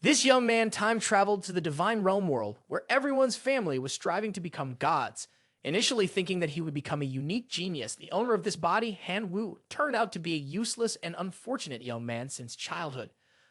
This young man time traveled to the divine realm world where everyone's family was striving to become gods. Initially thinking that he would become a unique genius, the owner of this body, Han Wu, turned out to be a useless and unfortunate young man since childhood.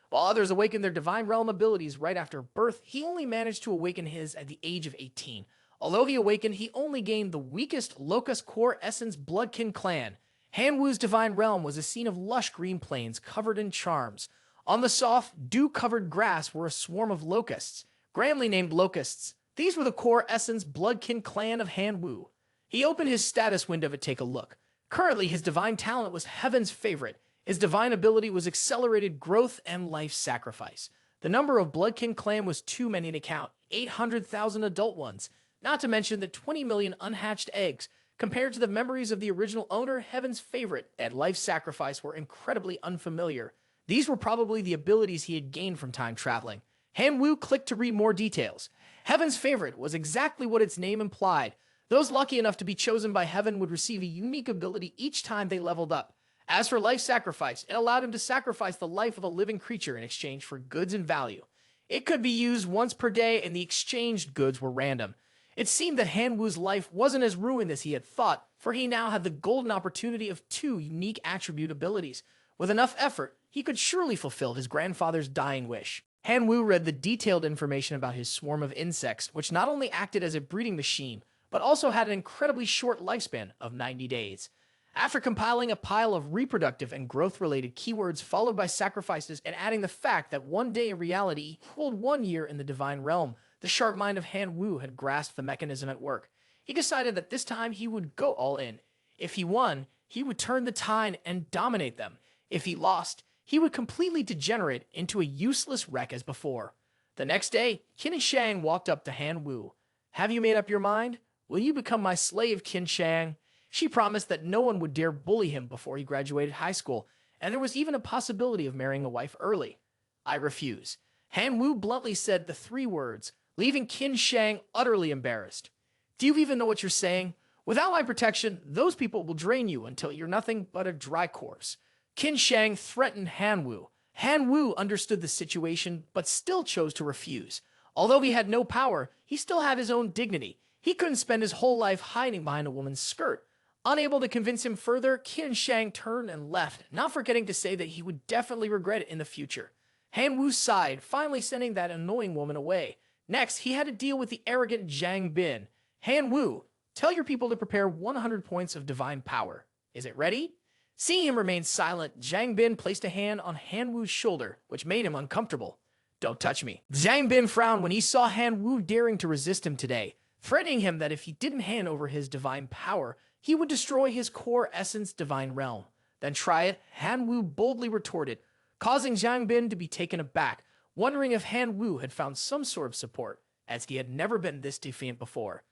While others awakened their divine realm abilities right after birth, he only managed to awaken his at the age of 18. Although he awakened, he only gained the weakest Locust Core Essence Bloodkin Clan. Han Wu's divine realm was a scene of lush green plains covered in charms. On the soft, dew-covered grass were a swarm of locusts, grandly named locusts. These were the core essence Bloodkin Clan of Han Wu. He opened his status window to take a look. Currently, his divine talent was Heaven's favorite. His divine ability was accelerated growth and life sacrifice. The number of Bloodkin Clan was too many to count, 800,000 adult ones, not to mention the 20 million unhatched eggs. Compared to the memories of the original owner, Heaven's favorite and life sacrifice were incredibly unfamiliar. These were probably the abilities he had gained from time traveling. Han Wu clicked to read more details. Heaven's favorite was exactly what its name implied. Those lucky enough to be chosen by Heaven would receive a unique ability each time they leveled up. As for life sacrifice, it allowed him to sacrifice the life of a living creature in exchange for goods and value. It could be used once per day, and the exchanged goods were random. It seemed that Han Wu's life wasn't as ruined as he had thought, for he now had the golden opportunity of two unique attribute abilities. With enough effort, he could surely fulfill his grandfather's dying wish. Han Wu read the detailed information about his swarm of insects, which not only acted as a breeding machine, but also had an incredibly short lifespan of 90 days. After compiling a pile of reproductive and growth-related keywords followed by sacrifices and adding the fact that one day in reality equaled 1 year in the divine realm, the sharp mind of Han Wu had grasped the mechanism at work. He decided that this time he would go all in. If he won, he would turn the tide and dominate them. If he lost, he would completely degenerate into a useless wreck as before. The next day, Qin Shang walked up to Han Wu. "Have you made up your mind? Will you become my slave, Qin Shang?" She promised that no one would dare bully him before he graduated high school, and there was even a possibility of marrying a wife early. "I refuse." Han Wu bluntly said the 3 words, leaving Qin Shang utterly embarrassed. "Do you even know what you're saying? Without my protection, those people will drain you until you're nothing but a dry corpse." Qin Shang threatened Han Wu. Han Wu understood the situation, but still chose to refuse. Although he had no power, he still had his own dignity. He couldn't spend his whole life hiding behind a woman's skirt. Unable to convince him further, Qin Shang turned and left, not forgetting to say that he would definitely regret it in the future. Han Wu sighed, finally sending that annoying woman away. Next, he had to deal with the arrogant Zhang Bin. "Han Wu, tell your people to prepare 100 points of divine power. Is it ready?" Seeing him remain silent, Zhang Bin placed a hand on Han Wu's shoulder, which made him uncomfortable. "Don't touch me." Zhang Bin frowned when he saw Han Wu daring to resist him today, threatening him that if he didn't hand over his divine power, he would destroy his core essence divine realm. "Then try it," Han Wu boldly retorted, causing Zhang Bin to be taken aback, wondering if Han Wu had found some sort of support, as he had never been this defiant before.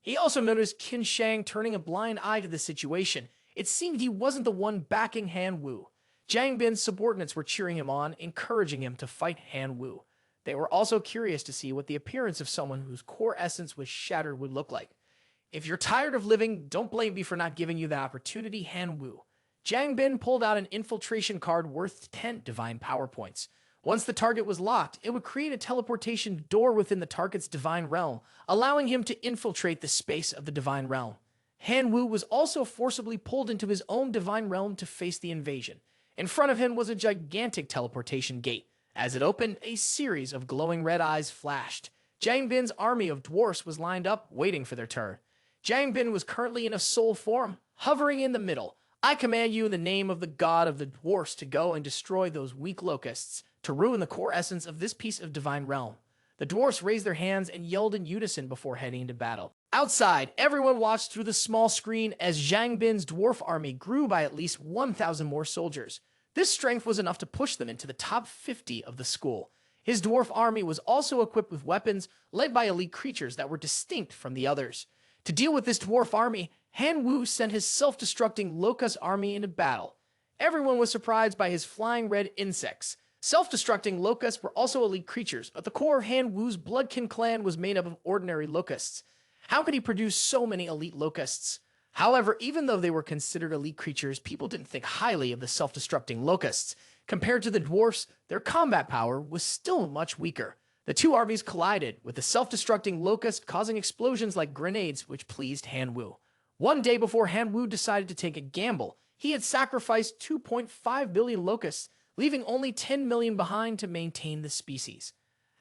He also noticed Qin Shang turning a blind eye to the situation. It seemed he wasn't the one backing Han Wu. Zhang Bin's subordinates were cheering him on, encouraging him to fight Han Wu. They were also curious to see what the appearance of someone whose core essence was shattered would look like. "If you're tired of living, don't blame me for not giving you the opportunity, Han Wu." Zhang Bin pulled out an infiltration card worth 10 divine power points. Once the target was locked, it would create a teleportation door within the target's divine realm, allowing him to infiltrate the space of the divine realm. Han Wu was also forcibly pulled into his own divine realm to face the invasion. In front of him was a gigantic teleportation gate. As it opened, a series of glowing red eyes flashed. Zhang Bin's army of dwarfs was lined up, waiting for their turn. Zhang Bin was currently in a soul form, hovering in the middle. "I command you in the name of the god of the dwarfs to go and destroy those weak locusts, to ruin the core essence of this piece of divine realm." The dwarfs raised their hands and yelled in unison before heading into battle. Outside, everyone watched through the small screen as Zhang Bin's dwarf army grew by at least 1,000 more soldiers. This strength was enough to push them into the top 50 of the school. His dwarf army was also equipped with weapons led by elite creatures that were distinct from the others. To deal with this dwarf army, Han Wu sent his self-destructing locust army into battle. Everyone was surprised by his flying red insects. Self-destructing locusts were also elite creatures, but the core of Han Wu's Bloodkin clan was made up of ordinary locusts. How could he produce so many elite locusts? However, even though they were considered elite creatures, people didn't think highly of the self-destructing locusts. Compared to the dwarfs, their combat power was still much weaker. The two armies collided, with the self-destructing locust causing explosions like grenades, which pleased Han Wu. One day before Han Wu decided to take a gamble, he had sacrificed 2.5 billion locusts, leaving only 10 million behind to maintain the species.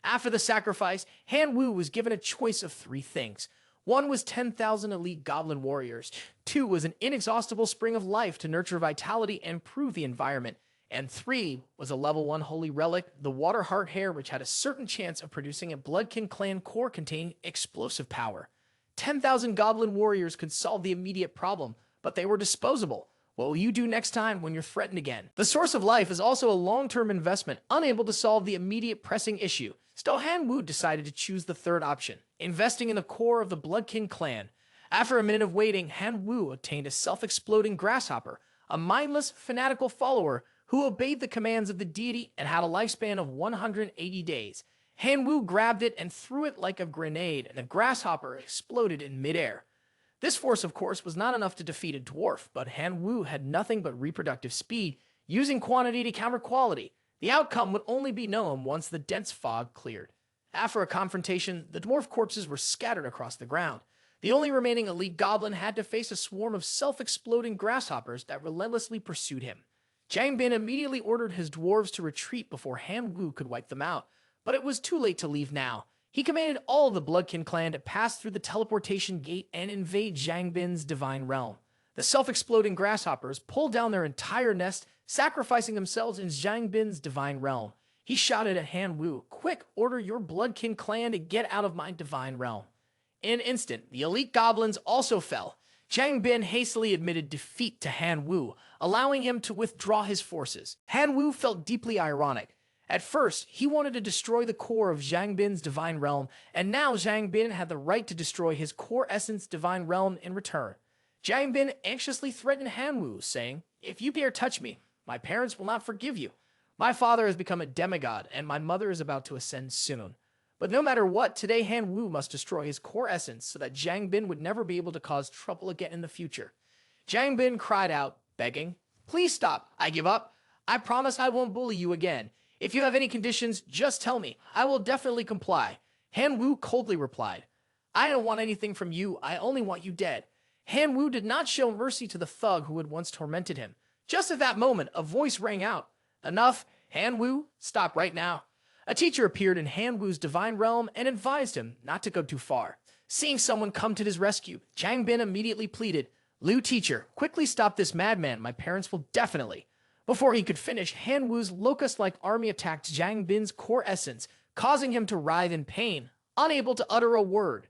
After the sacrifice, Han Wu was given a choice of three things. One was 10,000 elite goblin warriors. Two was an inexhaustible spring of life to nurture vitality and improve the environment. And three was a level 1 holy relic, the water heart hair, which had a certain chance of producing a Quyen Clan core containing explosive power. 10,000 goblin warriors could solve the immediate problem, but they were disposable. What will you do next time when you're threatened again? The source of life is also a long-term investment, unable to solve the immediate pressing issue. Still, Han Wu decided to choose the third option, investing in the core of the Quyen Clan. After a minute of waiting, Han Wu obtained a self-exploding grasshopper, a mindless, fanatical follower who obeyed the commands of the deity and had a lifespan of 180 days. Han Wu grabbed it and threw it like a grenade, and the grasshopper exploded in midair. This force, of course, was not enough to defeat a dwarf, but Han Wu had nothing but reproductive speed, using quantity to counter quality. The outcome would only be known once the dense fog cleared. After a confrontation, the dwarf corpses were scattered across the ground. The only remaining elite goblin had to face a swarm of self-exploding grasshoppers that relentlessly pursued him. Zhang Bin immediately ordered his dwarves to retreat before Han Wu could wipe them out, but it was too late to leave now. He commanded all of the Quyen Clan to pass through the teleportation gate and invade Zhang Bin's divine realm. The self-exploding grasshoppers pulled down their entire nest, sacrificing themselves in Zhang Bin's divine realm. He shouted at Han Wu, "Quick, order your Quyen Clan to get out of my divine realm." In an instant, the elite goblins also fell. Zhang Bin hastily admitted defeat to Han Wu, allowing him to withdraw his forces. Han Wu felt deeply ironic. At first, he wanted to destroy the core of Zhang Bin's divine realm, and now Zhang Bin had the right to destroy his core essence divine realm in return. Zhang Bin anxiously threatened Han Wu, saying, "If you dare touch me, my parents will not forgive you. My father has become a demigod, and my mother is about to ascend soon. But no matter what, today Han Wu must destroy his core essence so that Zhang Bin would never be able to cause trouble again in the future." Zhang Bin cried out, begging, "Please stop. I give up. I promise I won't bully you again. If you have any conditions, just tell me. I will definitely comply." Han Wu coldly replied, "I don't want anything from you. I only want you dead." Han Wu did not show mercy to the thug who had once tormented him. Just at that moment, a voice rang out. "Enough, Han Wu. Stop right now." A teacher appeared in Han Wu's divine realm and advised him not to go too far. Seeing someone come to his rescue, Zhang Bin immediately pleaded, "Liu teacher, quickly stop this madman. My parents will definitely." Before he could finish, Han Wu's locust-like army attacked Zhang Bin's core essence, causing him to writhe in pain, unable to utter a word.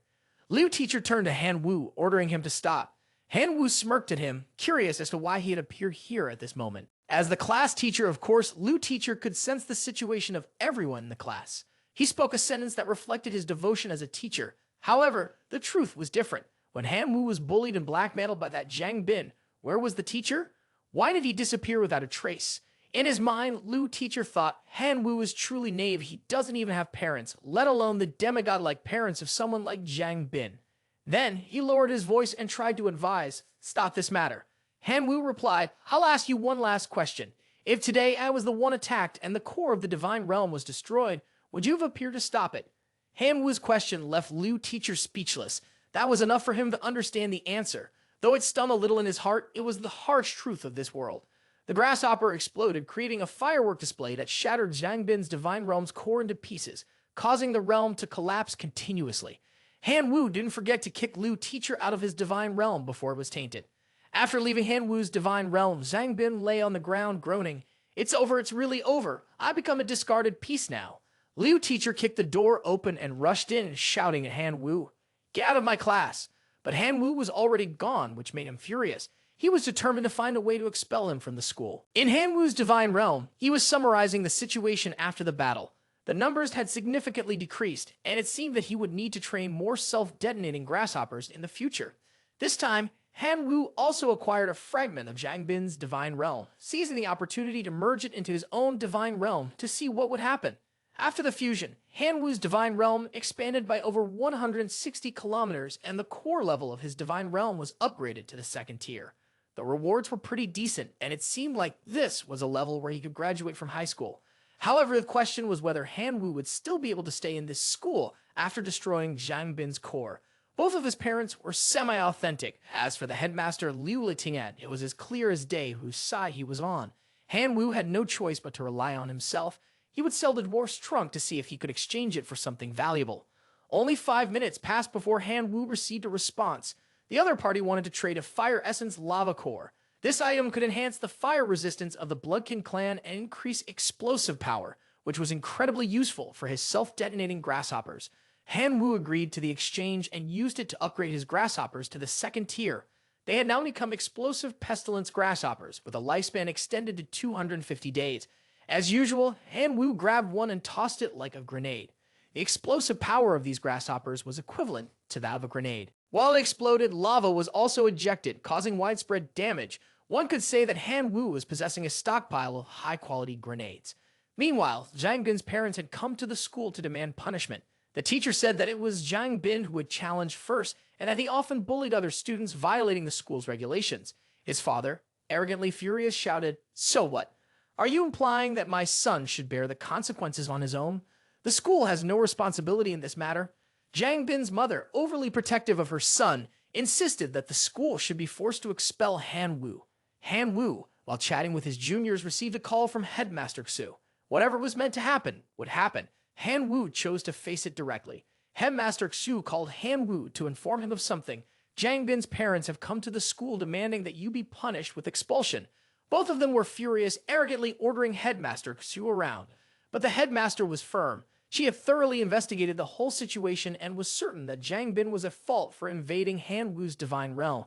Liu teacher turned to Han Wu, ordering him to stop. Han Wu smirked at him, curious as to why he had appeared here at this moment. As the class teacher, of course, Liu teacher could sense the situation of everyone in the class. He spoke a sentence that reflected his devotion as a teacher. However, the truth was different. When Han Wu was bullied and blackmailed by that Zhang Bin, where was the teacher? Why did he disappear without a trace? In his mind, Liu teacher thought Han Wu is truly naive. He doesn't even have parents, let alone the demigod-like parents of someone like Zhang Bin. Then he lowered his voice and tried to advise, "Stop this matter." Han Wu replied, "I'll ask you one last question. If today I was the one attacked and the core of the divine realm was destroyed, would you have appeared to stop it?" Han Wu's question left Liu teacher speechless. That was enough for him to understand the answer. Though it stung a little in his heart, it was the harsh truth of this world. The grasshopper exploded, creating a firework display that shattered Zhang Bin's divine realm's core into pieces, causing the realm to collapse continuously. Han Wu didn't forget to kick Liu teacher out of his divine realm before it was tainted. After leaving Han Wu's divine realm, Zhang Bin lay on the ground groaning, "It's over, it's really over. I become a discarded piece now." Liu teacher kicked the door open and rushed in, shouting at Han Wu, "Get out of my class." But Han Wu was already gone, which made him furious. He was determined to find a way to expel him from the school. In Han Wu's divine realm, he was summarizing the situation after the battle. The numbers had significantly decreased, and it seemed that he would need to train more self-detonating grasshoppers in the future. This time, Han Wu also acquired a fragment of Zhang Bin's divine realm, seizing the opportunity to merge it into his own divine realm to see what would happen. After the fusion, Han Wu's divine realm expanded by over 160 kilometers, and the core level of his divine realm was upgraded to the second tier. The rewards were pretty decent, and it seemed like this was a level where he could graduate from high school. However, the question was whether Han Wu would still be able to stay in this school after destroying Zhang Bin's core. Both of his parents were semi-authentic. As for the headmaster Liu Litian, it was as clear as day whose side he was on. Han Wu had no choice but to rely on himself. He would sell the dwarf's trunk to see if he could exchange it for something valuable. Only 5 minutes passed before Han Wu received a response. The other party wanted to trade a fire essence lava core. This item could enhance the fire resistance of the Quyen Clan and increase explosive power, which was incredibly useful for his self-detonating grasshoppers. Han Wu agreed to the exchange and used it to upgrade his grasshoppers to the 2nd tier. They had now become explosive pestilence grasshoppers, with a lifespan extended to 250 days. As usual, Han Wu grabbed one and tossed it like a grenade. The explosive power of these grasshoppers was equivalent to that of a grenade. While it exploded, lava was also ejected, causing widespread damage. One could say that Han Wu was possessing a stockpile of high-quality grenades. Meanwhile, Zhang Bin's parents had come to the school to demand punishment. The teacher said that it was Zhang Bin who had challenged first, and that he often bullied other students, violating the school's regulations. His father, arrogantly furious, shouted, "So what? Are you implying that my son should bear the consequences on his own? The school has no responsibility in this matter." Zhang Bin's mother, overly protective of her son, insisted that the school should be forced to expel Han Wu. Han Wu, while chatting with his juniors, received a call from Headmaster Xu. Whatever was meant to happen would happen. Han Wu chose to face it directly. Headmaster Xu called Han Wu to inform him of something. Zhang Bin's parents have come to the school demanding that you be punished with expulsion. Both of them were furious, arrogantly ordering Headmaster Xu around. But the headmaster was firm. She had thoroughly investigated the whole situation and was certain that Zhang Bin was at fault for invading Han Wu's divine realm.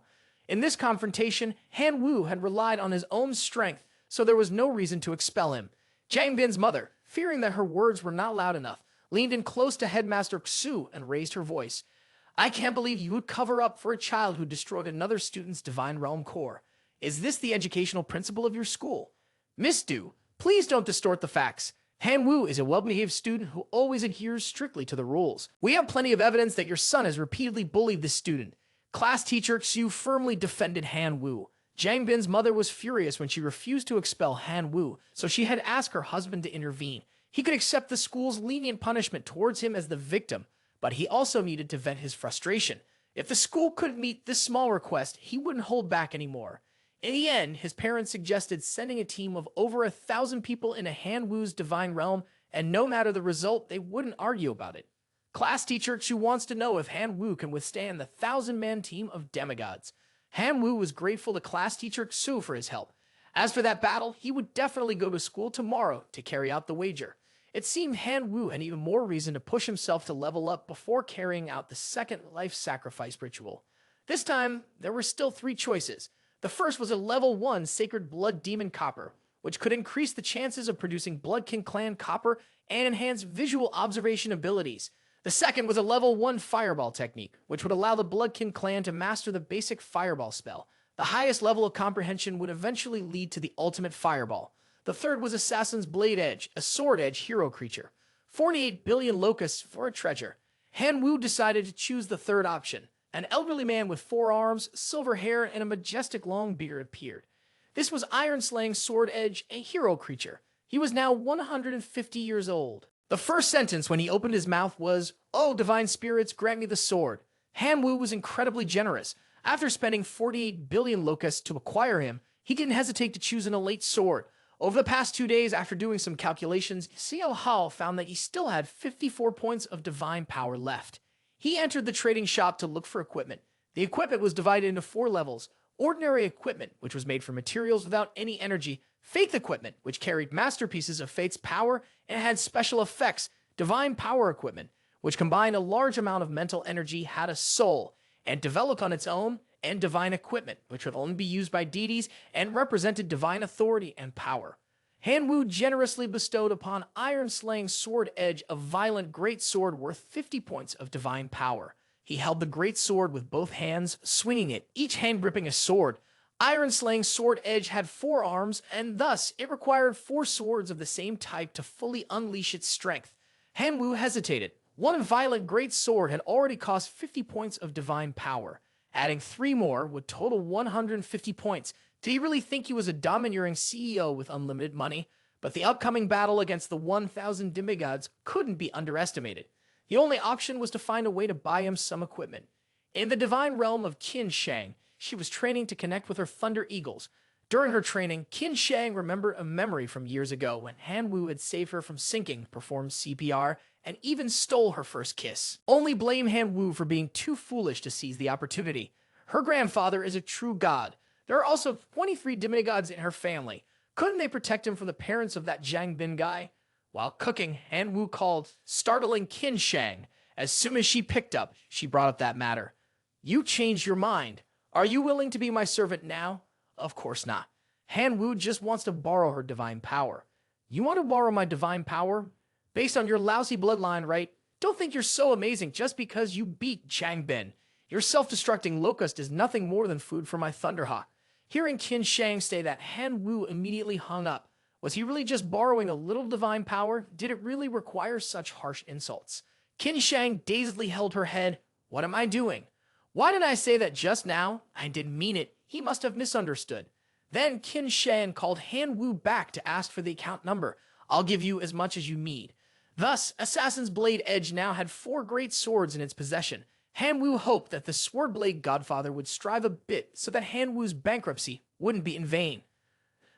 In this confrontation, Han Wu had relied on his own strength, so there was no reason to expel him. Zhang Bin's mother, fearing that her words were not loud enough, leaned in close to Headmaster Xu and raised her voice. "I can't believe you would cover up for a child who destroyed another student's divine realm core. Is this the educational principle of your school? Miss Du, please don't distort the facts. Han Wu is a well-behaved student who always adheres strictly to the rules. We have plenty of evidence that your son has repeatedly bullied this student." Class teacher Xu firmly defended Han Wu. Zhang Bin's mother was furious when she refused to expel Han Wu, so she had asked her husband to intervene. He could accept the school's lenient punishment towards him as the victim, but he also needed to vent his frustration. If the school couldn't meet this small request, he wouldn't hold back anymore. In the end, his parents suggested sending a team of over 1,000 people into Han Wu's divine realm, and no matter the result, they wouldn't argue about it. Class teacher Xu wants to know if Han Wu can withstand the 1,000-man team of demigods. Han Wu was grateful to class teacher Xu for his help. As for that battle, he would definitely go to school tomorrow to carry out the wager. It seemed Han Wu had even more reason to push himself to level up before carrying out the second life sacrifice ritual. This time, there were still 3 choices. The first was a level 1 Sacred Blood Demon Copper, which could increase the chances of producing Quyen Clan copper and enhance visual observation abilities. The second was a level 1 Fireball technique, which would allow the Quyen Clan to master the basic Fireball spell. The highest level of comprehension would eventually lead to the ultimate Fireball. The third was Assassin's Blade Edge, a sword edge hero creature. 48 billion locusts for a treasure. Han Wu decided to choose the third option. An elderly man with 4 arms, silver hair, and a majestic long beard appeared. This was Iron-Slaying Sword Edge, a hero creature. He was now 150 years old. The first sentence when he opened his mouth was, "Oh, divine spirits, grant me the sword." Han Wu was incredibly generous. After spending 48 billion locusts to acquire him, he didn't hesitate to choose an elite sword. Over the past 2 days, after doing some calculations, Xiao Hao found that he still had 54 points of divine power left. He entered the trading shop to look for equipment. The equipment was divided into 4 levels. Ordinary equipment, which was made from materials without any energy. Faith equipment, which carried masterpieces of Fate's power and had special effects. Divine power equipment, which combined a large amount of mental energy, had a soul, and developed on its own. And divine equipment, which would only be used by deities and represented divine authority and power. Han Wu generously bestowed upon Iron-Slaying Sword Edge a violent great sword worth 50 points of divine power. He held the great sword with both hands, swinging it, each hand gripping a sword. Iron-Slaying Sword Edge had 4 arms, and thus it required 4 swords of the same type to fully unleash its strength. Han Wu hesitated. One violent great sword had already cost 50 points of divine power. Adding 3 more would total 150 points. Did he really think he was a domineering CEO with unlimited money? But the upcoming battle against the 1,000 demigods couldn't be underestimated. The only option was to find a way to buy him some equipment. In the divine realm of Qin Shang, she was training to connect with her Thunder Eagles. During her training, Qin Shang remembered a memory from years ago when Han Wu had saved her from sinking, performed CPR, and even stole her first kiss. Only blame Han Wu for being too foolish to seize the opportunity. Her grandfather is a true god. There are also 23 demigods in her family. Couldn't they protect him from the parents of that Zhang Bin guy? While cooking, Han Wu called, startling Qin Shang. As soon as she picked up, she brought up that matter. You changed your mind. Are you willing to be my servant now? Of course not. Han Wu just wants to borrow her divine power. You want to borrow my divine power? Based on your lousy bloodline, right? Don't think you're so amazing just because you beat Zhang Bin. Your self-destructing locust is nothing more than food for my Thunderhawk. Hearing Qin Shang say that, Han Wu immediately hung up. Was he really just borrowing a little divine power? Did it really require such harsh insults? Qin Shang dazedly held her head. What am I doing? Why did I say that just now? I didn't mean it. He must have misunderstood. Then Qin Shang called Han Wu back to ask for the account number. I'll give you as much as you need. Thus, Assassin's Blade Edge now had 4 great swords in its possession. Han Wu hoped that the Swordblade Godfather would strive a bit so that Han Wu's bankruptcy wouldn't be in vain.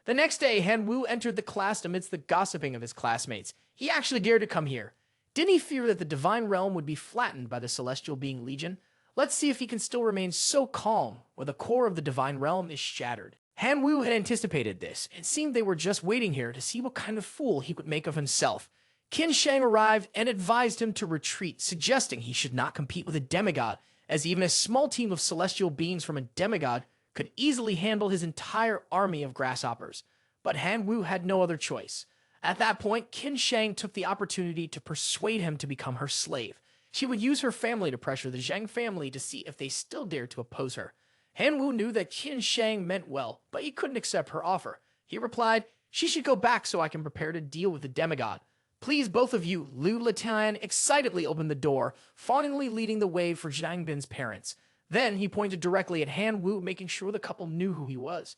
The next day, Han Wu entered the class amidst the gossiping of his classmates. He actually dared to come here. Didn't he fear that the Divine Realm would be flattened by the Celestial Being Legion? Let's see if he can still remain so calm when the core of the Divine Realm is shattered. Han Wu had anticipated this. It seemed they were just waiting here to see what kind of fool he would make of himself. Qin Shang arrived and advised him to retreat, suggesting he should not compete with a demigod, as even a small team of celestial beings from a demigod could easily handle his entire army of grasshoppers. But Han Wu had no other choice. At that point, Qin Shang took the opportunity to persuade him to become her slave. She would use her family to pressure the Zhang family to see if they still dared to oppose her. Han Wu knew that Qin Shang meant well, but he couldn't accept her offer. He replied, she should go back so I can prepare to deal with the demigod. Please, both of you, Liu Letian excitedly opened the door, fawningly leading the way for Zhang Bin's parents. Then he pointed directly at Han Wu, making sure the couple knew who he was.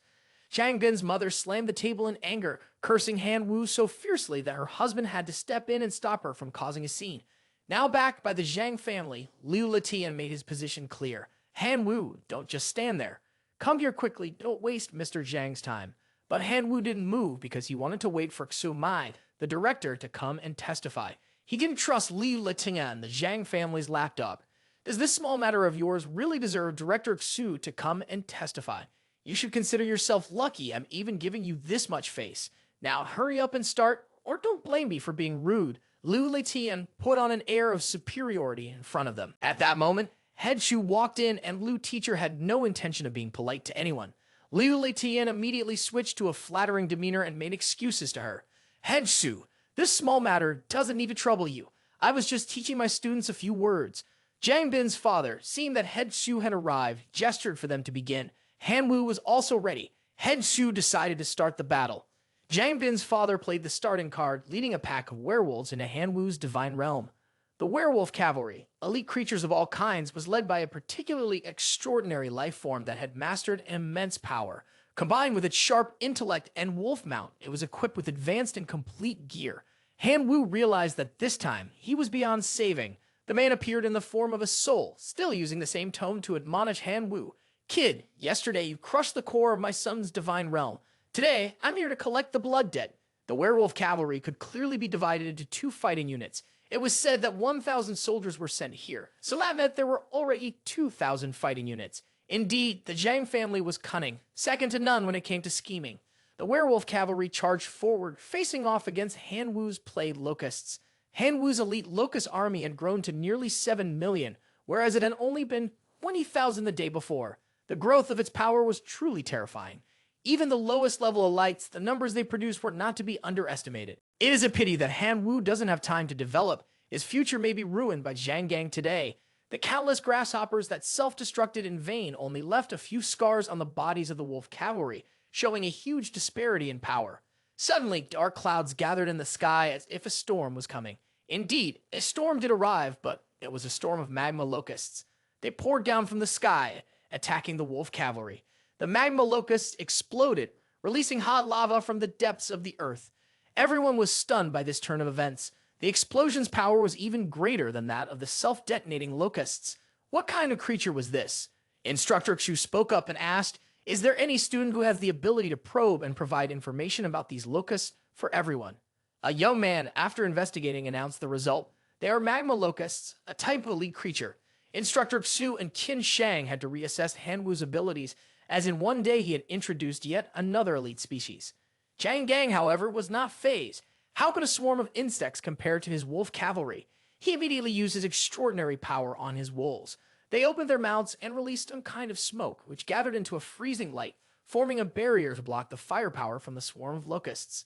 Zhang Bin's mother slammed the table in anger, cursing Han Wu so fiercely that her husband had to step in and stop her from causing a scene. Now backed by the Zhang family, Liu Letian made his position clear. Han Wu, don't just stand there. Come here quickly, don't waste Mr. Zhang's time. But Han Wu didn't move because he wanted to wait for Xu Mai, the director, to come and testify. He didn't trust Liu Letian, the Zhang family's lapdog. Does this small matter of yours really deserve Director Xu to come and testify? You should consider yourself lucky I'm even giving you this much face. Now hurry up and start, or don't blame me for being rude. Liu Letian put on an air of superiority in front of them. At that moment, Head Shu walked in and Liu Teacher had no intention of being polite to anyone. Liu Letian immediately switched to a flattering demeanor and made excuses to her. Head Shu, this small matter doesn't need to trouble you. I was just teaching my students a few words. Zhang Bin's father, seeing that Head Shu had arrived, gestured for them to begin. Han Wu was also ready. Head Shu decided to start the battle. Zhang Bin's father played the starting card, leading a pack of werewolves into Han Wu's divine realm. The werewolf cavalry, elite creatures of all kinds, was led by a particularly extraordinary life form that had mastered immense power. Combined with its sharp intellect and wolf mount, it was equipped with advanced and complete gear. Han Wu realized that this time, he was beyond saving. The man appeared in the form of a soul, still using the same tone to admonish Han Wu. Kid, yesterday you crushed the core of my son's divine realm. Today, I'm here to collect the blood debt. The werewolf cavalry could clearly be divided into 2 fighting units. It was said that 1,000 soldiers were sent here, so that meant there were already 2,000 fighting units. Indeed, the Zhang family was cunning, second to none when it came to scheming. The werewolf cavalry charged forward, facing off against Han Wu's played locusts. Han Wu's elite locust army had grown to nearly 7 million, whereas it had only been 20,000 the day before. The growth of its power was truly terrifying. Even the lowest level elites, the numbers they produced were not to be underestimated. It is a pity that Han Wu doesn't have time to develop. His future may be ruined by Zhang Gang today. The countless grasshoppers that self-destructed in vain only left a few scars on the bodies of the wolf cavalry, showing a huge disparity in power. Suddenly, dark clouds gathered in the sky as if a storm was coming. Indeed, a storm did arrive, but it was a storm of magma locusts. They poured down from the sky, attacking the wolf cavalry. The magma locusts exploded, releasing hot lava from the depths of the earth. Everyone was stunned by this turn of events. The explosion's power was even greater than that of the self-detonating locusts. What kind of creature was this? Instructor Xu spoke up and asked, "Is there any student who has the ability to probe and provide information about these locusts for everyone?" A young man, after investigating, announced the result. They are magma locusts, a type of elite creature. Instructor Xu and Qin Shang had to reassess Han Wu's abilities, as in one day he had introduced yet another elite species. Zhang Gang, however, was not fazed. How could a swarm of insects compare to his wolf cavalry? He immediately used his extraordinary power on his wolves. They opened their mouths and released a kind of smoke, which gathered into a freezing light, forming a barrier to block the firepower from the swarm of locusts.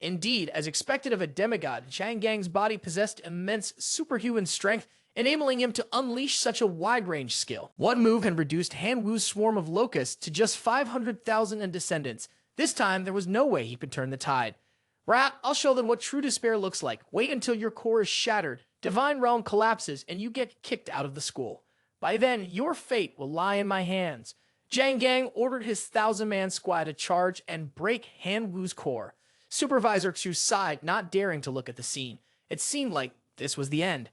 Indeed, as expected of a demigod, Zhang Gang's body possessed immense superhuman strength, enabling him to unleash such a wide-range skill. One move had reduced Han Wu's swarm of locusts to just 500,000 and descendants. This time, there was no way he could turn the tide. "Rat, I'll show them what true despair looks like. Wait until your core is shattered, Divine Realm collapses, and you get kicked out of the school. By then, your fate will lie in my hands." Zhang Gang ordered his 1,000-man squad to charge and break Han Wu's core. Supervisor Xu sighed, not daring to look at the scene. It seemed like this was the end.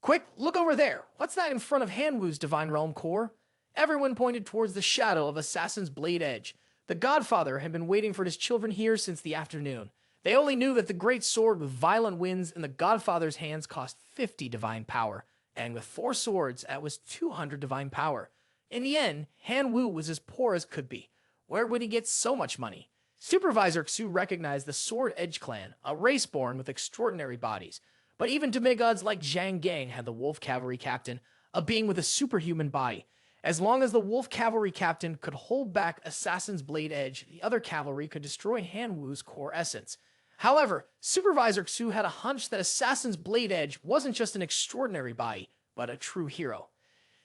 "Quick, look over there. What's that in front of Han Wu's Divine Realm core?" Everyone pointed towards the shadow of Assassin's Blade Edge. The Godfather had been waiting for his children here since the afternoon. They only knew that the great sword with violent winds in the Godfather's hands cost 50 divine power, and with 4 swords, that was 200 divine power. In the end, Han Wu was as poor as could be. Where would he get so much money? Supervisor Xu recognized the Sword Edge clan, a race born with extraordinary bodies. But even demigods like Zhang Gang had the Wolf Cavalry Captain, a being with a superhuman body. As long as the Wolf Cavalry Captain could hold back Assassin's Blade Edge, the other cavalry could destroy Han Wu's core essence. However, Supervisor Xu had a hunch that Assassin's Blade Edge wasn't just an extraordinary body, but a true hero.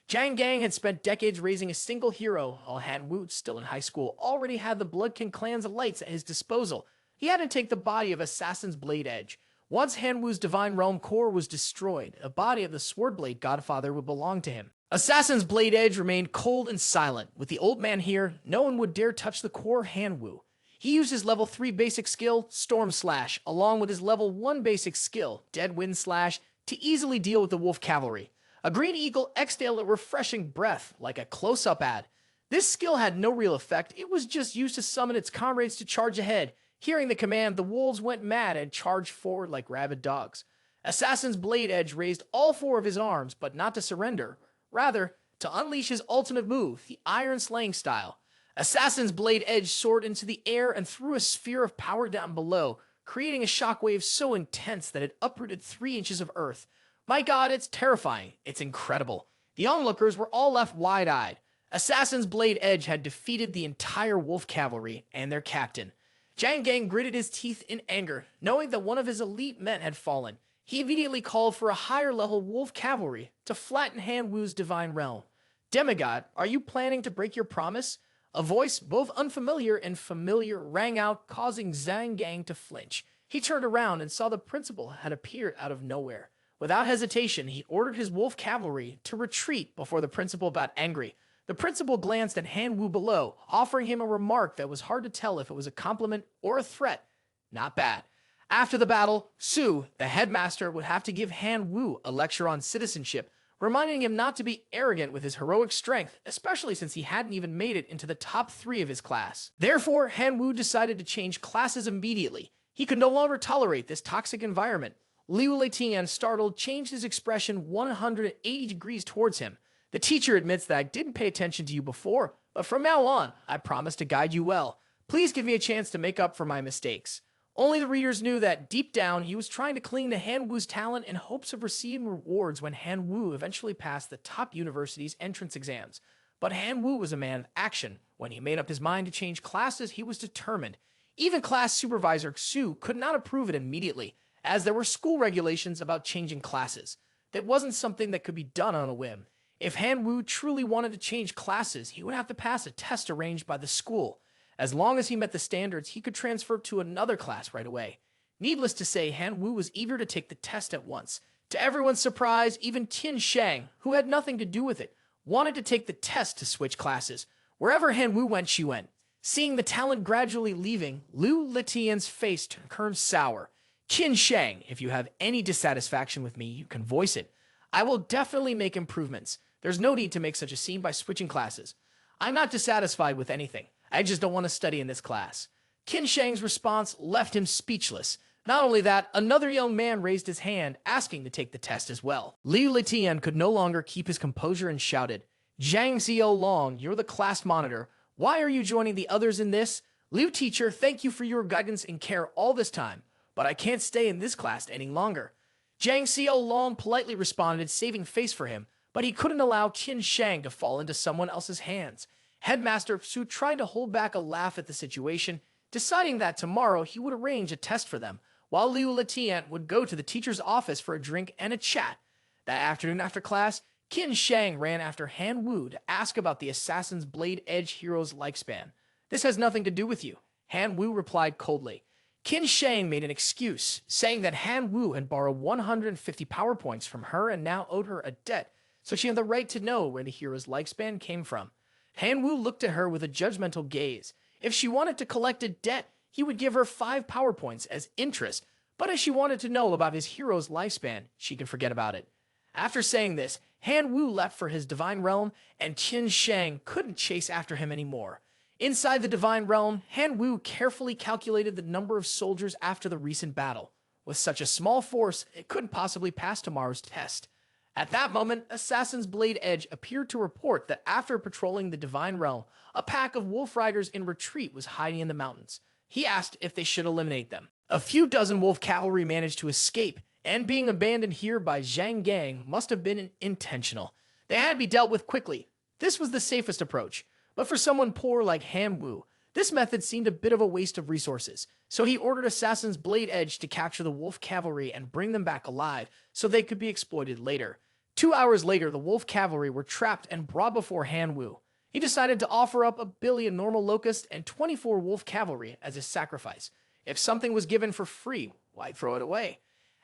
Zhang Gang had spent decades raising a single hero, while Han Wu, still in high school, already had the Quyen Clan's lights at his disposal. He had to take the body of Assassin's Blade Edge. Once Han Wu's Divine Realm core was destroyed, the body of the Swordblade Godfather would belong to him. Assassin's Blade Edge remained cold and silent. With the old man here, no one would dare touch the core of Han Wu. He used his level 3 basic skill, Storm Slash, along with his level 1 basic skill, Dead Wind Slash, to easily deal with the Wolf Cavalry. A green eagle exhaled a refreshing breath, like a close-up ad. This skill had no real effect, it was just used to summon its comrades to charge ahead. Hearing the command, the wolves went mad and charged forward like rabid dogs. Assassin's Blade Edge raised all 4 of his arms, but not to surrender. Rather, to unleash his ultimate move, the Iron Slaying style. Assassin's Blade Edge soared into the air and threw a sphere of power down below, creating a shockwave so intense that it uprooted 3 inches of earth. My god, it's terrifying. It's incredible. The onlookers were all left wide-eyed. Assassin's Blade Edge had defeated the entire Wolf Cavalry and their captain. Zhang Gang gritted his teeth in anger, knowing that one of his elite men had fallen. He immediately called for a higher-level Wolf Cavalry to flatten Han Wu's Divine Realm. "Demigod, are you planning to break your promise?" A voice, both unfamiliar and familiar, rang out, causing Zhang Gang to flinch. He turned around and saw the principal had appeared out of nowhere. Without hesitation, he ordered his Wolf Cavalry to retreat before the principal got angry. The principal glanced at Han Wu below, offering him a remark that was hard to tell if it was a compliment or a threat. Not bad. After the battle, Su, the headmaster, would have to give Han Wu a lecture on citizenship, reminding him not to be arrogant with his heroic strength, especially since he hadn't even made it into the top 3 of his class. Therefore, Han Wu decided to change classes immediately. He could no longer tolerate this toxic environment. Liu Leitian, startled, changed his expression 180 degrees towards him. "The teacher admits that I didn't pay attention to you before, but from now on, I promise to guide you well. Please give me a chance to make up for my mistakes." Only the readers knew that, deep down, he was trying to cling to Han Wu's talent in hopes of receiving rewards when Han Wu eventually passed the top university's entrance exams. But Han Wu was a man of action. When he made up his mind to change classes, he was determined. Even class supervisor Xu could not approve it immediately, as there were school regulations about changing classes. That wasn't something that could be done on a whim. If Han Wu truly wanted to change classes, he would have to pass a test arranged by the school. As long as he met the standards, he could transfer to another class right away. Needless to say, Han Wu was eager to take the test at once. To everyone's surprise, even Qin Shang, who had nothing to do with it, wanted to take the test to switch classes. Wherever Han Wu went, she went. Seeing the talent gradually leaving, Liu Letian's face turned sour. Qin Shang, if you have any dissatisfaction with me, you can voice it. I will definitely make improvements. There's no need to make such a scene by switching classes. I'm not dissatisfied with anything. I just don't want to study in this class. Qin Shang's response left him speechless. Not only that, another young man raised his hand, asking to take the test as well. Liu Letian could no longer keep his composure and shouted, Zhang Xiaolong, you're the class monitor. Why are you joining the others in this? Liu teacher, thank you for your guidance and care all this time, but I can't stay in this class any longer. Zhang Xiaolong politely responded, saving face for him, but he couldn't allow Qin Shang to fall into someone else's hands. Headmaster Su tried to hold back a laugh at the situation, deciding that tomorrow he would arrange a test for them, while Liu Letian would go to the teacher's office for a drink and a chat. That afternoon after class, Qin Shang ran after Han Wu to ask about the Assassin's Blade Edge hero's lifespan. This has nothing to do with you, Han Wu replied coldly. Qin Shang made an excuse, saying that Han Wu had borrowed 150 power points from her and now owed her a debt, so she had the right to know where the hero's lifespan came from. Han Wu looked at her with a judgmental gaze. If she wanted to collect a debt, he would give her 5 power points as interest, but if she wanted to know about his hero's lifespan, she could forget about it. After saying this, Han Wu left for his divine realm, and Qin Shang couldn't chase after him anymore. Inside the divine realm, Han Wu carefully calculated the number of soldiers after the recent battle. With such a small force, it couldn't possibly pass tomorrow's test. At that moment, Assassin's Blade Edge appeared to report that after patrolling the divine realm, a pack of wolf riders in retreat was hiding in the mountains. He asked if they should eliminate them. A few dozen wolf cavalry managed to escape, and being abandoned here by Zhang Gang must have been intentional. They had to be dealt with quickly. This was the safest approach. But for someone poor like Han Wu, this method seemed a bit of a waste of resources, so he ordered Assassin's Blade Edge to capture the wolf cavalry and bring them back alive so they could be exploited later. 2 hours later, the wolf cavalry were trapped and brought before Han Wu. He decided to offer up 1 billion normal locusts and 24 wolf cavalry as a sacrifice. If something was given for free, why throw it away?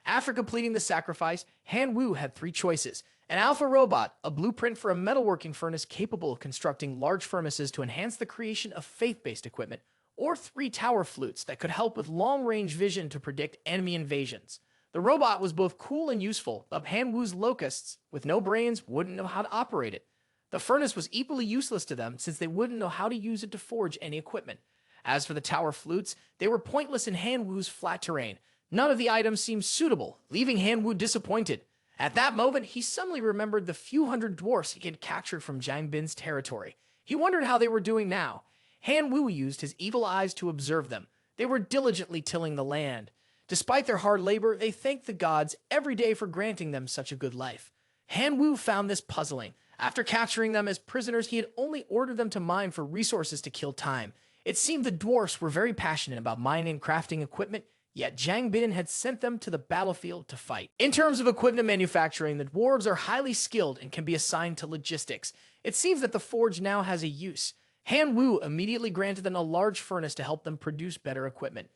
After completing the sacrifice, Han Wu had 3 choices. An alpha robot, a blueprint for a metalworking furnace capable of constructing large furnaces to enhance the creation of faith-based equipment, or 3 tower flutes that could help with long-range vision to predict enemy invasions. The robot was both cool and useful, but Han Wu's locusts, with no brains, wouldn't know how to operate it. The furnace was equally useless to them since they wouldn't know how to use it to forge any equipment. As for the tower flutes, they were pointless in Han Wu's flat terrain. None of the items seemed suitable, leaving Han Wu disappointed. At that moment, he suddenly remembered the few hundred dwarfs he had captured from Zhang Bin's territory. He wondered how they were doing now. Han Wu used his evil eyes to observe them. They were diligently tilling the land. Despite their hard labor, they thanked the gods every day for granting them such a good life. Han Wu found this puzzling. After capturing them as prisoners, he had only ordered them to mine for resources to kill time. It seemed the dwarfs were very passionate about mining and crafting equipment, yet Zhang Bin had sent them to the battlefield to fight. In terms of equipment manufacturing, the dwarves are highly skilled and can be assigned to logistics. It seems that the forge now has a use. Han Wu immediately granted them a large furnace to help them produce better equipment.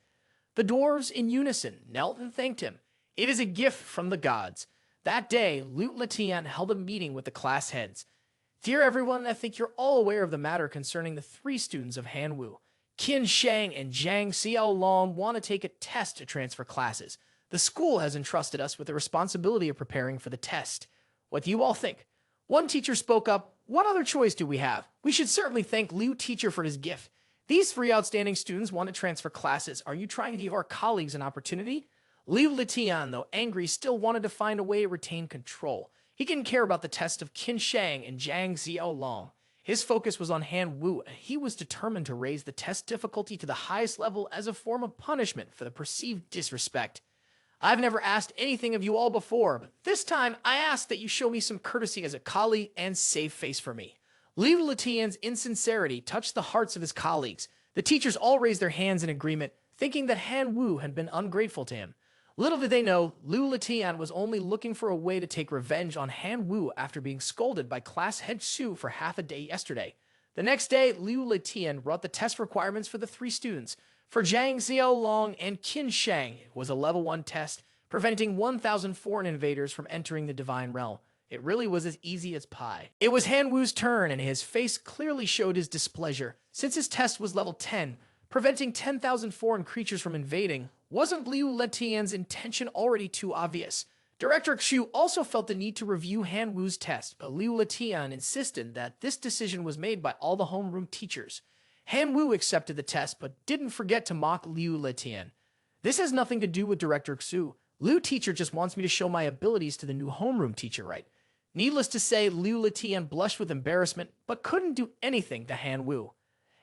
The dwarves, in unison, knelt and thanked him. It is a gift from the gods. That day, Liu Letian held a meeting with the class heads. Dear everyone, I think you're all aware of the matter concerning the 3 students of Han Wu. Qin Shang and Zhang Xiaolong want to take a test to transfer classes. The school has entrusted us with the responsibility of preparing for the test. What do you all think? One teacher spoke up. What other choice do we have? We should certainly thank Liu teacher for his gift. These 3 outstanding students want to transfer classes. Are you trying to give our colleagues an opportunity? Liu Letian, though angry, still wanted to find a way to retain control. He didn't care about the test of Qin Shang and Zhang Xiaolong. His focus was on Han Wu, and he was determined to raise the test difficulty to the highest level as a form of punishment for the perceived disrespect. I've never asked anything of you all before, but this time I ask that you show me some courtesy as a colleague and save face for me. Liu Letian's insincerity touched the hearts of his colleagues. The teachers all raised their hands in agreement, thinking that Han Wu had been ungrateful to him. Little did they know, Liu Letian was only looking for a way to take revenge on Han Wu after being scolded by class head Su for half a day yesterday. The next day, Liu Letian wrote the test requirements for the 3 students. For Zhang Xiaolong and Qin Shang, it was a level 1 test, preventing 1,000 foreign invaders from entering the divine realm. It really was as easy as pie. It was Han Wu's turn, and his face clearly showed his displeasure. Since his test was level 10, preventing 10,000 foreign creatures from invading, wasn't Liu Letian's intention already too obvious? Director Xu also felt the need to review Han Wu's test, but Liu Letian insisted that this decision was made by all the homeroom teachers. Han Wu accepted the test, but didn't forget to mock Liu Letian. This has nothing to do with Director Xu. Liu teacher just wants me to show my abilities to the new homeroom teacher, right? Needless to say, Liu Letian blushed with embarrassment, but couldn't do anything to Han Wu.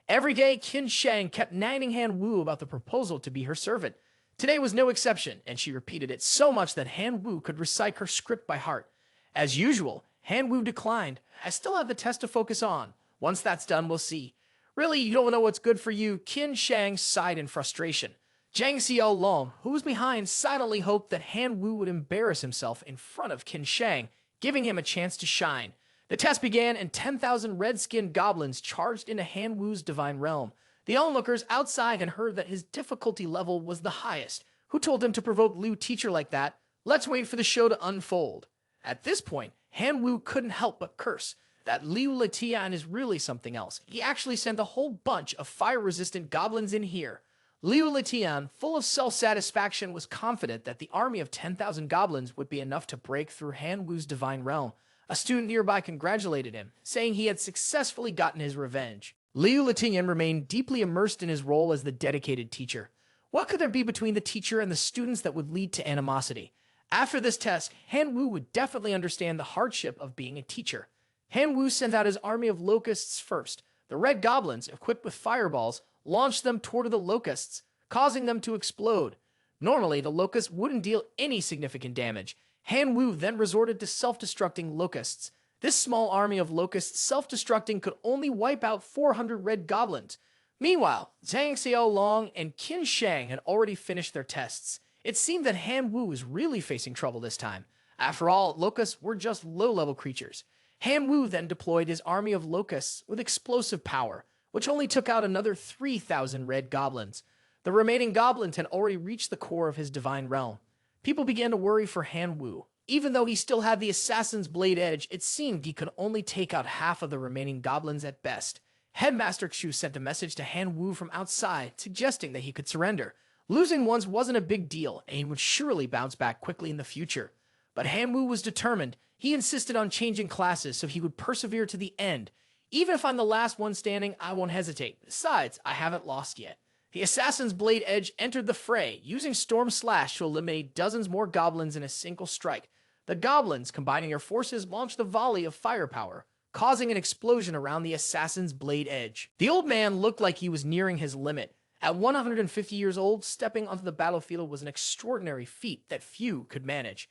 Every day, Qin Shang kept nagging Han Wu about the proposal to be her servant. Today was no exception, and she repeated it so much that Han Wu could recite her script by heart. As usual, Han Wu declined. I still have the test to focus on. Once that's done, we'll see. Really, you don't know what's good for you, Qin Shang sighed in frustration. Zhang Xiaolong, who was behind, silently hoped that Han Wu would embarrass himself in front of Qin Shang, giving him a chance to shine. The test began, and 10,000 red-skinned goblins charged into Han Wu's divine realm. The onlookers outside had heard that his difficulty level was the highest. Who told him to provoke Liu teacher like that? Let's wait for the show to unfold. At this point, Han Wu couldn't help but curse. That Liu Letian is really something else. He actually sent a whole bunch of fire-resistant goblins in here. Liu Letian, full of self-satisfaction, was confident that the army of 10,000 goblins would be enough to break through Han Wu's divine realm. A student nearby congratulated him, saying he had successfully gotten his revenge. Liu Letian remained deeply immersed in his role as the dedicated teacher. What could there be between the teacher and the students that would lead to animosity? After this test, Han Wu would definitely understand the hardship of being a teacher. Han Wu sent out his army of locusts first. The red goblins, equipped with fireballs, launched them toward the locusts, causing them to explode. Normally, the locusts wouldn't deal any significant damage. Han Wu then resorted to self-destructing locusts. This small army of locusts self-destructing could only wipe out 400 red goblins. Meanwhile, Zhang Xiaolong and Qin Shang had already finished their tests. It seemed that Han Wu was really facing trouble this time. After all, locusts were just low-level creatures. Han Wu then deployed his army of locusts with explosive power, which only took out another 3,000 red goblins. The remaining goblins had already reached the core of his divine realm. People began to worry for Han Wu. Even though he still had the assassin's blade edge, it seemed he could only take out half of the remaining goblins at best. Headmaster Xu sent a message to Han Wu from outside, suggesting that he could surrender. Losing once wasn't a big deal, and he would surely bounce back quickly in the future. But Han Wu was determined. He insisted on changing classes so he would persevere to the end. Even if I'm the last one standing, I won't hesitate. Besides, I haven't lost yet. The assassin's blade edge entered the fray, using Storm Slash to eliminate dozens more goblins in a single strike. The goblins, combining their forces, launched a volley of firepower, causing an explosion around the assassin's blade edge. The old man looked like he was nearing his limit. At 150 years old, stepping onto the battlefield was an extraordinary feat that few could manage.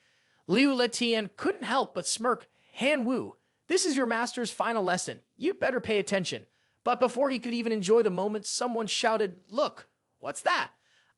Liu Letian couldn't help but smirk. Han Wu, this is your master's final lesson. You'd better pay attention. But before he could even enjoy the moment, someone shouted, "Look, what's that?"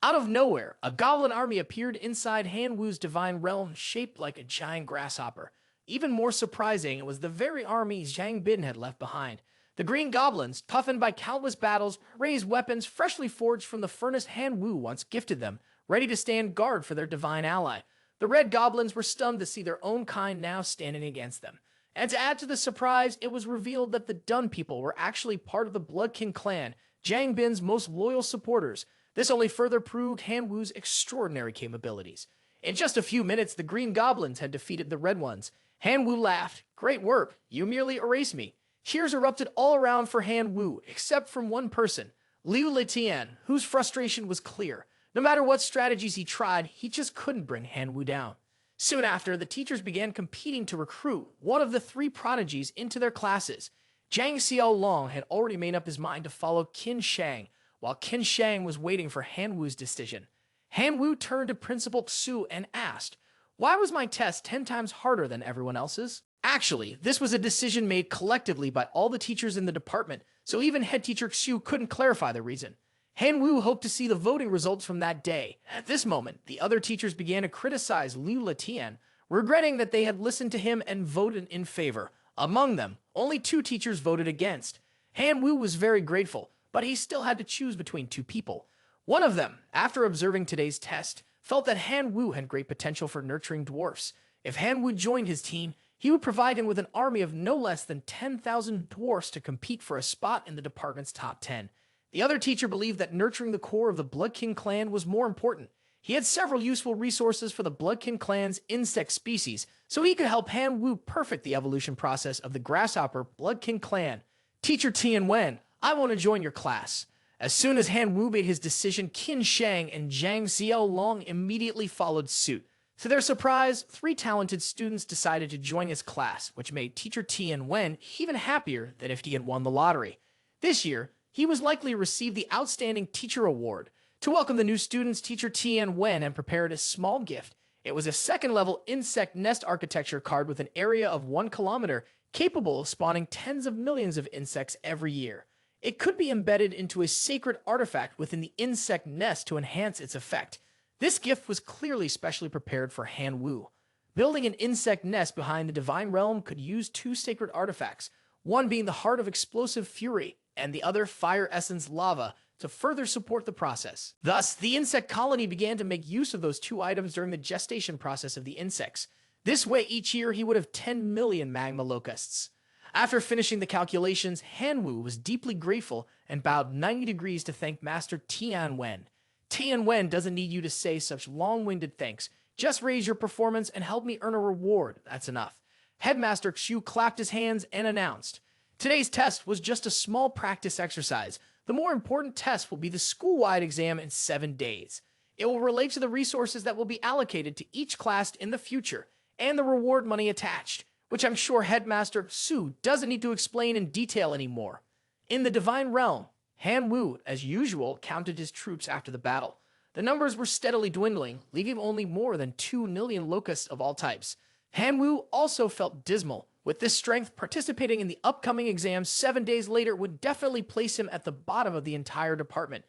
Out of nowhere, a goblin army appeared inside Han Wu's divine realm, shaped like a giant grasshopper. Even more surprising, it was the very army Zhang Bin had left behind. The green goblins, toughened by countless battles, raised weapons freshly forged from the furnace Han Wu once gifted them, ready to stand guard for their divine ally. The red goblins were stunned to see their own kind now standing against them. And to add to the surprise, it was revealed that the Dun people were actually part of the Quyen Clan, Zhang Bin's most loyal supporters. This only further proved Han Wu's extraordinary capabilities. In just a few minutes, the green goblins had defeated the red ones. Han Wu laughed. "Great work. You merely erased me." Cheers erupted all around for Han Wu, except from one person, Liu Letian, whose frustration was clear. No matter what strategies he tried, he just couldn't bring Han Wu down. Soon after, the teachers began competing to recruit one of the three prodigies into their classes. Zhang Xiaolong had already made up his mind to follow Qin Shang, while Qin Shang was waiting for Han Wu's decision. Han Wu turned to Principal Xu and asked, "Why was my test 10 times harder than everyone else's?" Actually, this was a decision made collectively by all the teachers in the department, so even head teacher Xu couldn't clarify the reason. Han Wu hoped to see the voting results from that day. At this moment, the other teachers began to criticize Liu Letian, regretting that they had listened to him and voted in favor. Among them, only 2 teachers voted against. Han Wu was very grateful, but he still had to choose between 2 people. One of them, after observing today's test, felt that Han Wu had great potential for nurturing dwarfs. If Han Wu joined his team, he would provide him with an army of no less than 10,000 dwarfs to compete for a spot in the department's top 10. The other teacher believed that nurturing the core of the Bloodkin clan was more important. He had several useful resources for the Bloodkin clan's insect species, so he could help Han Wu perfect the evolution process of the grasshopper Bloodkin clan. Teacher Tian Wen, I want to join your class. As soon as Han Wu made his decision, Qin Shang and Zhang Xiaolong immediately followed suit. To their surprise, 3 talented students decided to join his class, which made teacher Tian Wen even happier than if he had won the lottery. This year, he was likely to receive the Outstanding Teacher Award. To welcome the new students, teacher Tian Wen had prepared a small gift. It was a second-level insect nest architecture card with an area of 1 kilometer, capable of spawning tens of millions of insects every year. It could be embedded into a sacred artifact within the insect nest to enhance its effect. This gift was clearly specially prepared for Han Wu. Building an insect nest behind the Divine Realm could use 2 sacred artifacts, one being the Heart of Explosive Fury and the other Fire Essence Lava, to further support the process. Thus, the insect colony began to make use of those 2 items during the gestation process of the insects. This way, each year he would have 10 million magma locusts. After finishing the calculations, Han Wu was deeply grateful and bowed 90 degrees to thank Master Tian Wen. Tian Wen doesn't need you to say such long-winded thanks. Just raise your performance and help me earn a reward. That's enough. Headmaster Xu clapped his hands and announced, today's test was just a small practice exercise. The more important test will be the school-wide exam in 7 days. It will relate to the resources that will be allocated to each class in the future, and the reward money attached, which I'm sure Headmaster Xu doesn't need to explain in detail anymore. In the Divine Realm, Han Wu, as usual, counted his troops after the battle. The numbers were steadily dwindling, leaving only more than 2 million locusts of all types. Han Wu also felt dismal. With this strength, participating in the upcoming exam 7 days later would definitely place him at the bottom of the entire department.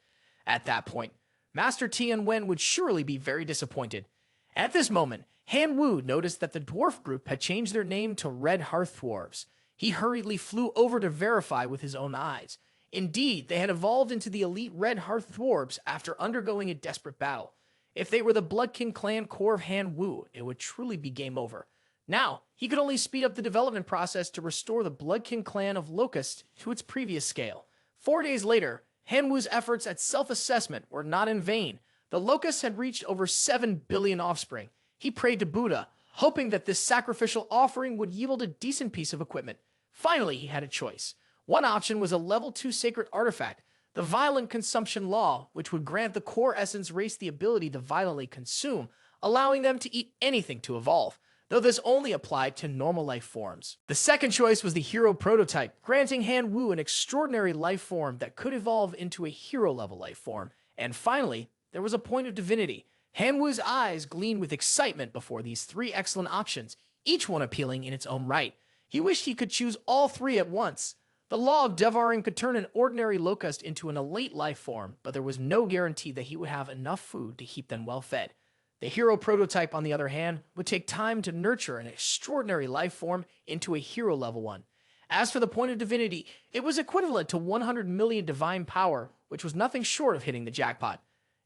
At that point, Master Tian Wen would surely be very disappointed. At this moment, Han Wu noticed that the dwarf group had changed their name to Red Hearth Dwarves. He hurriedly flew over to verify with his own eyes. Indeed, they had evolved into the elite Red Hearth Dwarves after undergoing a desperate battle. If they were the Bloodkin clan core of Han Wu, it would truly be game over. Now, he could only speed up the development process to restore the Bloodkin clan of Locust to its previous scale. 4 days later, Han Wu's efforts at self-assessment were not in vain. The Locusts had reached over 7 billion offspring. He prayed to Buddha, hoping that this sacrificial offering would yield a decent piece of equipment. Finally, he had a choice. One option was a level 2 sacred artifact, the Violent Consumption Law, which would grant the core essence race the ability to violently consume, allowing them to eat anything to evolve, though this only applied to normal life forms. The second choice was the Hero Prototype, granting Han Wu an extraordinary life form that could evolve into a hero-level life form. And finally, there was a point of divinity. Han Wu's eyes gleamed with excitement before these 3 excellent options, each one appealing in its own right. He wished he could choose all 3 at once. The law of devouring could turn an ordinary locust into an elite life form, but there was no guarantee that he would have enough food to keep them well fed. The Hero Prototype, on the other hand, would take time to nurture an extraordinary life form into a hero level one. As for the point of divinity, it was equivalent to 100 million divine power, which was nothing short of hitting the jackpot.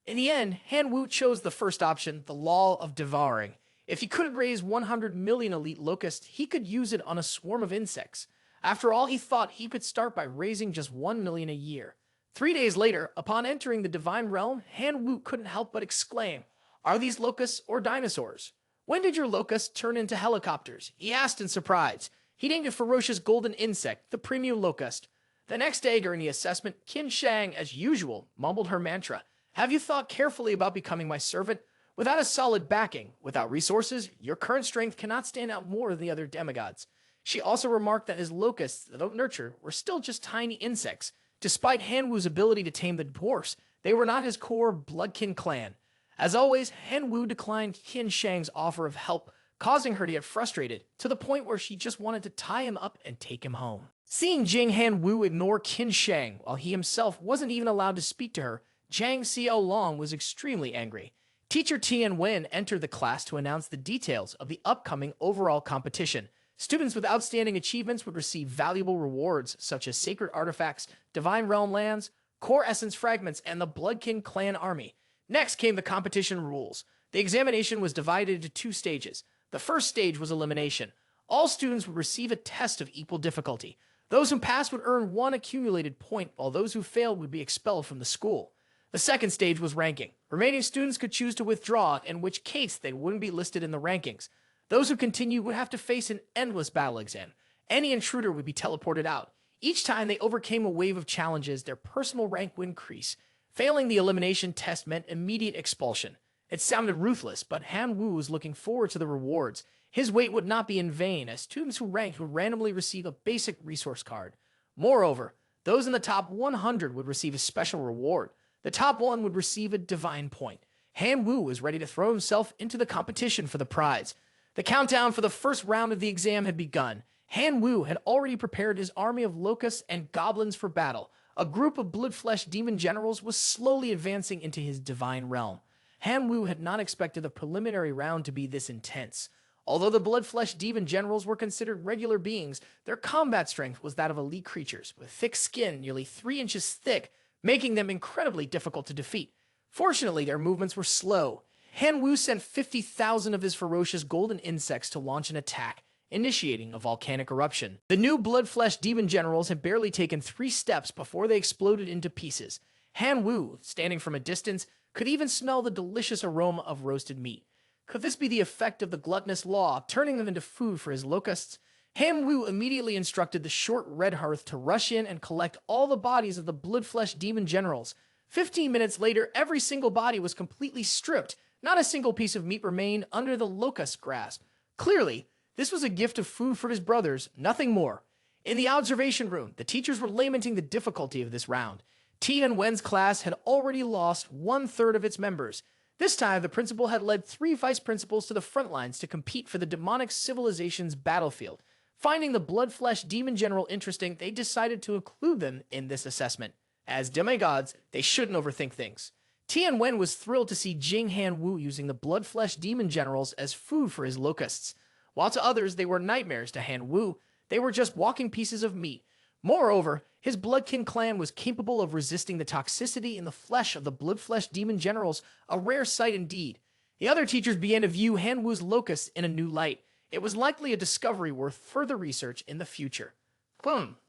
In the end, Han Wu chose the first option, the law of devouring. If he couldn't raise 100 million elite locusts, he could use it on a swarm of insects. After all, he thought he could start by raising just 1 million a year. 3 days later, upon entering the Divine Realm, Han Wu couldn't help but exclaim, "Are these locusts or dinosaurs? When did your locusts turn into helicopters?" he asked in surprise. He named a ferocious golden insect, the premium locust. The next day during the assessment, Qin Shang, as usual, mumbled her mantra. "Have you thought carefully about becoming my servant? Without a solid backing, without resources, your current strength cannot stand out more than the other demigods." She also remarked that his locusts, that don't nurture, were still just tiny insects. Despite Han Wu's ability to tame the dwarfs, they were not his core Bloodkin clan. As always, Han Wu declined Qin Shang's offer of help, causing her to get frustrated, to the point where she just wanted to tie him up and take him home. Seeing Han Wu ignore Qin Shang, while he himself wasn't even allowed to speak to her, Zhang Xiaolong was extremely angry. Teacher Tian Wen entered the class to announce the details of the upcoming overall competition. Students with outstanding achievements would receive valuable rewards such as sacred artifacts, divine realm lands, core essence fragments, and the Bloodkin clan army. Next came the competition rules. The examination was divided into 2 stages. The first stage was elimination. All students would receive a test of equal difficulty. Those who passed would earn one accumulated point, while those who failed would be expelled from the school. The second stage was ranking. Remaining students could choose to withdraw, in which case they wouldn't be listed in the rankings. Those who continued would have to face an endless battle exam. Any intruder would be teleported out. Each time they overcame a wave of challenges, their personal rank would increase. Failing the elimination test meant immediate expulsion. It sounded ruthless, but Han Wu was looking forward to the rewards. His wait would not be in vain, as students who ranked would randomly receive a basic resource card. Moreover, those in the top 100 would receive a special reward. The top one would receive a divine point. Han Wu was ready to throw himself into the competition for the prize. The countdown for the first round of the exam had begun. Han Wu had already prepared his army of locusts and goblins for battle. A group of blood-flesh demon generals was slowly advancing into his divine realm. Han Wu had not expected the preliminary round to be this intense. Although the blood-flesh demon generals were considered regular beings, their combat strength was that of elite creatures, with thick skin nearly 3 inches thick, making them incredibly difficult to defeat. Fortunately, their movements were slow. Han Wu sent 50,000 of his ferocious golden insects to launch an attack, initiating a volcanic eruption. The new blood-flesh demon generals had barely taken 3 steps before they exploded into pieces. Han Wu, standing from a distance, could even smell the delicious aroma of roasted meat. Could this be the effect of the gluttonous law, turning them into food for his locusts? Han Wu immediately instructed the short red hearth to rush in and collect all the bodies of the blood-flesh demon generals. 15 minutes later, every single body was completely stripped. Not a single piece of meat remained under the locust's grasp. Clearly, this was a gift of food for his brothers, nothing more. In the observation room, the teachers were lamenting the difficulty of this round. Tian Wen's class had already lost 1/3 of its members. This time, the principal had led 3 vice principals to the front lines to compete for the demonic civilization's battlefield. Finding the blood-flesh demon general interesting, they decided to include them in this assessment. As demigods, they shouldn't overthink things. Tian Wen was thrilled to see Jing Han Wu using the blood-flesh demon generals as food for his locusts. While to others they were nightmares, to Han Wu, they were just walking pieces of meat. Moreover, his Quyen Clan was capable of resisting the toxicity in the flesh of the blood-flesh demon generals, a rare sight indeed. The other teachers began to view Han Wu's locusts in a new light. It was likely a discovery worth further research in the future.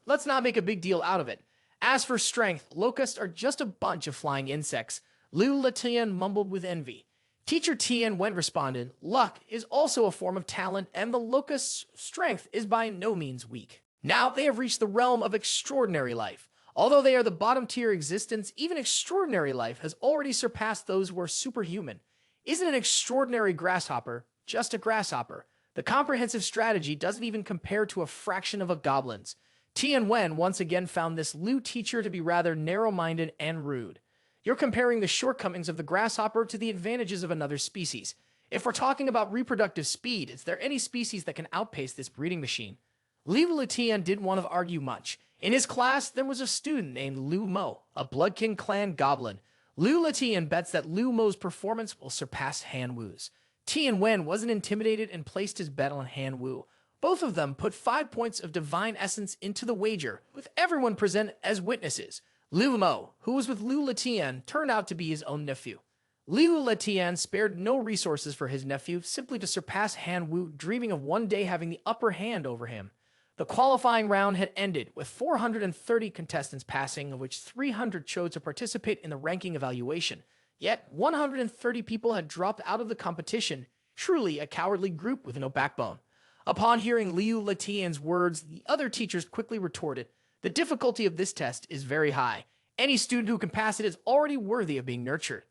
Let's not make a big deal out of it. As for strength, locusts are just a bunch of flying insects. Liu Letian mumbled with envy. Teacher Tian Wen responded, luck is also a form of talent, and the locust's strength is by no means weak. Now they have reached the realm of extraordinary life. Although they are the bottom-tier existence, even extraordinary life has already surpassed those who are superhuman. Isn't an extraordinary grasshopper just a grasshopper? The comprehensive strategy doesn't even compare to a fraction of a goblin's. Tian Wen once again found this Liu teacher to be rather narrow-minded and rude. You're comparing the shortcomings of the grasshopper to the advantages of another species. If we're talking about reproductive speed, is there any species that can outpace this breeding machine? Liu Letian didn't want to argue much. In his class, there was a student named Liu Mo, a Quyen Clan goblin. Liu Letian bets that Liu Mo's performance will surpass Han Wu's. Tian Wen wasn't intimidated and placed his bet on Han Wu. Both of them put 5 points of divine essence into the wager, with everyone present as witnesses. Liu Mo, who was with Liu Letian, turned out to be his own nephew. Liu Letian spared no resources for his nephew simply to surpass Han Wu, dreaming of one day having the upper hand over him. The qualifying round had ended, with 430 contestants passing, of which 300 chose to participate in the ranking evaluation. Yet, 130 people had dropped out of the competition, truly a cowardly group with no backbone. Upon hearing Liu Letian's words, the other teachers quickly retorted, the difficulty of this test is very high. Any student who can pass it is already worthy of being nurtured.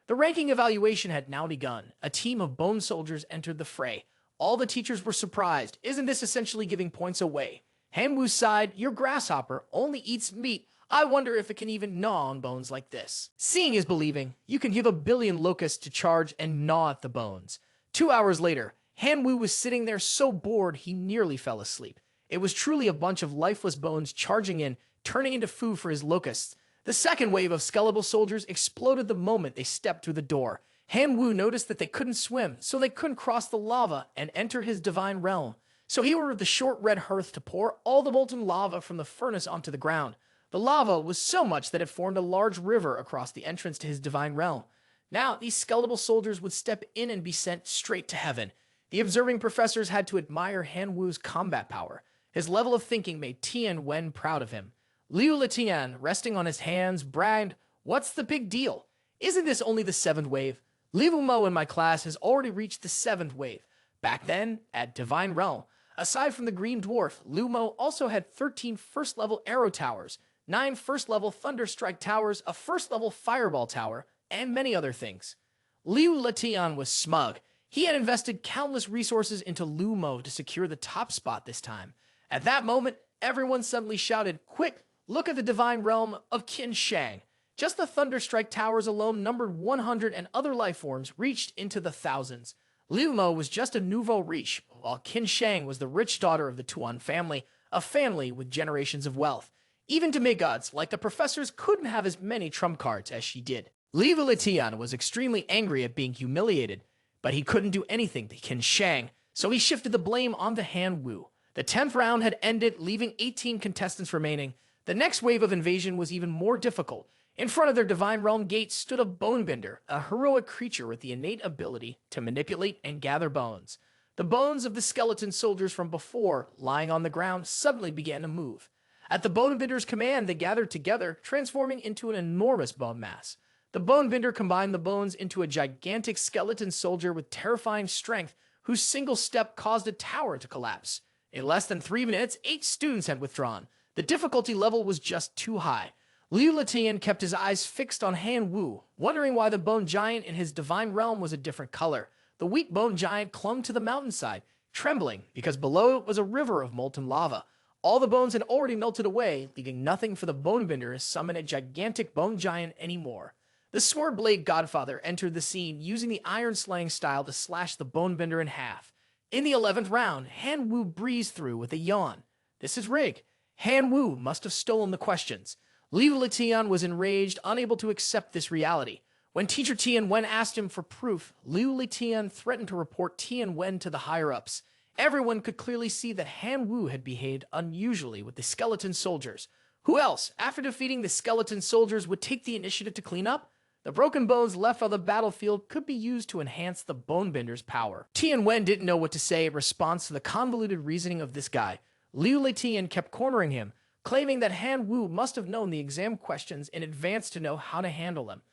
The ranking evaluation had now begun. A team of bone soldiers entered the fray. All the teachers were surprised. Isn't this essentially giving points away? Han Wu sighed, your grasshopper only eats meat. I wonder if it can even gnaw on bones like this. Seeing is believing. You can give a billion locusts to charge and gnaw at the bones. 2 hours later, Han Wu was sitting there so bored he nearly fell asleep. It was truly a bunch of lifeless bones charging in, turning into food for his locusts. The second wave of skeletal soldiers exploded the moment they stepped through the door. Han Wu noticed that they couldn't swim, so they couldn't cross the lava and enter his divine realm. So he ordered the short red hearth to pour all the molten lava from the furnace onto the ground. The lava was so much that it formed a large river across the entrance to his divine realm. Now, these skeletal soldiers would step in and be sent straight to heaven. The observing professors had to admire Han Wu's combat power. His level of thinking made Tian Wen proud of him. Liu Letian, resting on his hands, bragged, "What's the big deal? Isn't this only the 7th wave? Liu Mo in my class has already reached the 7th wave. Back then, at Divine Realm, aside from the Green Dwarf, Liu Mo also had 13 first-level arrow towers, 9 first-level thunder strike towers, a first-level fireball tower, and many other things." Liu Letian was smug. He had invested countless resources into Liu Mo to secure the top spot this time. At that moment, everyone suddenly shouted, "Quick, look at the divine realm of Qin Shang." Just the thunder strike towers alone numbered 100, and other life forms reached into the thousands. Liu Mo was just a nouveau riche, while Qin Shang was the rich daughter of the Tuan family, a family with generations of wealth. Even demigods like the professors couldn't have as many trump cards as she did. Liu Letian was extremely angry at being humiliated, but he couldn't do anything to Qin Shang, so he shifted the blame onto Han Wu. The 10th round had ended, leaving 18 contestants remaining. The next wave of invasion was even more difficult. In front of their Divine Realm gate stood a Bonebender, a heroic creature with the innate ability to manipulate and gather bones. The bones of the skeleton soldiers from before, lying on the ground, suddenly began to move. At the Bonebender's command, they gathered together, transforming into an enormous bone mass. The Bonebender combined the bones into a gigantic skeleton soldier with terrifying strength, whose single step caused a tower to collapse. In less than 3 minutes, 8 students had withdrawn. The difficulty level was just too high. Liu Letian kept his eyes fixed on Han Wu, wondering why the bone giant in his divine realm was a different color. The weak bone giant clung to the mountainside, trembling because below it was a river of molten lava. All the bones had already melted away, leaving nothing for the Bonebender to summon a gigantic bone giant anymore. The Swordblade Godfather entered the scene using the iron slaying style to slash the Bonebender in half. In the 11th round, Han Wu breezed through with a yawn. This is rigged. Han Wu must have stolen the questions. Liu Letian was enraged, unable to accept this reality. When Teacher Tian Wen asked him for proof, Liu Letian threatened to report Tian Wen to the higher-ups. Everyone could clearly see that Han Wu had behaved unusually with the skeleton soldiers. Who else, after defeating the skeleton soldiers, would take the initiative to clean up? The broken bones left on the battlefield could be used to enhance the Bonebender's power. Tian Wen didn't know what to say in response to the convoluted reasoning of this guy. Liu Letian kept cornering him, claiming that Han Wu must have known the exam questions in advance to know how to handle them.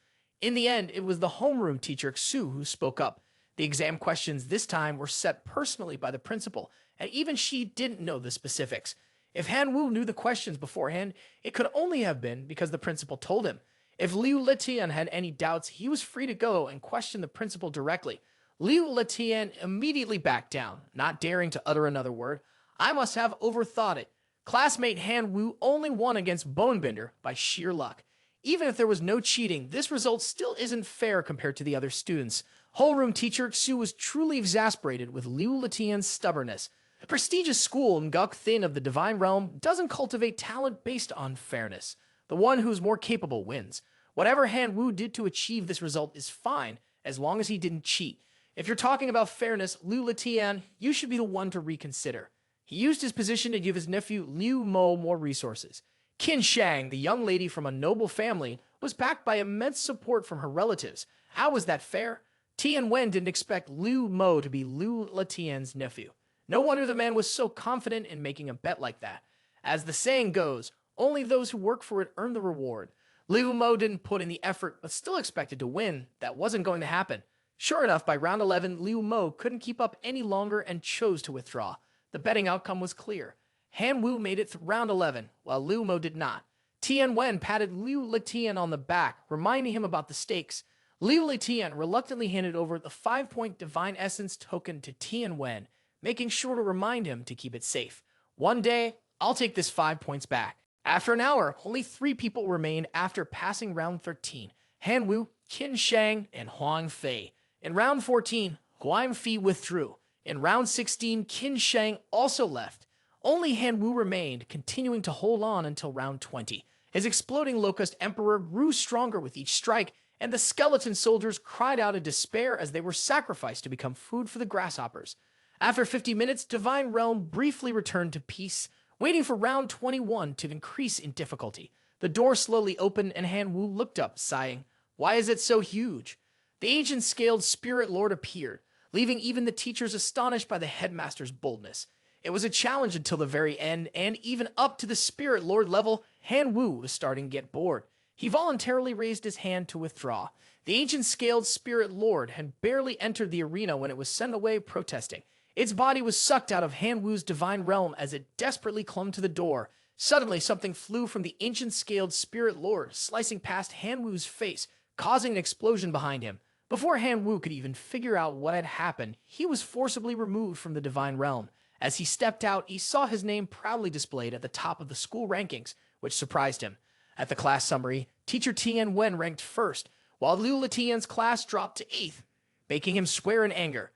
In the end, it was the homeroom teacher, Xu, who spoke up. The exam questions this time were set personally by the principal, and even she didn't know the specifics. If Han Wu knew the questions beforehand, it could only have been because the principal told him. If Liu Letian had any doubts, he was free to go and question the principal directly. Liu Letian immediately backed down, not daring to utter another word. I must have overthought it. Classmate Han Wu only won against Bonebender by sheer luck. Even if there was no cheating, this result still isn't fair compared to the other students. Homeroom teacher Xu was truly exasperated with Liu Letian's stubbornness. The prestigious school Nguk Thin of the Divine Realm doesn't cultivate talent based on fairness. The one who's more capable wins. Whatever Han Wu did to achieve this result is fine, as long as he didn't cheat. If you're talking about fairness, Liu Letian, you should be the one to reconsider. He used his position to give his nephew Liu Mo more resources. Qin Shang, the young lady from a noble family, was backed by immense support from her relatives. How was that fair? Tian Wen didn't expect Liu Mo to be Liu Letian's nephew. No wonder the man was so confident in making a bet like that. As the saying goes, only those who work for it earn the reward. Liu Mo didn't put in the effort, but still expected to win. That wasn't going to happen. Sure enough, by round 11, Liu Mo couldn't keep up any longer and chose to withdraw. The betting outcome was clear. Han Wu made it through round 11, while Liu Mo did not. Tian Wen patted Liu Letian on the back, reminding him about the stakes. Liu Letian reluctantly handed over the 5-point Divine Essence token to Tian Wen, making sure to remind him to keep it safe. One day, I'll take this 5 points back. After an hour, only 3 people remained after passing round 13. Han Wu, Qin Shang, and Huang Fei. In round 14, Huang Fei withdrew. In round 16, Qin Shang also left. Only Han Wu remained, continuing to hold on until round 20. His exploding Locust Emperor grew stronger with each strike, and the skeleton soldiers cried out in despair as they were sacrificed to become food for the grasshoppers. After 50 minutes, Divine Realm briefly returned to peace, waiting for round 21 to increase in difficulty. The door slowly opened and Han Wu looked up, sighing, "Why is it so huge?" The ancient scaled spirit lord appeared. leaving even the teachers astonished by the headmaster's boldness. It was a challenge until the very end, and even up to the Spirit Lord level, Han Wu was starting to get bored. He voluntarily raised his hand to withdraw. The ancient scaled Spirit Lord had barely entered the arena when it was sent away protesting. Its body was sucked out of Han Wu's divine realm as it desperately clung to the door. Suddenly, something flew from the ancient scaled Spirit Lord, slicing past Han Wu's face, causing an explosion behind him. Before Han Wu could even figure out what had happened, he was forcibly removed from the divine realm. As he stepped out, he saw his name proudly displayed at the top of the school rankings, which surprised him. At the class summary, teacher Quyen Clan ranked first, while Liu Letian's class dropped to 8th, making him swear in anger.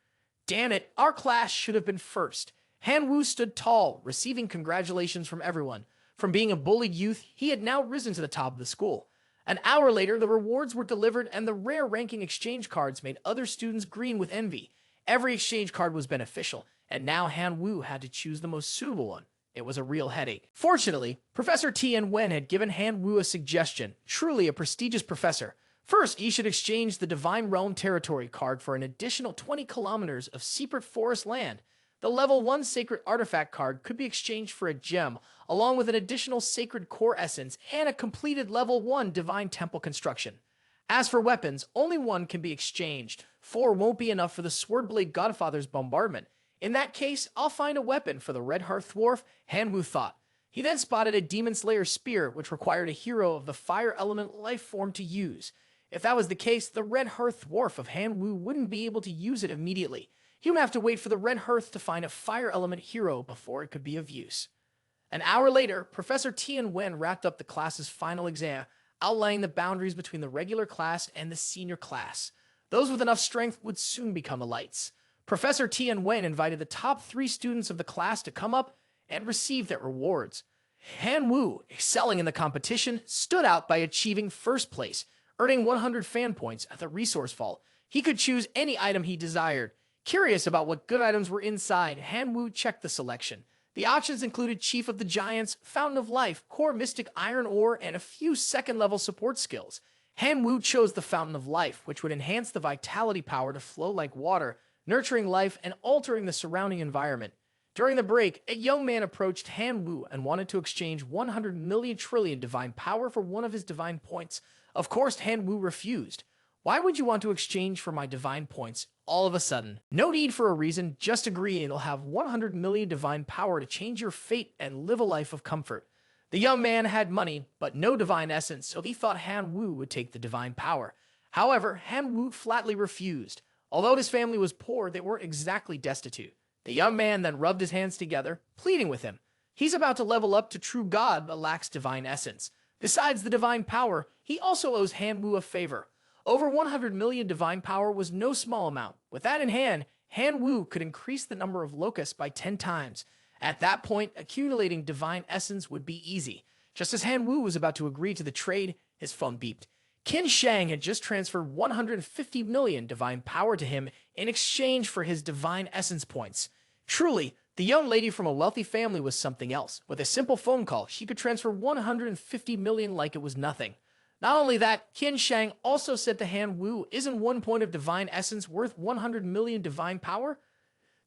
Damn it, our class should have been first. Han Wu stood tall, receiving congratulations from everyone. From being a bullied youth, he had now risen to the top of the school. An hour later, the rewards were delivered and the rare ranking exchange cards made other students green with envy. Every exchange card was beneficial, and now Han Wu had to choose the most suitable one. It was a real headache. Fortunately, Professor Quyen Clan had given Han Wu a suggestion, truly a prestigious professor. First, he should exchange the Divine Realm Territory card for an additional 20 kilometers of secret forest land. The level 1 sacred artifact card could be exchanged for a gem, along with an additional sacred core essence and a completed level 1 divine temple construction. As for weapons, only one can be exchanged. 4 won't be enough for the Swordblade Godfather's bombardment. In that case, I'll find a weapon for the Red Hearth Dwarf, Han Wu thought. He then spotted a Demon Slayer spear, which required a hero of the fire element life form to use. If that was the case, the Red Hearth Dwarf of Han Wu wouldn't be able to use it immediately. He would have to wait for the Red Hearth to find a fire element hero before it could be of use. An hour later, Professor Quyen Clan wrapped up the class's final exam, outlining the boundaries between the regular class and the senior class. Those with enough strength would soon become elites. Professor Quyen Clan invited the top 3 students of the class to come up and receive their rewards. Han Wu, excelling in the competition, stood out by achieving first place, earning 100 fan points at the resource vault. He could choose any item he desired. Curious about what good items were inside, Han Wu checked the selection. The options included Chief of the Giants, Fountain of Life, Core Mystic Iron Ore, and a few second-level support skills. Han Wu chose the Fountain of Life, which would enhance the vitality power to flow like water, nurturing life and altering the surrounding environment. During the break, a young man approached Han Wu and wanted to exchange 100 million trillion divine power for one of his divine points. Of course, Han Wu refused. Why would you want to exchange for my divine points all of a sudden? No need for a reason, just agree and you'll have 100 million divine power to change your fate and live a life of comfort. The young man had money, but no divine essence, so he thought Han Wu would take the divine power. However, Han Wu flatly refused. Although his family was poor, they weren't exactly destitute. The young man then rubbed his hands together, pleading with him. He's about to level up to true God, but lacks divine essence. Besides the divine power, he also owes Han Wu a favor. Over 100 million divine power was no small amount. With that in hand, Han Wu could increase the number of locusts by 10 times. At that point, accumulating divine essence would be easy. Just as Han Wu was about to agree to the trade, his phone beeped. Qin Shang had just transferred 150 million divine power to him in exchange for his divine essence points. Truly, the young lady from a wealthy family was something else. With a simple phone call, she could transfer 150 million like it was nothing. Not only that, Qin Shang also said to Han Wu, isn't 1 point of divine essence worth 100 million divine power?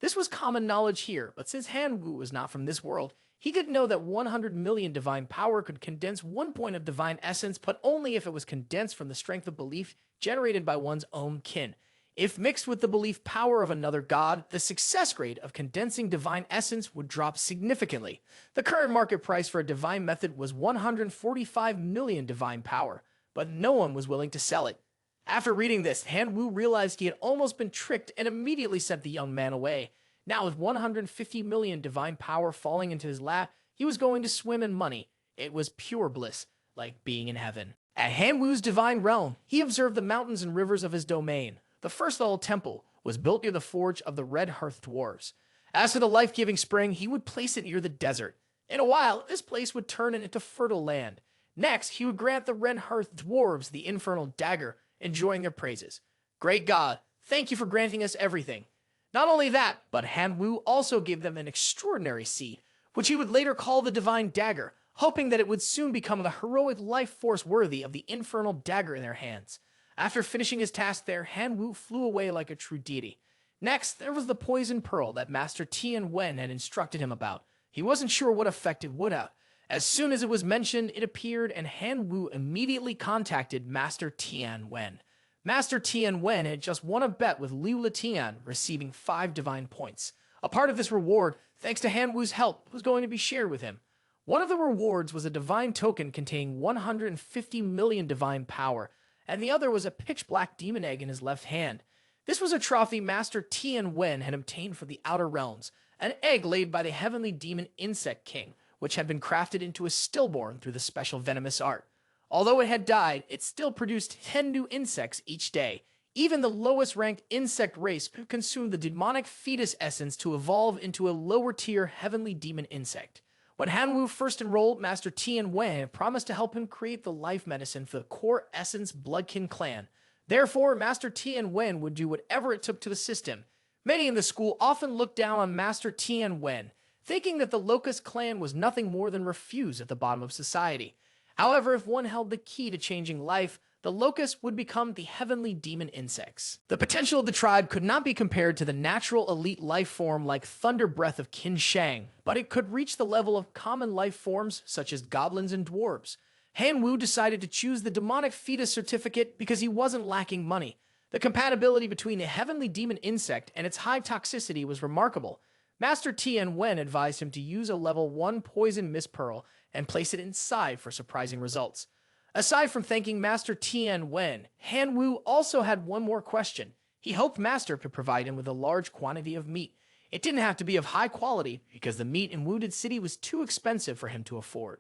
This was common knowledge here, but since Han Wu was not from this world, he could know that 100 million divine power could condense 1 point of divine essence, but only if it was condensed from the strength of belief generated by one's own kin. If mixed with the belief power of another god, the success rate of condensing divine essence would drop significantly. The current market price for a divine method was 145 million divine power, but no one was willing to sell it. After reading this, Han Wu realized he had almost been tricked and immediately sent the young man away. Now with 150 million divine power falling into his lap, he was going to swim in money. It was pure bliss, like being in heaven. At Han Wu's divine realm, he observed the mountains and rivers of his domain. The first level temple was built near the forge of the Red Hearth Dwarves. As for the life-giving spring, he would place it near the desert. In a while, this place would turn into fertile land. Next, he would grant the Red Hearth Dwarves the infernal dagger, enjoying their praises. Great God, thank you for granting us everything. Not only that, but Han Wu also gave them an extraordinary seed, which he would later call the Divine Dagger, hoping that it would soon become the heroic life force worthy of the infernal dagger in their hands. After finishing his task there, Han Wu flew away like a true deity. Next, there was the poison pearl that Master Tian Wen had instructed him about. He wasn't sure what effect it would have. As soon as it was mentioned, it appeared, and Han Wu immediately contacted Master Tian Wen. Master Tian Wen had just won a bet with Liu Letian, receiving 5 divine points. A part of this reward, thanks to Han Wu's help, was going to be shared with him. One of the rewards was a divine token containing 150 million divine power, and the other was a pitch-black demon egg in his left hand. This was a trophy Master Tian Wen had obtained from the Outer Realms, an egg laid by the heavenly demon Insect King, which had been crafted into a stillborn through the special venomous art. Although it had died, it still produced 10 new insects each day. Even the lowest-ranked insect race could consume the demonic fetus essence to evolve into a lower-tier heavenly demon insect. When Han Wu first enrolled, Master Tian Wen promised to help him create the life medicine for the core essence Bloodkin Clan. Therefore, Master Tian Wen would do whatever it took to assist him. Many in the school often looked down on Master Tian Wen, thinking that the Locust Clan was nothing more than refuse at the bottom of society. However, if one held the key to changing life, the Locust would become the heavenly demon insects. The potential of the tribe could not be compared to the natural elite life form like Thunder Breath of Qin Shang, but it could reach the level of common life forms such as goblins and dwarves. Han Wu decided to choose the demonic fetus certificate because he wasn't lacking money. The compatibility between a heavenly demon insect and its high toxicity was remarkable. Master Tian Wen advised him to use a level 1 poison mist pearl and place it inside for surprising results. Aside from thanking Master Tian Wen, Han Wu also had one more question. He hoped Master could provide him with a large quantity of meat. It didn't have to be of high quality because the meat in Wounded City was too expensive for him to afford.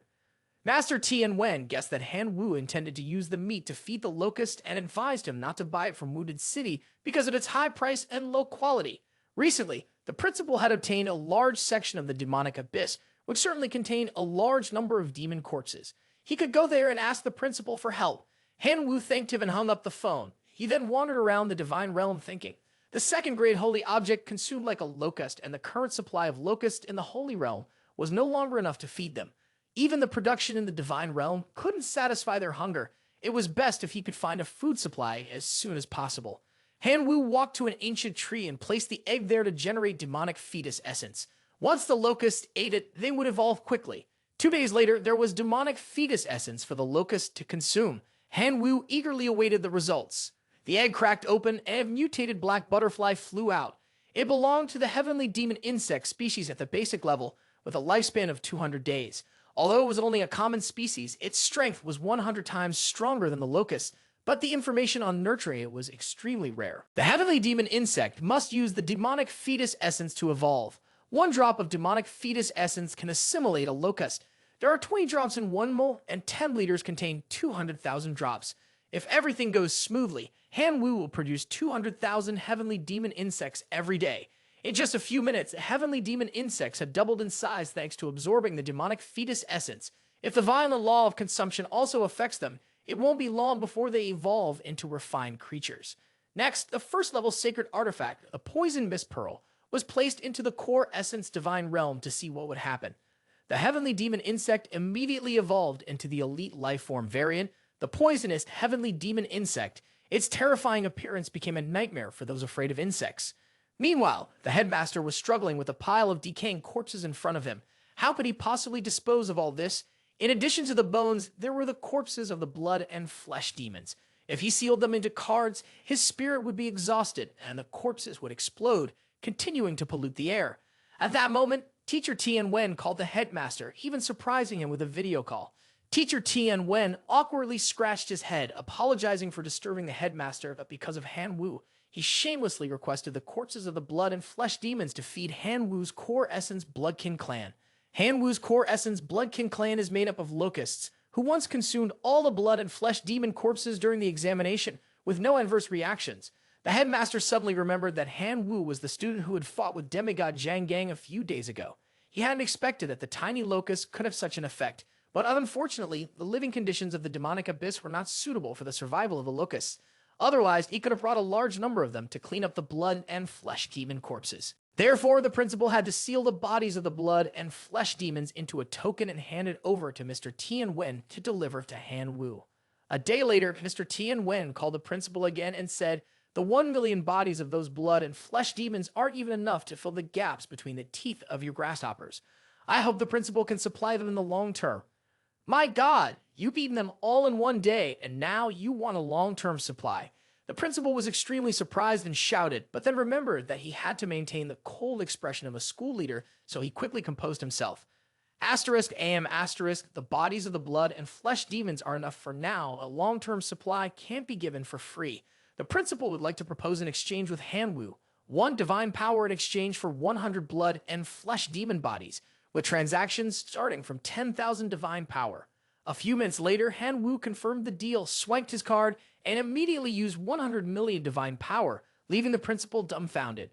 Master Tian Wen guessed that Han Wu intended to use the meat to feed the locust and advised him not to buy it from Wounded City because of its high price and low quality. Recently, the principal had obtained a large section of the demonic abyss, which certainly contained a large number of demon corpses. He could go there and ask the principal for help. Han Wu thanked him and hung up the phone. He then wandered around the divine realm thinking. The second great holy object consumed like a locust, and the current supply of locusts in the holy realm was no longer enough to feed them. Even the production in the divine realm couldn't satisfy their hunger. It was best if he could find a food supply as soon as possible. Han Wu walked to an ancient tree and placed the egg there to generate demonic fetus essence. Once the locusts ate it, they would evolve quickly. 2 days later, there was demonic fetus essence for the locust to consume. Han Wu eagerly awaited the results. The egg cracked open and a mutated black butterfly flew out. It belonged to the heavenly demon insect species at the basic level with a lifespan of 200 days. Although it was only a common species, its strength was 100 times stronger than the locust, but the information on nurturing it was extremely rare. The heavenly demon insect must use the demonic fetus essence to evolve. 1 drop of demonic fetus essence can assimilate a locust. There are 20 drops in 1 mole, and 10 liters contain 200,000 drops. If everything goes smoothly, Han Wu will produce 200,000 heavenly demon insects every day. In just a few minutes, heavenly demon insects had doubled in size thanks to absorbing the demonic fetus essence. If the violent law of consumption also affects them, it won't be long before they evolve into refined creatures. Next, the first level sacred artifact, a poison mist pearl, was placed into the core essence divine realm to see what would happen. The heavenly demon insect immediately evolved into the elite lifeform variant, the poisonous heavenly demon insect. Its terrifying appearance became a nightmare for those afraid of insects. Meanwhile, the headmaster was struggling with a pile of decaying corpses in front of him. How could he possibly dispose of all this? In addition to the bones, there were the corpses of the blood and flesh demons. If he sealed them into cards, his spirit would be exhausted and the corpses would explode, continuing to pollute the air. At that moment, Teacher Tian Wen called the headmaster, even surprising him with a video call. Teacher Tian Wen awkwardly scratched his head, apologizing for disturbing the headmaster, but because of Han Wu, he shamelessly requested the corpses of the blood and flesh demons to feed Han Wu's core essence Bloodkin Clan. Han Wu's core essence Bloodkin Clan is made up of locusts, who once consumed all the blood and flesh demon corpses during the examination, with no adverse reactions. The headmaster suddenly remembered that Han Wu was the student who had fought with demigod Zhang Gang a few days ago. He hadn't expected that the tiny locusts could have such an effect, but unfortunately, the living conditions of the demonic abyss were not suitable for the survival of the locusts. Otherwise, he could have brought a large number of them to clean up the blood and flesh demon corpses. Therefore, the principal had to seal the bodies of the blood and flesh demons into a token and hand it over to Mr. Tian Wen to deliver to Han Wu. A day later, Mr. Tian Wen called the principal again and said, The 1 million bodies of those blood and flesh demons aren't even enough to fill the gaps between the teeth of your grasshoppers. I hope the principal can supply them in the long term. My God, you've eaten them all in one day, and now you want a long-term supply. The principal was extremely surprised and shouted, but then remembered that he had to maintain the cold expression of a school leader, so he quickly composed himself. Asterisk AM asterisk, the bodies of the blood and flesh demons are enough for now. A long-term supply can't be given for free. The principal would like to propose an exchange with Hanwoo, 1 divine power in exchange for 100 blood and flesh demon bodies, with transactions starting from 10,000 divine power. A few minutes later, Hanwoo confirmed the deal, swiped his card, and immediately used 100 million divine power, leaving the principal dumbfounded.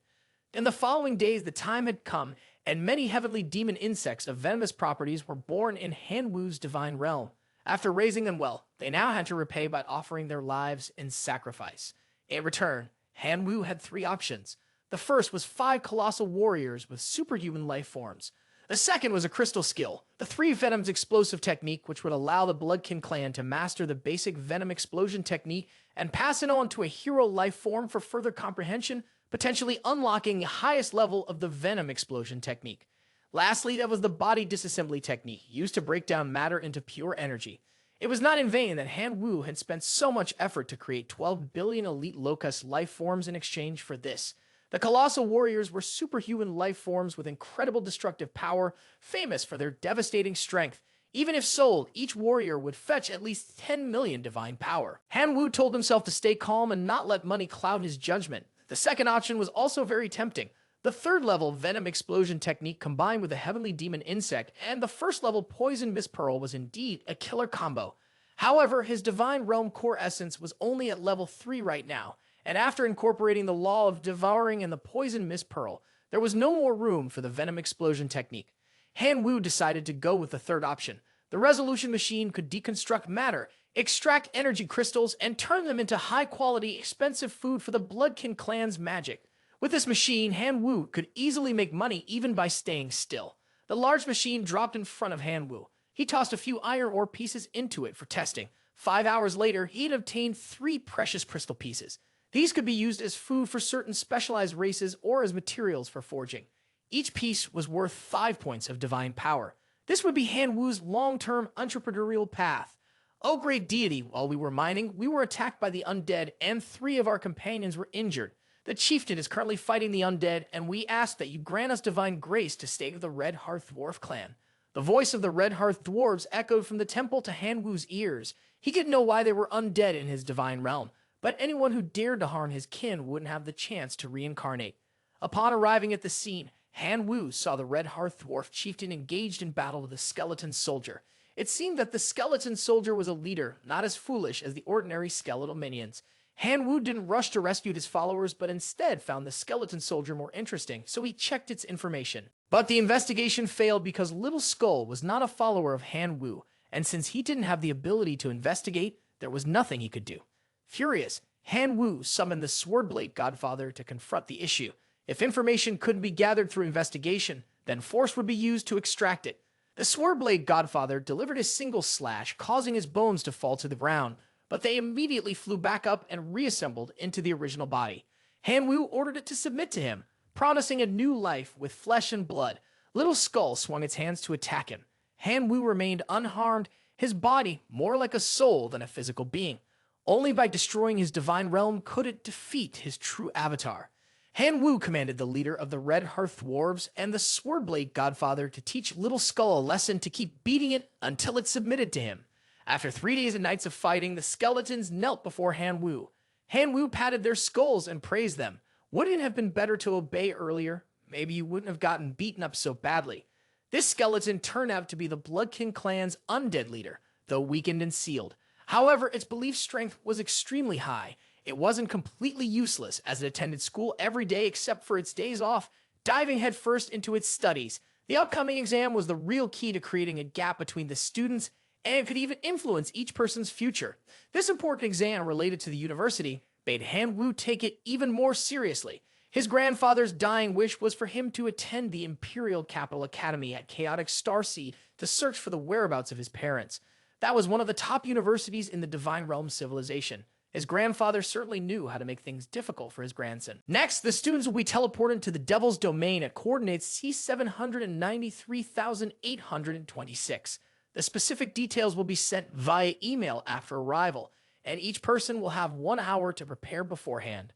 In the following days, the time had come, and many heavenly demon insects of venomous properties were born in Hanwoo's divine realm. After raising them well, they now had to repay by offering their lives in sacrifice. In return, Hanwoo had 3 options. The first was 5 colossal warriors with superhuman life forms. The second was a crystal skill, the 3 Venoms explosive technique, which would allow the Quyen Clan to master the basic Venom explosion technique and pass it on to a hero life form for further comprehension, potentially unlocking the highest level of the Venom explosion technique. Lastly, there was the body disassembly technique, used to break down matter into pure energy. It was not in vain that Hanwoo had spent so much effort to create 12 billion elite locust life forms in exchange for this. The colossal warriors were superhuman life forms with incredible destructive power, famous for their devastating strength. Even if sold, each warrior would fetch at least 10 million divine power. Hanwoo told himself to stay calm and not let money cloud his judgment. The second option was also very tempting. The 3rd level Venom explosion technique combined with the heavenly demon insect and the 1st level poison mist pearl was indeed a killer combo. However, his divine realm core essence was only at level 3 right now, and after incorporating the law of devouring and the poison mist pearl, there was no more room for the Venom explosion technique. Hanwoo decided to go with the 3rd option. The resolution machine could deconstruct matter, extract energy crystals, and turn them into high-quality, expensive food for the Quyen Clan's magic. With this machine, Hanwoo could easily make money even by staying still. The large machine dropped in front of Hanwoo. He tossed a few iron ore pieces into it for testing. 5 hours later, he had obtained 3 precious crystal pieces. These could be used as food for certain specialized races or as materials for forging. Each piece was worth 5 points of divine power. This would be Hanwoo's long-term entrepreneurial path. Oh great deity, while we were mining, we were attacked by the undead and 3 of our companions were injured. The chieftain is currently fighting the undead, and we ask that you grant us divine grace to stay with the Red Hearth Dwarf clan. The voice of the Red Hearth Dwarves echoed from the temple to Hanwoo's ears. He didn't know why they were undead in his divine realm, but anyone who dared to harm his kin wouldn't have the chance to reincarnate. Upon arriving at the scene, Hanwoo saw the Red Hearth Dwarf chieftain engaged in battle with a skeleton soldier. It seemed that the skeleton soldier was a leader, not as foolish as the ordinary skeletal minions. Hanwoo didn't rush to rescue his followers, but instead found the skeleton soldier more interesting, so he checked its information. But the investigation failed because Little Skull was not a follower of Hanwoo, and since he didn't have the ability to investigate, there was nothing he could do. Furious, Hanwoo summoned the Swordblade Godfather to confront the issue. If information couldn't be gathered through investigation, then force would be used to extract it. The Swordblade Godfather delivered a single slash, causing his bones to fall to the ground, but they immediately flew back up and reassembled into the original body. Hanwoo ordered it to submit to him, promising a new life with flesh and blood. Little Skull swung its hands to attack him. Hanwoo remained unharmed, his body more like a soul than a physical being. Only by destroying his divine realm could it defeat his true avatar. Hanwoo commanded the leader of the Red Hearth Dwarves and the Swordblade Godfather to teach Little Skull a lesson to keep beating it until it submitted to him. After 3 days and nights of fighting, the skeletons knelt before Hanwoo. Hanwoo patted their skulls and praised them. Wouldn't it have been better to obey earlier? Maybe you wouldn't have gotten beaten up so badly. This skeleton turned out to be the Quyen Clan's undead leader, though weakened and sealed. However, its belief strength was extremely high. It wasn't completely useless, as it attended school every day except for its days off, diving headfirst into its studies. The upcoming exam was the real key to creating a gap between the students and could even influence each person's future. This important exam related to the university made Hanwoo take it even more seriously. His grandfather's dying wish was for him to attend the Imperial Capital Academy at Chaotic Starseed to search for the whereabouts of his parents. That was one of the top universities in the Divine Realm civilization. His grandfather certainly knew how to make things difficult for his grandson. Next, the students will be teleported to the Devil's Domain at coordinates C793,826. The specific details will be sent via email after arrival, and each person will have 1 hour to prepare beforehand.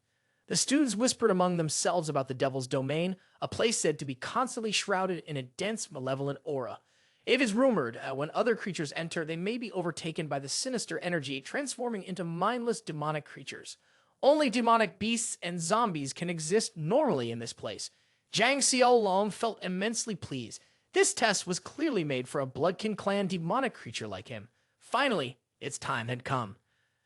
The students whispered among themselves about the Devil's Domain, a place said to be constantly shrouded in a dense, malevolent aura. It is rumored when other creatures enter, they may be overtaken by the sinister energy, transforming into mindless demonic creatures. Only demonic beasts and zombies can exist normally in this place. Zhang Xiaolong felt immensely pleased. This test was clearly made for a Bloodkin Clan demonic creature like him. Finally, its time had come.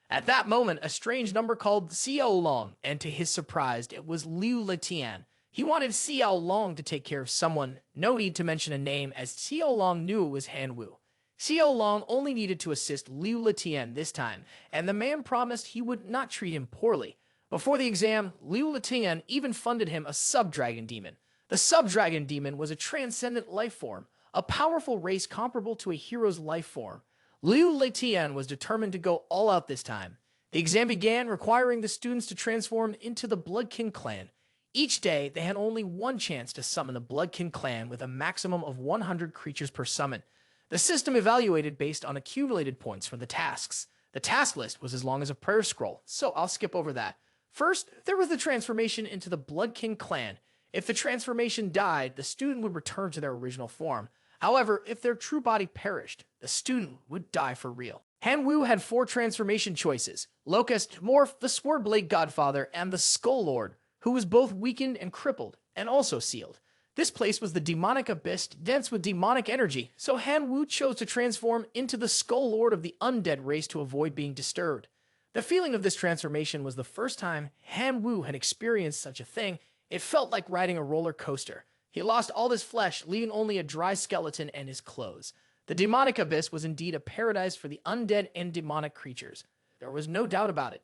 At that moment, a strange number called Xiaolong, and to his surprise, it was Liu Letian. He wanted Xiaolong to take care of someone. No need to mention a name, as Xiaolong knew it was Hanwu. Xiaolong only needed to assist Liu Letian this time, and the man promised he would not treat him poorly. Before the exam, Liu Letian even funded him a sub-dragon demon. The sub-dragon demon was a transcendent life form, a powerful race comparable to a hero's life form. Liu Letian was determined to go all out this time. The exam began, requiring the students to transform into the Bloodkin Clan. Each day, they had only one chance to summon the Bloodkin Clan with a maximum of 100 creatures per summon. The system evaluated based on accumulated points from the tasks. The task list was as long as a prayer scroll, so I'll skip over that. First, there was the transformation into the Bloodkin Clan. If the transformation died, the student would return to their original form. However, if their true body perished, the student would die for real. Hanwu had 4 transformation choices: Locust, Morph, the Swordblade Godfather, and the Skull Lord, who was both weakened and crippled, and also sealed. This place was the demonic abyss, dense with demonic energy, so Hanwu chose to transform into the Skull Lord of the undead race to avoid being disturbed. The feeling of this transformation was the first time Hanwu had experienced such a thing. It felt like riding a roller coaster. He lost all his flesh, leaving only a dry skeleton and his clothes. The demonic abyss was indeed a paradise for the undead and demonic creatures. There was no doubt about it.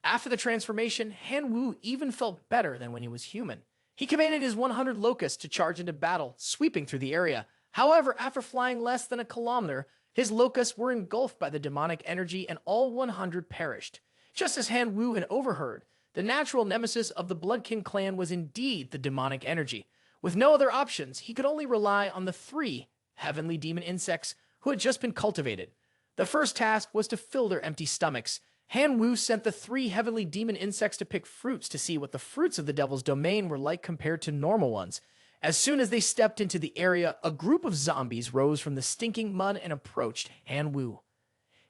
After the transformation, Hanwu even felt better than when he was human. He commanded his 100 locusts to charge into battle, sweeping through the area. However, after flying less than a kilometer, his locusts were engulfed by the demonic energy and all 100 perished. Just as Hanwu had overheard, the natural nemesis of the Bloodkin Clan was indeed the demonic energy. With no other options, he could only rely on the 3 heavenly demon insects who had just been cultivated. The first task was to fill their empty stomachs. Hanwu sent the 3 heavenly demon insects to pick fruits to see what the fruits of the Devil's Domain were like compared to normal ones. As soon as they stepped into the area, a group of zombies rose from the stinking mud and approached Hanwu.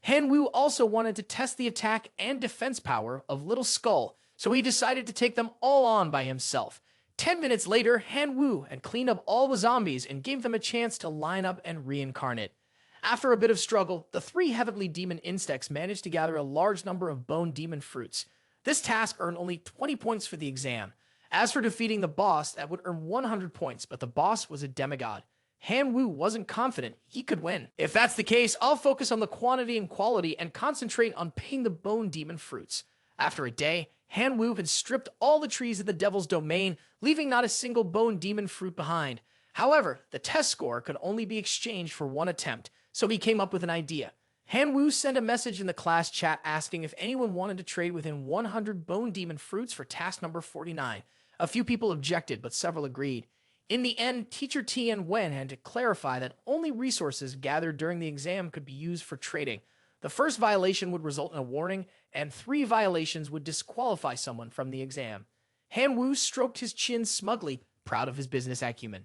Hanwu also wanted to test the attack and defense power of Little Skull, so he decided to take them all on by himself. 10 minutes later, Hanwu had cleaned up all the zombies and gave them a chance to line up and reincarnate. After a bit of struggle, the 3 heavenly demon insects managed to gather a large number of bone demon fruits. This task earned only 20 points for the exam. As for defeating the boss, that would earn 100 points, but the boss was a demigod. Hanwu wasn't confident he could win. If that's the case, I'll focus on the quantity and quality and concentrate on picking the bone demon fruits. After a day, Hanwu had stripped all the trees of the Devil's Domain, leaving not a single bone demon fruit behind. However, the test score could only be exchanged for 1 attempt, so he came up with an idea. Hanwu sent a message in the class chat asking if anyone wanted to trade within 100 bone demon fruits for task number 49. A few people objected, but several agreed. In the end, teacher Tian Wen had to clarify that only resources gathered during the exam could be used for trading. The first violation would result in a warning, and 3 violations would disqualify someone from the exam. Hanwu stroked his chin smugly, proud of his business acumen.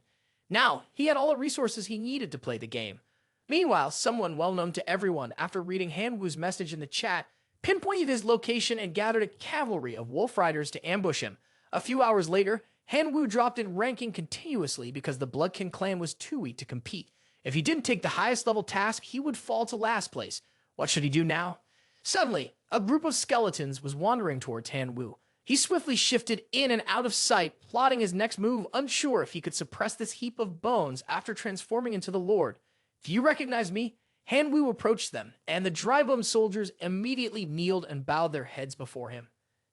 Now, he had all the resources he needed to play the game. Meanwhile, someone well known to everyone, after reading Hanwu's message in the chat, pinpointed his location and gathered a cavalry of wolf riders to ambush him. A few hours later, Hanwu dropped in ranking continuously because the Bloodkin Clan was too weak to compete. If he didn't take the highest level task, he would fall to last place. What should he do now? Suddenly, a group of skeletons was wandering towards Hanwu. He swiftly shifted in and out of sight, plotting his next move, unsure if he could suppress this heap of bones after transforming into the Lord. Do you recognize me? Hanwu approached them, and the dry bone soldiers immediately kneeled and bowed their heads before him.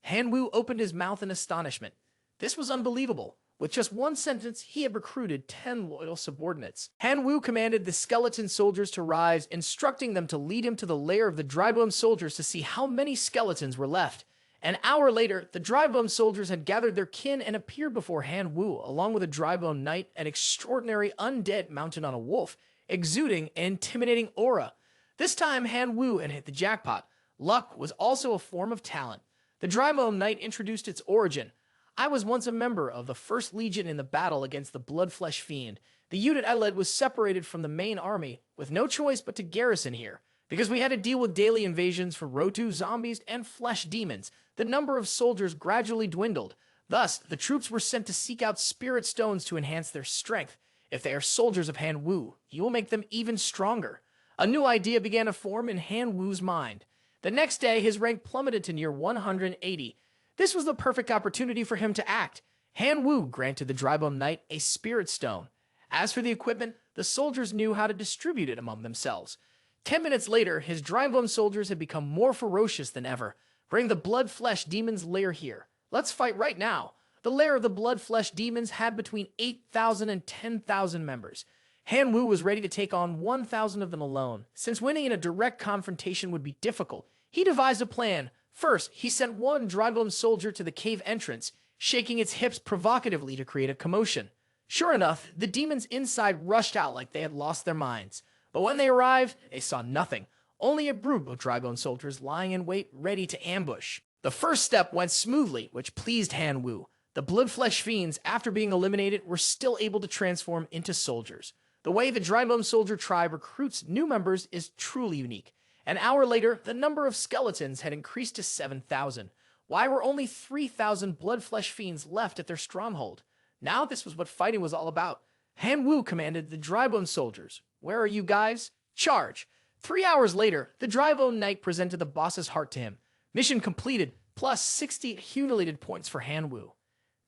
Hanwu opened his mouth in astonishment. This was unbelievable. With just one sentence, he had recruited 10 loyal subordinates. Han Wu commanded the skeleton soldiers to rise, instructing them to lead him to the lair of the dry bone soldiers to see how many skeletons were left. An hour later, the dry bone soldiers had gathered their kin and appeared before Han Wu, along with a dry bone knight, an extraordinary undead mounted on a wolf, exuding an intimidating aura. This time, Han Wu had hit the jackpot. Luck was also a form of talent. The dry bone knight introduced its origin. I was once a member of the 1st Legion in the battle against the Bloodflesh Fiend. The unit I led was separated from the main army, with no choice but to garrison here. Because we had to deal with daily invasions from Rotu zombies and flesh demons, the number of soldiers gradually dwindled. Thus, the troops were sent to seek out spirit stones to enhance their strength. If they are soldiers of Han Wu, you will make them even stronger. A new idea began to form in Han Wu's mind. The next day, his rank plummeted to near 180. This was the perfect opportunity for him to act. Han Wu granted the Drybone Knight a spirit stone. As for the equipment, the soldiers knew how to distribute it among themselves. 10 minutes later, his Drybone soldiers had become more ferocious than ever. Bring the Bloodflesh Demon's lair here. Let's fight right now. The lair of the Bloodflesh Demons had between 8,000 and 10,000 members. Han Wu was ready to take on 1,000 of them alone. Since winning in a direct confrontation would be difficult, he devised a plan. First, he sent one Drybone soldier to the cave entrance, shaking its hips provocatively to create a commotion. Sure enough, the demons inside rushed out like they had lost their minds. But when they arrived, they saw nothing, only a group of Drybone soldiers lying in wait, ready to ambush. The first step went smoothly, which pleased Han Wu. The Bloodflesh Fiends, after being eliminated, were still able to transform into soldiers. The way the Drybone Soldier tribe recruits new members is truly unique. An hour later, the number of skeletons had increased to 7,000. Why were only 3,000 Bloodflesh Fiends left at their stronghold? Now this was what fighting was all about. Han Wu commanded the Drybone soldiers. Where are you guys? Charge! 3 hours later, the Drybone Knight presented the boss's heart to him. Mission completed, plus 60 accumulated points for Han Wu.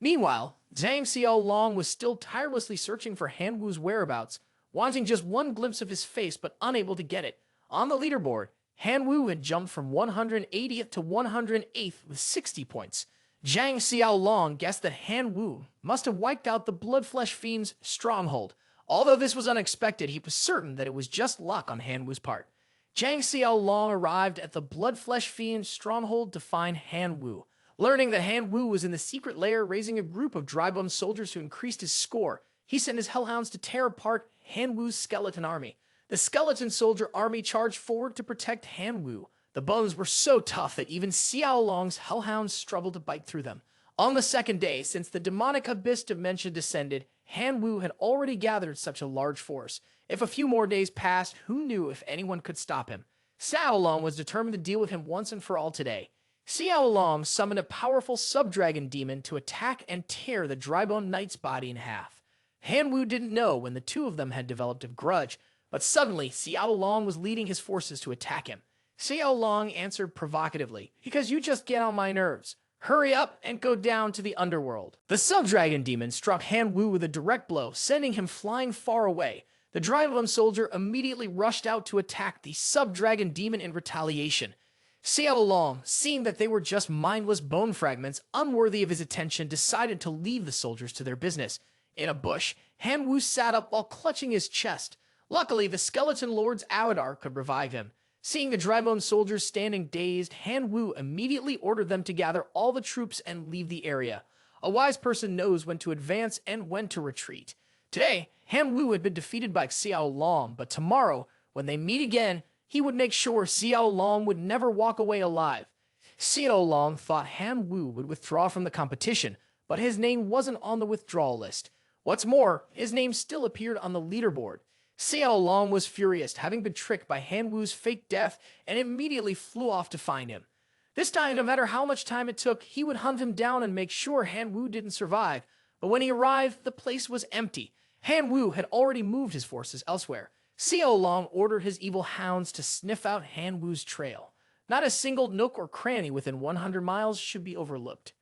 Meanwhile, Zhang Xiaolong was still tirelessly searching for Han Wu's whereabouts, wanting just one glimpse of his face but unable to get it. On the leaderboard, Han Wu had jumped from 180th to 108th with 60 points. Zhang Xiaolong guessed that Han Wu must have wiped out the Bloodflesh Fiend's stronghold. Although this was unexpected, he was certain that it was just luck on Han Wu's part. Zhang Xiaolong arrived at the Bloodflesh Fiend's stronghold to find Han Wu. Learning that Han Wu was in the secret lair raising a group of Drybone soldiers to increase his score, he sent his hellhounds to tear apart Han Wu's skeleton army. The skeleton soldier army charged forward to protect Han Wu. The bones were so tough that even Xiaolong's hellhounds struggled to bite through them. On the second day, since the demonic abyss dimension descended, Han Wu had already gathered such a large force. If a few more days passed, who knew if anyone could stop him? Xiaolong was determined to deal with him once and for all today. Xiaolong summoned a powerful sub-dragon demon to attack and tear the Drybone Knight's body in half. Han Wu didn't know when the two of them had developed a grudge, but suddenly Xiaolong was leading his forces to attack him. Xiaolong answered provocatively, "Because you just get on my nerves. Hurry up and go down to the underworld." The sub-dragon demon struck Han Wu with a direct blow, sending him flying far away. The Drybone soldier immediately rushed out to attack the sub-dragon demon in retaliation. Xiaolong, seeing that they were just mindless bone fragments unworthy of his attention, decided to leave the soldiers to their business. In a bush, Han Wu sat up while clutching his chest. Luckily, the skeleton lord's Awadar could revive him. Seeing the Drybone soldiers standing dazed, Han Wu immediately ordered them to gather all the troops and leave the area. A wise person knows when to advance and when to retreat. Today, Han Wu had been defeated by Xiaolong, but tomorrow, when they meet again, he would make sure Xiaolong would never walk away alive. Xiaolong thought Han Wu would withdraw from the competition, but his name wasn't on the withdrawal list. What's more, his name still appeared on the leaderboard. Xiaolong was furious, having been tricked by Han Wu's fake death, and immediately flew off to find him. This time, no matter how much time it took, he would hunt him down and make sure Han Wu didn't survive. But when he arrived, the place was empty. Han Wu had already moved his forces elsewhere. Xiaolong ordered his evil hounds to sniff out Han Wu's trail. Not a single nook or cranny within 100 miles should be overlooked.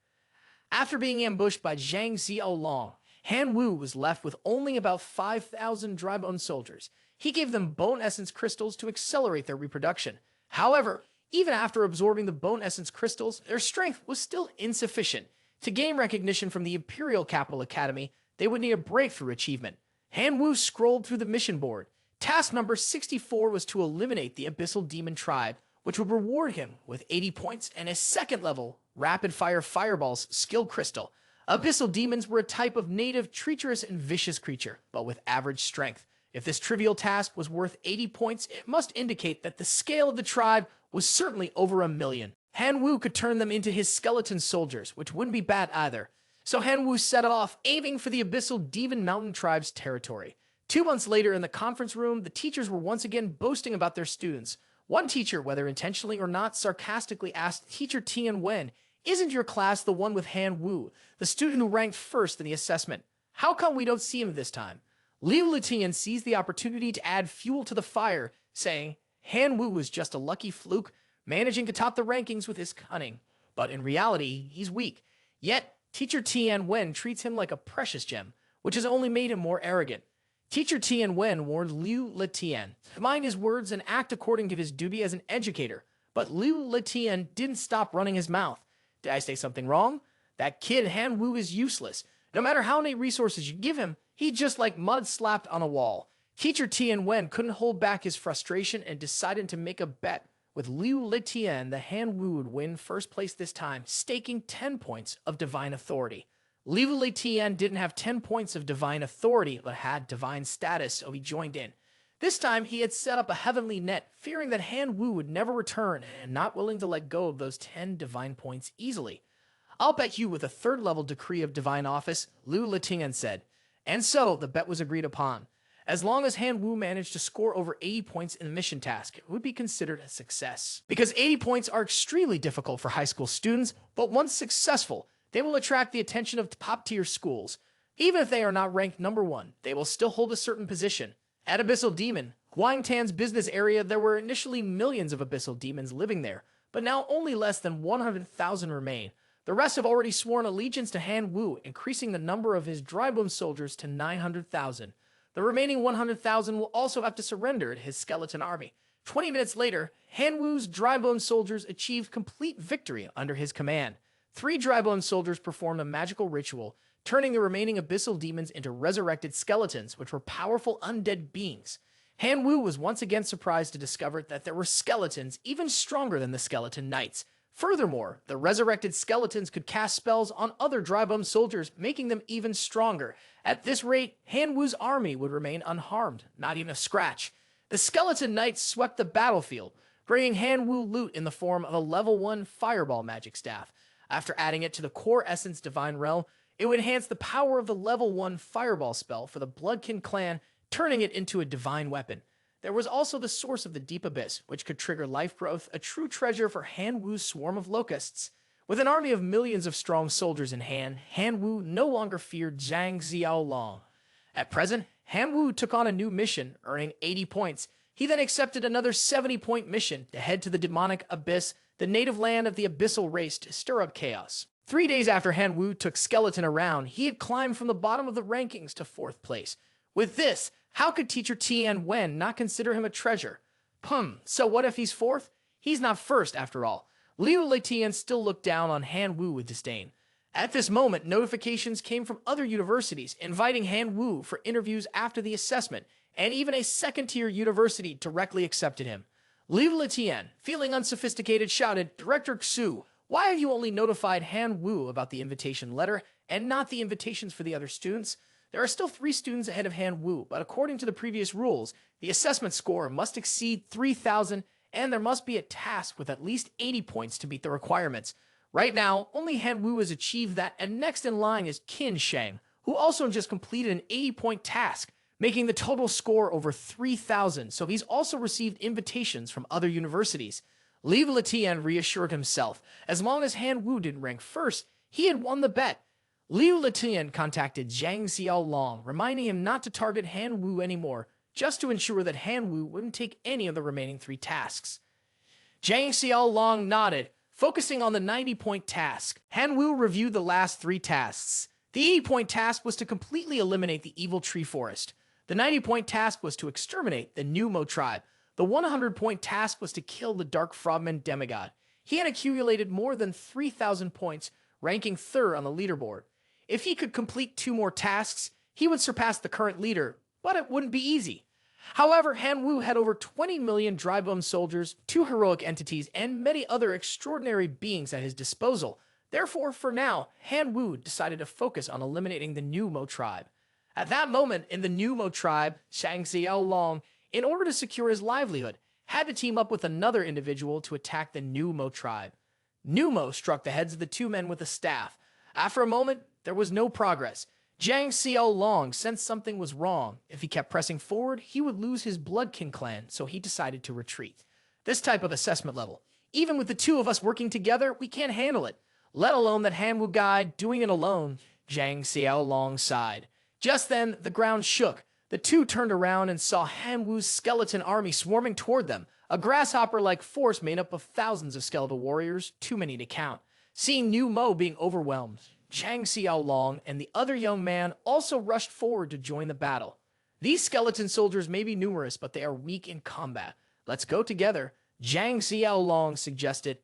After being ambushed by Zhang Xiaolong, Han Wu was left with only about 5,000 Drybone soldiers. He gave them bone essence crystals to accelerate their reproduction. However, even after absorbing the bone essence crystals, their strength was still insufficient. To gain recognition from the Imperial Capital Academy, they would need a breakthrough achievement. Han Wu scrolled through the mission board. Task number 64 was to eliminate the Abyssal Demon Tribe, which would reward him with 80 points and a second level rapid-fire fireballs skill crystal. Abyssal demons were a type of native, treacherous, and vicious creature, but with average strength. If this trivial task was worth 80 points, it must indicate that the scale of the tribe was certainly over 1,000,000. Han Wu could turn them into his skeleton soldiers, which wouldn't be bad either. So Han Wu set off, aiming for the Abyssal Demon Mountain Tribe's territory. 2 months later, in the conference room, the teachers were once again boasting about their students. One teacher, whether intentionally or not, sarcastically asked Teacher Tian Wen, "Isn't your class the one with Han Wu, the student who ranked first in the assessment? How come we don't see him this time?" Liu Letian seized the opportunity to add fuel to the fire, saying, "Han Wu was just a lucky fluke, managing to top the rankings with his cunning. But in reality, he's weak. Yet, Teacher Tian Wen treats him like a precious gem, which has only made him more arrogant." Teacher Tian Wen warned Liu Letian to mind his words and act according to his duty as an educator. But Liu Letian didn't stop running his mouth. "Did I say something wrong? That kid Han Wu is useless. No matter how many resources you give him, he's just like mud slapped on a wall." Teacher Tian Wen couldn't hold back his frustration and decided to make a bet with Liu Letian that Han Wu would win first place this time, staking 10 points of divine authority. Liu Letian didn't have 10 points of divine authority, but had divine status, so he joined in. This time, he had set up a heavenly net, fearing that Han Wu would never return and not willing to let go of those 10 divine points easily. "I'll bet you with a 3rd level decree of divine office," Liu Letian said. And so, the bet was agreed upon. As long as Han Wu managed to score over 80 points in the mission task, it would be considered a success. Because 80 points are extremely difficult for high school students, but once successful, they will attract the attention of top-tier schools. Even if they are not ranked number 1, they will still hold a certain position. At Abyssal Demon, Guangtan's business area, there were initially millions of Abyssal Demons living there, but now only less than 100,000 remain. The rest have already sworn allegiance to Han Wu, increasing the number of his Drybone soldiers to 900,000. The remaining 100,000 will also have to surrender to his skeleton army. 20 minutes later, Han Wu's Drybone soldiers achieved complete victory under his command. 3 Drybone soldiers performed a magical ritual, turning the remaining Abyssal demons into resurrected skeletons, which were powerful undead beings. Han Wu was once again surprised to discover that there were skeletons even stronger than the skeleton knights. Furthermore, the resurrected skeletons could cast spells on other Drybone soldiers, making them even stronger. At this rate, Han Wu's army would remain unharmed, not even a scratch. The skeleton knights swept the battlefield, bringing Han Wu loot in the form of a level 1 fireball magic staff. After adding it to the core essence divine realm, it would enhance the power of the level 1 fireball spell for the Quyen Clan, turning it into a divine weapon. There was also the source of the deep abyss, which could trigger life growth, a true treasure for Han Wu's swarm of locusts. With an army of millions of strong soldiers in hand, Han Wu no longer feared Zhang Xiaolong. At present, Han Wu took on a new mission, earning 80 points. He then accepted another 70-point mission to head to the demonic abyss, the native land of the abyssal race, to stir up chaos. 3 days after Han Wu took Skeleton around, he had climbed from the bottom of the rankings to 4th place. With this, how could Teacher Tian Wen not consider him a treasure? So what if he's 4th? He's not 1st after all. Liu Letian still looked down on Han Wu with disdain. At this moment, notifications came from other universities inviting Han Wu for interviews after the assessment, and even a 2nd-tier university directly accepted him. Liu Letian, feeling unsophisticated, shouted, "Director Xu, why have you only notified Han Wu about the invitation letter and not the invitations for the other students? There are still 3 students ahead of Han Wu, but according to the previous rules, the assessment score must exceed 3,000, and there must be a task with at least 80 points to meet the requirements. Right now, only Han Wu has achieved that, and next in line is Qin Shang, who also just completed an 80-point task, making the total score over 3,000, so he's also received invitations from other universities." Liu Letian reassured himself. As long as Han Wu didn't rank 1st, he had won the bet. Liu Letian contacted Zhang Xiaolong, reminding him not to target Han Wu anymore, just to ensure that Han Wu wouldn't take any of the remaining 3 tasks. Zhang Xiaolong nodded, focusing on the 90-point task. Han Wu reviewed the last 3 tasks. The 80-point task was to completely eliminate the evil tree forest. The 90-point task was to exterminate the Numo tribe. The 100-point task was to kill the Dark Frogman demigod. He had accumulated more than 3,000 points, ranking third on the leaderboard. If he could complete 2 more tasks, he would surpass the current leader, but it wouldn't be easy. However, Han Wu had over 20 million dry bone soldiers, 2 heroic entities, and many other extraordinary beings at his disposal. Therefore, for now, Han Wu decided to focus on eliminating the New Mo tribe. At that moment, in the New Mo tribe, Shang Xiao Long, in order to secure his livelihood, had to team up with another individual to attack the New Mo tribe. New Mo struck the heads of the 2 men with a staff. After a moment, there was no progress. Zhang Xiao Long sensed something was wrong. If he kept pressing forward, he would lose his Quyen Clan, so he decided to retreat. This type of assessment level, even with the 2 of us working together, we can't handle it. Let alone that Han Wu guy doing it alone. Zhang Xiao Long sighed. Just then, the ground shook. The 2 turned around and saw Han Wu's skeleton army swarming toward them, a grasshopper-like force made up of thousands of skeletal warriors, too many to count. Seeing New Mo being overwhelmed, Zhang Xiao Long and the other young man also rushed forward to join the battle. These skeleton soldiers may be numerous, but they are weak in combat. Let's go together, Zhang Xiao Long suggested.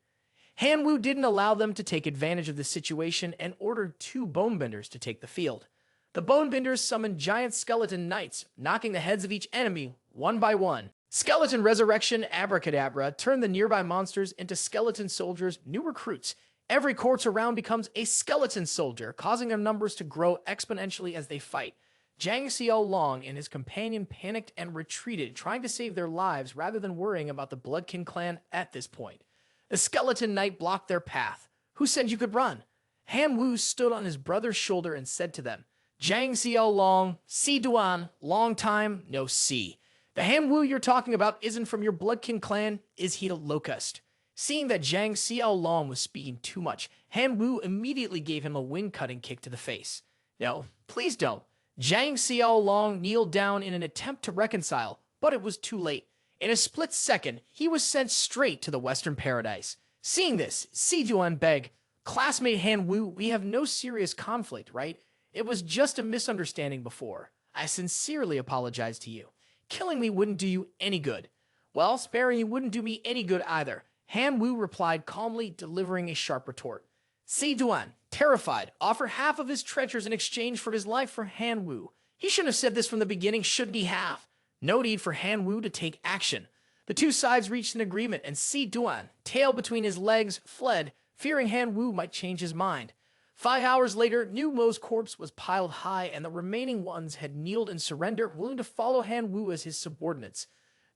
Han Wu didn't allow them to take advantage of the situation and ordered 2 bonebenders to take the field. The bonebenders summoned giant skeleton knights, knocking the heads of each enemy one by one. Skeleton Resurrection Abracadabra turned the nearby monsters into skeleton soldiers, new recruits. Every corpse around becomes a skeleton soldier, causing their numbers to grow exponentially as they fight. Zhang Xiao Long and his companion panicked and retreated, trying to save their lives rather than worrying about the Quyen Clan at this point. The skeleton knight blocked their path. Who said you could run? Han Wu stood on his brother's shoulder and said to them, Zhang Xiao Long, Si Duan, long time, no see. The Han Wu you're talking about isn't from your Quyen Clan, is he a locust? Seeing that Zhang Xiao Long was speaking too much, Han Wu immediately gave him a wind-cutting kick to the face. No, please don't. Zhang Xiao Long kneeled down in an attempt to reconcile, but it was too late. In a split second, he was sent straight to the Western Paradise. Seeing this, Si Duan begged, Classmate Han Wu, we have no serious conflict, right? It was just a misunderstanding before. I sincerely apologize to you. Killing me wouldn't do you any good. Well, sparing you wouldn't do me any good either. Han Wu replied calmly, delivering a sharp retort. Si Duan, terrified, offered half of his treasures in exchange for his life for Han Wu. He shouldn't have said this from the beginning, shouldn't he have? No need for Han Wu to take action. The 2 sides reached an agreement, and Si Duan, tail between his legs, fled, fearing Han Wu might change his mind. 5 hours later, New Mo's corpse was piled high, and the remaining ones had kneeled in surrender, willing to follow Han Wu as his subordinates.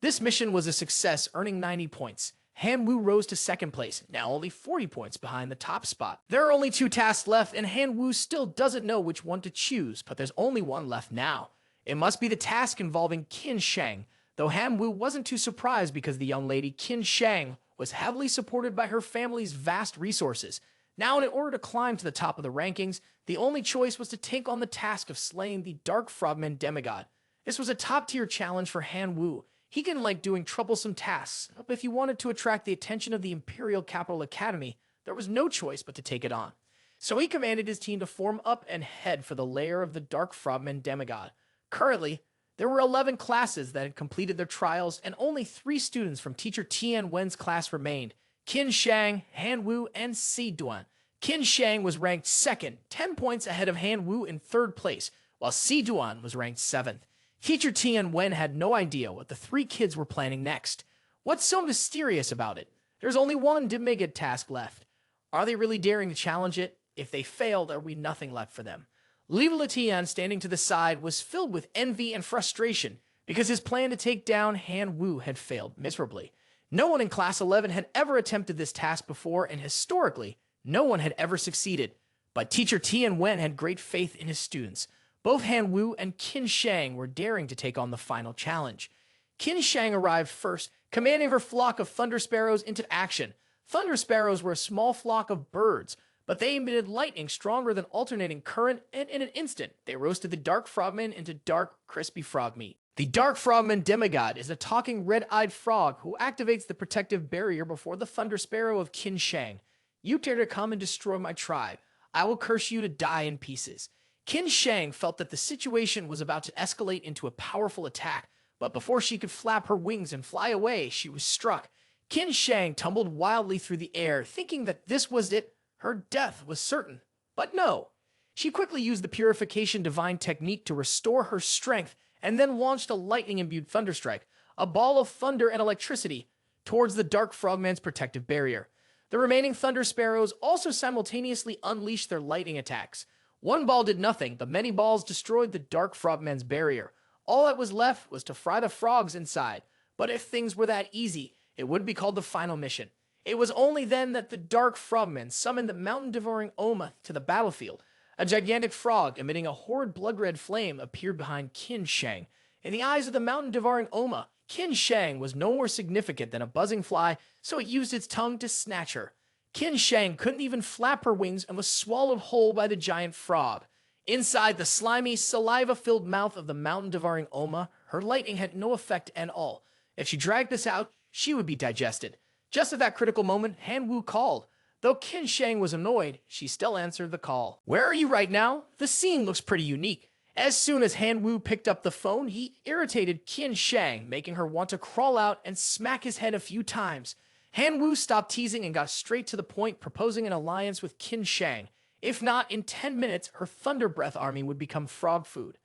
This mission was a success, earning 90 points. Han Wu rose to 2nd place, now only 40 points behind the top spot. There are only 2 tasks left, and Han Wu still doesn't know which one to choose, but there's only one left now. It must be the task involving Qin Shang, though Han Wu wasn't too surprised because the young lady Qin Shang was heavily supported by her family's vast resources. Now, in order to climb to the top of the rankings, the only choice was to take on the task of slaying the Dark Frogman demigod. This was a top-tier challenge for Han Wu. He didn't like doing troublesome tasks, but if he wanted to attract the attention of the Imperial Capital Academy, there was no choice but to take it on. So he commanded his team to form up and head for the lair of the Dark Frogman demigod. Currently, there were 11 classes that had completed their trials, and only 3 students from teacher Tian Wen's class remained: Qin Shang, Han Wu, and Si Duan. Qin Shang was ranked 2nd, 10 points ahead of Han Wu in 3rd place, while Si Duan was ranked 7th. Teacher Tian Wen had no idea what the 3 kids were planning next. What's so mysterious about it? There's only one demigod task left. Are they really daring to challenge it? If they fail, there will be nothing left for them. Li Letian, standing to the side, was filled with envy and frustration because his plan to take down Han Wu had failed miserably. No one in Class 11 had ever attempted this task before, and historically, no one had ever succeeded. But teacher Tian Wen had great faith in his students. Both Han Wu and Qin Shang were daring to take on the final challenge. Qin Shang arrived first, commanding her flock of thunder sparrows into action. Thunder sparrows were a small flock of birds, but they emitted lightning stronger than alternating current, and in an instant, they roasted the Dark Frogman into dark, crispy frog meat. The Dark Frogman demigod is a talking red-eyed frog who activates the protective barrier before the thunder sparrow of Qin Shang. You dare to come and destroy my tribe. I will curse you to die in pieces. Qin Shang felt that the situation was about to escalate into a powerful attack, but before she could flap her wings and fly away, she was struck. Qin Shang tumbled wildly through the air, thinking that this was it, her death was certain. But no. She quickly used the purification divine technique to restore her strength and then launched a lightning-imbued thunderstrike, a ball of thunder and electricity, towards the Dark Frogman's protective barrier. The remaining Thunder Sparrows also simultaneously unleashed their lightning attacks. One ball did nothing, but many balls destroyed the Dark Frogman's barrier. All that was left was to fry the frogs inside. But if things were that easy, it would be called the final mission. It was only then that the Dark Frogman summoned the mountain-devouring Oma to the battlefield. A gigantic frog emitting a horrid blood-red flame appeared behind Qin Shang. In the eyes of the mountain-devouring Oma, Qin Shang was no more significant than a buzzing fly, so it used its tongue to snatch her. Qin Shang couldn't even flap her wings and was swallowed whole by the giant frog. Inside the slimy, saliva-filled mouth of the mountain-devouring Oma, her lightning had no effect at all. If she dragged this out, she would be digested. Just at that critical moment, Han Wu called. Though Qin Shang was annoyed, she still answered the call. "Where are you right now? The scene looks pretty unique." As soon as Han Wu picked up the phone, he irritated Qin Shang, making her want to crawl out and smack his head a few times. Han Wu stopped teasing and got straight to the point, proposing an alliance with Qin Shang. If not, in 10 minutes, her Thunder Breath army would become frog food.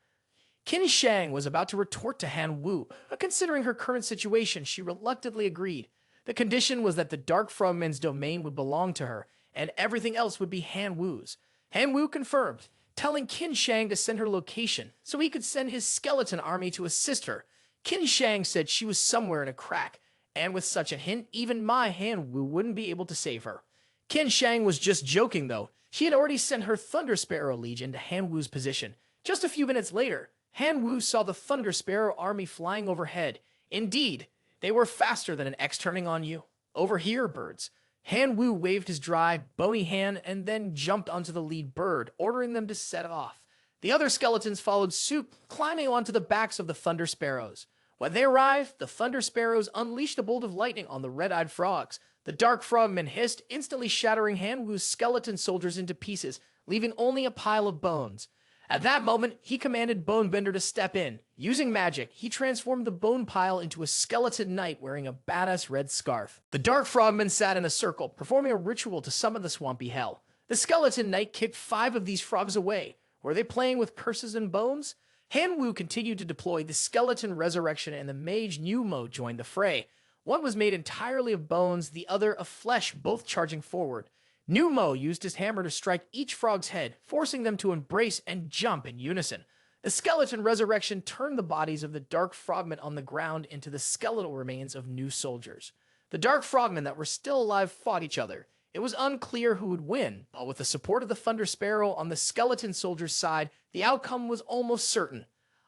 Qin Shang was about to retort to Han Wu, but considering her current situation, she reluctantly agreed. The condition was that the Dark Frogman's domain would belong to her, and everything else would be Han Wu's. Han Wu confirmed, telling Qin Shang to send her location so he could send his skeleton army to assist her. Qin Shang said she was somewhere in a crack, and with such a hint, even my Han Wu wouldn't be able to save her. Qin Shang was just joking, though. She had already sent her Thunder Sparrow Legion to Han Wu's position. Just a few minutes later, Han Wu saw the Thunder Sparrow army flying overhead. Indeed, they were faster than an X turning on you. "Over here, birds." Han Wu waved his dry, bony hand and then jumped onto the lead bird, ordering them to set off. The other skeletons followed suit, climbing onto the backs of the Thunder Sparrows. When they arrived, the Thunder Sparrows unleashed a bolt of lightning on the red-eyed frogs. The Dark Frogman hissed, instantly shattering Han Wu's skeleton soldiers into pieces, leaving only a pile of bones. At that moment, he commanded Bonebender to step in. Using magic, he transformed the bone pile into a skeleton knight wearing a badass red scarf. The Dark Frogman sat in a circle, performing a ritual to summon the swampy hell. The skeleton knight kicked 5 of these frogs away. Were they playing with curses and bones? Han Wu continued to deploy the skeleton resurrection, and the mage Numo joined the fray. One was made entirely of bones, the other of flesh, both charging forward. Numo used his hammer to strike each frog's head, forcing them to embrace and jump in unison. The skeleton resurrection turned the bodies of the Dark Frogmen on the ground into the skeletal remains of new soldiers. The Dark Frogmen that were still alive fought each other. It was unclear who would win, but with the support of the Thunder Sparrow on the skeleton soldiers' side, the outcome was almost certain.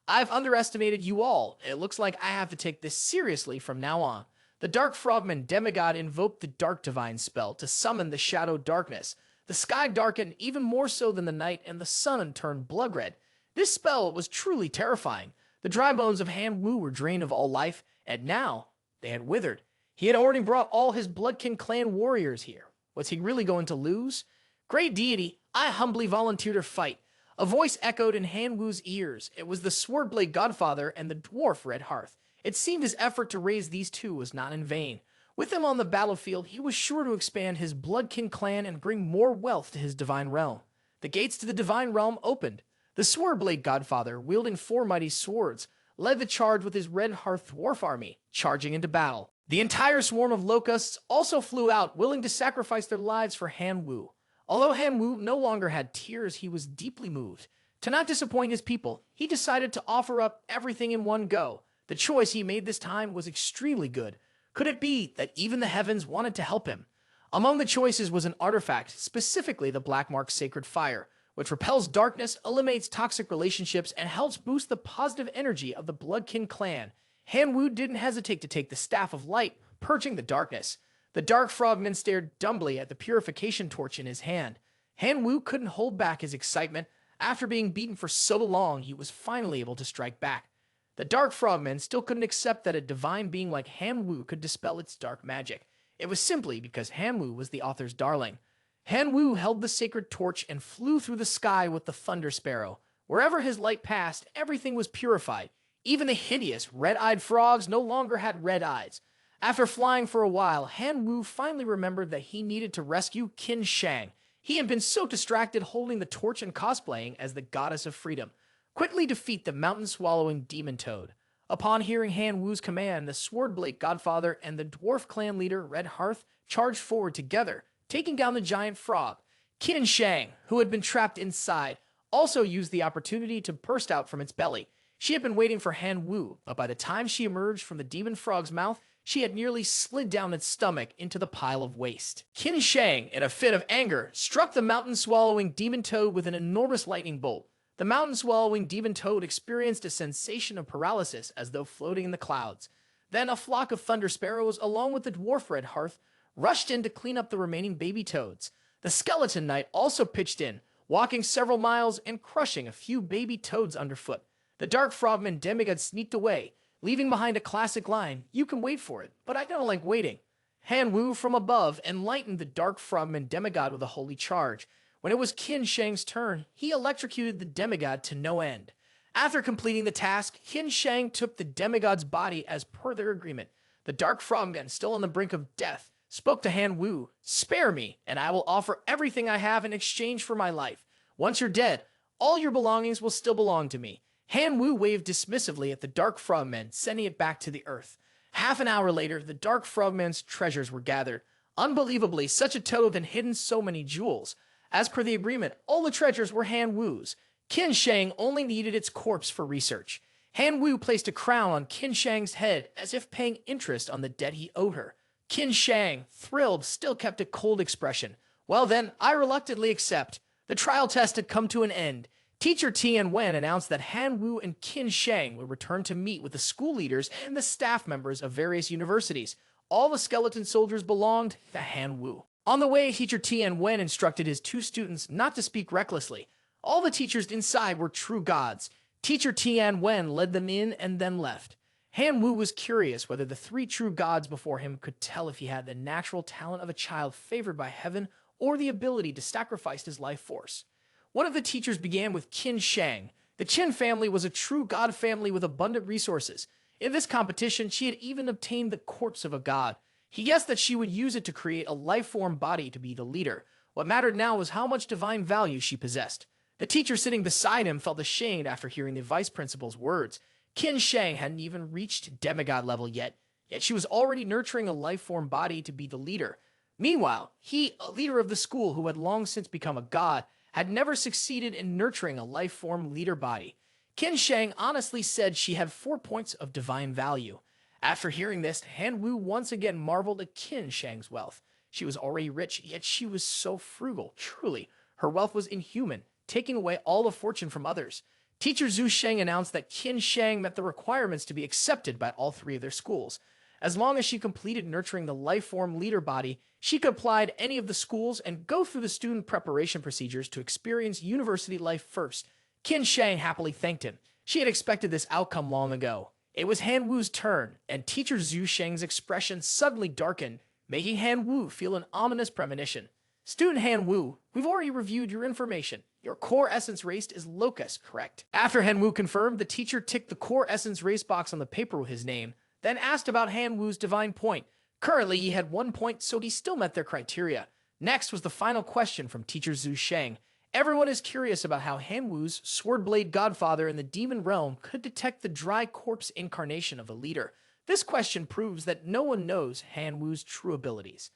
"I've underestimated you all. It looks like I have to take this seriously from now on." The Dark Frogman demigod invoked the Dark Divine spell to summon the Shadow Darkness. The sky darkened even more so than the night, and the sun turned blood red. This spell was truly terrifying. The dry bones of Han Wu were drained of all life, and now they had withered. He had already brought all his Quyen Clan warriors here. Was he really going to lose? "Great deity, I humbly volunteer to fight." A voice echoed in Han Wu's ears. It was the Swordblade Godfather and the dwarf Red Hearth. It seemed his effort to raise these two was not in vain. With him on the battlefield, he was sure to expand his Quyen Clan and bring more wealth to his divine realm. The gates to the divine realm opened. The Swordblade Godfather, wielding 4 mighty swords, led the charge with his Red Hearth dwarf army, charging into battle. The entire swarm of locusts also flew out, willing to sacrifice their lives for Han Wu. Although Han Wu no longer had tears, he was deeply moved. To not disappoint his people, he decided to offer up everything in one go. The choice he made this time was extremely good. Could it be that even the heavens wanted to help him? Among the choices was an artifact, specifically the Black Mark Sacred Fire, which repels darkness, eliminates toxic relationships, and helps boost the positive energy of the Quyen Clan. Han Wu didn't hesitate to take the Staff of Light, purging the darkness. The Dark Frogman stared dumbly at the purification torch in his hand. Han Wu couldn't hold back his excitement. After being beaten for so long, he was finally able to strike back. The Dark Frogman still couldn't accept that a divine being like Han Wu could dispel its dark magic. It was simply because Han Wu was the author's darling. Han Wu held the sacred torch and flew through the sky with the Thunder Sparrow. Wherever his light passed, everything was purified. Even the hideous, red-eyed frogs no longer had red eyes. After flying for a while, Han Wu finally remembered that he needed to rescue Qin Shang. He had been so distracted holding the torch and cosplaying as the goddess of freedom. Quickly defeat the mountain-swallowing demon toad. Upon hearing Han Wu's command, the Swordblade Godfather and the dwarf clan leader Red Hearth charged forward together, taking down the giant frog. Qin Shang, who had been trapped inside, also used the opportunity to burst out from its belly. She had been waiting for Han Wu, but by the time she emerged from the demon frog's mouth, she had nearly slid down its stomach into the pile of waste. Qin Shang, in a fit of anger, struck the mountain-swallowing demon toad with an enormous lightning bolt. The mountain-swallowing demon toad experienced a sensation of paralysis as though floating in the clouds. Then a flock of thunder sparrows, along with the dwarf Red Hearth, rushed in to clean up the remaining baby toads. The skeleton knight also pitched in, walking several miles and crushing a few baby toads underfoot. The dark frogman demigod sneaked away, leaving behind a classic line, "You can wait for it, but I don't like waiting." Han Wu from above enlightened the dark frogman demigod with a holy charge. When it was Qin Shang's turn, he electrocuted the demigod to no end. After completing the task, Qin Shang took the demigod's body as per their agreement. The dark frogman, still on the brink of death, spoke to Han Wu, "Spare me, and I will offer everything I have in exchange for my life. Once you're dead, all your belongings will still belong to me." Han Wu waved dismissively at the dark frogman, sending it back to the earth. Half an hour later, the dark frogman's treasures were gathered. Unbelievably, such a toad had hidden so many jewels. As per the agreement, all the treasures were Han Wu's. Qin Shang only needed its corpse for research. Han Wu placed a crown on Qin Shang's head as if paying interest on the debt he owed her. Qin Shang, thrilled, still kept a cold expression. "Well then, I reluctantly accept." The trial test had come to an end. Teacher Tian Wen announced that Han Wu and Qin Shang would return to meet with the school leaders and the staff members of various universities. All the skeleton soldiers belonged to Han Wu. On the way, Teacher Tian Wen instructed his two students not to speak recklessly. All the teachers inside were true gods. Teacher Tian Wen led them in and then left. Han Wu was curious whether the three true gods before him could tell if he had the natural talent of a child favored by heaven or the ability to sacrifice his life force. One of the teachers began with Qin Shang. The Qin family was a true god family with abundant resources. In this competition, she had even obtained the corpse of a god. He guessed that she would use it to create a life-form body to be the leader. What mattered now was how much divine value she possessed. The teacher sitting beside him felt ashamed after hearing the vice principal's words. Qin Shang hadn't even reached demigod level yet she was already nurturing a life-form body to be the leader. Meanwhile, he, a leader of the school who had long since become a god, had never succeeded in nurturing a life-form leader body. Qin Shang honestly said she had 4 points of divine value. After hearing this, Han Wu once again marveled at Qin Shang's wealth. She was already rich, yet she was so frugal. Truly, her wealth was inhuman, taking away all the fortune from others. Teacher Zhu Sheng announced that Qin Shang met the requirements to be accepted by all three of their schools. As long as she completed nurturing the life-form leader body, she could apply to any of the schools and go through the student preparation procedures to experience university life first. Qin Shang happily thanked him. She had expected this outcome long ago. It was Han Wu's turn, and Teacher Zhu Sheng's expression suddenly darkened, making Han Wu feel an ominous premonition. "Student Han Wu, we've already reviewed your information. Your core essence race is Locust, correct?" After Han Wu confirmed, the teacher ticked the core essence race box on the paper with his name, then asked about Han Wu's divine point. Currently, he had 1 point, so he still met their criteria. Next was the final question from Teacher Zhu Sheng. Everyone is curious about how Han Wu's Swordblade Godfather in the demon realm could detect the dry corpse incarnation of a leader. This question proves that no one knows Han Wu's true abilities.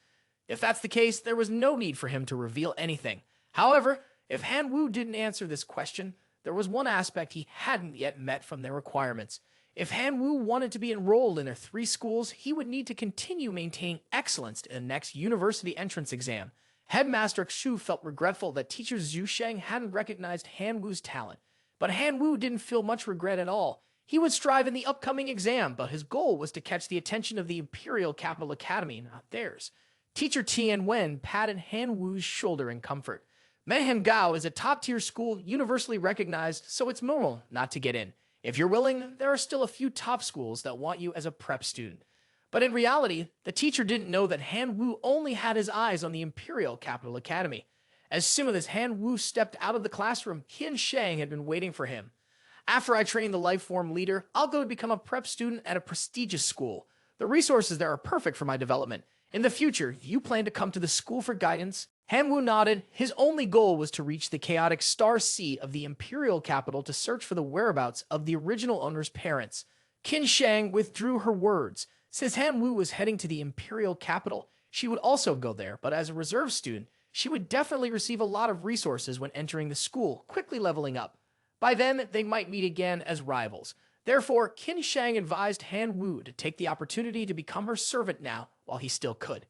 If that's the case, there was no need for him to reveal anything. However, if Han Wu didn't answer this question, there was one aspect he hadn't yet met from their requirements. If Han Wu wanted to be enrolled in their 3 schools, he would need to continue maintaining excellence in the next university entrance exam. Headmaster Xu felt regretful that Teacher Zhu Sheng hadn't recognized Han Wu's talent. But Han Wu didn't feel much regret at all. He would strive in the upcoming exam, but his goal was to catch the attention of the Imperial Capital Academy, not theirs. Teacher Tian Wen patted Han Wu's shoulder in comfort. Manhwa is a top-tier school universally recognized, so it's normal not to get in. If you're willing, there are still a few top schools that want you as a prep student. But in reality, the teacher didn't know that Han Wu only had his eyes on the Imperial Capital Academy. As soon as Han Wu stepped out of the classroom, Qin Shang had been waiting for him. "After I train the life-form leader, I'll go become a prep student at a prestigious school. The resources there are perfect for my development. In the future, you plan to come to the school for guidance?" Han-woo nodded. His only goal was to reach the chaotic Star Sea of the imperial capital to search for the whereabouts of the original owner's parents. Qin Shang withdrew her words. Since Han-woo was heading to the imperial capital, she would also go there, but as a reserve student, she would definitely receive a lot of resources when entering the school, quickly leveling up. By then, they might meet again as rivals. Therefore, Qin Shang advised Han-woo to take the opportunity to become her servant now while he still could.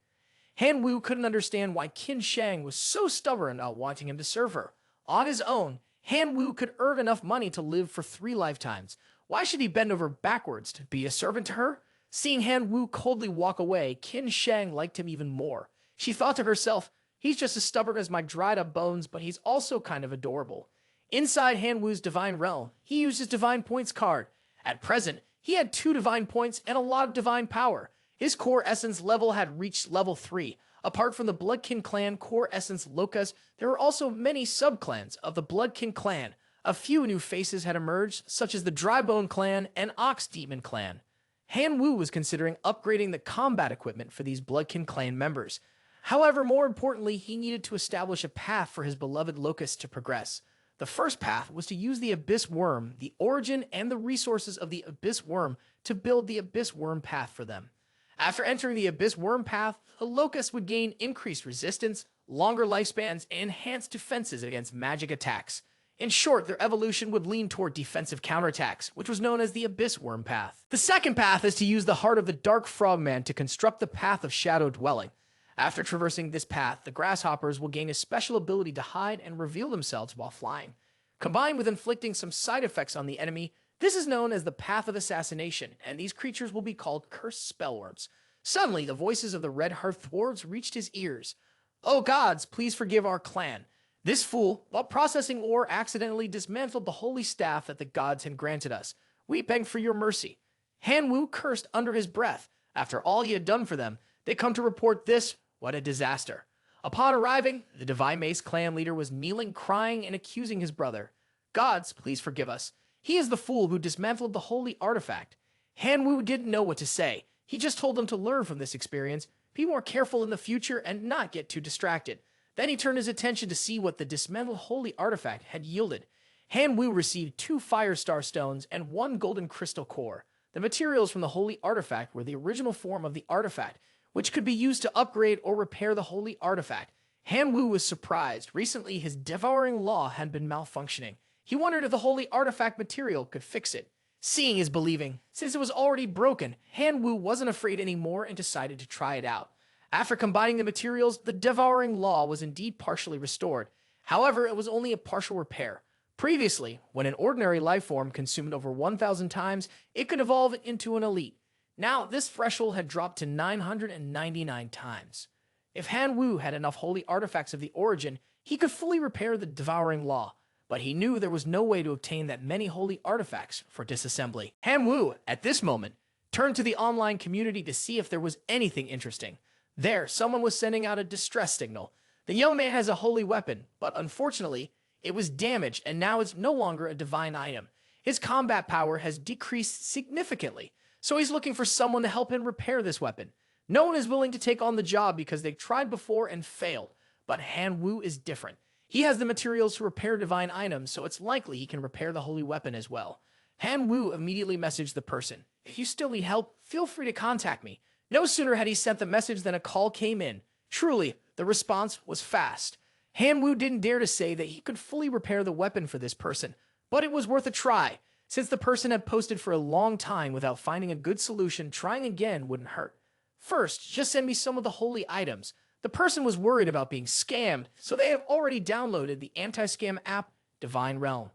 Han-woo couldn't understand why Qin Shang was so stubborn about wanting him to serve her. On his own, Han-woo could earn enough money to live for 3 lifetimes. Why should he bend over backwards to be a servant to her? Seeing Han-woo coldly walk away, Qin Shang liked him even more. She thought to herself, he's just as stubborn as my dried-up bones, but he's also kind of adorable. Inside Han-woo's divine realm, he used his divine points card. At present, he had 2 divine points and a lot of divine power. His core essence level had reached level 3. Apart from the Quyen Clan core essence locus, there were also many sub-clans of the Quyen Clan. A few new faces had emerged, such as the Drybone Clan and Ox Demon Clan. Han-woo was considering upgrading the combat equipment for these Quyen Clan members. However, more importantly, he needed to establish a path for his beloved locust to progress. The first path was to use the Abyss Worm, the origin and the resources of the Abyss Worm, to build the Abyss Worm path for them. After entering the Abyss Worm path, the locust would gain increased resistance, longer lifespans, and enhanced defenses against magic attacks. In short, their evolution would lean toward defensive counterattacks, which was known as the Abyss Worm path. The second path is to use the heart of the Dark Frogman to construct the path of Shadow Dwelling. After traversing this path, the grasshoppers will gain a special ability to hide and reveal themselves while flying. Combined with inflicting some side effects on the enemy, this is known as the Path of Assassination, and these creatures will be called Cursed Spellworms. Suddenly, the voices of the Red Hearth Dwarves reached his ears. "Oh gods, please forgive our clan. This fool, while processing ore, accidentally dismantled the holy staff that the gods had granted us. We beg for your mercy." Han-woo cursed under his breath. After all he had done for them, they come to report this. What a disaster. Upon arriving, the Divine Mace clan leader was kneeling, crying, and accusing his brother. "Gods, please forgive us. He is the fool who dismantled the holy artifact." Han-woo didn't know what to say. He just told them to learn from this experience, be more careful in the future, and not get too distracted. Then he turned his attention to see what the dismantled holy artifact had yielded. Han-woo received 2 Fire Star Stones and 1 Golden Crystal Core. The materials from the holy artifact were the original form of the artifact, which could be used to upgrade or repair the holy artifact. Han-woo was surprised. Recently, his devouring law had been malfunctioning. He wondered if the holy artifact material could fix it. Seeing is believing. Since it was already broken, Han-woo wasn't afraid anymore and decided to try it out. After combining the materials, the devouring law was indeed partially restored. However, it was only a partial repair. Previously, when an ordinary life form consumed over 1,000 times, it could evolve into an elite. Now, this threshold had dropped to 999 times. If Han-woo had enough holy artifacts of the origin, he could fully repair the devouring law, but he knew there was no way to obtain that many holy artifacts for disassembly. Han-woo, at this moment, turned to the online community to see if there was anything interesting. There, someone was sending out a distress signal. The young man has a holy weapon, but unfortunately, it was damaged and now it's no longer a divine item. His combat power has decreased significantly, so he's looking for someone to help him repair this weapon. No one is willing to take on the job because they've tried before and failed, but Han-woo is different. He has the materials to repair divine items, so it's likely he can repair the holy weapon as well. Han-woo immediately messaged the person. "If you still need help, feel free to contact me." No sooner had he sent the message than a call came in. Truly, the response was fast. Han-woo didn't dare to say that he could fully repair the weapon for this person, but it was worth a try. Since the person had posted for a long time without finding a good solution, trying again wouldn't hurt. "First, just send me some of the holy items." The person was worried about being scammed, so they have already downloaded the anti-scam app, Divine Realm.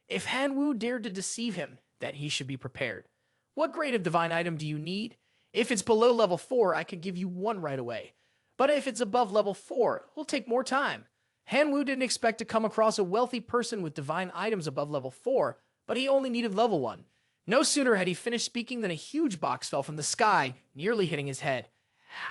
If Han-woo dared to deceive him, then he should be prepared. "What grade of divine item do you need? If it's below level 4, I could give you 1 right away. But if it's above level 4, it will take more time." Han-woo didn't expect to come across a wealthy person with divine items above level 4, but he only needed level 1. No sooner had he finished speaking than a huge box fell from the sky, nearly hitting his head.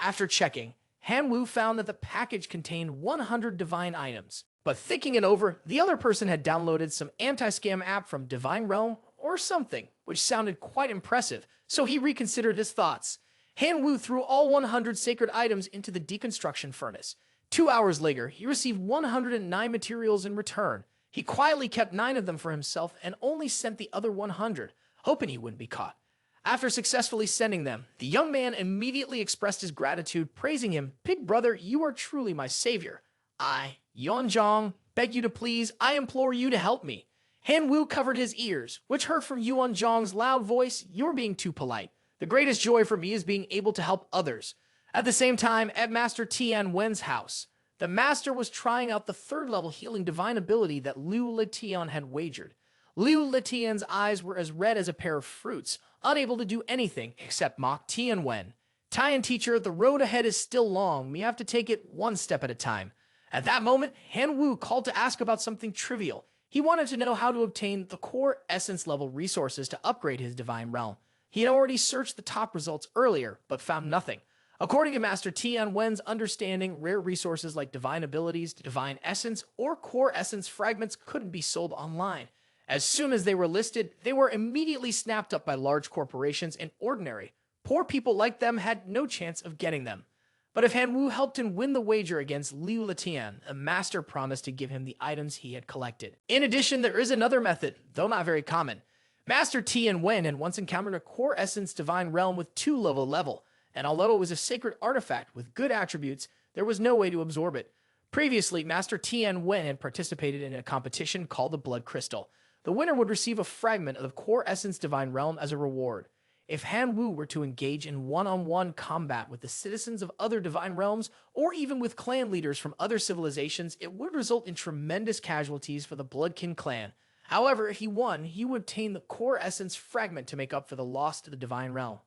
After checking, Han-woo found that the package contained 100 divine items. But thinking it over, the other person had downloaded some anti-scam app from Divine Realm or something, which sounded quite impressive, so he reconsidered his thoughts. Han-woo threw all 100 sacred items into the deconstruction furnace. 2 hours later, he received 109 materials in return. He quietly kept 9 of them for himself and only sent the other 100, hoping he wouldn't be caught. After successfully sending them, the young man immediately expressed his gratitude, praising him, "Big brother, you are truly my savior. I, Yeonjong, beg you to please, I implore you to help me." Han Wu covered his ears, which heard from Yeonjong's loud voice, "You're being too polite. The greatest joy for me is being able to help others." At the same time, at Master Tian Wen's house, the master was trying out the 3rd-level healing divine ability that Liu Letian had wagered. Liu Letian's eyes were as red as a pair of fruits, unable to do anything except mock Tian Wen. "Tian teacher, the road ahead is still long. We have to take it one step at a time." At that moment, Han Wu called to ask about something trivial. He wanted to know how to obtain the core essence level resources to upgrade his divine realm. He had already searched the top results earlier, but found nothing. According to Master Tian Wen's understanding, rare resources like divine abilities, divine essence, or core essence fragments couldn't be sold online. As soon as they were listed, they were immediately snapped up by large corporations, and ordinary, poor people like them had no chance of getting them. But if Han Wu helped him win the wager against Liu Letian, the master promised to give him the items he had collected. In addition, there is another method, though not very common. Master Tian Wen had once encountered a core essence divine realm with 2 level, and although it was a sacred artifact with good attributes, there was no way to absorb it. Previously, Master Tian Wen had participated in a competition called the Blood Crystal. The winner would receive a fragment of the core essence divine realm as a reward. If Han Wu were to engage in one-on-one combat with the citizens of other divine realms, or even with clan leaders from other civilizations, it would result in tremendous casualties for the Quyen Clan. However, if he won, he would obtain the core essence fragment to make up for the loss to the divine realm.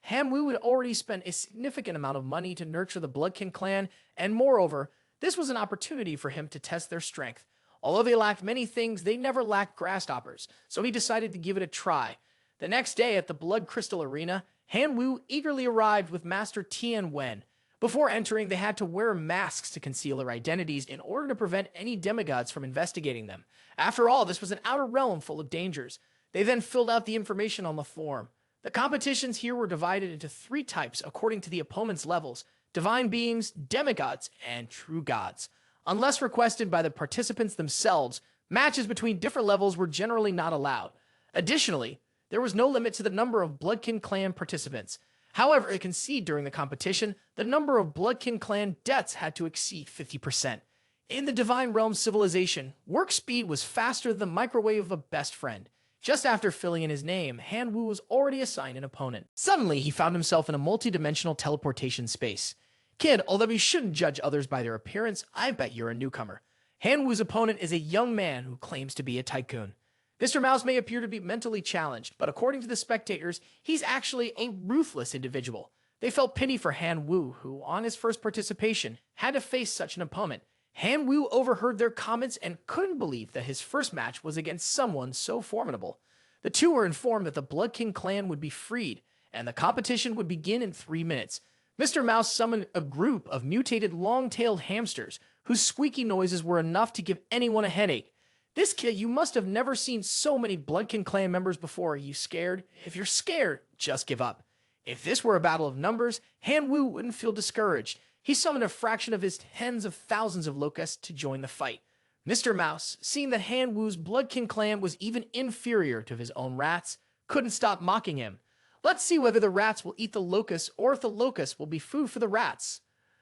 Han Wu had already spent a significant amount of money to nurture the Quyen Clan, and moreover, this was an opportunity for him to test their strength. Although they lacked many things, they never lacked grasshoppers, so he decided to give it a try. The next day at the Blood Crystal Arena, Han Wu eagerly arrived with Master Tian Wen. Before entering, they had to wear masks to conceal their identities in order to prevent any demigods from investigating them. After all, this was an outer realm full of dangers. They then filled out the information on the form. The competitions here were divided into 3 types according to the opponent's levels: divine beings, demigods, and true gods. Unless requested by the participants themselves, matches between different levels were generally not allowed. Additionally, there was no limit to the number of Quyen Clan participants. However, it conceded during the competition, the number of Quyen Clan deaths had to exceed 50%. In the Divine Realm civilization, work speed was faster than the microwave of a best friend. Just after filling in his name, Han Wu was already assigned an opponent. Suddenly, he found himself in a multi-dimensional teleportation space. "Kid, although you shouldn't judge others by their appearance, I bet you're a newcomer." Han Wu's opponent is a young man who claims to be a tycoon. Mr. Mouse may appear to be mentally challenged, but according to the spectators, he's actually a ruthless individual. They felt pity for Han Wu, who, on his first participation, had to face such an opponent. Han Wu overheard their comments and couldn't believe that his first match was against someone so formidable. The two were informed that the Quyen Clan would be freed, and the competition would begin in 3 minutes. Mr. Mouse summoned a group of mutated long-tailed hamsters, whose squeaky noises were enough to give anyone a headache. "This kid, you must have never seen so many Quyen Clan members before. Are you scared? If you're scared, just give up." If this were a battle of numbers, Han Wu wouldn't feel discouraged. He summoned a fraction of his tens of thousands of locusts to join the fight. Mr. Mouse, seeing that Han Wu's Quyen Clan was even inferior to his own rats, couldn't stop mocking him. "Let's see whether the rats will eat the locusts or if the locusts will be food for the rats."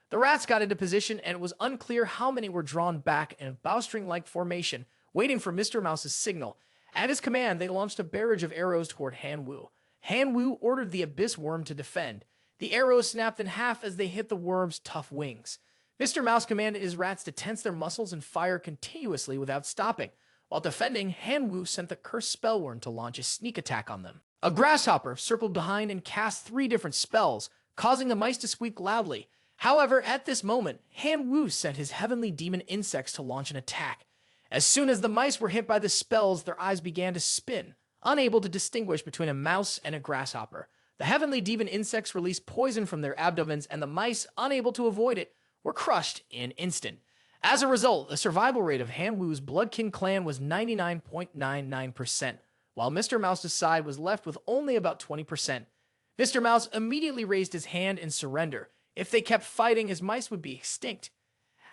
The rats got into position, and it was unclear how many were drawn back in a bowstring-like formation, waiting for Mr. Mouse's signal. At his command, they launched a barrage of arrows toward Han Wu. Han Wu ordered the abyss worm to defend. The arrows snapped in half as they hit the worm's tough wings. Mr. Mouse commanded his rats to tense their muscles and fire continuously without stopping. While defending, Han Wu sent the cursed spell worm to launch a sneak attack on them. A grasshopper circled behind and cast 3 different spells, causing the mice to squeak loudly. However, at this moment, Han Wu sent his heavenly demon insects to launch an attack. As soon as the mice were hit by the spells, their eyes began to spin, unable to distinguish between a mouse and a grasshopper. The heavenly demon insects released poison from their abdomens, and the mice, unable to avoid it, were crushed in an instant. As a result, the survival rate of Han Wu's Quyen Clan was 99.99%, while Mr. Mouse's side was left with only about 20%. Mr. Mouse immediately raised his hand in surrender. If they kept fighting, his mice would be extinct.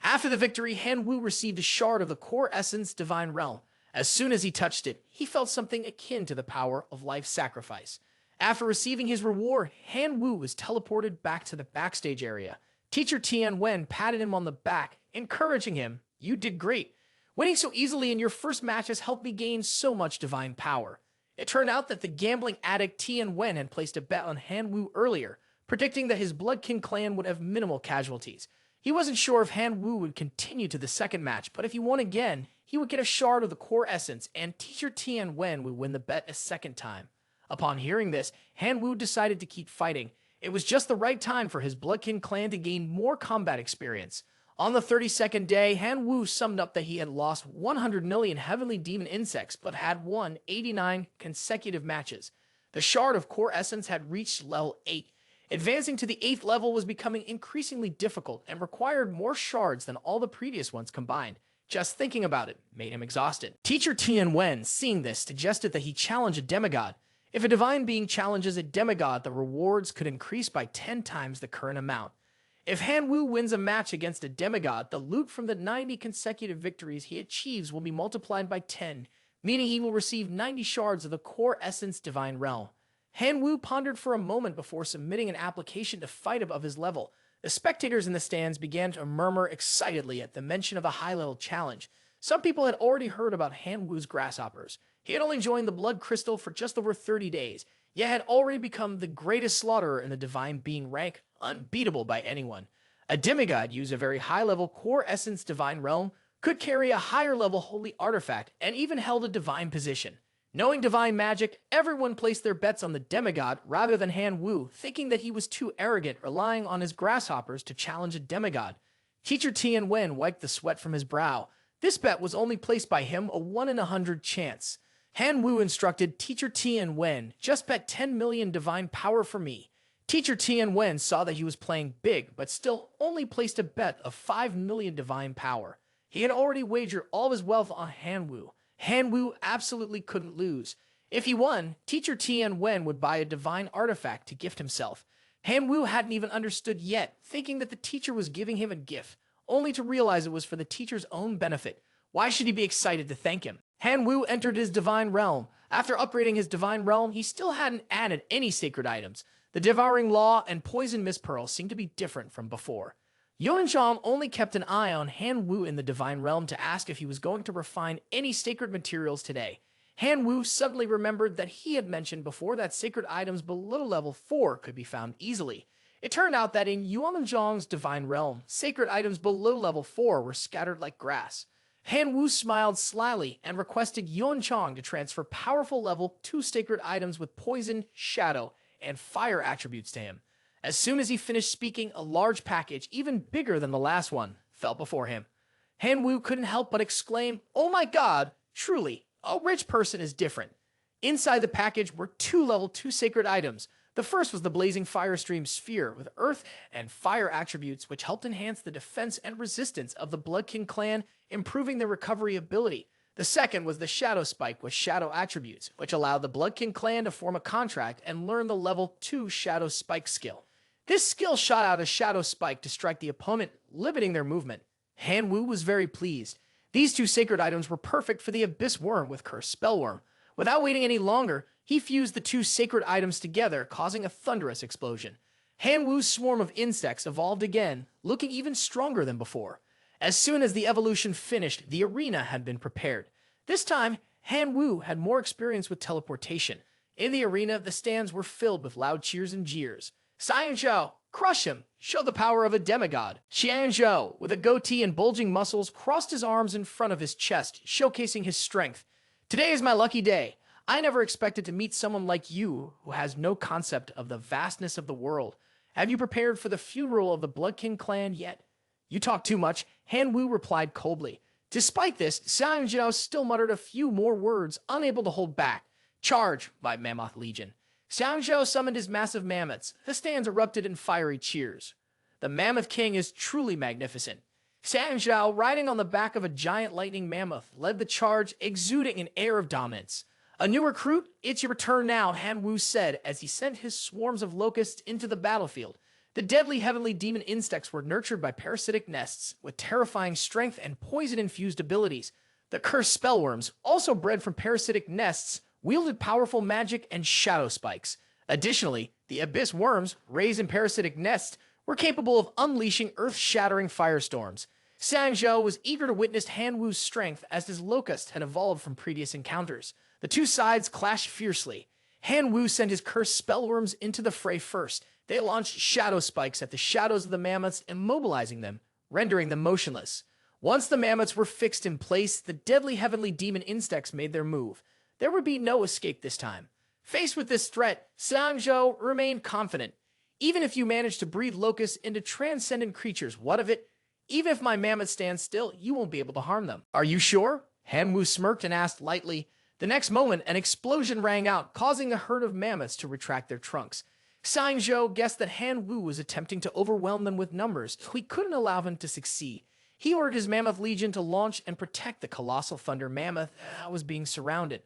After the victory, Han Wu received a shard of the core essence divine realm. As soon as he touched it, he felt something akin to the power of life sacrifice. After receiving his reward, Han Wu was teleported back to the backstage area. Teacher Tian Wen patted him on the back, encouraging him, "You did great. Winning so easily in your first match has helped me gain so much divine power." It turned out that the gambling addict Tian Wen had placed a bet on Han Wu earlier, predicting that his Bloodkin clan would have minimal casualties. He wasn't sure if Han Wu would continue to the second match, but if he won again, he would get a shard of the core essence, and Teacher Tian Wen would win the bet a second time. Upon hearing this, Han Wu decided to keep fighting. It was just the right time for his Bloodkin clan to gain more combat experience. On the 32nd day, Han Wu summed up that he had lost 100 million heavenly demon insects, but had won 89 consecutive matches. The shard of core essence had reached level 8. Advancing to the 8th level was becoming increasingly difficult and required more shards than all the previous ones combined. Just thinking about it made him exhausted. Teacher Tian Wen, seeing this, suggested that he challenge a demigod. If a divine being challenges a demigod, the rewards could increase by 10 times the current amount. If Han Wu wins a match against a demigod, the loot from the 90 consecutive victories he achieves will be multiplied by 10, meaning he will receive 90 shards of the core essence divine realm. Han Wu pondered for a moment before submitting an application to fight above his level. The spectators in the stands began to murmur excitedly at the mention of a high-level challenge. Some people had already heard about Han Wu's grasshoppers. He had only joined the Blood Crystal for just over 30 days, yet had already become the greatest slaughterer in the divine being rank, unbeatable by anyone. A demigod used a very high-level core essence divine realm, could carry a higher-level holy artifact, and even held a divine position. Knowing divine magic, everyone placed their bets on the demigod rather than Han Wu, thinking that he was too arrogant, relying on his grasshoppers to challenge a demigod. Teacher Tian Wen wiped the sweat from his brow. This bet was only placed by him a 1 in 100 chance. Han Wu instructed Teacher Tian Wen, "Just bet 10 million divine power for me." Teacher Tian Wen saw that he was playing big, but still only placed a bet of 5 million divine power. He had already wagered all his wealth on Han Wu. Han Wu absolutely couldn't lose. If he won, Teacher Tian Wen would buy a divine artifact to gift himself. Han Wu hadn't even understood yet, thinking that the teacher was giving him a gift, only to realize it was for the teacher's own benefit. Why should he be excited to thank him? Han Wu entered his divine realm. After upgrading his divine realm, he still hadn't added any sacred items. The devouring law and poison mist pearl seemed to be different from before. Yuanzhang only kept an eye on Han Wu in the divine realm to ask if he was going to refine any sacred materials today. Han Wu suddenly remembered that he had mentioned before that sacred items below level 4 could be found easily. It turned out that in Yuanzhang's divine realm, sacred items below level 4 were scattered like grass. Han Wu smiled slyly and requested Yuanzhang to transfer powerful level 2 sacred items with poison, shadow, and fire attributes to him. As soon as he finished speaking, a large package, even bigger than the last one, fell before him. Han Wu couldn't help but exclaim, "Oh my god, truly, a rich person is different." Inside the package were 2 level 2 sacred items. The first was the blazing firestream sphere with earth and fire attributes, which helped enhance the defense and resistance of the Bloodkin clan, improving their recovery ability. The second was the shadow spike with shadow attributes, which allowed the Bloodkin clan to form a contract and learn the level 2 shadow spike skill. This skill shot out a shadow spike to strike the opponent, limiting their movement. Han Wu was very pleased. These 2 sacred items were perfect for the Abyss Worm with Cursed Spellworm. Without waiting any longer, he fused the 2 sacred items together, causing a thunderous explosion. Han Wu's swarm of insects evolved again, looking even stronger than before. As soon as the evolution finished, the arena had been prepared. This time, Han Wu had more experience with teleportation. In the arena, the stands were filled with loud cheers and jeers. Xianzhou, crush him! Show the power of a demigod! Xianzhou, with a goatee and bulging muscles, crossed his arms in front of his chest, showcasing his strength. Today is my lucky day. I never expected to meet someone like you who has no concept of the vastness of the world. Have you prepared for the funeral of the Bloodkin clan yet? You talk too much, Han Wu replied coldly. Despite this, Xianzhou still muttered a few more words, unable to hold back. Charge, my Mammoth Legion. Xianzhou summoned his massive mammoths. The stands erupted in fiery cheers. The Mammoth King is truly magnificent. Xianzhou, riding on the back of a giant lightning mammoth, led the charge, exuding an air of dominance. A new recruit? It's your turn now, Han Wu said as he sent his swarms of locusts into the battlefield. The deadly heavenly demon insects were nurtured by parasitic nests with terrifying strength and poison-infused abilities. The cursed spellworms, also bred from parasitic nests, wielded powerful magic and shadow spikes. Additionally, the abyss worms, raised in parasitic nests, were capable of unleashing earth-shattering firestorms. Sanzhou was eager to witness Han Wu's strength as his locust had evolved from previous encounters. The two sides clashed fiercely. Han Wu sent his cursed spellworms into the fray first. They launched shadow spikes at the shadows of the mammoths, immobilizing them, rendering them motionless. Once the mammoths were fixed in place, the deadly heavenly demon insects made their move. There would be no escape this time. Faced with this threat, Sanzhou remained confident. Even if you manage to breed locusts into transcendent creatures, what of it? Even if my mammoth stands still, you won't be able to harm them. Are you sure? Han Wu smirked and asked lightly. The next moment, an explosion rang out, causing a herd of mammoths to retract their trunks. Sanzhou guessed that Han Wu was attempting to overwhelm them with numbers, so he couldn't allow him to succeed. He ordered his mammoth legion to launch and protect the colossal thunder mammoth that was being surrounded.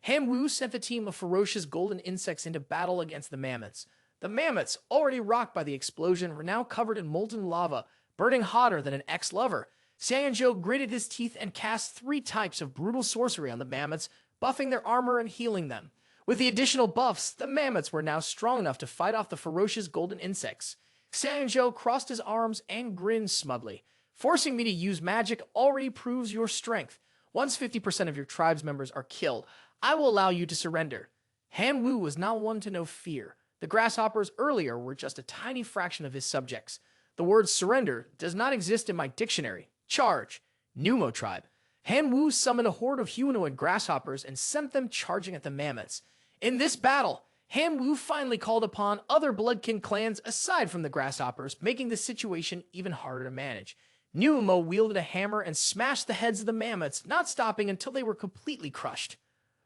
Han Wu sent the team of ferocious golden insects into battle against the mammoths. The mammoths, already rocked by the explosion, were now covered in molten lava, burning hotter than an ex-lover. Sanzhou gritted his teeth and cast 3 types of brutal sorcery on the mammoths, buffing their armor and healing them. With the additional buffs, the mammoths were now strong enough to fight off the ferocious golden insects. Sanzhou crossed his arms and grinned smugly. Forcing me to use magic already proves your strength. Once 50% of your tribe's members are killed, I will allow you to surrender. Han Wu was not one to know fear. The grasshoppers earlier were just a tiny fraction of his subjects. The word surrender does not exist in my dictionary. Charge. Pneumo tribe. Han Wu summoned a horde of humanoid grasshoppers and sent them charging at the mammoths. In this battle, Han Wu finally called upon other bloodkin clans aside from the grasshoppers, making the situation even harder to manage. Pneumo wielded a hammer and smashed the heads of the mammoths, not stopping until they were completely crushed.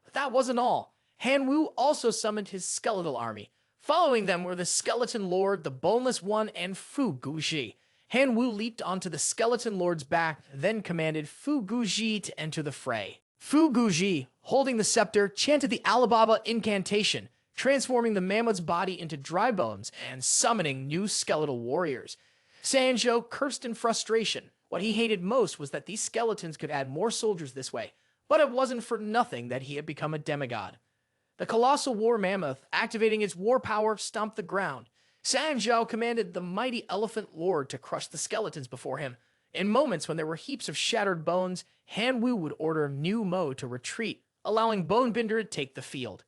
But that wasn't all. Han Wu also summoned his skeletal army. Following them were the Skeleton Lord, the Boneless One, and Fu Guji. Han Wu leaped onto the Skeleton Lord's back, then commanded Fu Guji to enter the fray. Fu Guji, holding the scepter, chanted the Alibaba incantation, transforming the mammoth's body into dry bones and summoning new skeletal warriors. Sanzhou cursed in frustration. What he hated most was that these skeletons could add more soldiers this way, but it wasn't for nothing that he had become a demigod. The colossal war mammoth, activating its war power, stomped the ground. Sanzhou commanded the mighty elephant lord to crush the skeletons before him. In moments when there were heaps of shattered bones, Han Wu would order New Mo to retreat, allowing Bonebinder to take the field.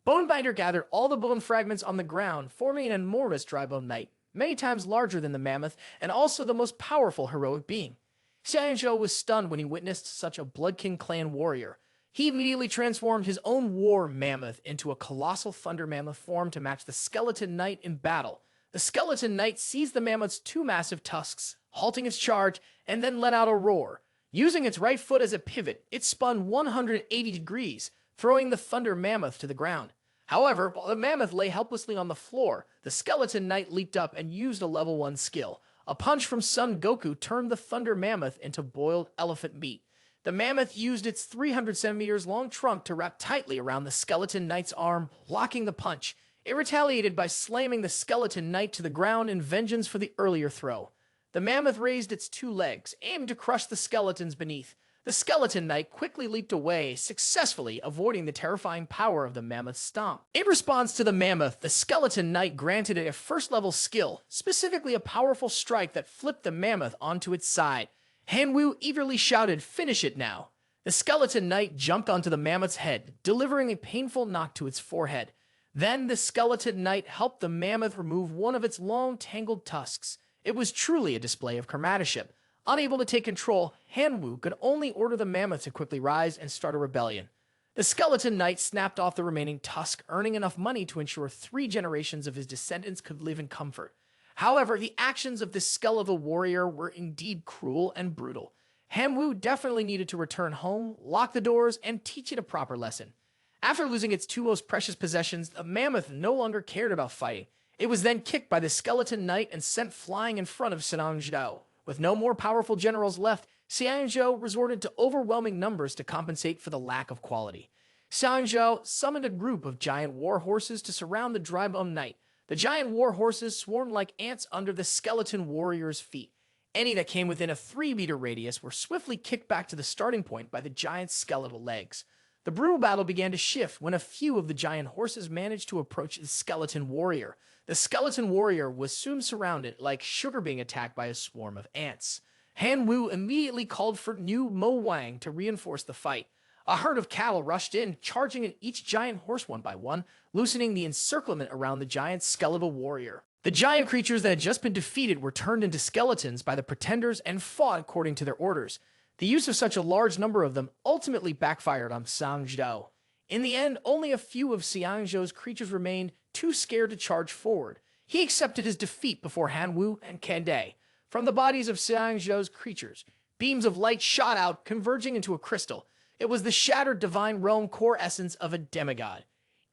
Bonebinder gathered all the bone fragments on the ground, forming an enormous dry bone knight, many times larger than the mammoth, and also the most powerful heroic being. Sanzhou was stunned when he witnessed such a Bloodkin clan warrior. He immediately transformed his own war mammoth into a colossal thunder mammoth form to match the skeleton knight in battle. The skeleton knight seized the mammoth's 2 massive tusks, halting its charge, and then let out a roar. Using its right foot as a pivot, it spun 180 degrees, throwing the thunder mammoth to the ground. However, while the mammoth lay helplessly on the floor, the skeleton knight leaped up and used a level 1 skill. A punch from Son Goku turned the thunder mammoth into boiled elephant meat. The mammoth used its 300 centimeters long trunk to wrap tightly around the skeleton knight's arm, blocking the punch. It retaliated by slamming the skeleton knight to the ground in vengeance for the earlier throw. The mammoth raised its 2 legs, aimed to crush the skeletons beneath. The skeleton knight quickly leaped away, successfully avoiding the terrifying power of the mammoth's stomp. In response to the mammoth, the skeleton knight granted it a first-level skill, specifically a powerful strike that flipped the mammoth onto its side. Han Wu eagerly shouted, "Finish it now!" The skeleton knight jumped onto the mammoth's head, delivering a painful knock to its forehead. Then the skeleton knight helped the mammoth remove one of its long, tangled tusks. It was truly a display of comradeship. Unable to take control, Han Wu could only order the mammoth to quickly rise and start a rebellion. The skeleton knight snapped off the remaining tusk, earning enough money to ensure 3 generations of his descendants could live in comfort. However, the actions of this skeletal warrior were indeed cruel and brutal. Han Wu definitely needed to return home, lock the doors, and teach it a proper lesson. After losing its 2 most precious possessions, the mammoth no longer cared about fighting. It was then kicked by the skeleton knight and sent flying in front of Sanzhou. With no more powerful generals left, Sanzhou resorted to overwhelming numbers to compensate for the lack of quality. Sanzhou summoned a group of giant war horses to surround the dry bone knight. The giant war horses swarmed like ants under the skeleton warrior's feet. Any that came within a 3-meter radius were swiftly kicked back to the starting point by the giant's skeletal legs. The brutal battle began to shift when a few of the giant horses managed to approach the skeleton warrior. The skeleton warrior was soon surrounded, like sugar being attacked by a swarm of ants. Han Wu immediately called for New Mo Wang to reinforce the fight. A herd of cattle rushed in, charging at each giant horse one by one, loosening the encirclement around the giant skeletal warrior. The giant creatures that had just been defeated were turned into skeletons by the pretenders and fought according to their orders. The use of such a large number of them ultimately backfired on Xiangzhou. In the end, only a few of Xiangzhou's creatures remained, too scared to charge forward. He accepted his defeat before Han Wu and Kande. From the bodies of Xiangzhou's creatures, beams of light shot out, converging into a crystal. It was the shattered divine realm core essence of a demigod.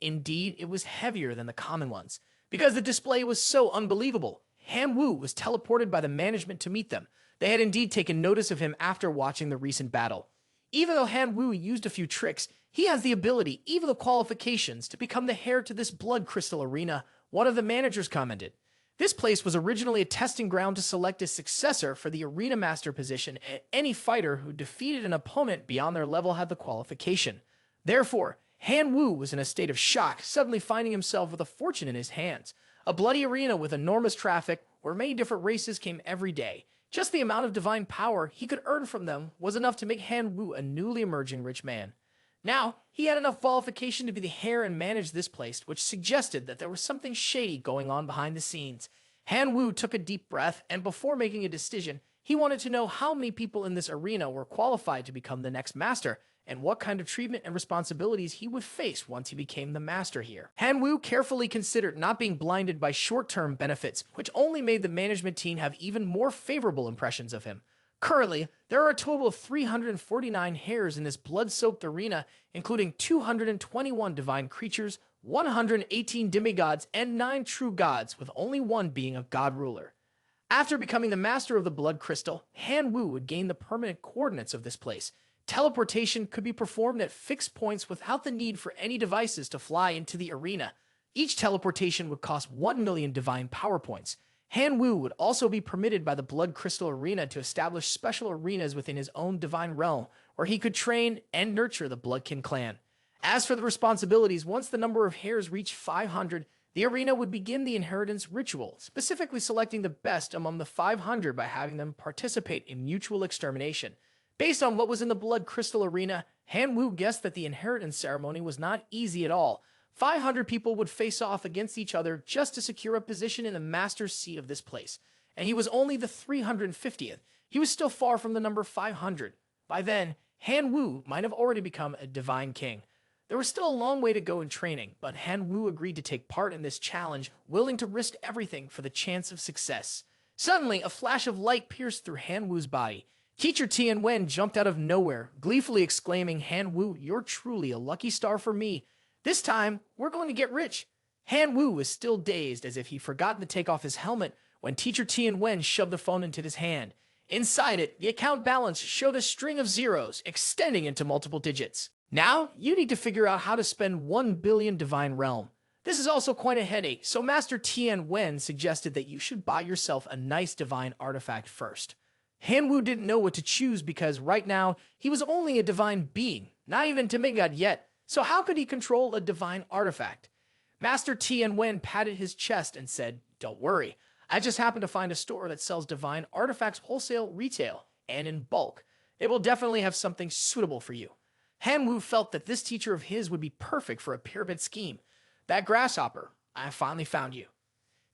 Indeed, it was heavier than the common ones. Because the display was so unbelievable, Han Wu was teleported by the management to meet them. They had indeed taken notice of him after watching the recent battle. Even though Han Wu used a few tricks, he has the ability, even the qualifications, to become the heir to this blood crystal arena, one of the managers commented. This place was originally a testing ground to select a successor for the arena master position, and any fighter who defeated an opponent beyond their level had the qualification. Therefore, Han Wu was in a state of shock, suddenly finding himself with a fortune in his hands. A bloody arena with enormous traffic, where many different races came every day. Just the amount of divine power he could earn from them was enough to make Han Wu a newly emerging rich man. Now, he had enough qualification to be the heir and manage this place, which suggested that there was something shady going on behind the scenes. Han Wu took a deep breath, and before making a decision, he wanted to know how many people in this arena were qualified to become the next master, and what kind of treatment and responsibilities he would face once he became the master here. Han Wu carefully considered not being blinded by short-term benefits, which only made the management team have even more favorable impressions of him. Currently, there are a total of 349 heirs in this blood-soaked arena, including 221 divine creatures, 118 demigods, and 9 true gods, with only one being a god ruler. After becoming the master of the blood crystal, Han Wu would gain the permanent coordinates of this place. Teleportation could be performed at fixed points without the need for any devices to fly into the arena. Each teleportation would cost 1 million divine power points. Han Wu would also be permitted by the Blood Crystal Arena to establish special arenas within his own divine realm, where he could train and nurture the Quyen Clan. As for the responsibilities, once the number of heirs reached 500, the arena would begin the inheritance ritual, specifically selecting the best among the 500 by having them participate in mutual extermination. Based on what was in the Blood Crystal Arena, Han Wu guessed that the inheritance ceremony was not easy at all. 500 people would face off against each other just to secure a position in the master's seat of this place, and he was only the 350th. He was still far from the number 500. By then, Han Wu might have already become a divine king. There was still a long way to go in training, but Han Wu agreed to take part in this challenge, willing to risk everything for the chance of success. Suddenly, a flash of light pierced through Han Wu's body. Teacher Tian Wen jumped out of nowhere, gleefully exclaiming, "Han Wu, you're truly a lucky star for me. This time, we're going to get rich." Han Wu was still dazed, as if he'd forgotten to take off his helmet, when Teacher Tian Wen shoved the phone into his hand. Inside it, the account balance showed a string of zeros, extending into multiple digits. Now, you need to figure out how to spend 1 billion divine realm. This is also quite a headache, so Master Tian Wen suggested that you should buy yourself a nice divine artifact first. Han Wu didn't know what to choose because right now, he was only a divine being, not even demigod yet, so how could he control a divine artifact? Master Tian Wen patted his chest and said, "Don't worry, I just happened to find a store that sells divine artifacts wholesale, retail, and in bulk. It will definitely have something suitable for you." Han Wu felt that this teacher of his would be perfect for a pyramid scheme. "That grasshopper, I finally found you."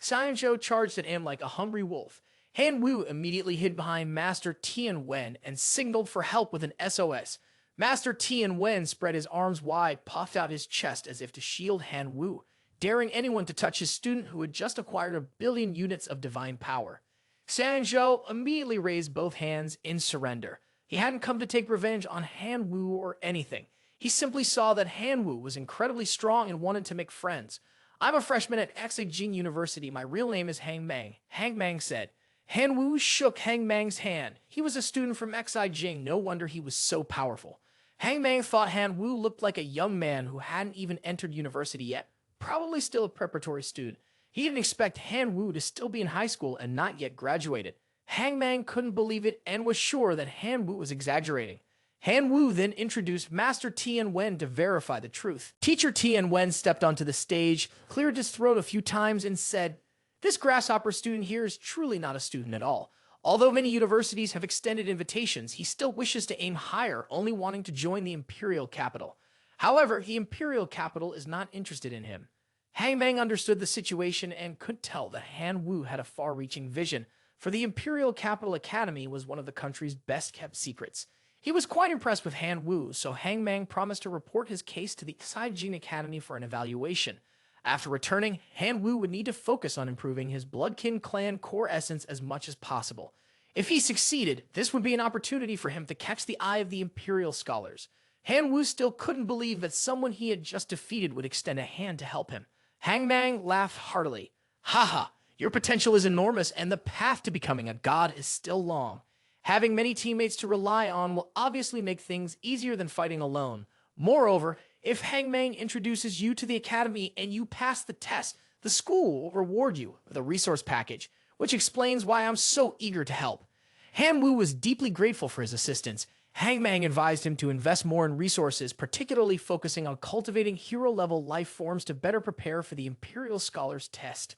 Xianzhou charged at him like a hungry wolf. Han Wu immediately hid behind Master Tian Wen and signaled for help with an SOS. Master Tian Wen spread his arms wide, puffed out his chest as if to shield Han Wu, daring anyone to touch his student who had just acquired 1 billion units of divine power. Xianzhou immediately raised both hands in surrender. He hadn't come to take revenge on Han Wu or anything. He simply saw that Han Wu was incredibly strong and wanted to make friends. "I'm a freshman at Xijing University. My real name is Hang Mang," Hang Mang said. Han Wu shook Hang Mang's hand. He was a student from Xijing. No wonder he was so powerful. Hang Mang thought Han Wu looked like a young man who hadn't even entered university yet, probably still a preparatory student. He didn't expect Han Wu to still be in high school and not yet graduated. Hang Mang couldn't believe it and was sure that Han Wu was exaggerating. Han Wu then introduced Master Tian Wen to verify the truth. Teacher Tian Wen stepped onto the stage, cleared his throat a few times, and said, "This grasshopper student here is truly not a student at all. Although many universities have extended invitations, he still wishes to aim higher, only wanting to join the imperial capital. However, the imperial capital is not interested in him." Hang Mang understood the situation and could tell that Han Wu had a far-reaching vision, for the Imperial Capital Academy was one of the country's best-kept secrets. He was quite impressed with Han Wu, so Hang Mang promised to report his case to the Saijin Academy for an evaluation. After returning, Han Wu would need to focus on improving his Quyen Clan core essence as much as possible. If he succeeded, this would be an opportunity for him to catch the eye of the Imperial scholars. Han Wu still couldn't believe that someone he had just defeated would extend a hand to help him. Hang Mang laughed heartily. "Haha, your potential is enormous and the path to becoming a god is still long. Having many teammates to rely on will obviously make things easier than fighting alone. Moreover, if Hang Mang introduces you to the academy and you pass the test, the school will reward you with a resource package, which explains why I'm so eager to help." Han Wu was deeply grateful for his assistance. Hang Mang advised him to invest more in resources, particularly focusing on cultivating hero-level life forms to better prepare for the Imperial Scholars test.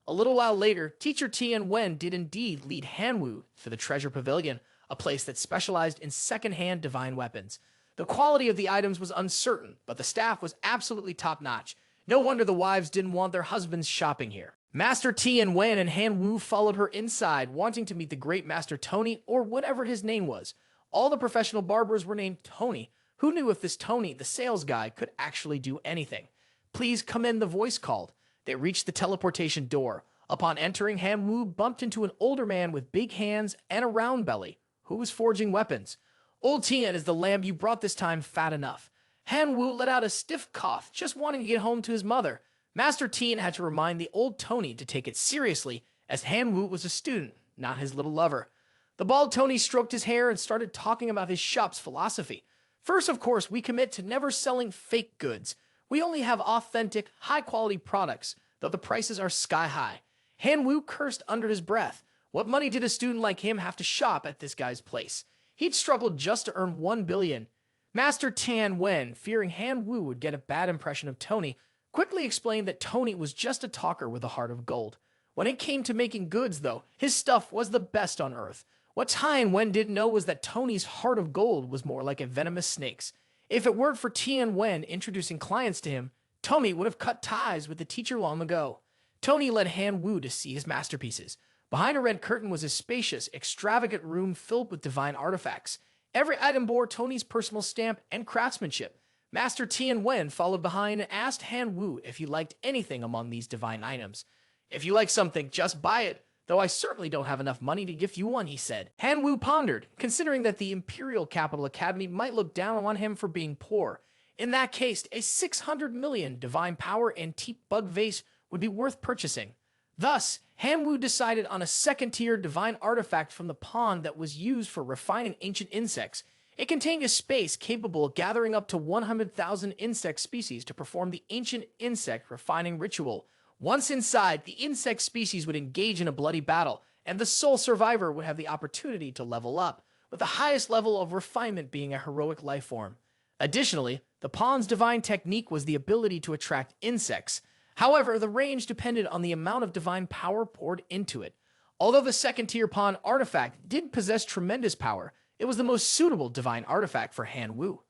A little while later, Teacher Tian Wen did indeed lead Han Wu to the Treasure Pavilion, a place that specialized in second-hand divine weapons. The quality of the items was uncertain, but the staff was absolutely top-notch. No wonder the wives didn't want their husbands shopping here. Master Tian Wen and Han Wu followed her inside, wanting to meet the great Master Tony, or whatever his name was. All the professional barbers were named Tony. Who knew if this Tony, the sales guy, could actually do anything? "Please come in," the voice called. They reached the teleportation door. Upon entering, Han Wu bumped into an older man with big hands and a round belly, who was forging weapons. "Old Tian, is the lamb you brought this time fat enough?" Han Wu let out a stiff cough, just wanting to get home to his mother. Master Tian had to remind the old Tony to take it seriously, as Han Wu was a student, not his little lover. The bald Tony stroked his hair and started talking about his shop's philosophy. "First, of course, we commit to never selling fake goods. We only have authentic, high-quality products, though the prices are sky-high." Han Wu cursed under his breath. What money did a student like him have to shop at this guy's place? He'd struggled just to earn 1 billion. Master Tian Wen, fearing Han Wu would get a bad impression of Tony, quickly explained that Tony was just a talker with a heart of gold. When it came to making goods, though, his stuff was the best on earth. What Tian Wen didn't know was that Tony's heart of gold was more like a venomous snake's. If it weren't for Tian Wen introducing clients to him, Tony would have cut ties with the teacher long ago. Tony led Han Wu to see his masterpieces. Behind a red curtain was a spacious, extravagant room filled with divine artifacts. Every item bore Tony's personal stamp and craftsmanship. Master Tian Wen followed behind and asked Han Wu if he liked anything among these divine items. "If you like something, just buy it. Though I certainly don't have enough money to gift you one," he said. Han Wu pondered, considering that the Imperial Capital Academy might look down on him for being poor. In that case, a 600 million divine power antique bug vase would be worth purchasing. Thus, Han Wu decided on a second-tier divine artifact from the pond that was used for refining ancient insects. It contained a space capable of gathering up to 100,000 insect species to perform the ancient insect refining ritual. Once inside, the insect species would engage in a bloody battle, and the sole survivor would have the opportunity to level up, with the highest level of refinement being a heroic life form. Additionally, the pond's divine technique was the ability to attract insects. However, the range depended on the amount of divine power poured into it. Although the second-tier pond artifact did possess tremendous power, it was the most suitable divine artifact for Han Wu.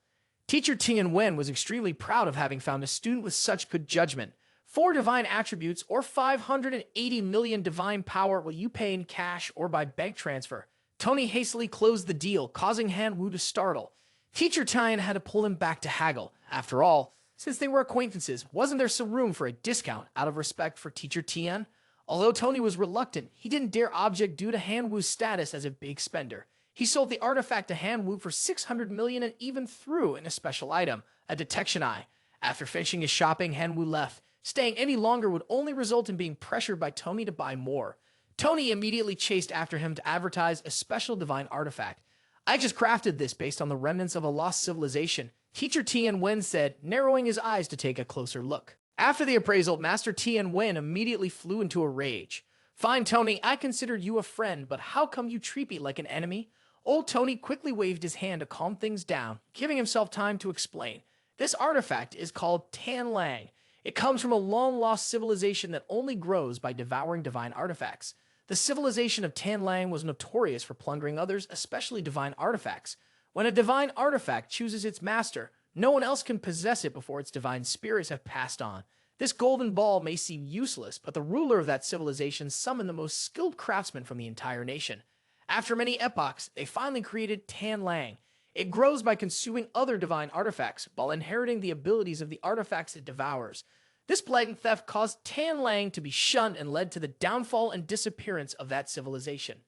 Teacher Tian Wen was extremely proud of having found a student with such good judgment. 4 divine attributes or 580 million divine power will you pay in cash or by bank transfer. Tony hastily closed the deal, causing Han Wu to startle. Teacher Tian had to pull him back to haggle. After all, since they were acquaintances, wasn't there some room for a discount out of respect for Teacher Tian? Although Tony was reluctant, he didn't dare object due to Han Wu's status as a big spender. He sold the artifact to Han Wu for 600 million and even threw in a special item, a detection eye. After finishing his shopping, Han Wu left. Staying any longer would only result in being pressured by Tony to buy more. Tony immediately chased after him to advertise a special divine artifact. "I just crafted this based on the remnants of a lost civilization," Teacher Tian Wen said, narrowing his eyes to take a closer look. After the appraisal, Master Tien Wen immediately flew into a rage. "Fine, Tony, I considered you a friend, but how come you treat me like an enemy?" Old Tony quickly waved his hand to calm things down, giving himself time to explain. This artifact is called Tan Lang. It comes from a long-lost civilization that only grows by devouring divine artifacts. The civilization of Tan Lang was notorious for plundering others, especially divine artifacts. When a divine artifact chooses its master, no one else can possess it before its divine spirits have passed on. This golden ball may seem useless, but the ruler of that civilization summoned the most skilled craftsmen from the entire nation. After many epochs, they finally created Tan Lang. It grows by consuming other divine artifacts, while inheriting the abilities of the artifacts it devours. This blatant theft caused Tan Lang to be shunned and led to the downfall and disappearance of that civilization.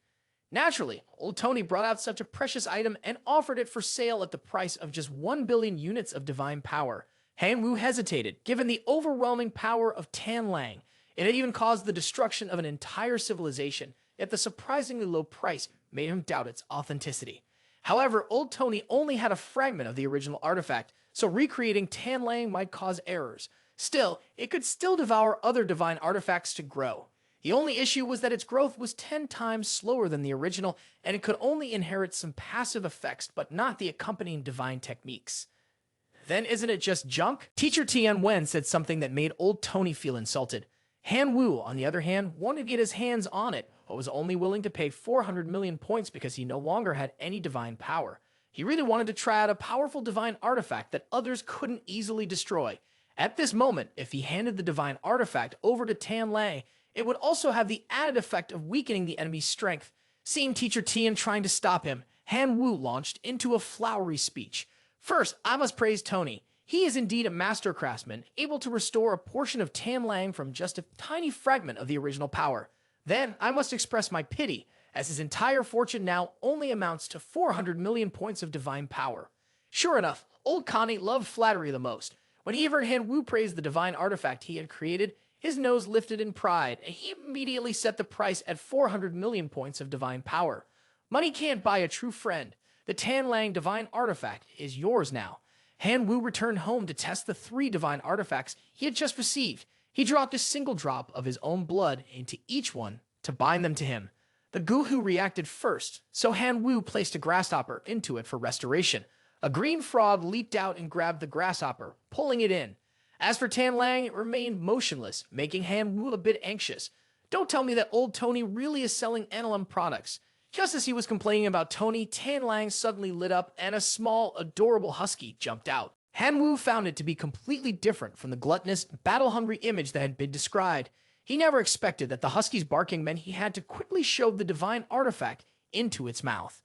Naturally, old Tony brought out such a precious item and offered it for sale at the price of just 1 billion units of divine power. Han Wu hesitated, given the overwhelming power of Tan Lang. It had even caused the destruction of an entire civilization, yet the surprisingly low price made him doubt its authenticity. However, old Tony only had a fragment of the original artifact, so recreating Tan Lang might cause errors. Still, it could still devour other divine artifacts to grow. The only issue was that its growth was 10 times slower than the original, and it could only inherit some passive effects, but not the accompanying divine techniques. Then isn't it just junk? Teacher Tien Wen said something that made old Tony feel insulted. Han Wu, on the other hand, wanted to get his hands on it, but was only willing to pay 400 million points because he no longer had any divine power. He really wanted to try out a powerful divine artifact that others couldn't easily destroy. At this moment, if he handed the divine artifact over to Tan Lang, it would also have the added effect of weakening the enemy's strength. Seeing Teacher Tien trying to stop him, Han Wu launched into a flowery speech. "First, I must praise Tony. He is indeed a master craftsman, able to restore a portion of Tan Lang from just a tiny fragment of the original power. Then, I must express my pity, as his entire fortune now only amounts to 400 million points of divine power." Sure enough, old Connie loved flattery the most. When he heard Han Wu praise the divine artifact he had created, his nose lifted in pride, and he immediately set the price at 400 million points of divine power. Money can't buy a true friend. The Tan Lang divine artifact is yours now. Han Wu returned home to test the 3 divine artifacts he had just received. He dropped a single drop of his own blood into each one to bind them to him. The Godhood reacted first, so Han Wu placed a grasshopper into it for restoration. A green frog leaped out and grabbed the grasshopper, pulling it in. As for Tan Lang, it remained motionless, making Han Wu a bit anxious. Don't tell me that old Tony really is selling NLM products. Just as he was complaining about Tony, Tan Lang suddenly lit up and a small, adorable husky jumped out. Han Wu found it to be completely different from the gluttonous, battle-hungry image that had been described. He never expected that the husky's barking meant he had to quickly shove the divine artifact into its mouth.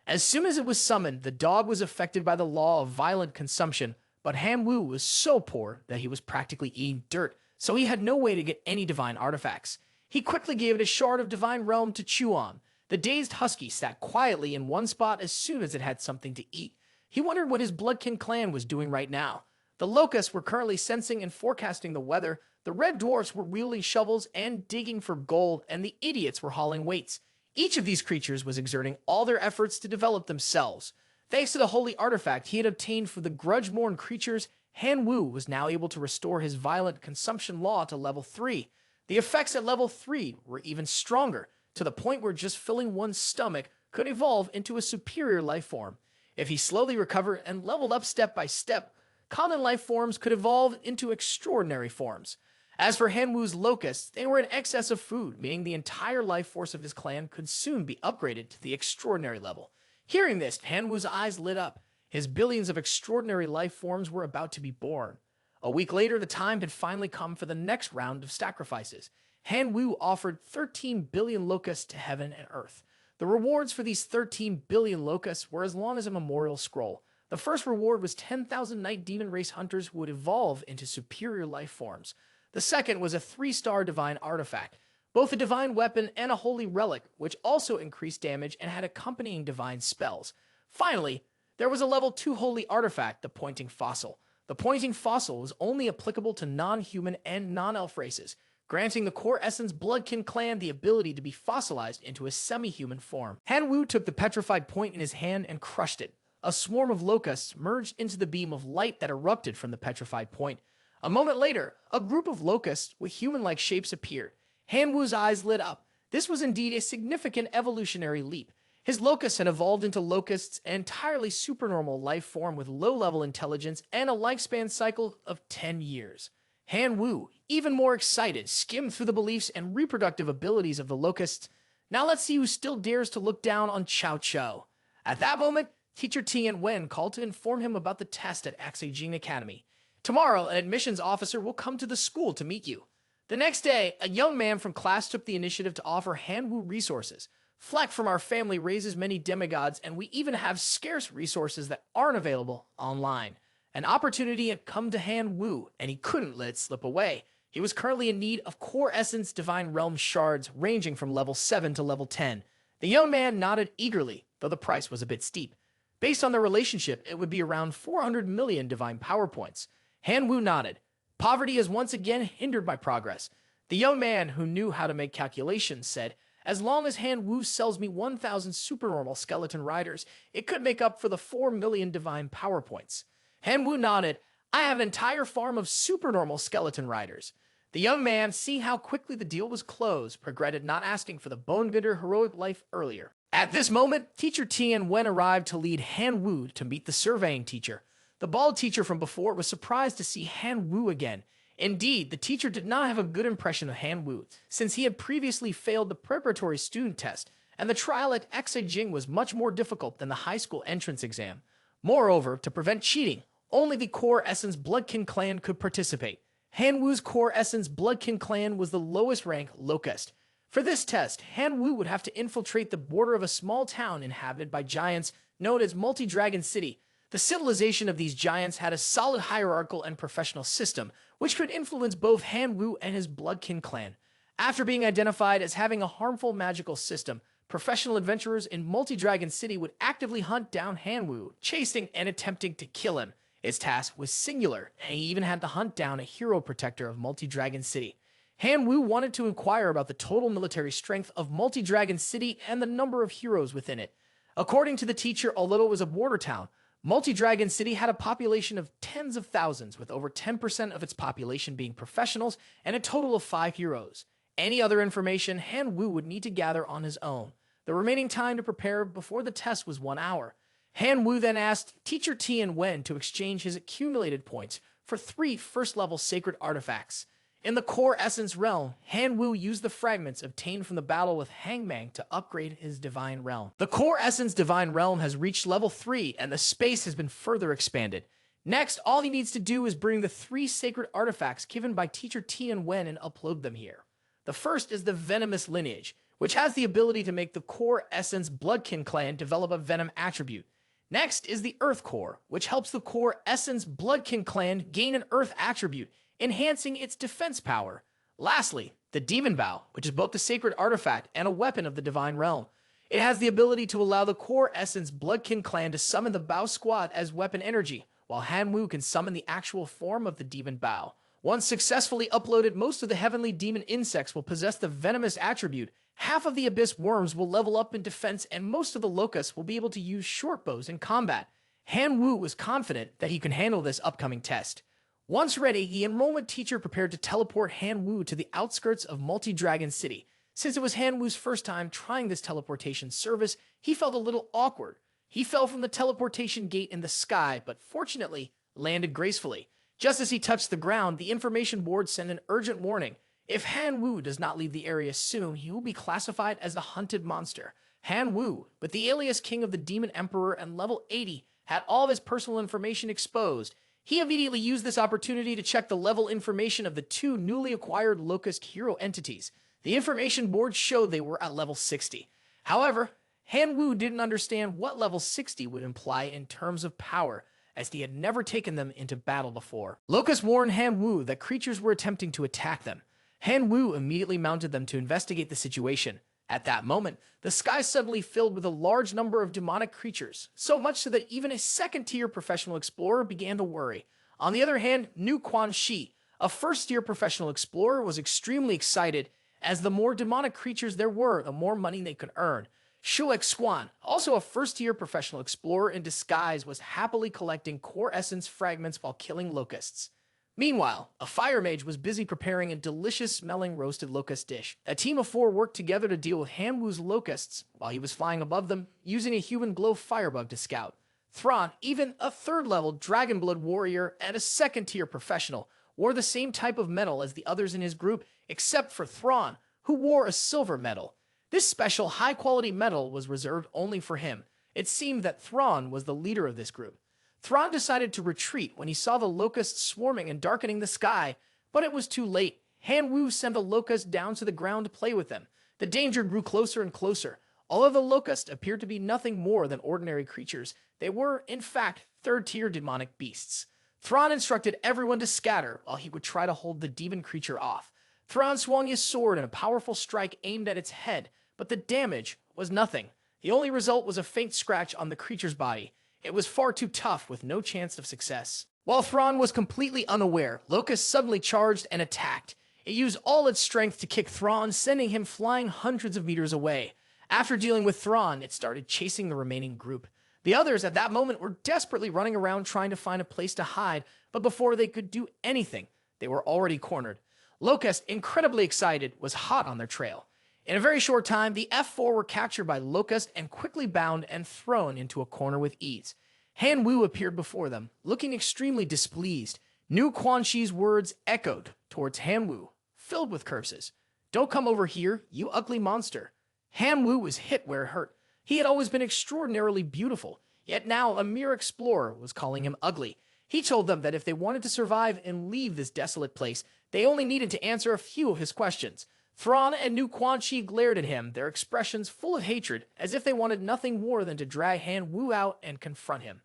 As soon as it was summoned, the dog was affected by the law of violent consumption, but Han Wu was so poor that he was practically eating dirt, so he had no way to get any divine artifacts. He quickly gave it a shard of divine realm to chew on. The dazed husky sat quietly in one spot as soon as it had something to eat. He wondered what his Quyen Clan was doing right now. The locusts were currently sensing and forecasting the weather, the red dwarfs were wielding shovels and digging for gold, and the idiots were hauling weights. Each of these creatures was exerting all their efforts to develop themselves. Thanks to the holy artifact he had obtained for the grudge-born creatures, Han Wu was now able to restore his violent consumption law to level 3. The effects at level 3 were even stronger, to the point where just filling one's stomach could evolve into a superior life form. If he slowly recovered and leveled up step by step, common life forms could evolve into extraordinary forms. As for Han Wu's locusts, they were in excess of food, meaning the entire life force of his clan could soon be upgraded to the extraordinary level. Hearing this, Han Wu's eyes lit up. His billions of extraordinary life forms were about to be born. A week later, the time had finally come for the next round of sacrifices. Han Wu offered 13 billion locusts to heaven and earth. The rewards for these 13 billion locusts were as long as a memorial scroll. The first reward was 10,000 night demon race hunters who would evolve into superior life forms. The second was a 3-star divine artifact, both a divine weapon and a holy relic, which also increased damage and had accompanying divine spells. Finally, there was a level 2 holy artifact, the pointing fossil. The pointing fossil was only applicable to non-human and non-elf races, granting the core essence Quyen Clan the ability to be fossilized into a semi-human form. Han Wu took the petrified point in his hand and crushed it. A swarm of locusts merged into the beam of light that erupted from the petrified point. A moment later, a group of locusts with human-like shapes appeared. Han Wu's eyes lit up. This was indeed a significant evolutionary leap. His locusts had evolved into locusts, an entirely supernormal life form with low-level intelligence and a lifespan cycle of 10 years. Han Wu, even more excited, skimmed through the beliefs and reproductive abilities of the locusts. Now let's see who still dares to look down on Cao Chou. At that moment, Teacher Tian Wen called to inform him about the test at Axijing Academy. Tomorrow, an admissions officer will come to the school to meet you. The next day, a young man from class took the initiative to offer Han Wu resources. Fleck from our family raises many demigods, and we even have scarce resources that aren't available online. An opportunity had come to Han Wu, and he couldn't let it slip away. He was currently in need of Core Essence Divine Realm shards ranging from level 7 to level 10. The young man nodded eagerly, though the price was a bit steep. Based on their relationship, it would be around 400 million Divine Power Points. Han Wu nodded. Poverty is once again hindered by progress. The young man, who knew how to make calculations, said, "As long as Han Wu sells me 1,000 supernormal skeleton riders, it could make up for the 4 million Divine Power Points." Han Wu nodded. "I have an entire farm of supernormal skeleton riders." The young man, seeing how quickly the deal was closed, regretted not asking for the Bone-Binder heroic life earlier. At this moment, Teacher Tian Wen arrived to lead Han Wu to meet the surveying teacher. The bald teacher from before was surprised to see Han Wu again. Indeed, the teacher did not have a good impression of Han Wu, since he had previously failed the preparatory student test, and the trial at Exijing was much more difficult than the high school entrance exam. Moreover, to prevent cheating, only the Core Essence Bloodkin Clan could participate. Han Wu's Core Essence Bloodkin Clan was the lowest rank locust. For this test, Han Wu would have to infiltrate the border of a small town inhabited by giants known as Multi-Dragon City. The civilization of these giants had a solid hierarchical and professional system, which could influence both Han Wu and his Bloodkin clan. After being identified as having a harmful magical system, professional adventurers in Multi-Dragon City would actively hunt down Han Wu, chasing and attempting to kill him. His task was singular, and he even had to hunt down a hero protector of Multi-Dragon City. Han Wu wanted to inquire about the total military strength of Multi-Dragon City and the number of heroes within it. According to the teacher, although it was a border town, Multi-Dragon City had a population of tens of thousands, with over 10% of its population being professionals and a total of 5 heroes. Any other information Han Wu would need to gather on his own. The remaining time to prepare before the test was 1 hour. Han Wu then asked Teacher Tian Wen to exchange his accumulated points for 3 first-level sacred artifacts. In the Core Essence realm, Han Wu used the fragments obtained from the battle with Hangmang to upgrade his Divine Realm. The Core Essence Divine Realm has reached level 3, and the space has been further expanded. Next, all he needs to do is bring the 3 sacred artifacts given by Teacher Tian Wen and upload them here. The first is the Venomous Lineage, which has the ability to make the Core Essence Bloodkin Clan develop a Venom attribute. Next is the Earth Core, which helps the Core Essence Bloodkin Clan gain an Earth attribute, enhancing its defense power. Lastly, the Demon Bow, which is both a sacred artifact and a weapon of the Divine Realm. It has the ability to allow the Core Essence Bloodkin Clan to summon the Bow Squad as weapon energy, while Han Wu can summon the actual form of the Demon Bow. Once successfully uploaded, most of the heavenly demon insects will possess the venomous attribute. Half of the abyss worms will level up in defense, and most of the locusts will be able to use short bows in combat. Han Wu was confident that he could handle this upcoming test. Once ready, the enrollment teacher prepared to teleport Han Wu to the outskirts of Multi-Dragon City. Since it was Han Wu's first time trying this teleportation service, he felt a little awkward. He fell from the teleportation gate in the sky, but fortunately landed gracefully. Just as he touched the ground, the information board sent an urgent warning. If Han Wu does not leave the area soon, he will be classified as a hunted monster. Han Wu, but the alias King of the Demon Emperor and level 80, had all of his personal information exposed. He immediately used this opportunity to check the level information of the 2 newly acquired Locust hero entities. The information board showed they were at level 60. However, Han Wu didn't understand what level 60 would imply in terms of power, as he had never taken them into battle before. Locust warned Han Wu that creatures were attempting to attack them. Han Wu immediately mounted them to investigate the situation. At that moment, the sky suddenly filled with a large number of demonic creatures, so much so that even a second-tier professional explorer began to worry. On the other hand, Nu Quan Shi, a first-tier professional explorer, was extremely excited, as the more demonic creatures there were, the more money they could earn. Shuek Swan, also a first-tier professional explorer in disguise, was happily collecting Core Essence fragments while killing locusts. Meanwhile, a fire mage was busy preparing a delicious-smelling roasted locust dish. A team of 4 worked together to deal with Hanwoo's locusts while he was flying above them, using a human glow firebug to scout. Thrawn, even a 3rd-level Dragonblood warrior and a 2nd-tier professional, wore the same type of medal as the others in his group, except for Thrawn, who wore a silver medal. This special high-quality medal was reserved only for him. It seemed that Thrawn was the leader of this group. Thrawn decided to retreat when he saw the locusts swarming and darkening the sky, but it was too late. Hanwoo sent a locust down to the ground to play with them. The danger grew closer and closer. Although the locusts appeared to be nothing more than ordinary creatures, they were, in fact, 3rd-tier demonic beasts. Thrawn instructed everyone to scatter while he would try to hold the demon creature off. Thrawn swung his sword in a powerful strike aimed at its head, but the damage was nothing. The only result was a faint scratch on the creature's body. It was far too tough, with no chance of success. While Thrawn was completely unaware, Locust suddenly charged and attacked. It used all its strength to kick Thrawn, sending him flying hundreds of meters away. After dealing with Thrawn, it started chasing the remaining group. The others at that moment were desperately running around trying to find a place to hide, but before they could do anything, they were already cornered. Locust, incredibly excited, was hot on their trail. In a very short time, the F4 were captured by Locust and quickly bound and thrown into a corner with ease. Hanwoo appeared before them, looking extremely displeased. New Quan Chi's words echoed towards Hanwoo, filled with curses. "Don't come over here, you ugly monster." Hanwoo was hit where it hurt. He had always been extraordinarily beautiful, yet now a mere explorer was calling him ugly. He told them that if they wanted to survive and leave this desolate place, they only needed to answer a few of his questions. Thrawn and New Quan Chi glared at him, their expressions full of hatred, as if they wanted nothing more than to drag Hanwoo out and confront him.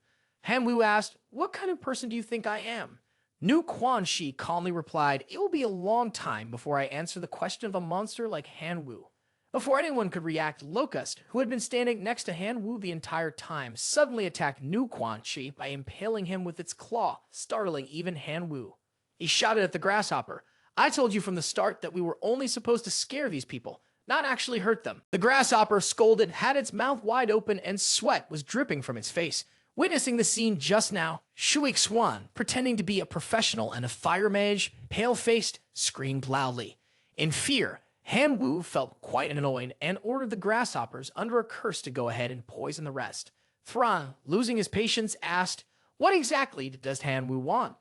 Hanwoo asked, "What kind of person do you think I am?" New Quan Chi calmly replied, "It will be a long time before I answer the question of a monster like Hanwoo." Before anyone could react, Locust, who had been standing next to Hanwoo the entire time, suddenly attacked New Quan Chi by impaling him with its claw, startling even Hanwoo. He shouted at the grasshopper, "I told you from the start that we were only supposed to scare these people, not actually hurt them." The grasshopper, scolded, had its mouth wide open and sweat was dripping from its face. Witnessing the scene just now, Shuik Swan, pretending to be a professional and a fire mage, pale-faced, screamed loudly. In fear, Hanwoo felt quite annoyed and ordered the grasshoppers under a curse to go ahead and poison the rest. Thrawn, losing his patience, asked, "What exactly does Hanwoo want?"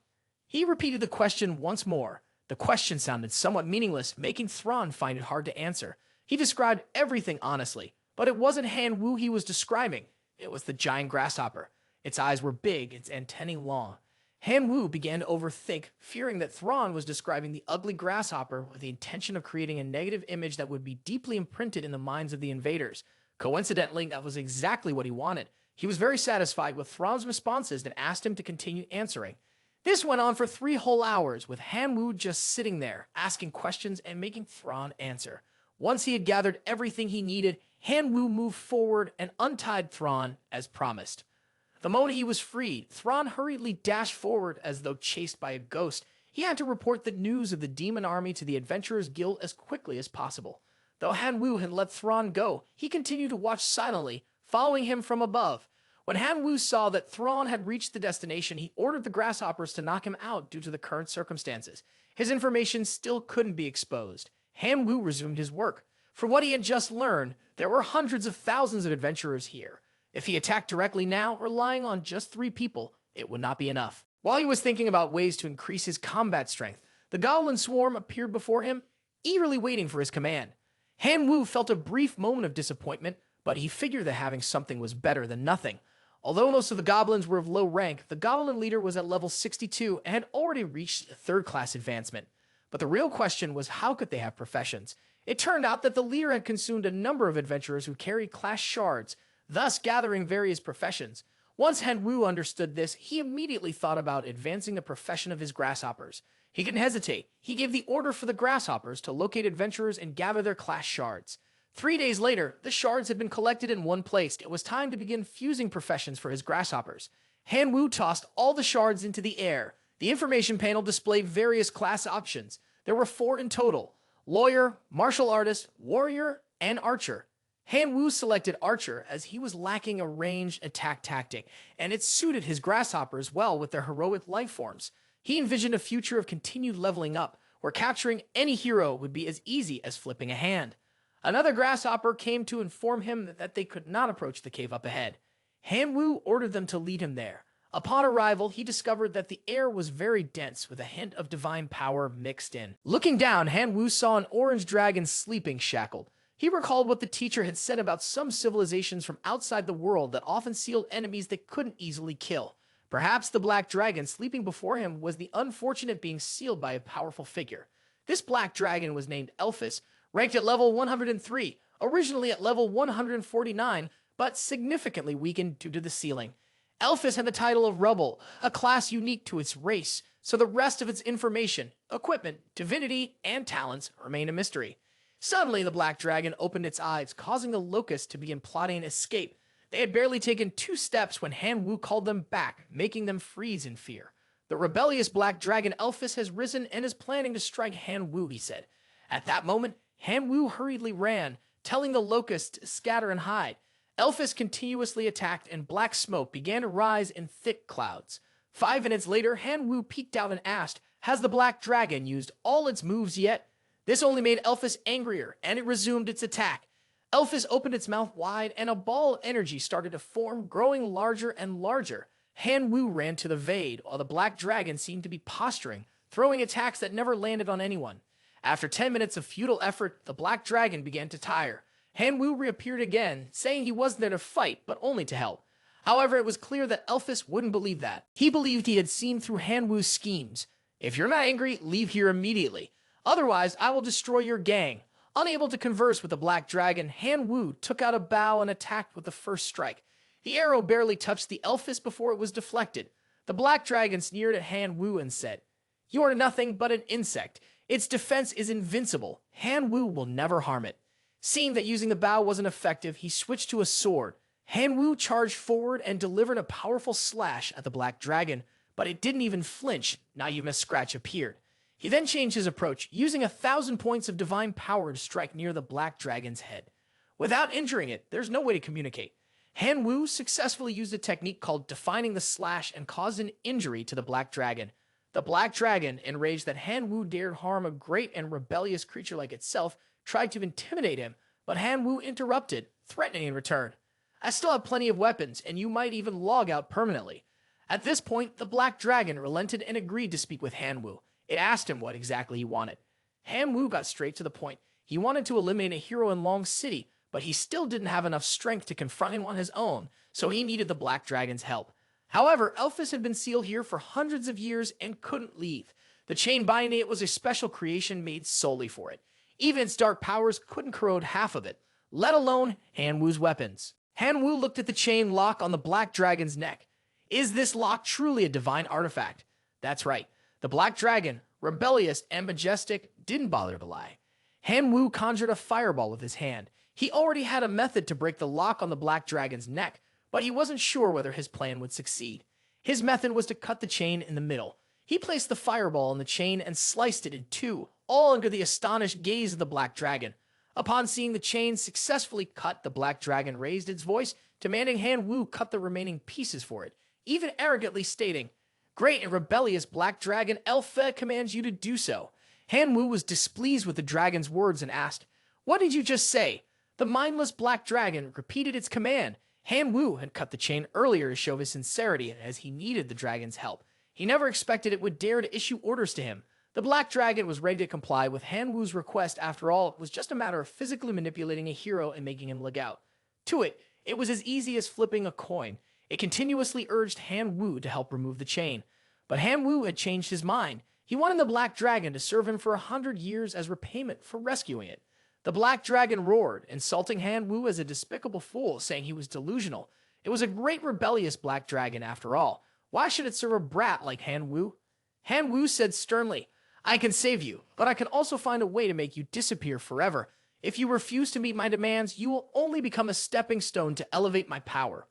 He repeated the question once more. The question sounded somewhat meaningless, making Thrawn find it hard to answer. He described everything honestly, but it wasn't Hanwoo he was describing. It was the giant grasshopper. Its eyes were big, its antennae long. Hanwoo began to overthink, fearing that Thrawn was describing the ugly grasshopper with the intention of creating a negative image that would be deeply imprinted in the minds of the invaders. Coincidentally, that was exactly what he wanted. He was very satisfied with Thrawn's responses and asked him to continue answering. This went on for 3 whole hours, with Hanwoo just sitting there, asking questions and making Thrawn answer. Once he had gathered everything he needed, Hanwoo moved forward and untied Thrawn as promised. The moment he was freed, Thrawn hurriedly dashed forward as though chased by a ghost. He had to report the news of the demon army to the Adventurers Guild as quickly as possible. Though Hanwoo had let Thrawn go, he continued to watch silently, following him from above. When Hanwoo saw that Thrawn had reached the destination, he ordered the grasshoppers to knock him out due to the current circumstances. His information still couldn't be exposed. Hanwoo resumed his work. For what he had just learned, there were hundreds of thousands of adventurers here. If he attacked directly now, relying on just 3 people, it would not be enough. While he was thinking about ways to increase his combat strength, the goblin swarm appeared before him, eagerly waiting for his command. Hanwoo felt a brief moment of disappointment, but he figured that having something was better than nothing. Although most of the goblins were of low rank, the goblin leader was at level 62 and had already reached a 3rd-class advancement. But the real question was, how could they have professions? It turned out that the leader had consumed a number of adventurers who carried class shards, thus gathering various professions. Once Hanwoo understood this, he immediately thought about advancing the profession of his grasshoppers. He didn't hesitate. He gave the order for the grasshoppers to locate adventurers and gather their class shards. 3 days later, the shards had been collected in one place. It was time to begin fusing professions for his grasshoppers. Hanwoo tossed all the shards into the air. The information panel displayed various class options. There were 4 in total: lawyer, martial artist, warrior, and archer. Hanwoo selected archer as he was lacking a ranged attack tactic, and it suited his grasshoppers well with their heroic life forms. He envisioned a future of continued leveling up, where capturing any hero would be as easy as flipping a hand. Another grasshopper came to inform him that they could not approach the cave up ahead. Hanwoo ordered them to lead him there. Upon arrival, he discovered that the air was very dense with a hint of divine power mixed in. Looking down, Hanwoo saw an orange dragon sleeping shackled. He recalled what the teacher had said about some civilizations from outside the world that often sealed enemies they couldn't easily kill. Perhaps the black dragon sleeping before him was the unfortunate being sealed by a powerful figure. This black dragon was named Elphys, ranked at level 103, originally at level 149, but significantly weakened due to the sealing. Elphys had the title of Rebel, a class unique to its race, so the rest of its information, equipment, divinity, and talents remain a mystery. Suddenly, the black dragon opened its eyes, causing the locusts to begin plotting an escape. They had barely taken 2 steps when Hanwoo called them back, making them freeze in fear. The rebellious black dragon Elphys has risen and is planning to strike Hanwoo, he said. At that moment, Hanwoo hurriedly ran, telling the locusts to scatter and hide. Elphys continuously attacked, and black smoke began to rise in thick clouds. 5 minutes later, Hanwoo peeked out and asked, "Has the black dragon used all its moves yet?" This only made Elphys angrier, and it resumed its attack. Elphys opened its mouth wide, and a ball of energy started to form, growing larger and larger. Hanwoo ran to the Vade, while the black dragon seemed to be posturing, throwing attacks that never landed on anyone. After 10 minutes of futile effort, the black dragon began to tire. Hanwoo reappeared again, saying he wasn't there to fight, but only to help. However, it was clear that Elphys wouldn't believe that. He believed he had seen through Hanwoo's schemes. "If you're not angry, leave here immediately. Otherwise, I will destroy your gang." Unable to converse with the black dragon, Hanwoo took out a bow and attacked with the first strike. The arrow barely touched the Elphys before it was deflected. The black dragon sneered at Hanwoo and said, "You are nothing but an insect. Its defense is invincible. Hanwoo will never harm it." Seeing that using the bow wasn't effective, he switched to a sword. Hanwoo charged forward and delivered a powerful slash at the black dragon, but it didn't even flinch, not even a scratch appeared. He then changed his approach, using 1,000 points of divine power to strike near the black dragon's head. Without injuring it, there's no way to communicate. Hanwoo successfully used a technique called defining the slash and caused an injury to the black dragon. The black dragon, enraged that Hanwoo dared harm a great and rebellious creature like itself, tried to intimidate him, but Hanwoo interrupted, threatening in return. "I still have plenty of weapons, and you might even log out permanently." At this point, the black dragon relented and agreed to speak with Hanwoo. It asked him what exactly he wanted. Hanwoo got straight to the point. He wanted to eliminate a hero in Long City, but he still didn't have enough strength to confront him on his own, so he needed the black dragon's help. However, Elphys had been sealed here for hundreds of years and couldn't leave. The chain binding it was a special creation made solely for it. Even its dark powers couldn't corrode half of it, let alone Hanwoo's weapons. Hanwoo looked at the chain lock on the black dragon's neck. Is this lock truly a divine artifact? That's right. The black dragon, rebellious and majestic, didn't bother to lie. Hanwoo conjured a fireball with his hand. He already had a method to break the lock on the black dragon's neck, but he wasn't sure whether his plan would succeed. His method was to cut the chain in the middle. He placed the fireball on the chain and sliced it in 2, all under the astonished gaze of the black dragon. Upon seeing the chain successfully cut, the black dragon raised its voice, demanding Hanwoo cut the remaining pieces for it, even arrogantly stating, "Great and rebellious black dragon, Elpha commands you to do so." Hanwoo was displeased with the dragon's words and asked, "What did you just say?" The mindless black dragon repeated its command. Hanwoo had cut the chain earlier to show his sincerity as he needed the dragon's help. He never expected it would dare to issue orders to him. The black dragon was ready to comply with Hanwoo's request. After all, it was just a matter of physically manipulating a hero and making him leg out. To it, it was as easy as flipping a coin. It continuously urged Hanwoo to help remove the chain. But Hanwoo had changed his mind. He wanted the black dragon to serve him for 100 years as repayment for rescuing it. The black dragon roared, insulting Hanwoo as a despicable fool, saying he was delusional. It was a great rebellious black dragon after all. Why should it serve a brat like Hanwoo? Hanwoo said sternly, "I can save you, but I can also find a way to make you disappear forever. If you refuse to meet my demands, you will only become a stepping stone to elevate my power."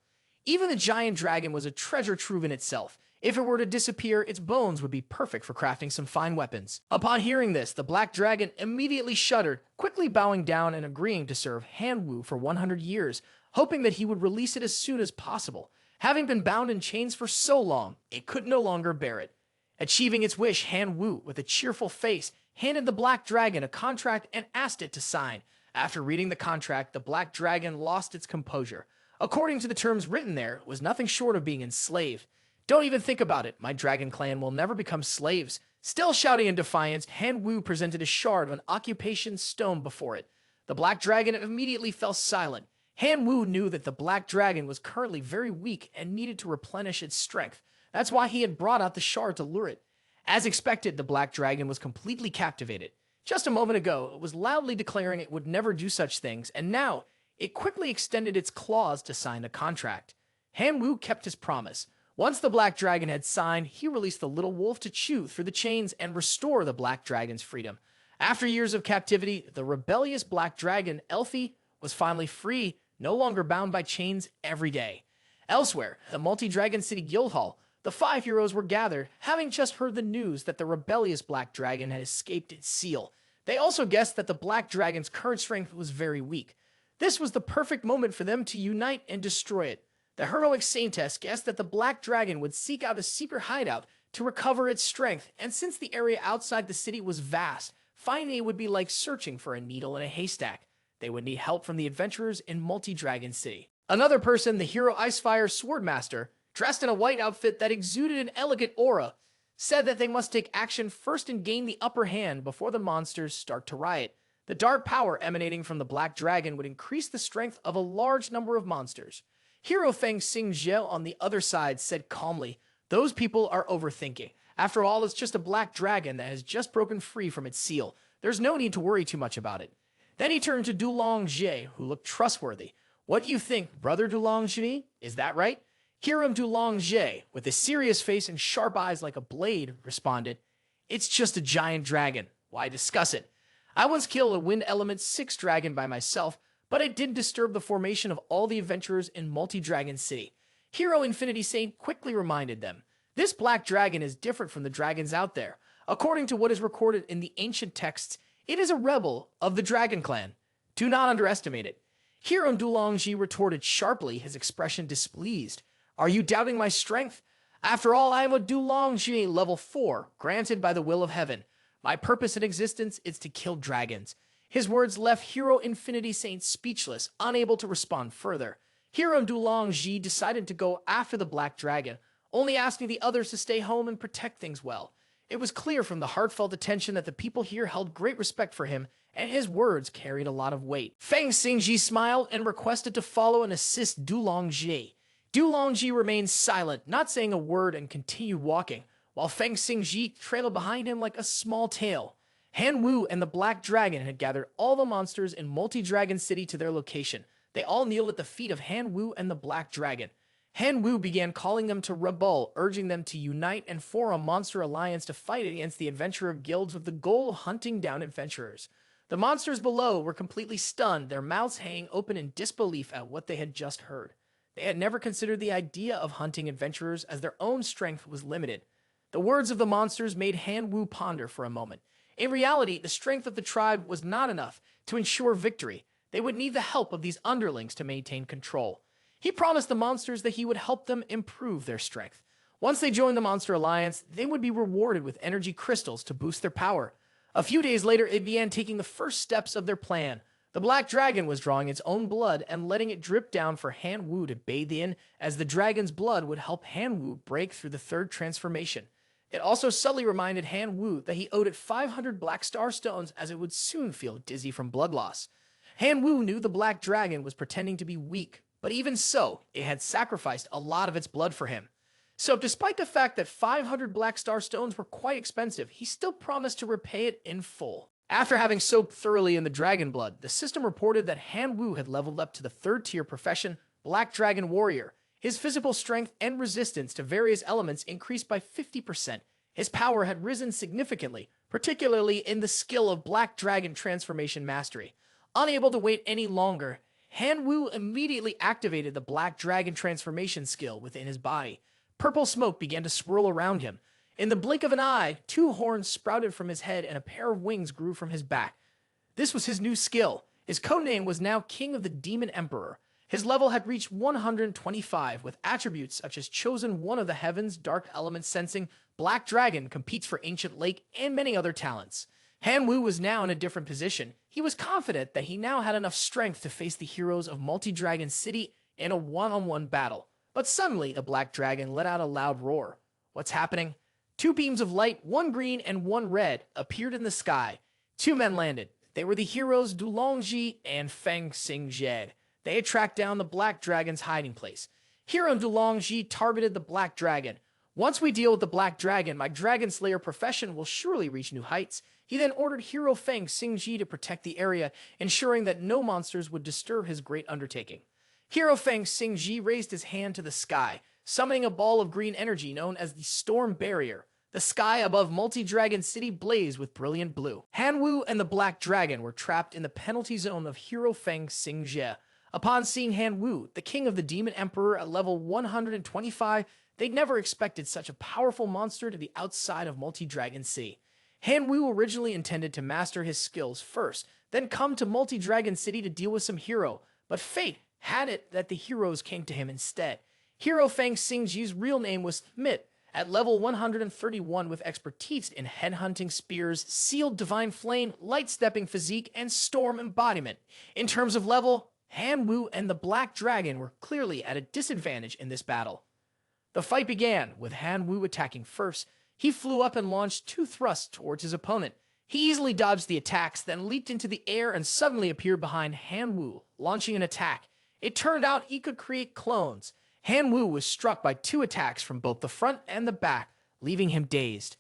Even the giant dragon was a treasure trove in itself. If it were to disappear, its bones would be perfect for crafting some fine weapons. Upon hearing this, the black dragon immediately shuddered, quickly bowing down and agreeing to serve Hanwoo for 100 years, hoping that he would release it as soon as possible. Having been bound in chains for so long, it could no longer bear it. Achieving its wish, Han Wu, with a cheerful face, handed the Black Dragon a contract and asked it to sign. After reading the contract, the Black Dragon lost its composure. According to the terms written there, it was nothing short of being enslaved. Don't even think about it. My dragon clan will never become slaves. Still shouting in defiance, Han Wu presented a shard of an occupation stone before it. The Black Dragon immediately fell silent. Han Wu knew that the Black Dragon was currently very weak and needed to replenish its strength. That's why he had brought out the shard to lure it. As expected, the Black Dragon was completely captivated. Just a moment ago, it was loudly declaring it would never do such things, and now it quickly extended its claws to sign the contract. Han Wu kept his promise. Once the Black Dragon had signed, he released the little wolf to chew through the chains and restore the Black Dragon's freedom. After years of captivity, the rebellious Black Dragon, Elfie, was finally free, no longer bound by chains every day. Elsewhere, the multi-dragon city guild hall, the 5 heroes were gathered, having just heard the news that the rebellious Black Dragon had escaped its seal. They also guessed that the Black Dragon's current strength was very weak. This was the perfect moment for them to unite and destroy it. The heroic Saintess guessed that the Black Dragon would seek out a secret hideout to recover its strength, and since the area outside the city was vast, finding it would be like searching for a needle in a haystack. They would need help from the adventurers in Multi-Dragon City. Another person, the hero Icefire Swordmaster, dressed in a white outfit that exuded an elegant aura, said that they must take action first and gain the upper hand before the monsters start to riot. The dark power emanating from the Black Dragon would increase the strength of a large number of monsters. Hero Feng Xingzhe on the other side said calmly, "Those people are overthinking. After all, it's just a Black Dragon that has just broken free from its seal. There's no need to worry too much about it." Then he turned to Dulong Jie, who looked trustworthy. "What do you think, Brother Dulong Jie? Is that right?" Hiram Dulong Jie, with a serious face and sharp eyes like a blade, responded, "It's just a giant dragon. Why discuss it? I once killed a Wind Element 6 dragon by myself, but it did disturb the formation of all the adventurers in Multi-Dragon City." Hero Infinity Saint quickly reminded them, "This Black Dragon is different from the dragons out there. According to what is recorded in the ancient texts, it is a rebel of the Dragon Clan. Do not underestimate it." Hero Dulongji retorted sharply, his expression displeased. "Are you doubting my strength? After all, I am a Dulongji level 4, granted by the will of heaven. My purpose in existence is to kill dragons." His words left Hero Infinity Saint speechless, unable to respond further. Hero Dulongji decided to go after the Black Dragon, only asking the others to stay home and protect things well. It was clear from the heartfelt attention that the people here held great respect for him, and his words carried a lot of weight. Feng Xingji smiled and requested to follow and assist Dulongji. Dulongji remained silent, not saying a word, and continued walking, while Feng Xingji trailed behind him like a small tail. Han Wu and the Black Dragon had gathered all the monsters in Multi-Dragon City to their location. They all kneeled at the feet of Han Wu and the Black Dragon. Han Wu began calling them to rebel, urging them to unite and form a monster alliance to fight against the adventurer guilds with the goal of hunting down adventurers. The monsters below were completely stunned, their mouths hanging open in disbelief at what they had just heard. They had never considered the idea of hunting adventurers as their own strength was limited. The words of the monsters made Han Wu ponder for a moment. In reality, the strength of the tribe was not enough to ensure victory. They would need the help of these underlings to maintain control. He promised the monsters that he would help them improve their strength. Once they joined the Monster Alliance, they would be rewarded with energy crystals to boost their power. A few days later, it began taking the first steps of their plan. The Black Dragon was drawing its own blood and letting it drip down for Han Wu to bathe in, as the dragon's blood would help Han Wu break through the third transformation. It also subtly reminded Han Wu that he owed it 500 Black Star Stones, as it would soon feel dizzy from blood loss. Han Wu knew the Black Dragon was pretending to be weak, but even so, it had sacrificed a lot of its blood for him. So despite the fact that 500 Black Star Stones were quite expensive, he still promised to repay it in full. After having soaked thoroughly in the dragon blood, the system reported that Han Wu had leveled up to the 3rd tier profession, Black Dragon Warrior. His physical strength and resistance to various elements increased by 50%. His power had risen significantly, particularly in the skill of Black Dragon Transformation Mastery. Unable to wait any longer, Han Wu immediately activated the Black Dragon Transformation skill within his body. Purple smoke began to swirl around him. In the blink of an eye, 2 horns sprouted from his head and a pair of wings grew from his back. This was his new skill. His codename was now King of the Demon Emperor. His level had reached 125, with attributes such as Chosen One of the Heavens, Dark Element Sensing, Black Dragon, competes for Ancient Lake, and many other talents. Han Wu was now in a different position. He was confident that he now had enough strength to face the heroes of Multi-Dragon City in a one-on-one battle. But suddenly, the Black Dragon let out a loud roar. What's happening? Two beams of light, one green and one red, appeared in the sky. Two men landed. They were the heroes Dulongji and Feng Xingjie. They had tracked down the Black Dragon's hiding place. Hero Dulongji targeted the Black Dragon. Once we deal with the Black Dragon, my Dragon Slayer profession will surely reach new heights. He then ordered Hero Feng Xingji to protect the area, ensuring that no monsters would disturb his great undertaking. Hero Feng Xingji raised his hand to the sky, summoning a ball of green energy known as the Storm Barrier. The sky above Multi-Dragon City blazed with brilliant blue. Han Wu and the Black Dragon were trapped in the penalty zone of Hero Feng Xingjie. Upon seeing Han Wu, the king of the Demon Emperor at level 125, they'd never expected such a powerful monster to the outside of Multi-Dragon City. Han Wu originally intended to master his skills first, then come to Multi-Dragon City to deal with some hero, but fate had it that the heroes came to him instead. Hero Feng Xingji's real name was Smith, at level 131 with expertise in headhunting spears, sealed divine flame, light-stepping physique, and storm embodiment. In terms of level, Han Wu and the Black Dragon were clearly at a disadvantage in this battle. The fight began, with Han Wu attacking first. He flew up and launched two thrusts towards his opponent. He easily dodged the attacks, then leaped into the air and suddenly appeared behind Han Wu, launching an attack. It turned out he could create clones. Han Wu was struck by two attacks from both the front and the back, leaving him dazed.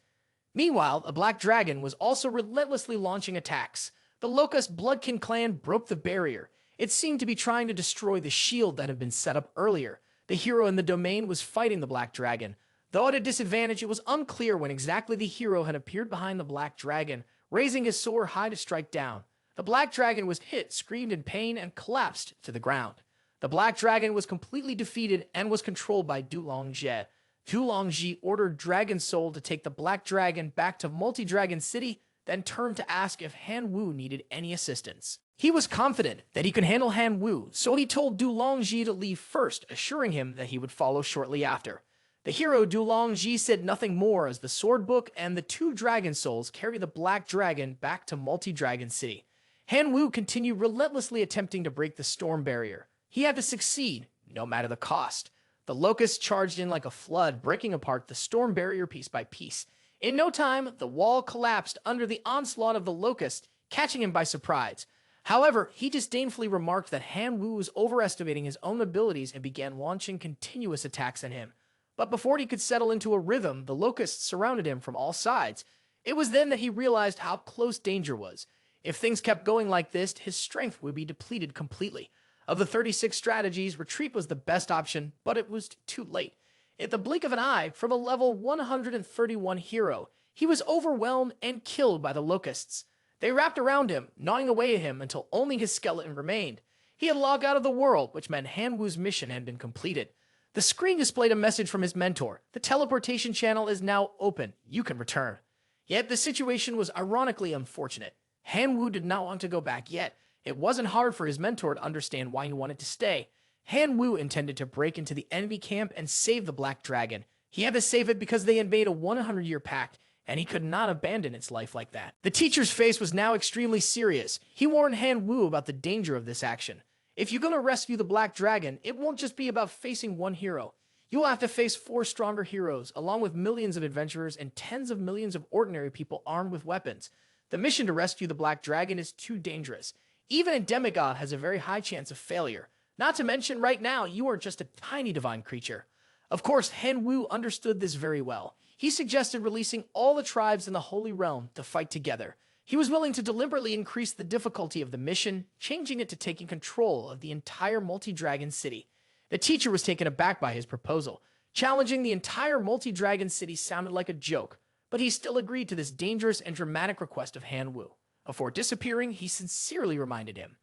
Meanwhile, a Black Dragon was also relentlessly launching attacks. The Locust Quyen Clan broke the barrier. It seemed to be trying to destroy the shield that had been set up earlier. The hero in the domain was fighting the Black Dragon. Though at a disadvantage, it was unclear when exactly the hero had appeared behind the Black Dragon, raising his sword high to strike down. The Black Dragon was hit, screamed in pain, and collapsed to the ground. The Black Dragon was completely defeated and was controlled by Dulongji. Dulongji ordered Dragon Soul to take the Black Dragon back to Multi-Dragon City, then turned to ask if Han Wu needed any assistance. He was confident that he could handle Han Wu, so he told Dulongji to leave first, assuring him that he would follow shortly after. The hero Dulongji said nothing more as the Sword Book and the two Dragon Souls carry the Black Dragon back to Multi-Dragon City. Han Wu continued relentlessly attempting to break the storm barrier. He had to succeed, no matter the cost. The Locusts charged in like a flood, breaking apart the storm barrier piece by piece. In no time, the wall collapsed under the onslaught of the Locust, catching him by surprise. However, he disdainfully remarked that Han Wu was overestimating his own abilities and began launching continuous attacks at him. But before he could settle into a rhythm, the Locusts surrounded him from all sides. It was then that he realized how close danger was. If things kept going like this, his strength would be depleted completely. Of the 36 strategies, retreat was the best option, but it was too late. At the blink of an eye, from a level 131 hero, he was overwhelmed and killed by the Locusts. They wrapped around him, gnawing away at him until only his skeleton remained. He had logged out of the world, which meant Han Wu's mission had been completed. The screen displayed a message from his mentor. The teleportation channel is now open. You can return. Yet the situation was ironically unfortunate. Han Wu did not want to go back yet. It wasn't hard for his mentor to understand why he wanted to stay. Han Wu intended to break into the enemy camp and save the Black Dragon. He had to save it because they had made a 100-year pact, and he could not abandon its life like that. The teacher's face was now extremely serious. He warned Han Wu about the danger of this action. If you're going to rescue the Black Dragon, it won't just be about facing one hero. You'll have to face 4 stronger heroes, along with millions of adventurers and tens of millions of ordinary people armed with weapons. The mission to rescue the Black Dragon is too dangerous. Even a demigod has a very high chance of failure. Not to mention, right now, you are just a tiny divine creature. Of course, Han Wu understood this very well. He suggested releasing all the tribes in the Holy Realm to fight together. He was willing to deliberately increase the difficulty of the mission, changing it to taking control of the entire Multi-Dragon City. The teacher was taken aback by his proposal. Challenging the entire Multi-Dragon City sounded like a joke, but he still agreed to this dangerous and dramatic request of Han Wu. Before disappearing, he sincerely reminded him,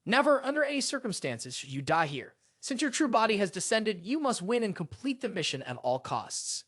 "Never, under any circumstances, should you die here. Since your true body has descended, you must win and complete the mission at all costs."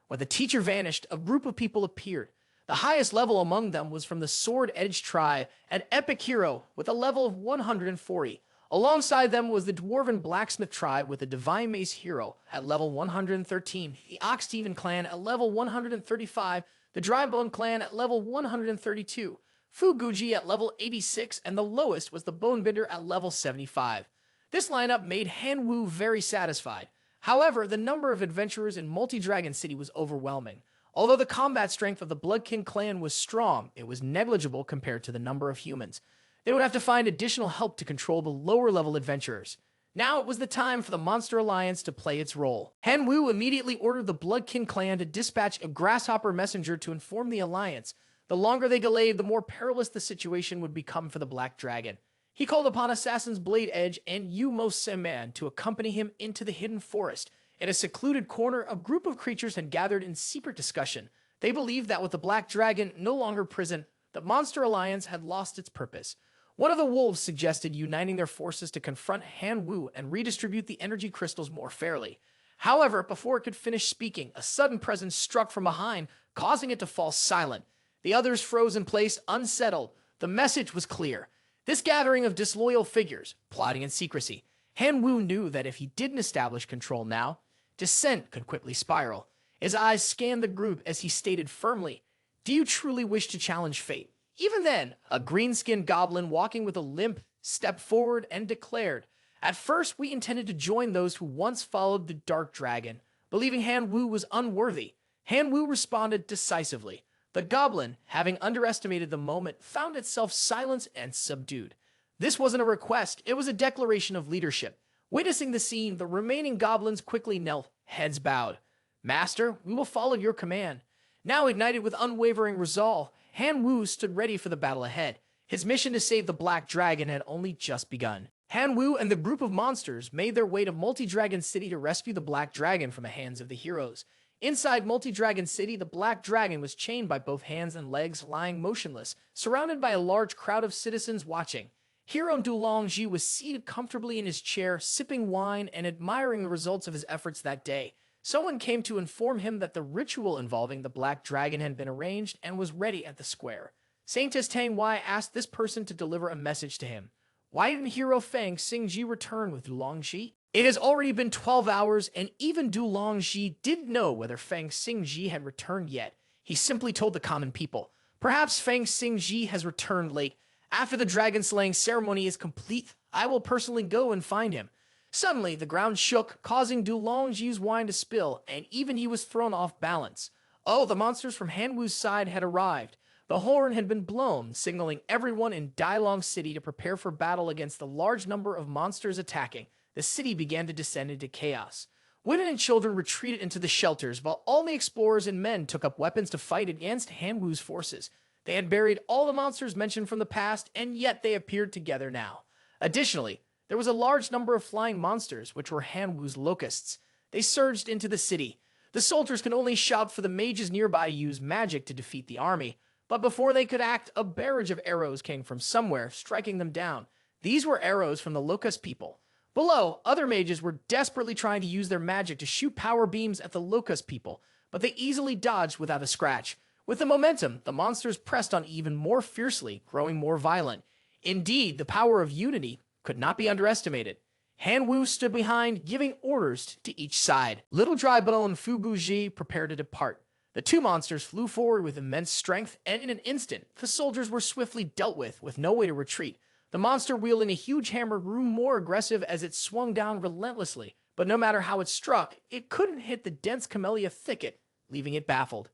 When the teacher vanished, a group of people appeared. The highest level among them was from the Sword Edge tribe, an epic hero with a level of 140. Alongside them was the dwarven blacksmith tribe with the divine mace hero at level 113, the Quyen Clan at level 135, the Drybone Clan at level 132, Fuguji at level 86, and the lowest was the Bonebender at level 75. This lineup made Hanwoo very satisfied. However, the number of adventurers in Multi-Dragon City was overwhelming. Although the combat strength of the Bloodkin clan was strong, it was negligible compared to the number of humans. They would have to find additional help to control the lower-level adventurers. Now it was the time for the Monster Alliance to play its role. Hanwoo immediately ordered the Bloodkin clan to dispatch a grasshopper messenger to inform the Alliance. The longer they delayed, the more perilous the situation would become for the Black Dragon. He called upon Assassin's Blade Edge and Yumo Seman to accompany him into the hidden forest. In a secluded corner, a group of creatures had gathered in secret discussion. They believed that with the Black Dragon no longer present, the Monster Alliance had lost its purpose. One of the wolves suggested uniting their forces to confront Hanwoo and redistribute the energy crystals more fairly. However, before it could finish speaking, a sudden presence struck from behind, causing it to fall silent. The others froze in place, unsettled. The message was clear. This gathering of disloyal figures, plotting in secrecy. Hanwoo knew that if he didn't establish control now, dissent could quickly spiral. His eyes scanned the group as he stated firmly, "Do you truly wish to challenge fate?" Even then, a green-skinned goblin walking with a limp stepped forward and declared, "At first, we intended to join those who once followed the Dark Dragon, believing Hanwoo was unworthy." Hanwoo responded decisively. The goblin, having underestimated the moment, found itself silenced and subdued. This wasn't a request, it was a declaration of leadership. Witnessing the scene, the remaining goblins quickly knelt, heads bowed. "Master, we will follow your command." Now ignited with unwavering resolve, Hanwoo stood ready for the battle ahead. His mission to save the Black Dragon had only just begun. Hanwoo and the group of monsters made their way to Multi-Dragon City to rescue the Black Dragon from the hands of the heroes. Inside Multi-Dragon City, the Black Dragon was chained by both hands and legs, lying motionless, surrounded by a large crowd of citizens watching. Hero Dulongji was seated comfortably in his chair, sipping wine and admiring the results of his efforts that day. Someone came to inform him that the ritual involving the Black Dragon had been arranged and was ready at the square. Saintess Tang Wai asked this person to deliver a message to him. Why didn't Hero Feng Xingji return with Dulongji? It has already been 12 hours, and even Dulongji didn't know whether Feng Xingji had returned yet. He simply told the common people, "Perhaps Feng Xingji has returned late. After the dragon-slaying ceremony is complete, I will personally go and find him." Suddenly, the ground shook, causing Dulongji's wine to spill, and even he was thrown off balance. Oh, the monsters from Hanwoo's side had arrived. The horn had been blown, signaling everyone in Dailong City to prepare for battle against the large number of monsters attacking. The city began to descend into chaos. Women and children retreated into the shelters, while all the explorers and men took up weapons to fight against Hanwoo's forces. They had buried all the monsters mentioned from the past, and yet they appeared together now. Additionally, there was a large number of flying monsters, which were Hanwoo's locusts. They surged into the city. The soldiers could only shout for the mages nearby to use magic to defeat the army. But before they could act, a barrage of arrows came from somewhere, striking them down. These were arrows from the locust people. Below, other mages were desperately trying to use their magic to shoot power beams at the locust people, but they easily dodged without a scratch. With the momentum, the monsters pressed on even more fiercely, growing more violent. Indeed, the power of unity could not be underestimated. Hanwoo stood behind, giving orders to each side. Little Drybone and Fuguji prepared to depart. The two monsters flew forward with immense strength, and in an instant, the soldiers were swiftly dealt with no way to retreat. The monster wielding a huge hammer grew more aggressive as it swung down relentlessly, but no matter how it struck, it couldn't hit the dense camellia thicket, leaving it baffled.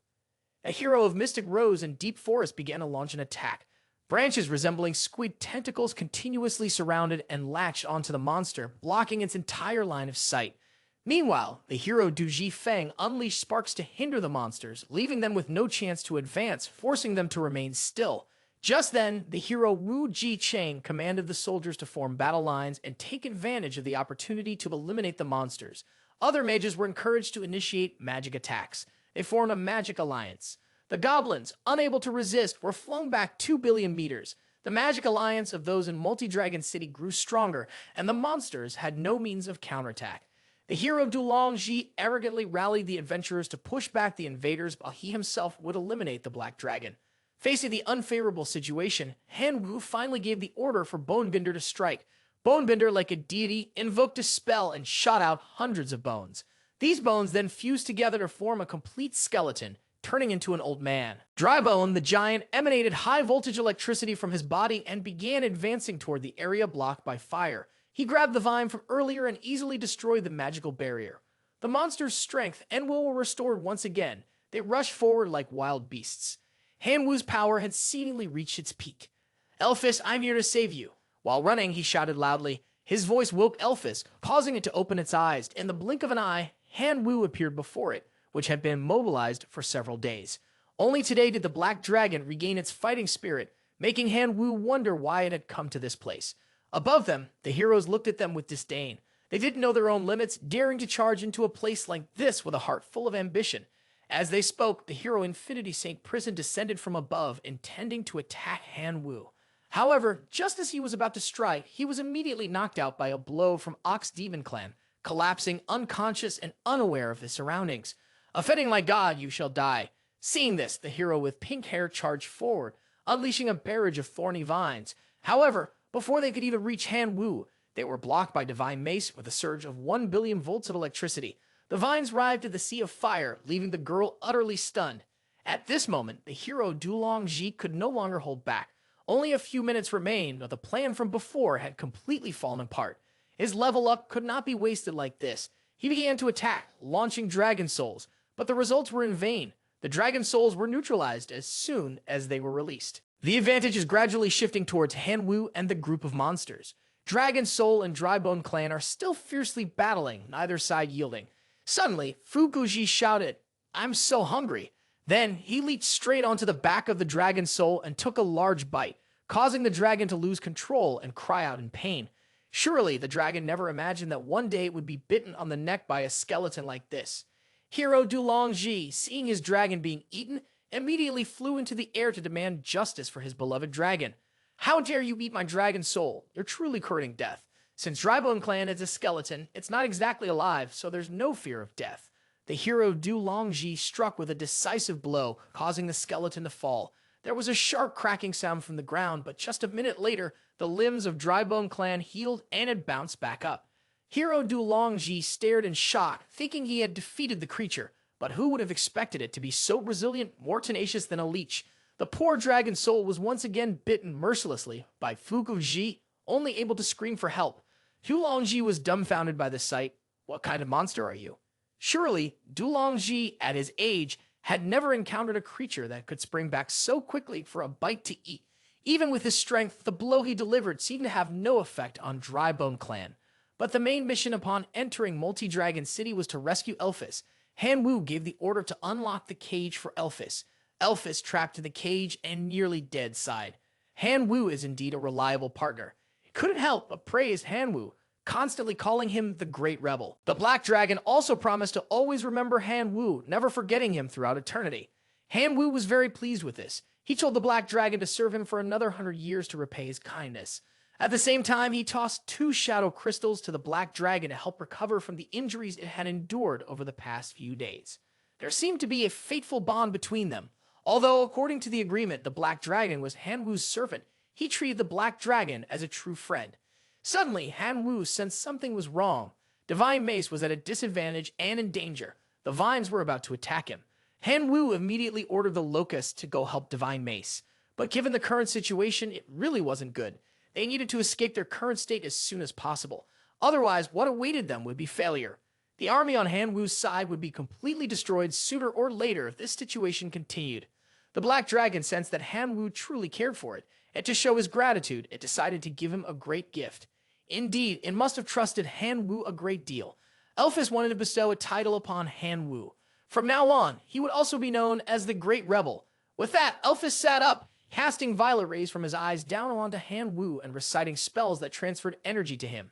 A hero of Mystic Rose and Deep Forest began to launch an attack. Branches resembling squid tentacles continuously surrounded and latched onto the monster, blocking its entire line of sight. Meanwhile, the hero Duji Feng unleashed sparks to hinder the monsters, leaving them with no chance to advance, forcing them to remain still. Just then, the hero Wu Ji Chang commanded the soldiers to form battle lines and take advantage of the opportunity to eliminate the monsters. Other mages were encouraged to initiate magic attacks. They formed a magic alliance. The goblins, unable to resist, were flung back 2 billion meters. The magic alliance of those in Multi-Dragon City grew stronger, and the monsters had no means of counterattack. The hero Dulongji arrogantly rallied the adventurers to push back the invaders while he himself would eliminate the Black Dragon. Facing the unfavorable situation, Hanwoo finally gave the order for Bonebender to strike. Bonebender, like a deity, invoked a spell and shot out hundreds of bones. These bones then fused together to form a complete skeleton, turning into an old man. Drybone, the giant, emanated high-voltage electricity from his body and began advancing toward the area blocked by fire. He grabbed the vine from earlier and easily destroyed the magical barrier. The monster's strength and will were restored once again. They rushed forward like wild beasts. Hanwoo's power had seemingly reached its peak. "Elphys, I'm here to save you." While running, he shouted loudly. His voice woke Elphys, causing it to open its eyes. In the blink of an eye, Hanwoo appeared before it, which had been mobilized for several days. Only today did the black dragon regain its fighting spirit, making Hanwoo wonder why it had come to this place. Above them, the heroes looked at them with disdain. They didn't know their own limits, daring to charge into a place like this with a heart full of ambition. As they spoke, the hero Infinity Saint Prison descended from above, intending to attack Hanwoo. However, just as he was about to strike, he was immediately knocked out by a blow from Ox Demon Clan, collapsing unconscious and unaware of his surroundings. "Offending my god, you shall die." Seeing this, the hero with pink hair charged forward, unleashing a barrage of thorny vines. However, before they could even reach Hanwoo, they were blocked by Divine Mace with a surge of 1 billion volts of electricity. The vines arrived at the sea of fire, leaving the girl utterly stunned. At this moment, the hero Dulong Ji could no longer hold back. Only a few minutes remained, but the plan from before had completely fallen apart. His level up could not be wasted like this. He began to attack, launching Dragon Souls, but the results were in vain. The Dragon Souls were neutralized as soon as they were released. The advantage is gradually shifting towards Hanwoo and the group of monsters. Dragon Soul and Drybone Clan are still fiercely battling, neither side yielding. Suddenly, Fukuji shouted, "I'm so hungry." Then, he leaped straight onto the back of the Dragon Soul and took a large bite, causing the dragon to lose control and cry out in pain. Surely, the dragon never imagined that one day it would be bitten on the neck by a skeleton like this. Hero Dulong Ji, seeing his dragon being eaten, immediately flew into the air to demand justice for his beloved dragon. "How dare you eat my dragon soul? You're truly courting death. Since Drybone Clan is a skeleton, it's not exactly alive, so there's no fear of death." The hero Dulong Ji struck with a decisive blow, causing the skeleton to fall. There was a sharp cracking sound from the ground, but just a minute later, the limbs of Drybone Clan healed and had bounced back up. Hero Dulong Ji stared in shock, thinking he had defeated the creature, but who would have expected it to be so resilient, more tenacious than a leech? The poor dragon soul was once again bitten mercilessly by Fukuji, only able to scream for help. Dulong Ji was dumbfounded by the sight. What kind of monster are you? Surely, Dulong Ji, at his age, had never encountered a creature that could spring back so quickly for a bite to eat. Even with his strength, the blow he delivered seemed to have no effect on Drybone Clan. But the main mission upon entering Multi-Dragon City was to rescue Elphys. Hanwoo gave the order to unlock the cage for Elphys. Elphys, trapped in the cage and nearly dead, sighed. Hanwoo is indeed a reliable partner. He couldn't help but praise Hanwoo, constantly calling him the Great Rebel. The Black Dragon also promised to always remember Hanwoo, never forgetting him throughout eternity. Hanwoo was very pleased with this. He told the Black Dragon to serve him for another 100 years to repay his kindness. At the same time, he tossed 2 shadow crystals to the Black Dragon to help recover from the injuries it had endured over the past few days. There seemed to be a fateful bond between them. Although, according to the agreement, the Black Dragon was Hanwoo's servant, he treated the Black Dragon as a true friend. Suddenly, Hanwoo sensed something was wrong. Divine Mace was at a disadvantage and in danger. The vines were about to attack him. Hanwoo immediately ordered the locusts to go help Divine Mace. But given the current situation, it really wasn't good. They needed to escape their current state as soon as possible. Otherwise, what awaited them would be failure. The army on Hanwoo's side would be completely destroyed sooner or later if this situation continued. The Black Dragon sensed that Hanwoo truly cared for it, and to show his gratitude, it decided to give him a great gift. Indeed, it must have trusted Hanwoo a great deal. Elphys wanted to bestow a title upon Hanwoo. From now on, he would also be known as the Great Rebel. With that, Elphys sat up, casting violet rays from his eyes down onto Hanwoo and reciting spells that transferred energy to him.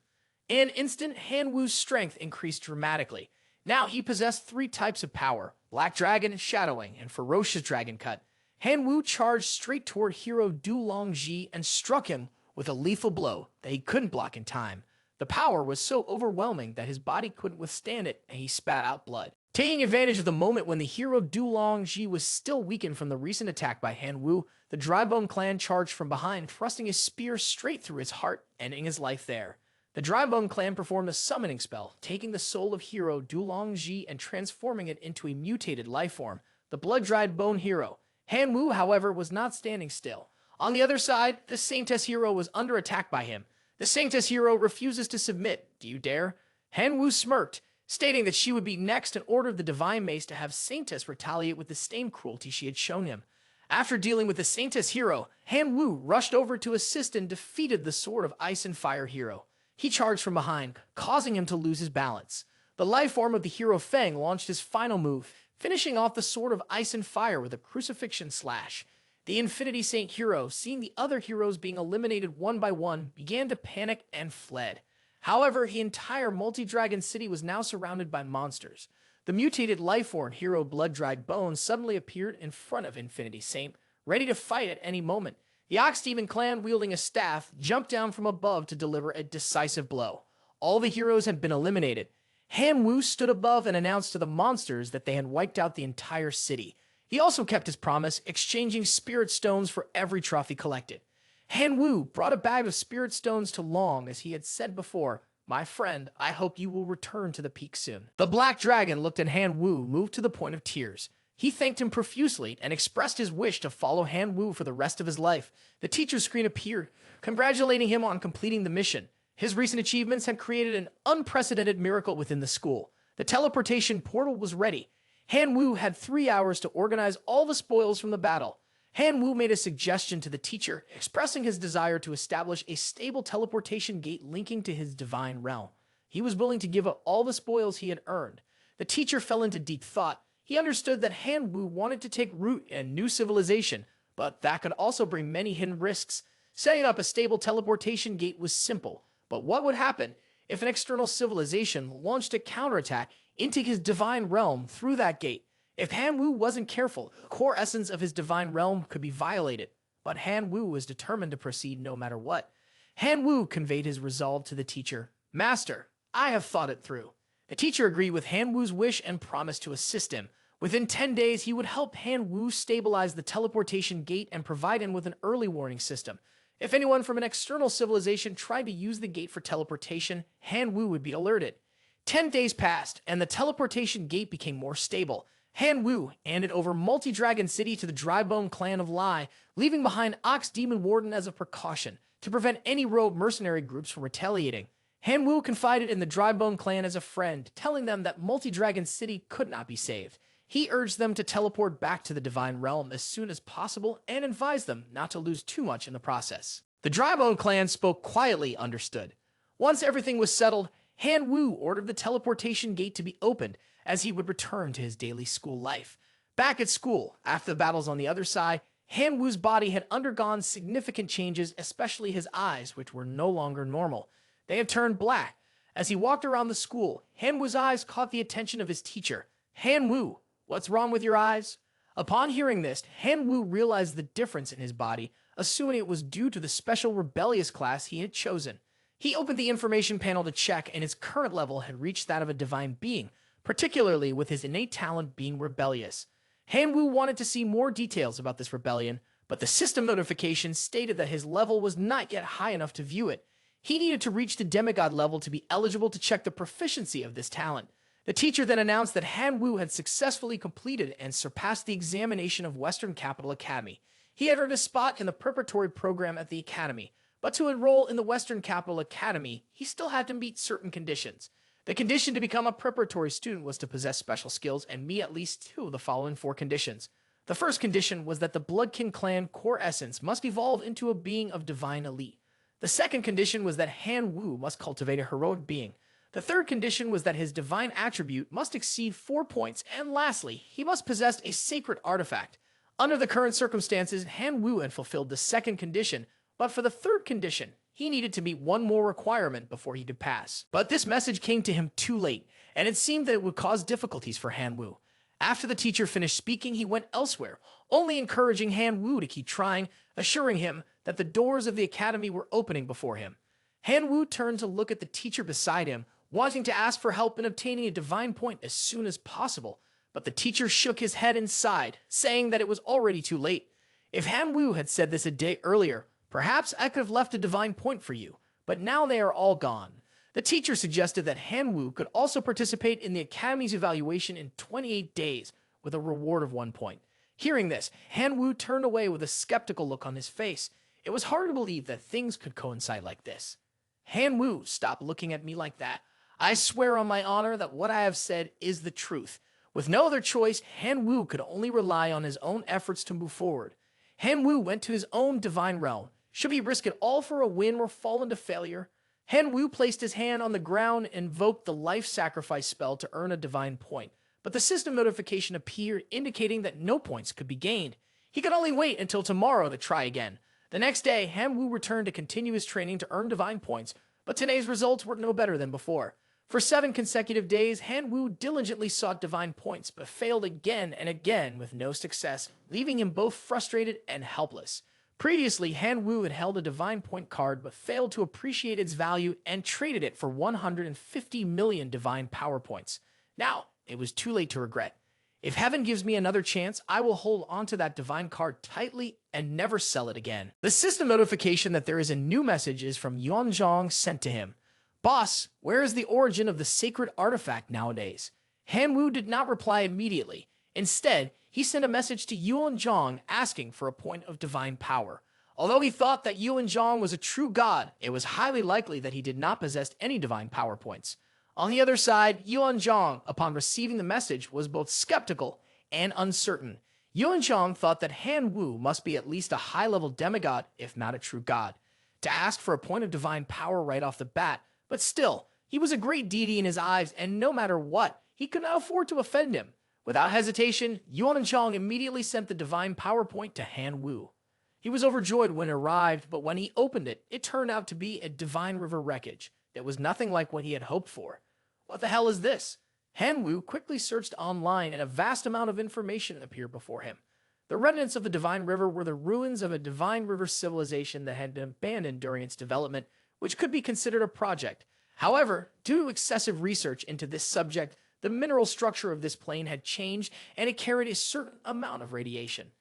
In an instant, Hanwoo's strength increased dramatically. Now he possessed 3 types of power: Black Dragon, Shadowing, and Ferocious Dragon Cut. Hanwoo charged straight toward hero Dulong Ji and struck him with a lethal blow that he couldn't block in time. The power was so overwhelming that his body couldn't withstand it and he spat out blood. Taking advantage of the moment when the hero Du Longji was still weakened from the recent attack by Han Wu, the Drybone clan charged from behind, thrusting his spear straight through his heart, ending his life there. The Drybone clan performed a summoning spell, taking the soul of hero Du Longji and transforming it into a mutated life form, the blood-dried bone hero. Han Wu, however, was not standing still. On the other side, the Saintess hero was under attack by him. The Saintess hero refuses to submit. Do you dare? Han Wu smirked, stating that she would be next and ordered the Divine Mace to have Saintess retaliate with the same cruelty she had shown him. After dealing with the Saintess hero, Han Wu rushed over to assist and defeated the Sword of Ice and Fire hero. He charged from behind, causing him to lose his balance. The life form of the hero Feng launched his final move, finishing off the Sword of Ice and Fire with a crucifixion slash. The Infinity Saint hero, seeing the other heroes being eliminated one by one, began to panic and fled. However, the entire multi-dragon city was now surrounded by monsters. The mutated life form hero Blood-Dried Bones suddenly appeared in front of Infinity Saint, ready to fight at any moment. The Ox-Demon clan, wielding a staff, jumped down from above to deliver a decisive blow. All the heroes had been eliminated. Han Wu stood above and announced to the monsters that they had wiped out the entire city. He also kept his promise, exchanging spirit stones for every trophy collected. Han Wu brought a bag of spirit stones to Long, as he had said before, "My friend, I hope you will return to the peak soon." The Black Dragon looked at Han Wu, moved to the point of tears. He thanked him profusely and expressed his wish to follow Han Wu for the rest of his life. The teacher's screen appeared, congratulating him on completing the mission. His recent achievements had created an unprecedented miracle within the school. The teleportation portal was ready. Han Wu had 3 hours to organize all the spoils from the battle. Han Wu made a suggestion to the teacher, expressing his desire to establish a stable teleportation gate linking to his divine realm. He was willing to give up all the spoils he had earned. The teacher fell into deep thought. He understood that Han Wu wanted to take root in a new civilization, but that could also bring many hidden risks. Setting up a stable teleportation gate was simple, but what would happen if an external civilization launched a counterattack into his divine realm through that gate? If Han Wu wasn't careful, the core essence of his divine realm could be violated. But Han Wu was determined to proceed no matter what. Han Wu conveyed his resolve to the teacher. "Master, I have thought it through." The teacher agreed with Han Wu's wish and promised to assist him. Within 10 days, he would help Han Wu stabilize the teleportation gate and provide him with an early warning system. If anyone from an external civilization tried to use the gate for teleportation, Han Wu would be alerted. 10 days passed, and the teleportation gate became more stable. Han Wu handed over Multi-Dragon City to the Drybone clan of Lai, leaving behind Ox-Demon Warden as a precaution, to prevent any rogue mercenary groups from retaliating. Han Wu confided in the Drybone clan as a friend, telling them that Multi-Dragon City could not be saved. He urged them to teleport back to the Divine Realm as soon as possible and advised them not to lose too much in the process. The Drybone clan spoke quietly, understood. Once everything was settled, Han Wu ordered the teleportation gate to be opened, as he would return to his daily school life. Back at school, after the battles on the other side, Han Wu's body had undergone significant changes, especially his eyes, which were no longer normal. They had turned black. As he walked around the school, Han Wu's eyes caught the attention of his teacher. "Han Wu, what's wrong with your eyes?" Upon hearing this, Han Wu realized the difference in his body, assuming it was due to the special rebellious class he had chosen. He opened the information panel to check, and his current level had reached that of a divine being, particularly with his innate talent being rebellious. Han Wu wanted to see more details about this rebellion, but the system notification stated that his level was not yet high enough to view it. He needed to reach the demigod level to be eligible to check the proficiency of this talent. The teacher then announced that Han Wu had successfully completed and surpassed the examination of Western Capital Academy. He had earned a spot in the preparatory program at the academy, but to enroll in the Western Capital Academy, he still had to meet certain conditions. The condition to become a preparatory student was to possess special skills and meet at least 2 of the following 4 conditions. The first condition was that the Quyen Clan core essence must evolve into a being of divine elite. The second condition was that Han Wu must cultivate a heroic being. The third condition was that his divine attribute must exceed 4 points, and lastly, he must possess a sacred artifact. Under the current circumstances, Han Wu had fulfilled the second condition, but for the third condition, he needed to meet 1 more requirement before he could pass. But this message came to him too late, and it seemed that it would cause difficulties for Han Wu. After the teacher finished speaking, he went elsewhere, only encouraging Han Wu to keep trying, assuring him that the doors of the academy were opening before him. Han Wu turned to look at the teacher beside him, wanting to ask for help in obtaining a divine point as soon as possible. But the teacher shook his head and sighed, saying that it was already too late. If Han Wu had said this a day earlier, perhaps I could have left a divine point for you, but now they are all gone. The teacher suggested that Han Wu could also participate in the Academy's evaluation in 28 days with a reward of 1 point. Hearing this, Han Wu turned away with a skeptical look on his face. It was hard to believe that things could coincide like this. Han Wu, stop looking at me like that. I swear on my honor that what I have said is the truth. With no other choice, Han Wu could only rely on his own efforts to move forward. Han Wu went to his own divine realm. Should he risk it all for a win or fall into failure? Han Wu placed his hand on the ground and invoked the life sacrifice spell to earn a divine point, but the system notification appeared indicating that no points could be gained. He could only wait until tomorrow to try again. The next day, Han Wu returned to continue his training to earn divine points, but today's results were no better than before. For 7 consecutive days, Han Wu diligently sought divine points, but failed again and again with no success, leaving him both frustrated and helpless. Previously, Han Wu had held a divine point card but failed to appreciate its value and traded it for 150 million divine power points. Now, it was too late to regret. If heaven gives me another chance, I will hold onto that divine card tightly and never sell it again. The system notification that there is a new message is from Yuanzhong sent to him. Boss, where is the origin of the sacred artifact nowadays? Han Wu did not reply immediately. Instead, he sent a message to Yuanzhong asking for a point of divine power. Although he thought that Yuanzhong was a true god, it was highly likely that he did not possess any divine power points. On the other side, Yuanzhong, upon receiving the message, was both skeptical and uncertain. Yuanzhong thought that Han Wu must be at least a high-level demigod, if not a true god. To ask for a point of divine power right off the bat, but still, he was a great deity in his eyes, and no matter what, he could not afford to offend him. Without hesitation, Yuanzhong immediately sent the divine power point to Han Wu. He was overjoyed when it arrived, but when he opened it, it turned out to be a divine river wreckage that was nothing like what he had hoped for. What the hell is this? Han Wu quickly searched online and a vast amount of information appeared before him. The remnants of the Divine River were the ruins of a Divine River civilization that had been abandoned during its development, which could be considered a project. However, due to excessive research into this subject, the mineral structure of this plane had changed and it carried a certain amount of radiation.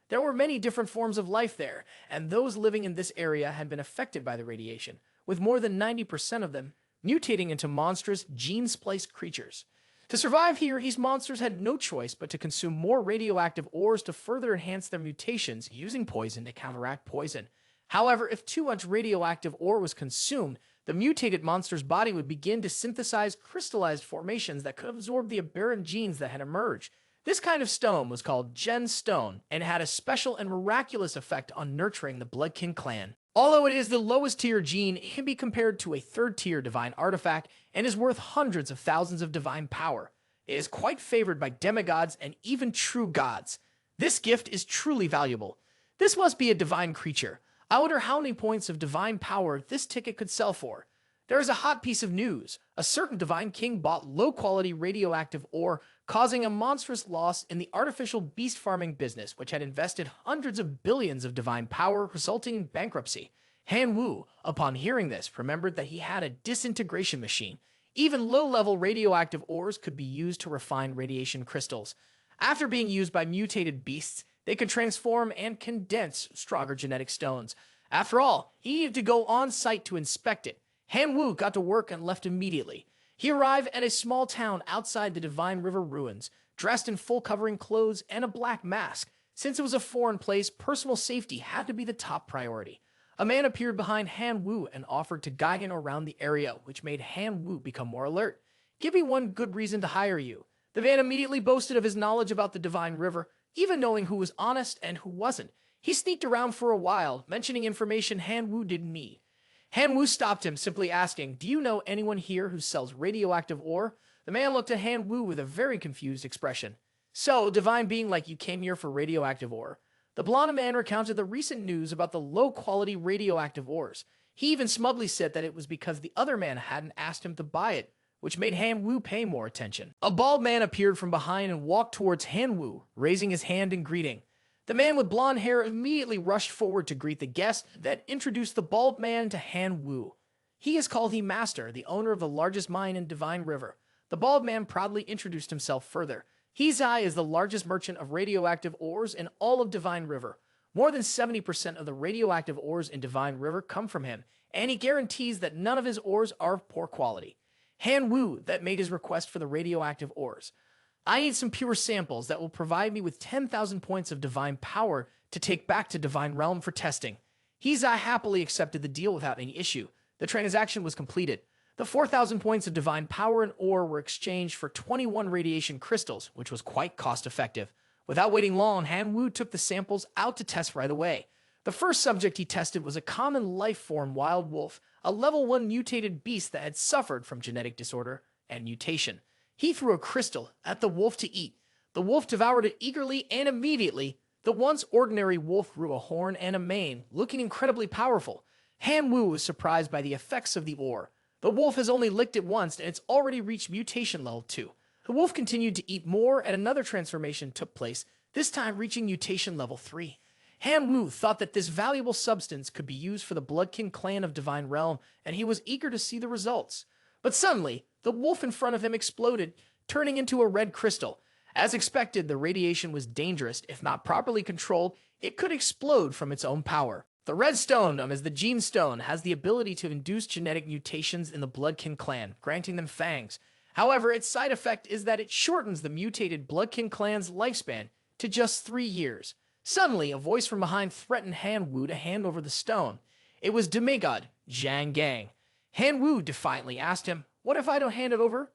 There were many different forms of life there, and those living in this area had been affected by the radiation, with more than 90% of them mutating into monstrous, gene-spliced creatures. To survive here, these monsters had no choice but to consume more radioactive ores to further enhance their mutations, using poison to counteract poison. However, if too much radioactive ore was consumed, the mutated monster's body would begin to synthesize crystallized formations that could absorb the aberrant genes that had emerged. This kind of stone was called Gen Stone and had a special and miraculous effect on nurturing the Quyen Clan. Although it is the lowest tier gene, it can be compared to a third tier divine artifact and is worth hundreds of thousands of divine power. It is quite favored by demigods and even true gods. This gift is truly valuable. This must be a divine creature. I wonder how many points of divine power this ticket could sell for. There is a hot piece of news. A certain divine king bought low-quality radioactive ore, causing a monstrous loss in the artificial beast farming business, which had invested hundreds of billions of divine power, resulting in bankruptcy. Han Wu, upon hearing this, remembered that he had a disintegration machine. Even low-level radioactive ores could be used to refine radiation crystals. After being used by mutated beasts, they could transform and condense stronger genetic stones. After all, he needed to go on-site to inspect it. Han Wu got to work and left immediately. He arrived at a small town outside the Divine River ruins, dressed in full covering clothes and a black mask. Since it was a foreign place, personal safety had to be the top priority. A man appeared behind Han Wu and offered to guide him around the area, which made Han Wu become more alert. Give me one good reason to hire you. The man immediately boasted of his knowledge about the Divine River, even knowing who was honest and who wasn't. He sneaked around for a while, mentioning information Han Wu didn't need. Han Wu stopped him, simply asking, "Do you know anyone here who sells radioactive ore?" The man looked at Han Wu with a very confused expression. "So, divine being like you came here for radioactive ore." The blonde man recounted the recent news about the low-quality radioactive ores. He even smugly said that it was because the other man hadn't asked him to buy it, which made Han Wu pay more attention. A bald man appeared from behind and walked towards Han Wu, raising his hand in greeting. The man with blonde hair immediately rushed forward to greet the guest, then introduced the bald man to Han Wu. He is called the Master, the owner of the largest mine in Divine River. The bald man proudly introduced himself further. Hizai is the largest merchant of radioactive ores in all of Divine River. More than 70% of the radioactive ores in Divine River come from him, and he guarantees that none of his ores are of poor quality. Han Wu that made his request for the radioactive ores. I need some pure samples that will provide me with 10,000 points of divine power to take back to Divine Realm for testing. Hizai happily accepted the deal without any issue. The transaction was completed. The 4,000 points of divine power and ore were exchanged for 21 radiation crystals, which was quite cost-effective. Without waiting long, Han Wu took the samples out to test right away. The first subject he tested was a common life-form wild wolf, a level 1 mutated beast that had suffered from genetic disorder and mutation. He threw a crystal at the wolf to eat. The wolf devoured it eagerly and immediately. The once ordinary wolf grew a horn and a mane, looking incredibly powerful. Han Wu was surprised by the effects of the ore. The wolf has only licked it once and it's already reached mutation level 2. The wolf continued to eat more and another transformation took place, this time reaching mutation level 3. Han Wu thought that this valuable substance could be used for the Quyen Clan of Divine Realm, and he was eager to see the results. But suddenly, the wolf in front of him exploded, turning into a red crystal. As expected, the radiation was dangerous. If not properly controlled, it could explode from its own power. The red stone, known as the Gene Stone, has the ability to induce genetic mutations in the Quyen Clan, granting them fangs. However, its side effect is that it shortens the mutated Quyen Clan's lifespan to just 3 years. Suddenly, a voice from behind threatened Han Wu to hand over the stone. It was demigod Zhang Gang. Han Wu defiantly asked him, "What if I don't hand it over?"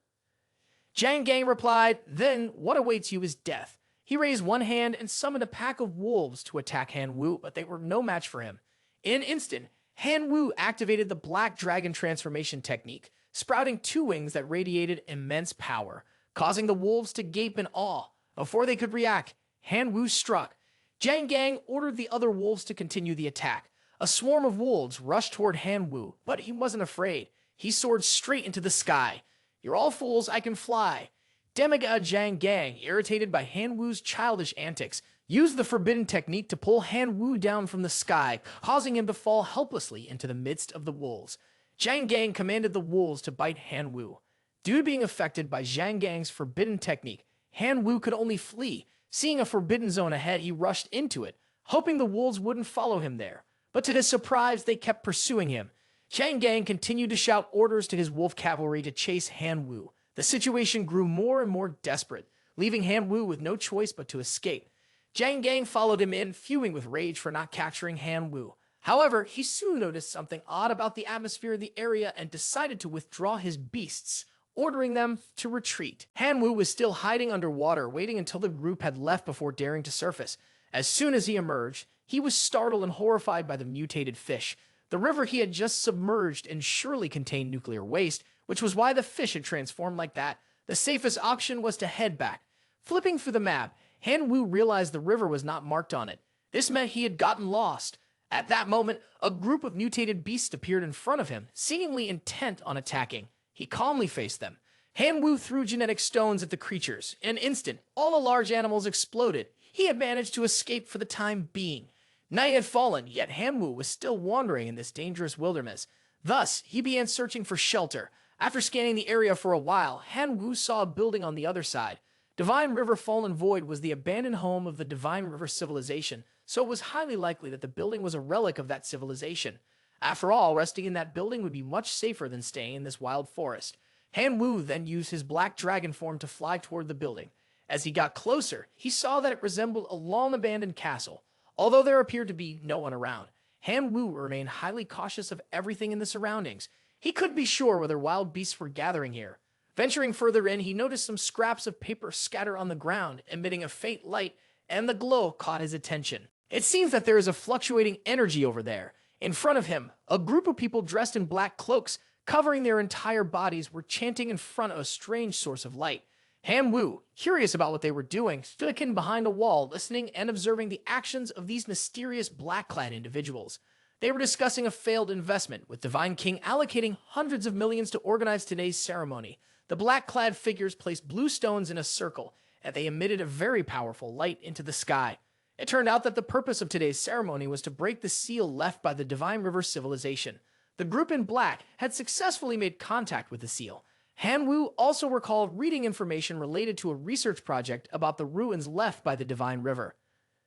Zhang Gang replied, "Then what awaits you is death." He raised one hand and summoned a pack of wolves to attack Han Wu, but they were no match for him. In an instant, Han Wu activated the Black Dragon transformation technique, sprouting 2 wings that radiated immense power, causing the wolves to gape in awe. Before they could react, Han Wu struck. Zhang Gang ordered the other wolves to continue the attack. A swarm of wolves rushed toward Han Wu, but he wasn't afraid. He soared straight into the sky. "You're all fools, I can fly." Demigod Zhang Gang, irritated by Han Wu's childish antics, used the forbidden technique to pull Han Wu down from the sky, causing him to fall helplessly into the midst of the wolves. Zhang Gang commanded the wolves to bite Han Wu. Due to being affected by Zhang Gang's forbidden technique, Han Wu could only flee. Seeing a forbidden zone ahead, he rushed into it, hoping the wolves wouldn't follow him there. But to his surprise, they kept pursuing him. Zhang Gang continued to shout orders to his wolf cavalry to chase Han Wu. The situation grew more and more desperate, leaving Han Wu with no choice but to escape. Zhang Gang followed him in, fuming with rage for not capturing Han Wu. However, he soon noticed something odd about the atmosphere of the area and decided to withdraw his beasts, ordering them to retreat. Han Wu was still hiding underwater, waiting until the group had left before daring to surface. As soon as he emerged, he was startled and horrified by the mutated fish. The river he had just submerged and surely contained nuclear waste, which was why the fish had transformed like that. The safest option was to head back. Flipping through the map, Han Wu realized the river was not marked on it. This meant he had gotten lost. At that moment, a group of mutated beasts appeared in front of him, seemingly intent on attacking. He calmly faced them. Han Wu threw genetic stones at the creatures. In an instant, all the large animals exploded. He had managed to escape for the time being. Night had fallen, yet Han Wu was still wandering in this dangerous wilderness. Thus, he began searching for shelter. After scanning the area for a while, Han Wu saw a building on the other side. Divine River Fallen Void was the abandoned home of the Divine River civilization, so it was highly likely that the building was a relic of that civilization. After all, resting in that building would be much safer than staying in this wild forest. Han Wu then used his black dragon form to fly toward the building. As he got closer, he saw that it resembled a long-abandoned castle. Although there appeared to be no one around, Han Wu remained highly cautious of everything in the surroundings. He couldn't be sure whether wild beasts were gathering here. Venturing further in, he noticed some scraps of paper scattered on the ground, emitting a faint light, and the glow caught his attention. It seems that there is a fluctuating energy over there. In front of him, a group of people dressed in black cloaks, covering their entire bodies, were chanting in front of a strange source of light. Han Wu, curious about what they were doing, stood hidden behind a wall, listening and observing the actions of these mysterious black-clad individuals. They were discussing a failed investment, with Divine King allocating hundreds of millions to organize today's ceremony. The black-clad figures placed blue stones in a circle, and they emitted a very powerful light into the sky. It turned out that the purpose of today's ceremony was to break the seal left by the Divine River civilization. The group in black had successfully made contact with the seal. Hanwoo also recalled reading information related to a research project about the ruins left by the Divine River.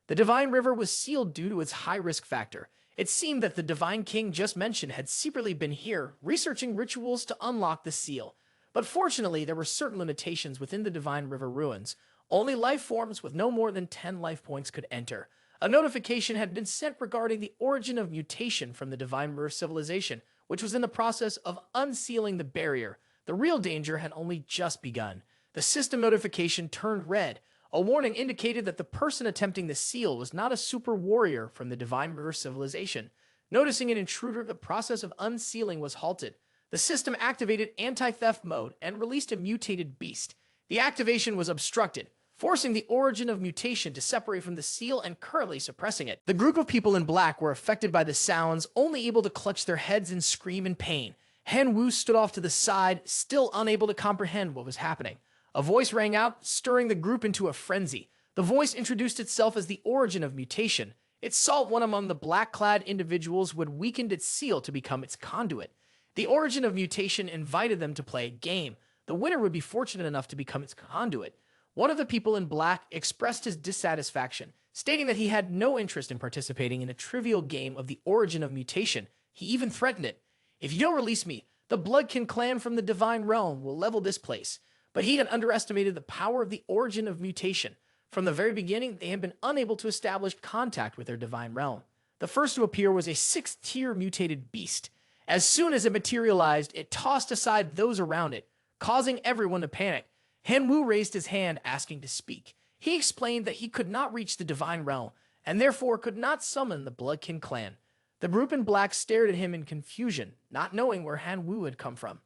The Divine River was sealed due to its high risk factor. It seemed that the Divine King just mentioned had secretly been here, researching rituals to unlock the seal. But fortunately, there were certain limitations within the Divine River ruins. Only life forms with no more than 10 life points could enter. A notification had been sent regarding the origin of mutation from the Divine River civilization, which was in the process of unsealing the barrier. The real danger had only just begun. The system notification turned red. A warning indicated that the person attempting the seal was not a super warrior from the Divine River civilization. Noticing an intruder, the process of unsealing was halted. The system activated anti-theft mode and released a mutated beast. The activation was obstructed, forcing the origin of mutation to separate from the seal and currently suppressing it. The group of people in black were affected by the sounds, only able to clutch their heads and scream in pain. Hanwoo stood off to the side, still unable to comprehend what was happening. A voice rang out, stirring the group into a frenzy. The voice introduced itself as the origin of mutation. It sought one among the black-clad individuals who had weakened its seal to become its conduit. The origin of mutation invited them to play a game. The winner would be fortunate enough to become its conduit. One of the people in black expressed his dissatisfaction, stating that he had no interest in participating in a trivial game of the origin of mutation. He even threatened it. If you don't release me, the Quyen Clan from the Divine Realm will level this place. But he had underestimated the power of the origin of mutation. From the very beginning, they had been unable to establish contact with their Divine Realm. The first to appear was a 6th-tier mutated beast. As soon as it materialized, it tossed aside those around it, causing everyone to panic. Hanwoo raised his hand, asking to speak. He explained that he could not reach the Divine Realm, and therefore could not summon the Quyen Clan. The group in black stared at him in confusion, not knowing where Hanwoo had come from.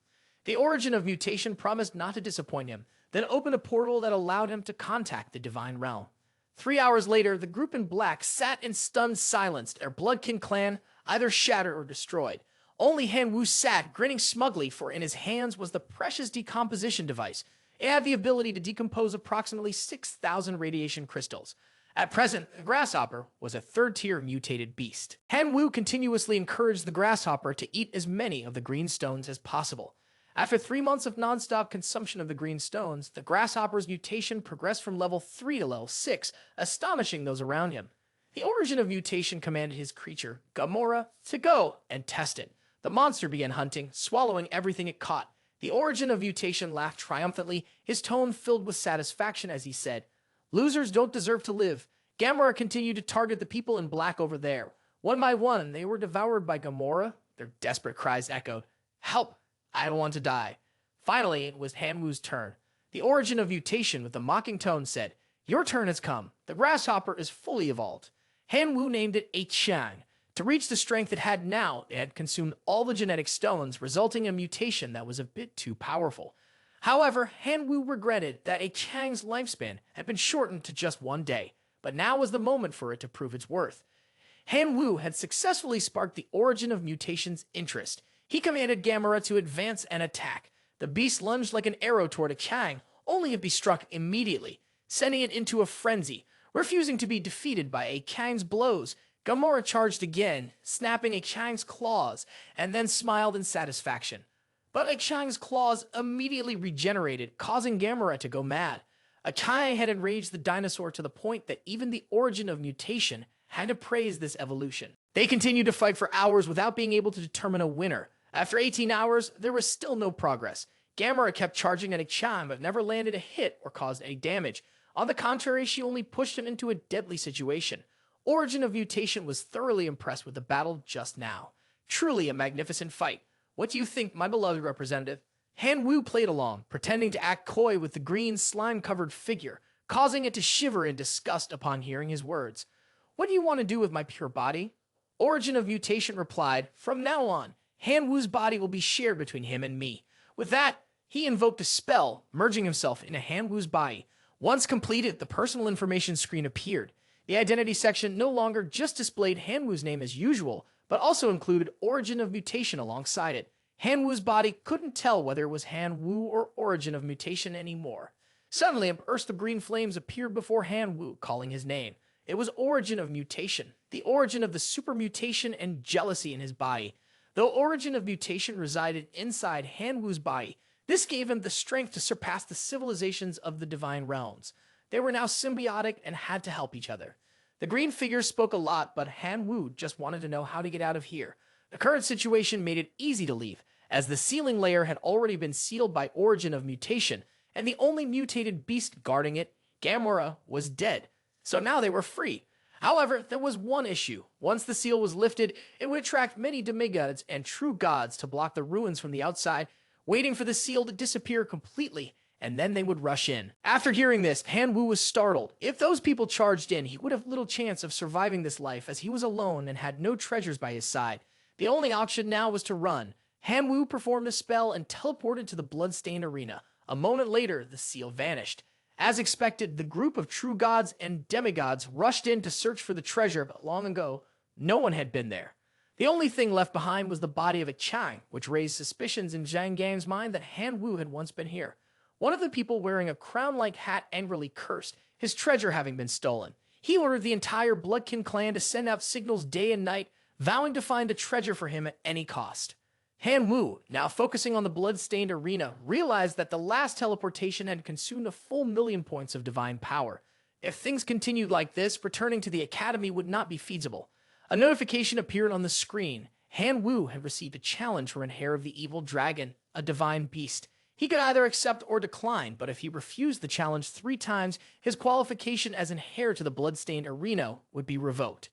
The origin of mutation promised not to disappoint him, then opened a portal that allowed him to contact the Divine Realm. 3 hours later, the group in black sat in stunned silence, their Quyen Clan either shattered or destroyed. Only Hanwoo sat, grinning smugly, for in his hands was the precious decomposition device. It had the ability to decompose approximately 6,000 radiation crystals. At present, the grasshopper was a 3rd-tier mutated beast. Hanwoo continuously encouraged the grasshopper to eat as many of the green stones as possible. After 3 months of non-stop consumption of the green stones, the grasshopper's mutation progressed from level 3 to level 6, astonishing those around him. The origin of mutation commanded his creature, Gamora, to go and test it. The monster began hunting, swallowing everything it caught. The origin of mutation laughed triumphantly, his tone filled with satisfaction as he said, "Losers don't deserve to live." Gamora continued to target the people in black over there. One by one, they were devoured by Gamora. Their desperate cries echoed, "Help! I don't want to die." Finally, it was Hanwoo's turn. The origin of mutation with a mocking tone said, "Your turn has come. The grasshopper is fully evolved." Hanwoo named it a Chang. To reach the strength it had now, it had consumed all the genetic stones, resulting in a mutation that was a bit too powerful. However, Hanwoo regretted that a Chang's lifespan had been shortened to just 1 day, but now was the moment for it to prove its worth. Hanwoo had successfully sparked the origin of mutation's interest. He commanded Gamora to advance and attack. The beast lunged like an arrow toward a Chang, only to be struck immediately, sending it into a frenzy. Refusing to be defeated by a Chang's blows, Gamora charged again, snapping a Chang's claws, and then smiled in satisfaction. But a Chang's claws immediately regenerated, causing Gamora to go mad. A Chang had enraged the dinosaur to the point that even the origin of mutation had to praise this evolution. They continued to fight for hours without being able to determine a winner. After 18 hours, there was still no progress. Gamora kept charging at a Chang but never landed a hit or caused any damage. On the contrary, she only pushed him into a deadly situation. Origin of Mutation was thoroughly impressed with the battle just now. Truly a magnificent fight. What do you think, my beloved representative? Hanwoo played along, pretending to act coy with the green slime-covered figure, causing it to shiver in disgust upon hearing his words. "What do you want to do with my pure body?" Origin of Mutation replied, "From now on, Hanwoo's body will be shared between him and me." With that, he invoked a spell, merging himself into Hanwoo's body. Once completed, the personal information screen appeared. The identity section no longer just displayed Hanwoo's name as usual, but also included Origin of Mutation alongside it. Hanwoo's body couldn't tell whether it was Hanwoo or Origin of Mutation anymore. Suddenly, a burst of green flames appeared before Hanwoo, calling his name. It was Origin of Mutation, the origin of the super mutation and jealousy in his body. Though origin of mutation resided inside Han Wu's body, this gave him the strength to surpass the civilizations of the divine realms. They were now symbiotic and had to help each other. The green figures spoke a lot, but Han Wu just wanted to know how to get out of here. The current situation made it easy to leave, as the ceiling layer had already been sealed by origin of mutation, and the only mutated beast guarding it, Gamora, was dead. So now they were free. However, there was one issue. Once the seal was lifted, it would attract many demigods and true gods to block the ruins from the outside, waiting for the seal to disappear completely, and then they would rush in. After hearing this, Han Wu was startled. If those people charged in, he would have little chance of surviving this life, as he was alone and had no treasures by his side. The only option now was to run. Han Wu performed a spell and teleported to the bloodstained arena. A moment later, the seal vanished. As expected, the group of true gods and demigods rushed in to search for the treasure, but long ago, no one had been there. The only thing left behind was the body of a Chang, which raised suspicions in Zhang Gang's mind that Han Wu had once been here. One of the people wearing a crown-like hat angrily cursed, his treasure having been stolen. He ordered the entire Quyen Clan to send out signals day and night, vowing to find the treasure for him at any cost. Han Wu, now focusing on the blood-stained arena, realized that the last teleportation had consumed a full 1,000,000 points of divine power. If things continued like this, returning to the academy would not be feasible. A notification appeared on the screen. Han Wu had received a challenge from an heir of the evil dragon, a divine beast. He could either accept or decline, but if he refused the challenge 3 times, his qualification as an heir to the bloodstained arena would be revoked.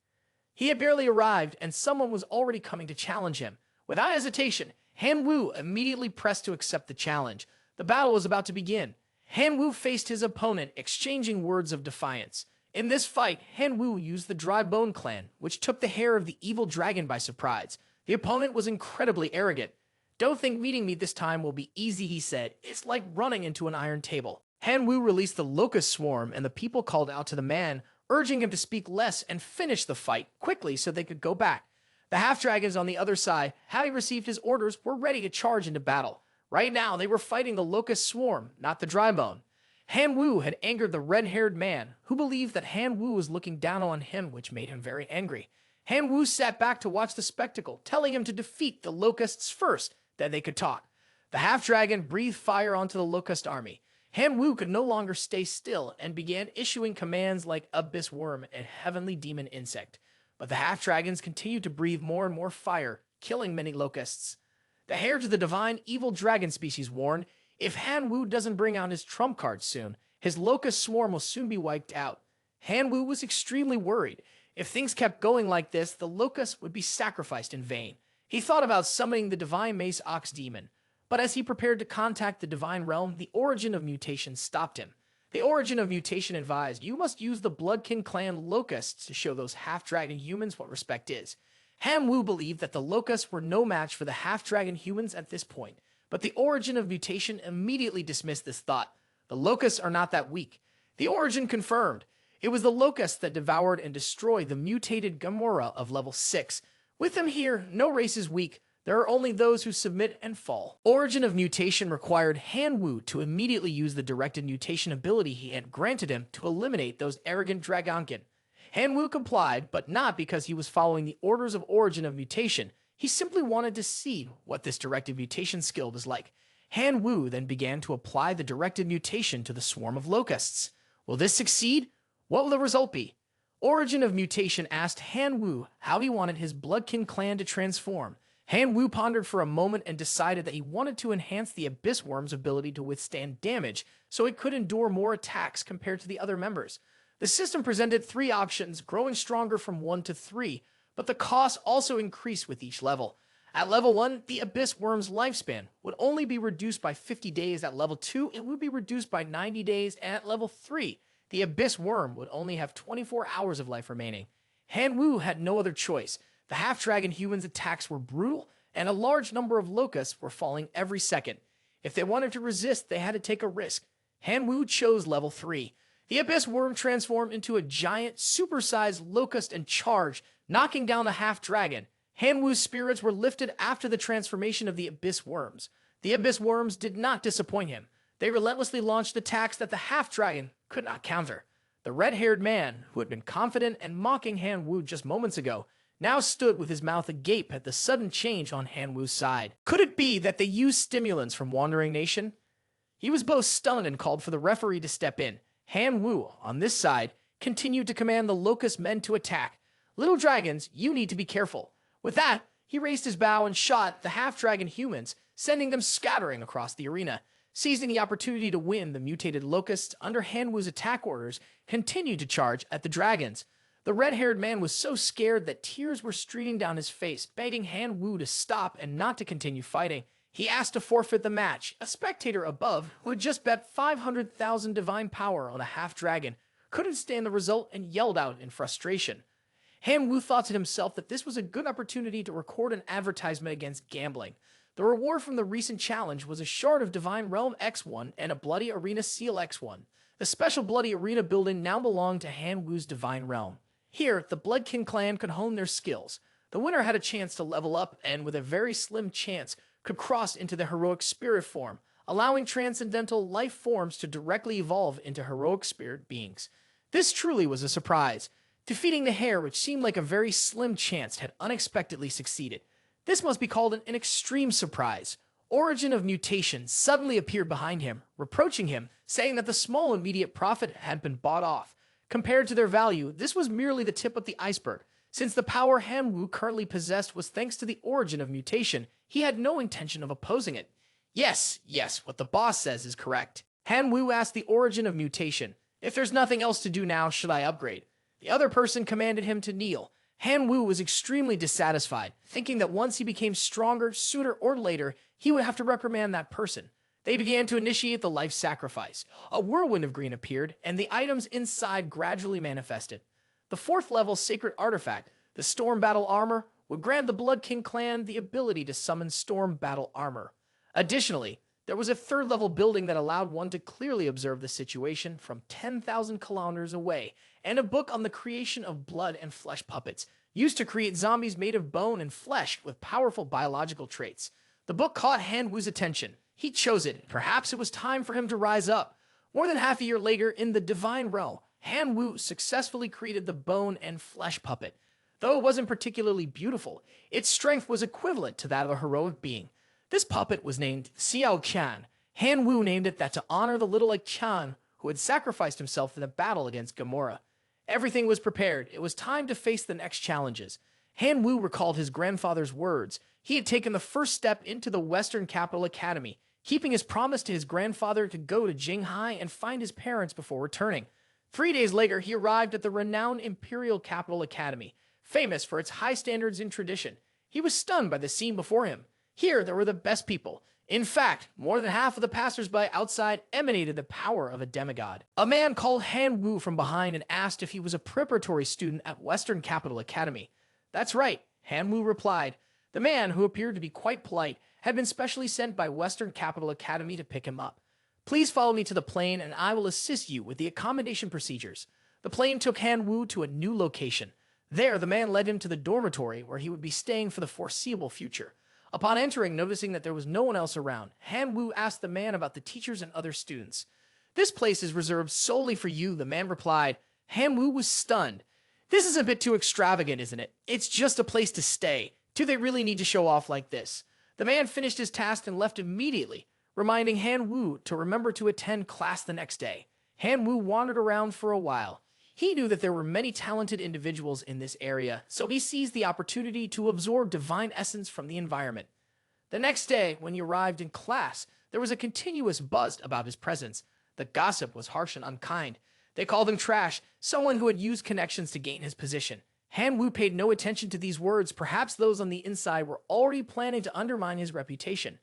He had barely arrived, and someone was already coming to challenge him. Without hesitation, Han Wu immediately pressed to accept the challenge. The battle was about to begin. Han Wu faced his opponent, exchanging words of defiance. In this fight, Han Wu used the Dry Bone Clan, which took the heir of the evil dragon by surprise. The opponent was incredibly arrogant. "Don't think meeting me this time will be easy," he said. "It's like running into an iron table." Han Wu released the Locust Swarm, and the people called out to the man, urging him to speak less and finish the fight quickly so they could go back. The half-dragons on the other side, having received his orders, were ready to charge into battle. Right now, they were fighting the Locust Swarm, not the Drybone. Han Wu had angered the red-haired man, who believed that Han Wu was looking down on him, which made him very angry. Han Wu sat back to watch the spectacle, telling him to defeat the Locusts first, then they could talk. The half-dragon breathed fire onto the Locust army. Han Wu could no longer stay still and began issuing commands like Abyss Worm and Heavenly Demon Insect. But the half-dragons continued to breathe more and more fire, killing many locusts. The heir to the divine evil dragon species warned, if Han Wu doesn't bring out his trump card soon, his locust swarm will soon be wiped out. Han Wu was extremely worried. If things kept going like this, the locusts would be sacrificed in vain. He thought about summoning the divine mace ox demon, but as he prepared to contact the divine realm, the origin of mutation stopped him. The origin of mutation advised, you must use the Quyen Clan locusts to show those half-dragon humans what respect is. Han Wu believed that the locusts were no match for the half-dragon humans at this point, but the origin of mutation immediately dismissed this thought. The locusts are not that weak. The origin confirmed. It was the locusts that devoured and destroyed the mutated Gamora of level 6. With them here, no race is weak. There are only those who submit and fall. Origin of mutation required Han Wu to immediately use the directed mutation ability he had granted him to eliminate those arrogant Dragonkin. Han Wu complied, but not because he was following the orders of origin of mutation. He simply wanted to see what this directed mutation skill was like. Han Wu then began to apply the directed mutation to the swarm of locusts. Will this succeed? What will the result be? Origin of mutation asked Han Wu how he wanted his Quyen Clan to transform. Han Wu pondered for a moment and decided that he wanted to enhance the Abyss Worm's ability to withstand damage so it could endure more attacks compared to the other members. The system presented 3 options, growing stronger from 1 to 3, but the cost also increased with each level. At level 1, the Abyss Worm's lifespan would only be reduced by 50 days. At level 2, it would be reduced by 90 days, and at level 3, the Abyss Worm would only have 24 hours of life remaining. Han Wu had no other choice. The half-dragon humans' attacks were brutal, and a large number of locusts were falling every second. If they wanted to resist, they had to take a risk. Han Wu chose level 3. The Abyss Worm transformed into a giant, supersized locust and charged, knocking down the half-dragon. Han Wu's spirits were lifted after the transformation of the Abyss Worms. The Abyss Worms did not disappoint him. They relentlessly launched attacks that the half-dragon could not counter. The red-haired man, who had been confident and mocking Han Wu just moments ago, now stood with his mouth agape at the sudden change on Han Wu's side. Could it be that they used stimulants from Wandering Nation? He was both stunned and called for the referee to step in. Han Wu, on this side, continued to command the Locust men to attack. Little dragons, you need to be careful. With that, he raised his bow and shot the half-dragon humans, sending them scattering across the arena. Seizing the opportunity to win, the mutated locusts, under Han Wu's attack orders, continued to charge at the dragons. The red-haired man was so scared that tears were streaming down his face, begging Han Wu to stop and not to continue fighting. He asked to forfeit the match. A spectator above, who had just bet 500,000 divine power on a half-dragon, couldn't stand the result and yelled out in frustration. Han Wu thought to himself that this was a good opportunity to record an advertisement against gambling. The reward from the recent challenge was a shard of Divine Realm X1 and a Bloody Arena Seal X1. The special Bloody Arena building now belonged to Han Wu's Divine Realm. Here, the Quyen Clan could hone their skills. The winner had a chance to level up and, with a very slim chance, could cross into the heroic spirit form, allowing transcendental life forms to directly evolve into heroic spirit beings. This truly was a surprise. Defeating the hare, which seemed like a very slim chance, had unexpectedly succeeded. This must be called an extreme surprise. Origin of Mutation suddenly appeared behind him, reproaching him, saying that the small immediate profit had been bought off. Compared to their value, this was merely the tip of the iceberg. Since the power Han Wu currently possessed was thanks to the Origin of Mutation, he had no intention of opposing it. Yes, what the boss says is correct. Han Wu asked the Origin of Mutation, "If there's nothing else to do now, should I upgrade?" The other person commanded him to kneel. Han Wu was extremely dissatisfied, thinking that once he became stronger, sooner or later, he would have to reprimand that person. They began to initiate the life sacrifice. A whirlwind of green appeared, and the items inside gradually manifested. The 4th level sacred artifact, the Storm Battle Armor, would grant the Quyen Clan the ability to summon Storm Battle Armor. Additionally, there was a 3rd level building that allowed one to clearly observe the situation from 10,000 kilometers away, and a book on the creation of blood and flesh puppets, used to create zombies made of bone and flesh with powerful biological traits. The book caught Han Wu's attention. He chose it. Perhaps it was time for him to rise up. More than half a year later, in the Divine Realm, Han Wu successfully created the bone and flesh puppet. Though it wasn't particularly beautiful, its strength was equivalent to that of a heroic being. This puppet was named Xiao Qian. Han Wu named it that to honor the little Qian who had sacrificed himself in the battle against Gamora. Everything was prepared. It was time to face the next challenges. Han Wu recalled his grandfather's words. He had taken the first step into the Western Capital Academy, keeping his promise to his grandfather to go to Jinghai and find his parents before returning. 3 days later, he arrived at the renowned Imperial Capital Academy, famous for its high standards and tradition. He was stunned by the scene before him. Here, there were the best people. In fact, more than half of the passersby outside emanated the power of a demigod. A man called Han Wu from behind and asked if he was a preparatory student at Western Capital Academy. "That's right," Han Wu replied. The man, who appeared to be quite polite, had been specially sent by Western Capital Academy to pick him up. "Please follow me to the plane and I will assist you with the accommodation procedures." The plane took Han Wu to a new location. There, the man led him to the dormitory where he would be staying for the foreseeable future. Upon entering, noticing that there was no one else around, Han Wu asked the man about the teachers and other students. "This place is reserved solely for you," the man replied. Han Wu was stunned. "This is a bit too extravagant, isn't it? It's just a place to stay. Do they really need to show off like this?" The man finished his task and left immediately, reminding Han Wu to remember to attend class the next day. Han Wu wandered around for a while. He knew that there were many talented individuals in this area, so he seized the opportunity to absorb divine essence from the environment. The next day, when he arrived in class, there was a continuous buzz about his presence. The gossip was harsh and unkind. They called him trash, someone who had used connections to gain his position. Han Wu paid no attention to these words. Perhaps those on the inside were already planning to undermine his reputation.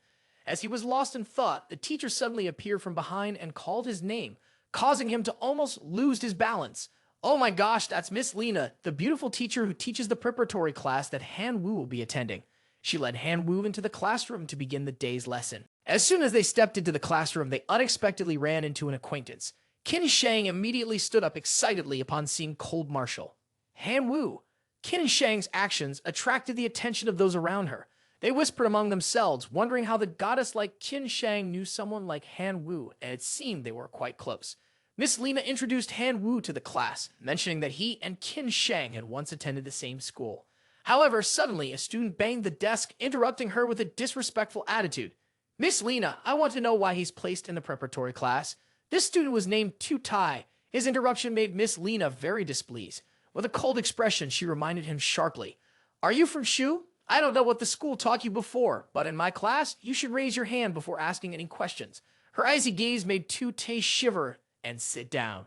As he was lost in thought, the teacher suddenly appeared from behind and called his name, causing him to almost lose his balance. "Oh my gosh, that's Miss Lena, the beautiful teacher who teaches the preparatory class that Han Wu will be attending." She led Han Wu into the classroom to begin the day's lesson. As soon as they stepped into the classroom, they unexpectedly ran into an acquaintance. Qin Shang immediately stood up excitedly upon seeing Cold Martial. Han Wu. Qin Shang's actions attracted the attention of those around her. They whispered among themselves, wondering how the goddess like Qin Shang knew someone like Han Wu, and it seemed they were quite close. Miss Lena introduced Han Wu to the class, mentioning that he and Qin Shang had once attended the same school. However, suddenly, a student banged the desk, interrupting her with a disrespectful attitude. Miss Lena, I want to know why he's placed in the preparatory class. This student was named Tu Tai. His interruption made Miss Lena very displeased. With a cold expression, she reminded him sharply, Are you from Shu? I don't know what the school taught you before, but in my class, you should raise your hand before asking any questions. Her icy gaze made Tu Tai shiver and sit down.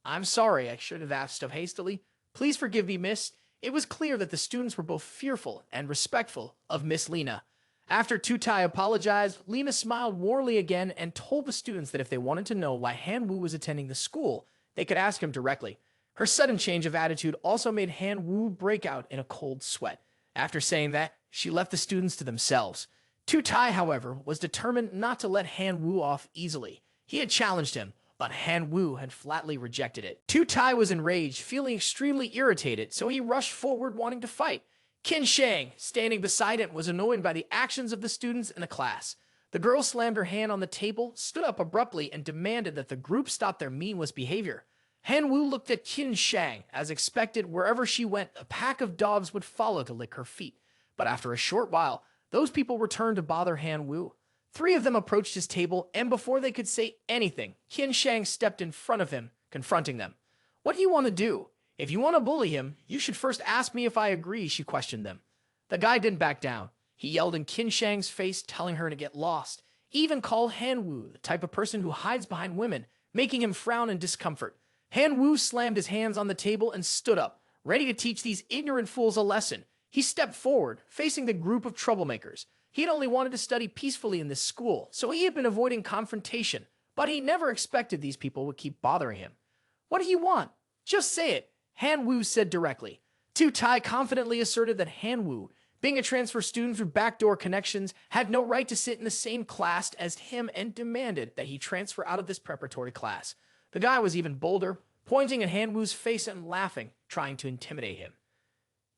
I'm sorry, I should have asked so hastily. Please forgive me, miss. It was clear that the students were both fearful and respectful of Miss Lena. After Tu Tai apologized, Lena smiled warmly again and told the students that if they wanted to know why Han Wu was attending the school, they could ask him directly. Her sudden change of attitude also made Han Wu break out in a cold sweat. After saying that, she left the students to themselves. Tu Tai, however, was determined not to let Han Wu off easily. He had challenged him, but Han Wu had flatly rejected it. Tu Tai was enraged, feeling extremely irritated, so he rushed forward wanting to fight. Qin Shang, standing beside him, was annoyed by the actions of the students in the class. The girl slammed her hand on the table, stood up abruptly, and demanded that the group stop their meaningless behavior. Han Wu looked at Qin Shang. As expected, wherever she went, a pack of dogs would follow to lick her feet. But after a short while, those people returned to bother Han Wu. 3 of them approached his table, and before they could say anything, Qin Shang stepped in front of him, confronting them. What do you want to do? If you want to bully him, you should first ask me if I agree, she questioned them. The guy didn't back down. He yelled in Qin Shang's face, telling her to get lost. He even called Han Wu the type of person who hides behind women, making him frown in discomfort. Han Wu slammed his hands on the table and stood up, ready to teach these ignorant fools a lesson. He stepped forward, facing the group of troublemakers. He had only wanted to study peacefully in this school, so he had been avoiding confrontation, but he never expected these people would keep bothering him. What do you want? Just say it, Han Wu said directly. Tu Tai confidently asserted that Han Wu, being a transfer student through backdoor connections, had no right to sit in the same class as him and demanded that he transfer out of this preparatory class. The guy was even bolder, pointing at Han Wu's face and laughing, trying to intimidate him.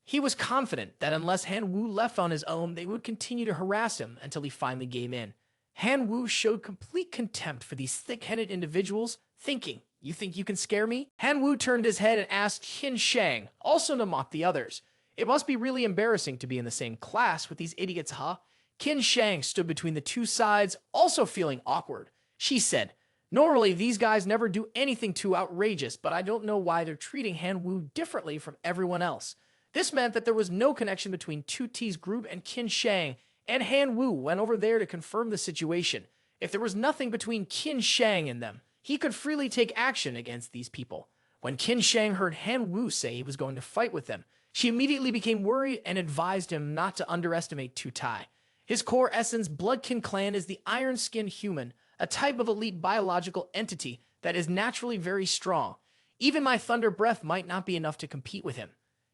He was confident that unless Han Wu left on his own, they would continue to harass him until he finally gave in. Han Wu showed complete contempt for these thick-headed individuals, thinking, You think you can scare me? Han Wu turned his head and asked Qin Shang, also to mock the others. It must be really embarrassing to be in the same class with these idiots, huh? Qin Shang stood between the two sides, also feeling awkward. She said, Normally, these guys never do anything too outrageous, but I don't know why they're treating Han Wu differently from everyone else. This meant that there was no connection between Tu T's group and Qin Shang, and Han Wu went over there to confirm the situation. If there was nothing between Qin Shang and them, he could freely take action against these people. When Qin Shang heard Han Wu say he was going to fight with them, she immediately became worried and advised him not to underestimate Tu Tai. His core essence, Quyen Clan, is the iron-skinned human, a type of elite biological entity that is naturally very strong. Even my thunder breath might not be enough to compete with him.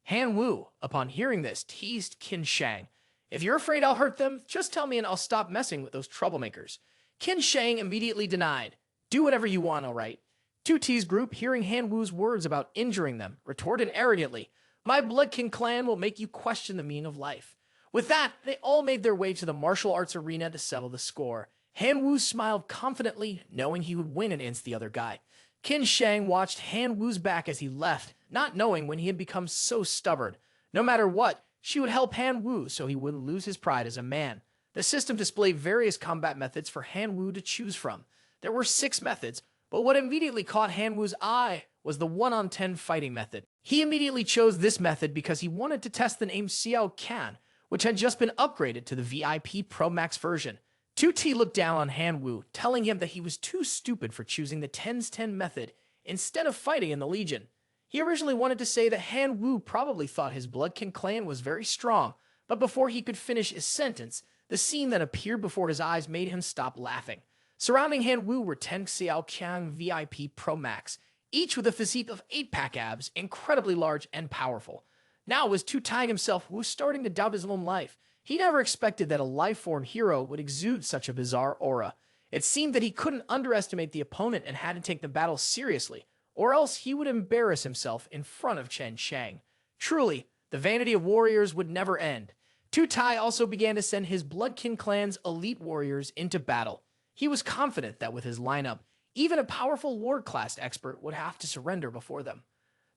Han Wu, upon hearing this, teased Qin Shang. If you're afraid I'll hurt them, just tell me and I'll stop messing with those troublemakers. Qin Shang immediately denied. Do whatever you want, all right. Tu T's group, hearing Han Wu's words about injuring them, retorted arrogantly, My Quyen Clan will make you question the meaning of life. With that, they all made their way to the martial arts arena to settle the score. Han Wu smiled confidently, knowing he would win against the other guy. Qin Shang watched Han Wu's back as he left, not knowing when he had become so stubborn. No matter what, she would help Han Wu so he wouldn't lose his pride as a man. The system displayed various combat methods for Han Wu to choose from. There were 6 methods, but what immediately caught Han Wu's eye was the 1-on-10 fighting method. He immediately chose this method because he wanted to test the name Xiao Can, which had just been upgraded to the VIP Pro Max version. Tu T looked down on Han Wu, telling him that he was too stupid for choosing the 10's10 method instead of fighting in the Legion. He originally wanted to say that Han Wu probably thought his Quyen Clan was very strong, but before he could finish his sentence, the scene that appeared before his eyes made him stop laughing. Surrounding Han Wu were 10 Xiao Qiang VIP Pro Max, each with a physique of 8-pack abs, incredibly large and powerful. Now it was Tu Tai himself who was starting to doubt his own life. He never expected that a life-form hero would exude such a bizarre aura. It seemed that he couldn't underestimate the opponent and had to take the battle seriously, or else he would embarrass himself in front of Qin Shang. Truly, the vanity of warriors would never end. Tu Tai also began to send his Quyen Clan's elite warriors into battle. He was confident that with his lineup, even a powerful Lord-class expert would have to surrender before them.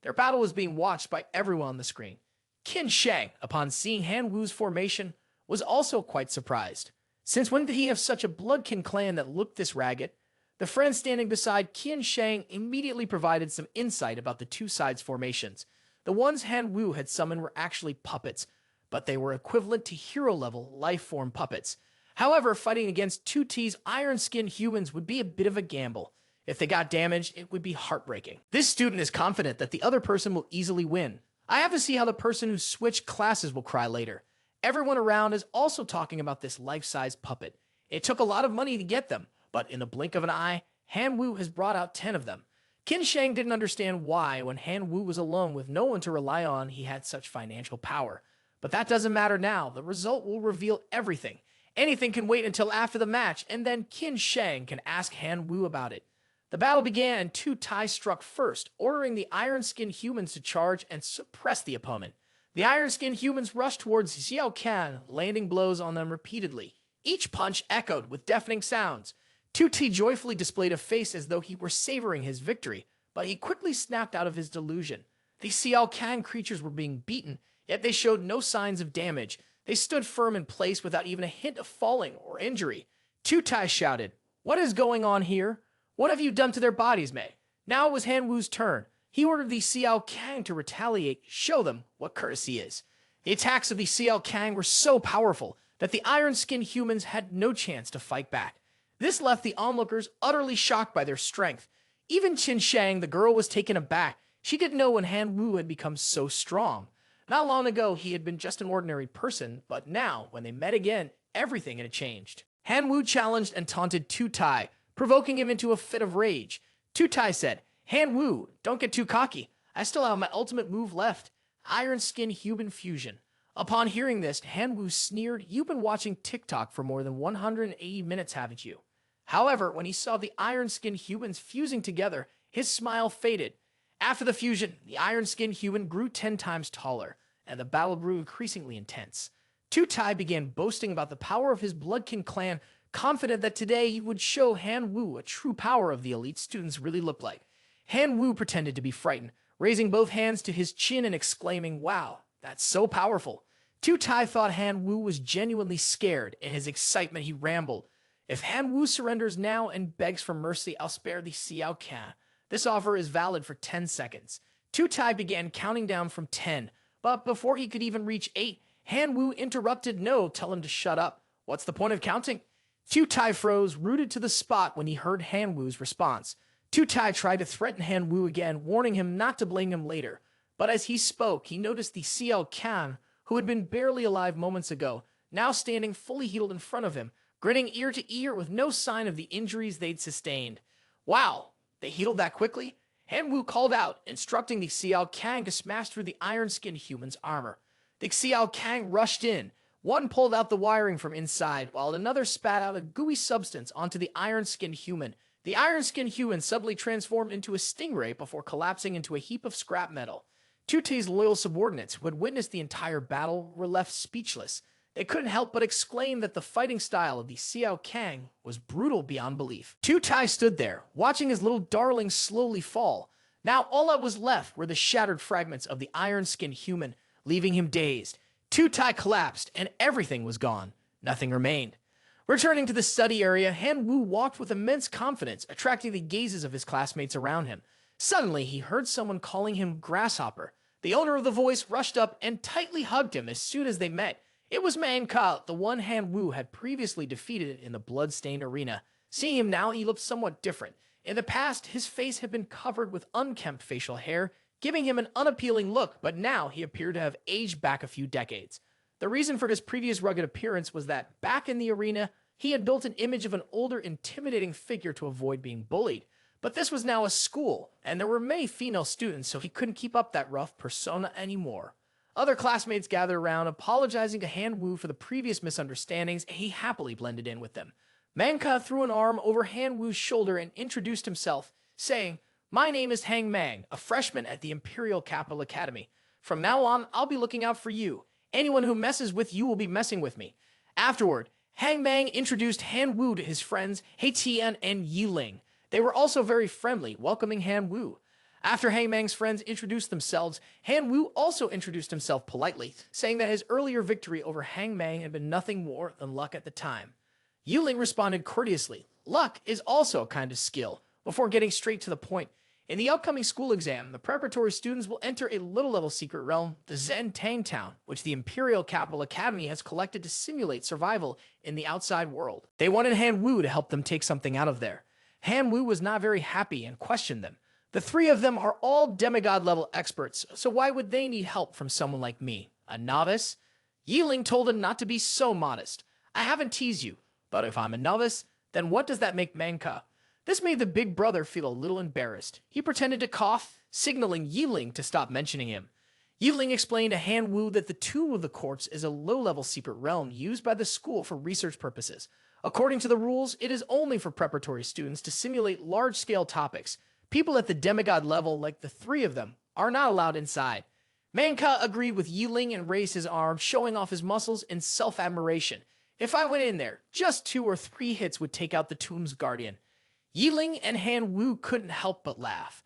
Their battle was being watched by everyone on the screen. Qin Shang, upon seeing Han Wu's formation, was also quite surprised. Since when did he have such a bloodkin clan that looked this ragged? The friend standing beside Qin Shang immediately provided some insight about the two sides' formations. The ones Han Wu had summoned were actually puppets, but they were equivalent to hero-level life-form puppets. However, fighting against 2T's iron-skinned humans would be a bit of a gamble. If they got damaged, it would be heartbreaking. This student is confident that the other person will easily win. I have to see how the person who switched classes will cry later. Everyone around is also talking about this life-size puppet. It took a lot of money to get them, but in the blink of an eye, Han Wu has brought out 10 of them. Qin Shang didn't understand why, when Han Wu was alone with no one to rely on, he had such financial power. But that doesn't matter now. The result will reveal everything. Anything can wait until after the match, and then Qin Shang can ask Han Wu about it. The battle began, and 2Tai struck first, ordering the iron-skinned humans to charge and suppress the opponent. The iron-skinned humans rushed towards Xiao Kan, landing blows on them repeatedly. Each punch echoed with deafening sounds. 2T joyfully displayed a face as though he were savoring his victory, but he quickly snapped out of his delusion. The Xiao Kan creatures were being beaten, yet they showed no signs of damage. They stood firm in place without even a hint of falling or injury. 2Tai shouted, "What is going on here? What have you done to their bodies, Mei?" Now it was Han Wu's turn. He ordered the Xiao Kang to retaliate, show them what courtesy is. The attacks of the Xiao Kang were so powerful that the iron-skinned humans had no chance to fight back. This left the onlookers utterly shocked by their strength. Even Qin Shang, the girl, was taken aback. She didn't know when Han Wu had become so strong. Not long ago, he had been just an ordinary person, but now, when they met again, everything had changed. Han Wu challenged and taunted 2Tai, provoking him into a fit of rage. 2Tai said, "Han Wu, don't get too cocky. I still have my ultimate move left, Iron Skin Human Fusion." Upon hearing this, Han Wu sneered, "You've been watching TikTok for more than 180 minutes, haven't you?" However, when he saw the Iron Skin humans fusing together, his smile faded. After the fusion, the Iron Skin human grew 10 times taller, and the battle grew increasingly intense. 2Tai began boasting about the power of his Bloodkin clan, confident that today he would show Han Wu a true power of the elite students really looked like. Han Wu pretended to be frightened, raising both hands to his chin and exclaiming, "Wow, that's so powerful." 2Tai thought Han Wu was genuinely scared. In his excitement, he rambled, "If Han Wu surrenders now and begs for mercy, I'll spare the Xiao Kan. This offer is valid for 10 seconds. 2Tai began counting down from 10, but before he could even reach 8, Han Wu interrupted. "No, tell him to shut up. What's the point of counting?" 2Tai froze, rooted to the spot when he heard Han Wu's response. 2Tai tried to threaten Han Wu again, warning him not to blame him later. But as he spoke, he noticed the Xiao Kan, who had been barely alive moments ago, now standing fully healed in front of him, grinning ear to ear with no sign of the injuries they'd sustained. "Wow, they healed that quickly?" Han Wu called out, instructing the Xiao Kang to smash through the iron-skinned human's armor. The Xiao Kang rushed in. One pulled out the wiring from inside, while another spat out a gooey substance onto the iron-skinned human. The iron-skinned human suddenly transformed into a stingray before collapsing into a heap of scrap metal. 2T's loyal subordinates, who had witnessed the entire battle, were left speechless. They couldn't help but exclaim that the fighting style of the Xiao Kang was brutal beyond belief. 2Tai stood there, watching his little darling slowly fall. Now all that was left were the shattered fragments of the iron-skinned human, leaving him dazed. 2Tai collapsed, and everything was gone. Nothing remained. Returning to the study area, Han Wu walked with immense confidence, attracting the gazes of his classmates around him. Suddenly, he heard someone calling him Grasshopper. The owner of the voice rushed up and tightly hugged him as soon as they met. It was Manga, the one Han Wu had previously defeated in the blood-stained arena. Seeing him now, he looked somewhat different. In the past, his face had been covered with unkempt facial hair, giving him an unappealing look, but now he appeared to have aged back a few decades. The reason for his previous rugged appearance was that, back in the arena, he had built an image of an older, intimidating figure to avoid being bullied. But this was now a school, and there were many female students, so he couldn't keep up that rough persona anymore. Other classmates gathered around, apologizing to Han Wu for the previous misunderstandings, and he happily blended in with them. Manga threw an arm over Han Wu's shoulder and introduced himself, saying, "My name is Hang Mang, a freshman at the Imperial Capital Academy. From now on, I'll be looking out for you. Anyone who messes with you will be messing with me." Afterward, Hang Mang introduced Han Wu to his friends He Tian and Yi Ling. They were also very friendly, welcoming Han Wu. After Hang Mang's friends introduced themselves, Han Wu also introduced himself politely, saying that his earlier victory over Hang Mang had been nothing more than luck at the time. Yiling responded courteously, "Luck is also a kind of skill," before getting straight to the point. In the upcoming school exam, the preparatory students will enter a little-level secret realm, the Zen Tang Town, which the Imperial Capital Academy has collected to simulate survival in the outside world. They wanted Han Wu to help them take something out of there. Han Wu was not very happy and questioned them. The three of them are all demigod-level experts, so why would they need help from someone like me, a novice? Yiling told him not to be so modest. "I haven't teased you, but if I'm a novice, then what does that make Manga?" This made the big brother feel a little embarrassed. He pretended to cough, signaling Yiling to stop mentioning him. Yiling explained to Han Wu that the Tomb of the Courts is a low-level secret realm used by the school for research purposes. According to the rules, it is only for preparatory students to simulate large-scale topics. People at the demigod level, like the three of them, are not allowed inside. Manga agreed with Yiling and raised his arm, showing off his muscles in self-admiration. "If I went in there, just 2 or 3 hits would take out the tomb's guardian." Yiling and Han Wu couldn't help but laugh.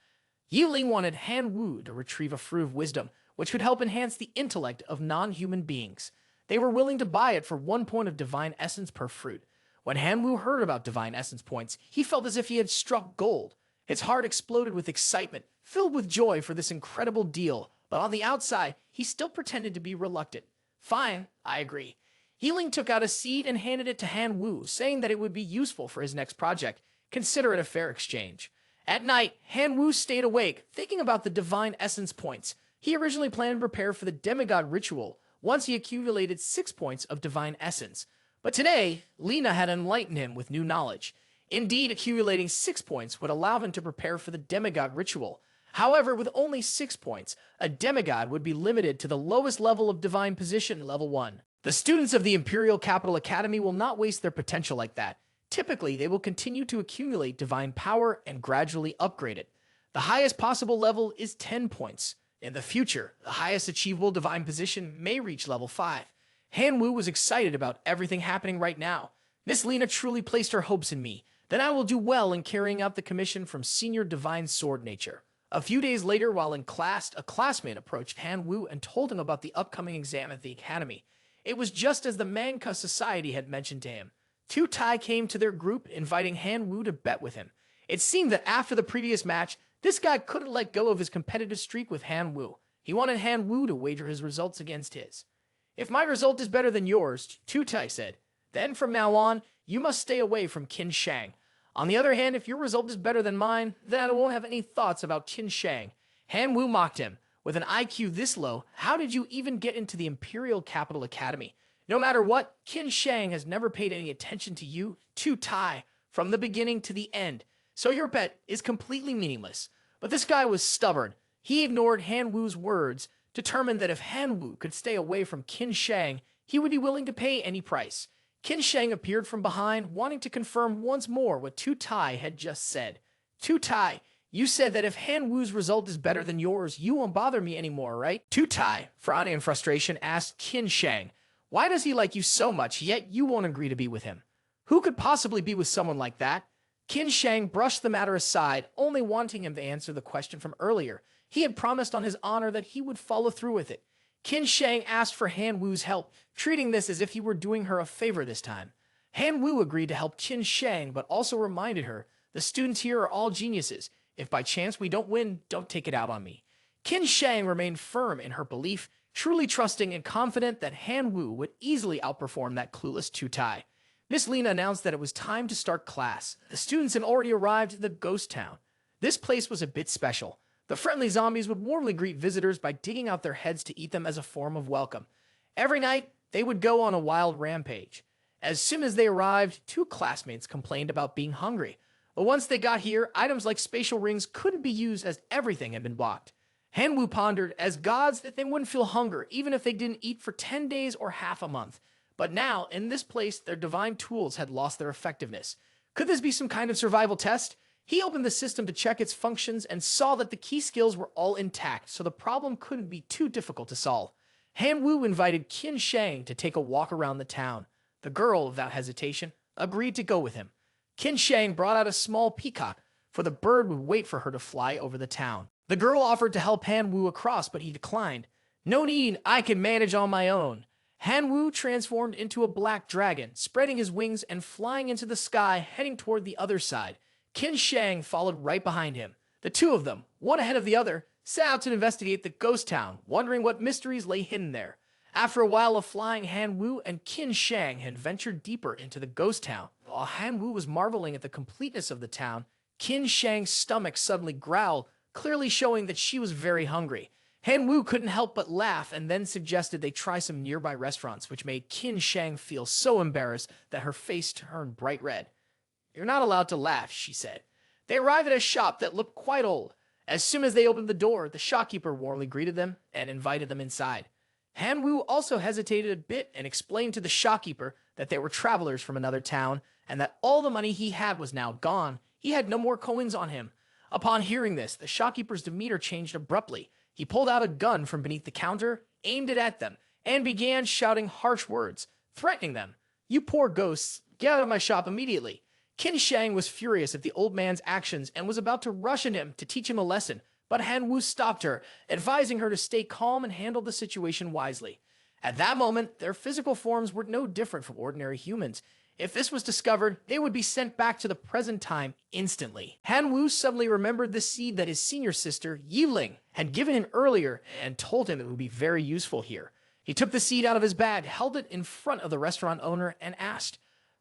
Yiling wanted Han Wu to retrieve a fruit of wisdom, which would help enhance the intellect of non-human beings. They were willing to buy it for 1 point of divine essence per fruit. When Han Wu heard about divine essence points, he felt as if he had struck gold. His heart exploded with excitement, filled with joy for this incredible deal, but on the outside, he still pretended to be reluctant. "Fine, I agree." Yiling took out a seed and handed it to Han Wu, saying that it would be useful for his next project. Consider it a fair exchange. At night, Han Wu stayed awake, thinking about the divine essence points. He originally planned to prepare for the demigod ritual once he accumulated 6 points of divine essence. But today, Lena had enlightened him with new knowledge. Indeed, accumulating 6 points would allow him to prepare for the demigod ritual. However, with only 6 points, a demigod would be limited to the lowest level of divine position, level 1. The students of the Imperial Capital Academy will not waste their potential like that. Typically, they will continue to accumulate divine power and gradually upgrade it. The highest possible level is 10 points. In the future, the highest achievable divine position may reach level 5. Han Wu was excited about everything happening right now. Miss Lena truly placed her hopes in me. Then I will do well in carrying out the commission from Senior Divine Sword Nature. A few days later, while in class, a classmate approached Han Wu and told him about the upcoming exam at the academy. It was just as the Manga Society had mentioned to him. Tu Tai came to their group, inviting Han Wu to bet with him. It seemed that after the previous match, this guy couldn't let go of his competitive streak with Han Wu. He wanted Han Wu to wager his results against his. "If my result is better than yours," Tu Tai said, "then from now on, you must stay away from Qin Shang. On the other hand, if your result is better than mine, then I won't have any thoughts about Qin Shang." Han Wu mocked him. "With an IQ this low, how did you even get into the Imperial Capital Academy? No matter what, Qin Shang has never paid any attention to you, Tu Tai, from the beginning to the end, so your bet is completely meaningless." But this guy was stubborn. He ignored Han Wu's words, determined that if Han Wu could stay away from Qin Shang, he would be willing to pay any price. Qin Shang appeared from behind, wanting to confirm once more what Tu Tai had just said. "Tu Tai, you said that if Han Wu's result is better than yours, you won't bother me anymore, right?" Tu Tai, frowning in frustration, asked Qin Shang, "Why does he like you so much, yet you won't agree to be with him? Who could possibly be with someone like that?" Qin Shang brushed the matter aside, only wanting him to answer the question from earlier. He had promised on his honor that he would follow through with it. Qin Shang asked for Han Wu's help, treating this as if he were doing her a favor this time. Han Wu agreed to help Qin Shang, but also reminded her, "The students here are all geniuses. If by chance we don't win, don't take it out on me." Qin Shang remained firm in her belief, truly trusting and confident that Han Wu would easily outperform that clueless Tu Tai. Miss Lena announced that it was time to start class. The students had already arrived at the ghost town. This place was a bit special. The friendly zombies would warmly greet visitors by digging out their heads to eat them as a form of welcome. Every night, they would go on a wild rampage. As soon as they arrived, 2 classmates complained about being hungry. But once they got here, items like spatial rings couldn't be used as everything had been blocked. Han Wu pondered, as gods, that they wouldn't feel hunger even if they didn't eat for 10 days or half a month. But now, in this place, their divine tools had lost their effectiveness. Could this be some kind of survival test? He opened the system to check its functions and saw that the key skills were all intact, so the problem couldn't be too difficult to solve. Han Wu invited Qin Shang to take a walk around the town. The girl, without hesitation, agreed to go with him. Qin Shang brought out a small peacock, for the bird would wait for her to fly over the town. The girl offered to help Han Wu across, but he declined. No need, I can manage on my own. Han Wu transformed into a black dragon, spreading his wings and flying into the sky, heading toward the other side. Qin Shang followed right behind him. The two of them, one ahead of the other, set out to investigate the ghost town, wondering what mysteries lay hidden there. After a while of flying, Han Wu and Qin Shang had ventured deeper into the ghost town. While Han Wu was marveling at the completeness of the town, Qin Shang's stomach suddenly growled, clearly showing that she was very hungry. Han Wu couldn't help but laugh and then suggested they try some nearby restaurants, which made Qin Shang feel so embarrassed that her face turned bright red. "You're not allowed to laugh," she said. They arrived at a shop that looked quite old. As soon as they opened the door, the shopkeeper warmly greeted them and invited them inside. Han Wu also hesitated a bit and explained to the shopkeeper that they were travelers from another town and that all the money he had was now gone. He had no more coins on him. Upon hearing this, the shopkeeper's demeanor changed abruptly. He pulled out a gun from beneath the counter, aimed it at them, and began shouting harsh words, threatening them. "You poor ghosts, get out of my shop immediately." Qin Shang was furious at the old man's actions and was about to rush at him to teach him a lesson, but Han Wu stopped her, advising her to stay calm and handle the situation wisely. At that moment, their physical forms were no different from ordinary humans. If this was discovered, they would be sent back to the present time instantly. Han Wu suddenly remembered the seed that his senior sister, Yiling, had given him earlier and told him it would be very useful here. He took the seed out of his bag, held it in front of the restaurant owner, and asked,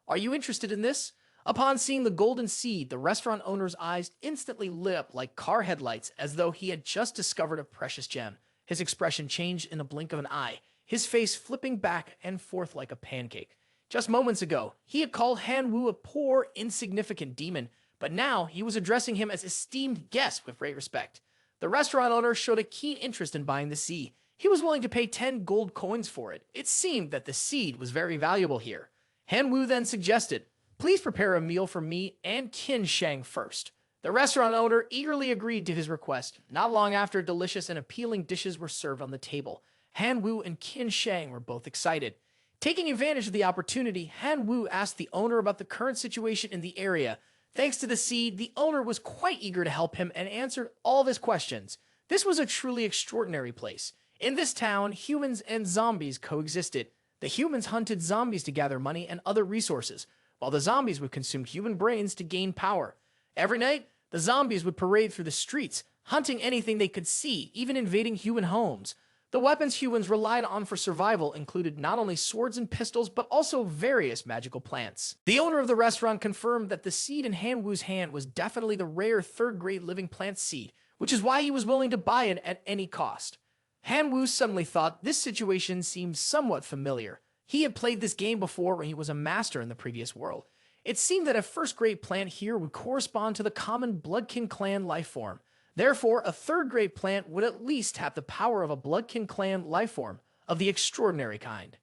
"Are you interested in this?" Upon seeing the golden seed, the restaurant owner's eyes instantly lit up like car headlights, as though he had just discovered a precious gem. His expression changed in a blink of an eye, his face flipping back and forth like a pancake. Just moments ago, he had called Han Wu a poor, insignificant demon, but now he was addressing him as esteemed guest with great respect. The restaurant owner showed a keen interest in buying the seed. He was willing to pay 10 gold coins for it. It seemed that the seed was very valuable here. Han Wu then suggested, "Please prepare a meal for me and Qin Shang first." The restaurant owner eagerly agreed to his request. Not long after, delicious and appealing dishes were served on the table. Han Wu and Qin Shang were both excited. Taking advantage of the opportunity, Han Wu asked the owner about the current situation in the area. Thanks to the seed, the owner was quite eager to help him and answered all of his questions. This was a truly extraordinary place. In this town, humans and zombies coexisted. The humans hunted zombies to gather money and other resources, while the zombies would consume human brains to gain power. Every night, the zombies would parade through the streets, hunting anything they could see, even invading human homes. The weapons humans relied on for survival included not only swords and pistols, but also various magical plants. The owner of the restaurant confirmed that the seed in Han Wu's hand was definitely the rare third-grade living plant seed, which is why he was willing to buy it at any cost. Han Wu suddenly thought this situation seemed somewhat familiar. He had played this game before when he was a master in the previous world. It seemed that a first-grade plant here would correspond to the common Bloodkin Clan life form. Therefore, a third-grade plant would at least have the power of a Bloodkin Clan life form of the extraordinary kind.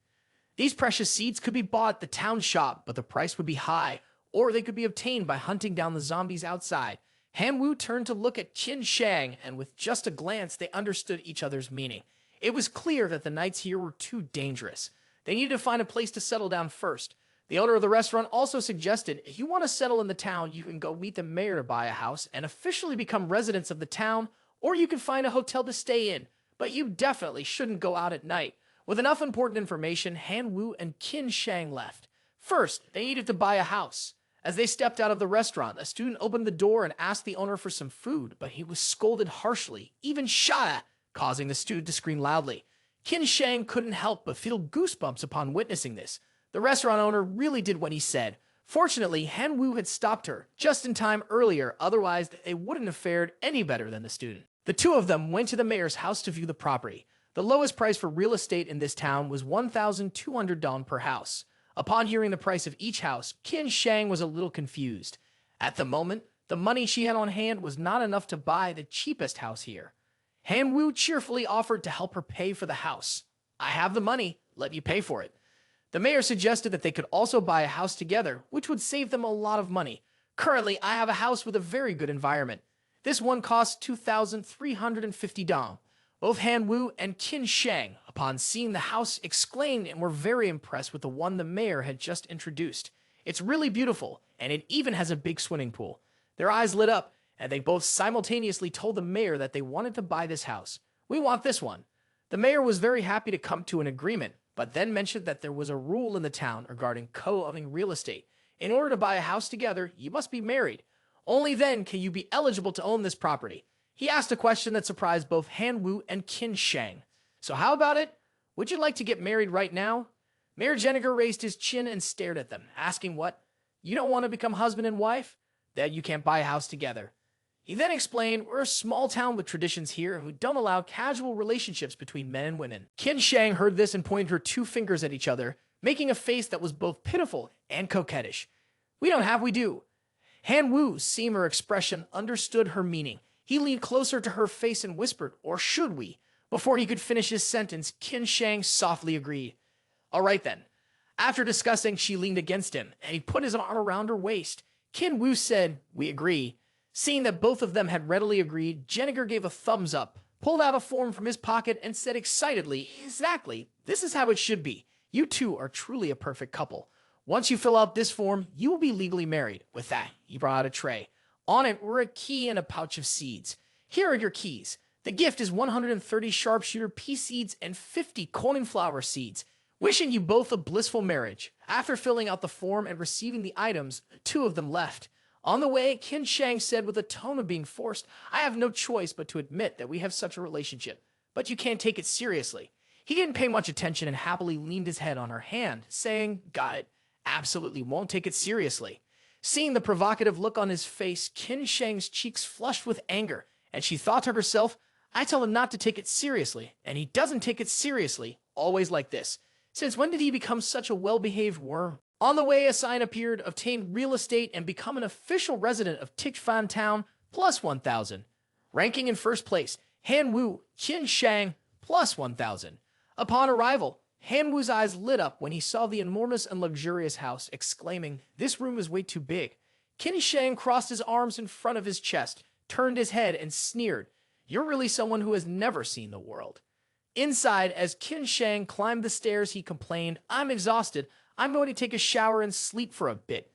These precious seeds could be bought at the town shop, but the price would be high, or they could be obtained by hunting down the zombies outside. Han Wu turned to look at Qin Shang, and with just a glance, they understood each other's meaning. It was clear that the nights here were too dangerous. They needed to find a place to settle down first. The owner of the restaurant also suggested, if you want to settle in the town, you can go meet the mayor to buy a house and officially become residents of the town, or you can find a hotel to stay in. But you definitely shouldn't go out at night. With enough important information, Han Wu and Qin Shang left. First, they needed to buy a house. As they stepped out of the restaurant, a student opened the door and asked the owner for some food, but he was scolded harshly, even shot at, causing the student to scream loudly. Qin Shang couldn't help but feel goosebumps upon witnessing this. The restaurant owner really did what he said. Fortunately, Han Wu had stopped her just in time earlier, otherwise they wouldn't have fared any better than the student. The two of them went to the mayor's house to view the property. The lowest price for real estate in this town was 1,200 dong per house. Upon hearing the price of each house, Qin Shang was a little confused. At the moment, the money she had on hand was not enough to buy the cheapest house here. Han Wu cheerfully offered to help her pay for the house. "I have the money, let me pay for it." The mayor suggested that they could also buy a house together, which would save them a lot of money. "Currently, I have a house with a very good environment. This one costs 2,350 dong. Both Han Wu and Qin Shang, upon seeing the house, exclaimed and were very impressed with the one the mayor had just introduced. It's really beautiful, and it even has a big swimming pool. Their eyes lit up, and they both simultaneously told the mayor that they wanted to buy this house. "We want this one." The mayor was very happy to come to an agreement, but then mentioned that there was a rule in the town regarding co-owning real estate. In order to buy a house together, you must be married. Only then can you be eligible to own this property. He asked a question that surprised both Han Wu and Qin Shang. "So how about it? Would you like to get married right now?" Mayor Jenniger raised his chin and stared at them, asking what? "You don't want to become husband and wife? Then you can't buy a house together." He then explained, "We're a small town with traditions here who don't allow casual relationships between men and women." Qin Shang heard this and pointed her two fingers at each other, making a face that was both pitiful and coquettish. "We don't have, we do." Han Wu, seeing her expression, understood her meaning. He leaned closer to her face and whispered, "Or should we?" Before he could finish his sentence, Qin Shang softly agreed. "All right then." After discussing, she leaned against him, and he put his arm around her waist. Qin Wu said, "We agree." Seeing that both of them had readily agreed, Jenniger gave a thumbs up, pulled out a form from his pocket, and said excitedly, "Exactly. This is how it should be. You two are truly a perfect couple. Once you fill out this form, you will be legally married." With that, he brought out a tray. On it were a key and a pouch of seeds. "Here are your keys. The gift is 130 sharpshooter pea seeds and 50 cornflower seeds. Wishing you both a blissful marriage." After filling out the form and receiving the items, two of them left. On the way, Qin Shang said with a tone of being forced, "I have no choice but to admit that we have such a relationship, but you can't take it seriously." He didn't pay much attention and happily leaned his head on her hand, saying, "Got it. Absolutely won't take it seriously." Seeing the provocative look on his face, Qin Shang's cheeks flushed with anger, and she thought to herself, "I tell him not to take it seriously, and he doesn't take it seriously, always like this. Since when did he become such a well-behaved worm?" On the way, a sign appeared, "Obtain real estate and become an official resident of Tichfan Town, plus 1,000. Ranking in first place, Han Wu, Qin Shang, plus 1,000. Upon arrival, Han Wu's eyes lit up when he saw the enormous and luxurious house, exclaiming, "This room is way too big." Qin Shang crossed his arms in front of his chest, turned his head, and sneered, "You're really someone who has never seen the world." Inside, as Qin Shang climbed the stairs, he complained, "I'm exhausted. I'm going to take a shower and sleep for a bit."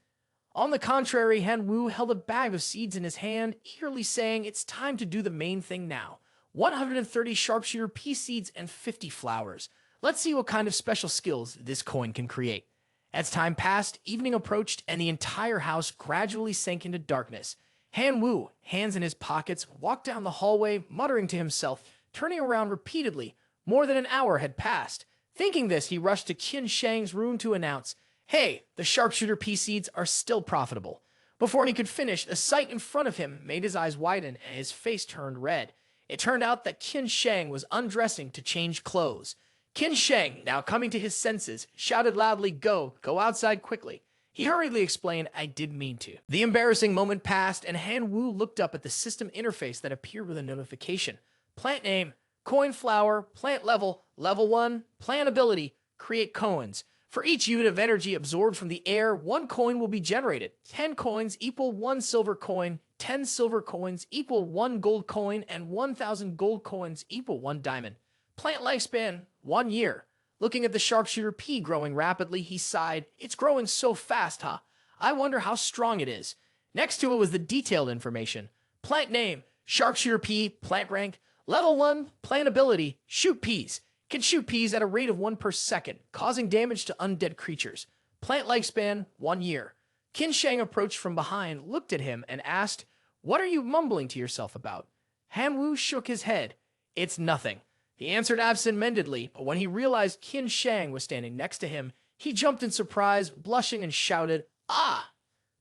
On the contrary, Han Wu held a bag of seeds in his hand, eagerly saying, "It's time to do the main thing now. 130 sharpshooter pea seeds and 50 flowers. Let's see what kind of special skills this coin can create." As time passed, evening approached, and the entire house gradually sank into darkness. Han Wu, hands in his pockets, walked down the hallway, muttering to himself, turning around repeatedly. More than an hour had passed. Thinking this, he rushed to Qin Shang's room to announce, "Hey, the sharpshooter pea seeds are still profitable." Before he could finish, a sight in front of him made his eyes widen and his face turned red. It turned out that Qin Shang was undressing to change clothes. Qin Shang, now coming to his senses, shouted loudly, Go outside quickly." He hurriedly explained, "I didn't mean to." The embarrassing moment passed, and Han Wu looked up at the system interface that appeared with a notification. Plant name, coin flower, plant level, level 1, plant ability, create coins. For each unit of energy absorbed from the air, 1 coin will be generated. 10 coins equal 1 silver coin, 10 silver coins equal 1 gold coin, and 1,000 gold coins equal 1 diamond. Plant lifespan, 1 year. Looking at the sharpshooter pea growing rapidly, he sighed, "It's growing so fast, huh? I wonder how strong it is." Next to it was the detailed information. Plant name, sharpshooter pea, plant rank, level 1, plant ability, shoot peas. Can shoot peas at a rate of 1 per second, causing damage to undead creatures. Plant lifespan, 1 year. Qin Shang approached from behind, looked at him, and asked, "What are you mumbling to yourself about?" Han Wu shook his head. "It's nothing." He answered absent-mindedly, but when he realized Qin Shang was standing next to him, he jumped in surprise, blushing, and shouted, "Ah!"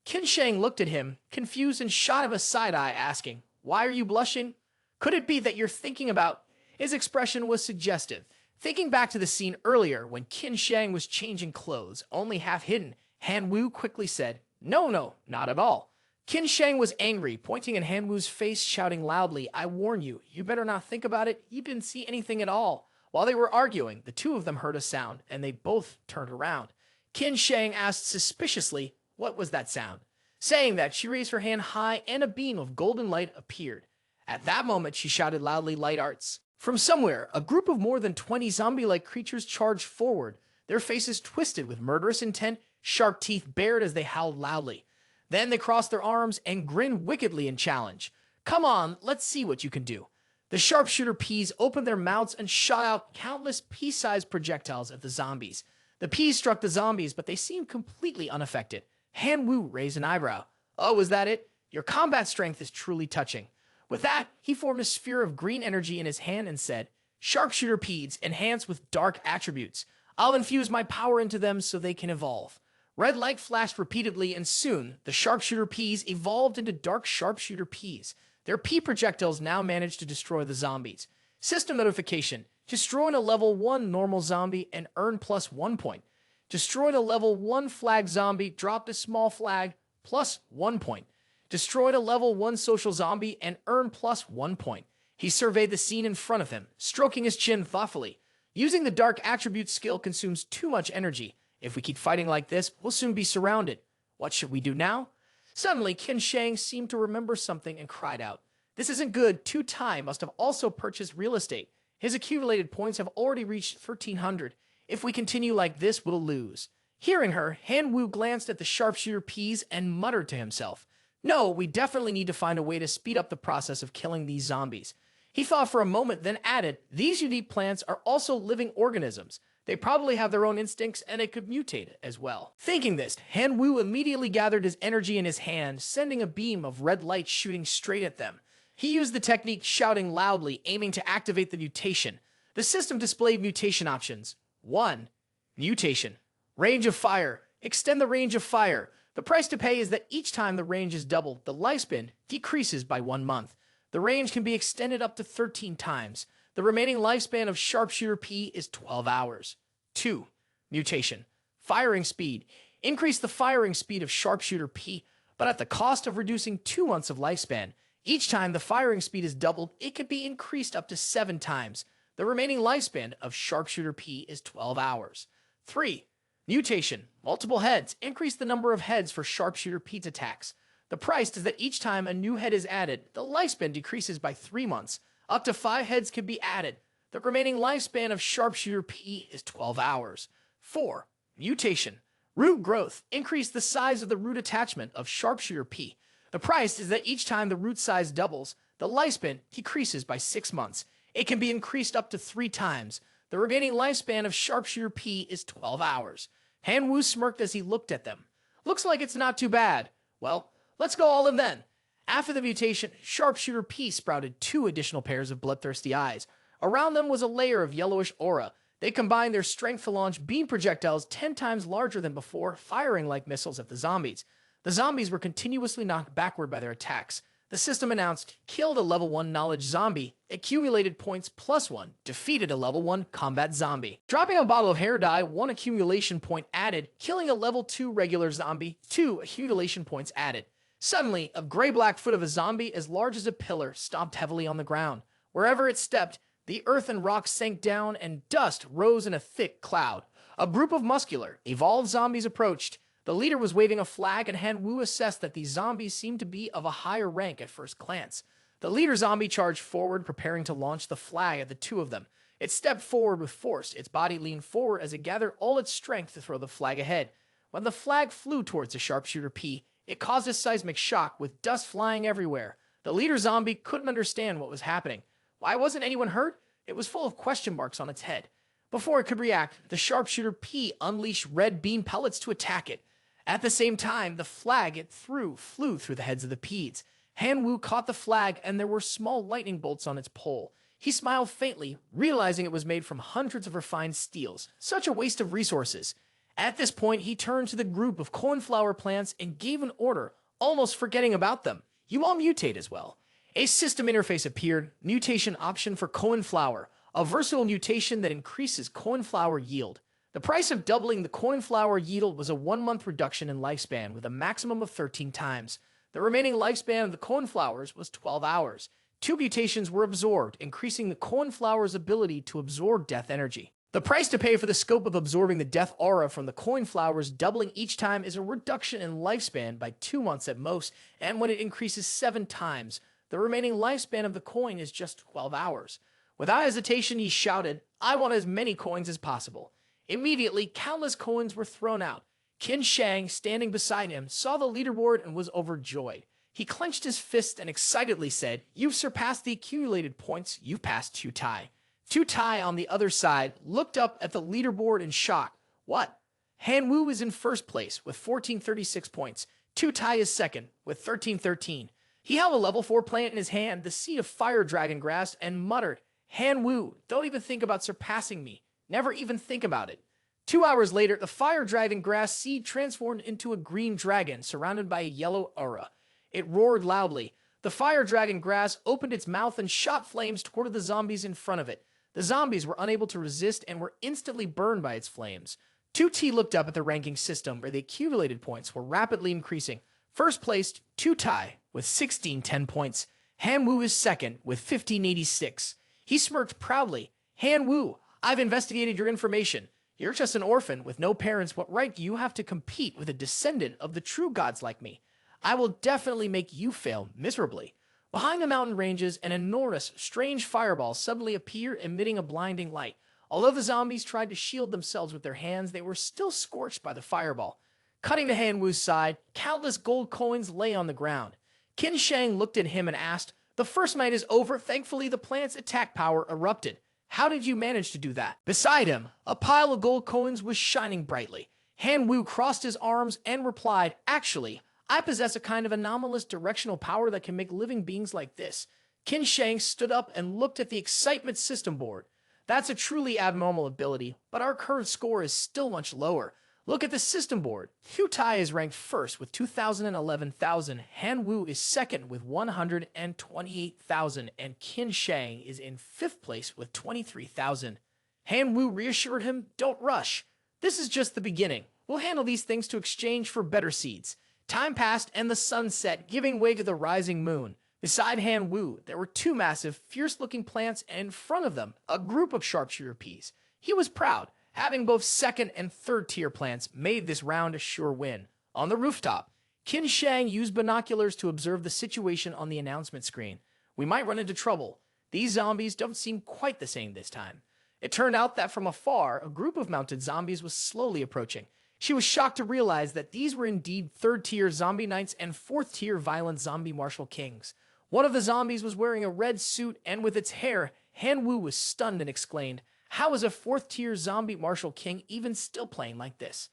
Qin Shang looked at him, confused, and shot him a side-eye, asking, "Why are you blushing? Could it be that you're thinking about—" His expression was suggestive. Thinking back to the scene earlier when Qin Shang was changing clothes, only half hidden, Han Wu quickly said, No, not at all." Qin Shang was angry, pointing at Han Wu's face, shouting loudly, "I warn you, you better not think about it. You didn't see anything at all." While they were arguing, the two of them heard a sound, and they both turned around. Qin Shang asked suspiciously, "What was that sound?" Saying that, she raised her hand high, and a beam of golden light appeared. At that moment, she shouted loudly, "Light arts." From somewhere, a group of more than 20 zombie-like creatures charged forward, their faces twisted with murderous intent, sharp teeth bared as they howled loudly. Then they crossed their arms and grinned wickedly in challenge. Come on, let's see what you can do. The sharpshooter peas opened their mouths and shot out countless pea-sized projectiles at the zombies. The peas struck the zombies, but they seemed completely unaffected. Han Wu raised an eyebrow. Oh, was that it? Your combat strength is truly touching. With that, he formed a sphere of green energy in his hand and said, Sharpshooter peas, enhanced with dark attributes. I'll infuse my power into them so they can evolve. Red light flashed repeatedly, and soon, the sharpshooter peas evolved into dark sharpshooter peas. Their pea projectiles now managed to destroy the zombies. System notification. Destroyed a level 1 normal zombie and earned plus 1 point. Destroyed a level 1 flag zombie, dropped a small flag, plus 1 point. Destroyed a level 1 social zombie and earned plus 1 point. He surveyed the scene in front of him, stroking his chin thoughtfully. Using the dark attribute skill consumes too much energy. If we keep fighting like this, we'll soon be surrounded. What should we do now? Suddenly, Qin Shang seemed to remember something and cried out. This isn't good. Tu Tai must have also purchased real estate. His accumulated points have already reached 1,300. If we continue like this, we'll lose. Hearing her, Han Wu glanced at the sharpshooter peas and muttered to himself. No, we definitely need to find a way to speed up the process of killing these zombies. He thought for a moment, then added, these unique plants are also living organisms. They probably have their own instincts and they could mutate as well. Thinking this, Han Wu immediately gathered his energy in his hand, sending a beam of red light shooting straight at them. He used the technique shouting loudly, aiming to activate the mutation. The system displayed mutation options. 1. Mutation. Range of fire. Extend the range of fire. The price to pay is that each time the range is doubled, the lifespan decreases by 1 month. The range can be extended up to 13 times. The remaining lifespan of Sharpshooter P is 12 hours. 2. Mutation. Firing speed. Increase the firing speed of Sharpshooter P, but at the cost of reducing 2 months of lifespan. Each time the firing speed is doubled, it could be increased up to 7 times. The remaining lifespan of Sharpshooter P is 12 hours. 3. Mutation. Multiple heads. Increase the number of heads for Sharpshooter P's attacks. The price is that each time a new head is added, the lifespan decreases by 3 months. Up to 5 heads can be added. The remaining lifespan of Sharpshooter P is 12 hours. 4. Mutation. Root growth. Increase the size of the root attachment of Sharpshooter P. The price is that each time the root size doubles, the lifespan decreases by 6 months. It can be increased up to 3 times. The remaining lifespan of Sharpshooter P is 12 hours. Han Wu smirked as he looked at them. Looks like it's not too bad. Well, let's go all in then. After the mutation, Sharpshooter P sprouted 2 additional pairs of bloodthirsty eyes. Around them was a layer of yellowish aura. They combined their strength to launch beam projectiles 10 times larger than before, firing like missiles at the zombies. The zombies were continuously knocked backward by their attacks. The system announced, killed a level 1 knowledge zombie, accumulated points +1, defeated a level 1 combat zombie. Dropping a bottle of hair dye, 1 accumulation point added, killing a level 2 regular zombie, 2 accumulation points added. Suddenly, a gray-black foot of a zombie as large as a pillar stomped heavily on the ground. Wherever it stepped, the earth and rocks sank down and dust rose in a thick cloud. A group of muscular, evolved zombies approached. The leader was waving a flag, and Han Wu assessed that these zombies seemed to be of a higher rank at first glance. The leader zombie charged forward, preparing to launch the flag at the 2 of them. It stepped forward with force. Its body leaned forward as it gathered all its strength to throw the flag ahead. When the flag flew towards the Sharpshooter P, it caused a seismic shock with dust flying everywhere. The leader zombie couldn't understand what was happening. Why wasn't anyone hurt? It was full of question marks on its head. Before it could react, the Sharpshooter P unleashed red beam pellets to attack it. At the same time, the flag it threw flew through the heads of the Peeds. Han Wu caught the flag, and there were small lightning bolts on its pole. He smiled faintly, realizing it was made from hundreds of refined steels. Such a waste of resources. At this point, he turned to the group of cornflower plants and gave an order, almost forgetting about them. You all mutate as well. A system interface appeared, mutation option for cornflower, a versatile mutation that increases cornflower yield. The price of doubling the cornflower yield was a 1-month reduction in lifespan with a maximum of 13 times. The remaining lifespan of the cornflowers was 12 hours. 2 mutations were absorbed, increasing the cornflower's ability to absorb death energy. The price to pay for the scope of absorbing the death aura from the cornflowers doubling each time is a reduction in lifespan by 2 months at most, and when it increases 7 times, the remaining lifespan of the coin is just 12 hours. Without hesitation, he shouted, I want as many coins as possible. Immediately, countless coins were thrown out. Qin Shang, standing beside him, saw the leaderboard and was overjoyed. He clenched his fist and excitedly said, "You've surpassed the accumulated points. You've passed Tu Tai." Tu Tai, on the other side, looked up at the leaderboard in shock. What? Han Wu is in first place with 1436 points. Tu Tai is second with 1313. He held a level 4 plant in his hand, the seed of fire dragon grass, and muttered, "Han Wu, don't even think about surpassing me. Never even think about it." 2 hours later, the fire dragon grass seed transformed into a green dragon surrounded by a yellow aura. It roared loudly. The fire dragon grass opened its mouth and shot flames toward the zombies in front of it. The zombies were unable to resist and were instantly burned by its flames. 2T looked up at the ranking system where the accumulated points were rapidly increasing. First placed, Tu Tai with 1610 points. Han Wu is second with 1586. He smirked proudly. "Han Wu, I've investigated your information. You're just an orphan with no parents. What right do you have to compete with a descendant of the true gods like me? I will definitely make you fail miserably." Behind the mountain ranges, an enormous, strange fireball suddenly appeared, emitting a blinding light. Although the zombies tried to shield themselves with their hands, they were still scorched by the fireball. Cutting to Han Wu's side, countless gold coins lay on the ground. Qin Shang looked at him and asked, "The first night is over. Thankfully, the plant's attack power erupted. How did you manage to do that?" Beside him, a pile of gold coins was shining brightly. Han Wu crossed his arms and replied, "Actually, I possess a kind of anomalous directional power that can make living beings like this." Qin Shang stood up and looked at the excitement system board. "That's a truly abnormal ability, but our current score is still much lower. Look at the system board. Tu Tai is ranked first with 2,011,000. Han Wu is second with 128,000, and Qin Shang is in fifth place with 23,000. Han Wu reassured him, "Don't rush. This is just the beginning. We'll handle these things to exchange for better seeds." Time passed and the sun set, giving way to the rising moon. Beside Han Wu, there were two massive, fierce-looking plants, and in front of them, a group of sharpshooter peas. He was proud. Having both second and third tier plants made this round a sure win. On the rooftop, Qin Shang used binoculars to observe the situation on the announcement screen. "We might run into trouble. These zombies don't seem quite the same this time." It turned out that from afar, a group of mounted zombies was slowly approaching. She was shocked to realize that these were indeed third-tier zombie knights and fourth-tier violent zombie martial kings. One of the zombies was wearing a red suit, and with its hair, Han Wu was stunned and exclaimed, "How is a fourth-tier zombie martial king even still playing like this?"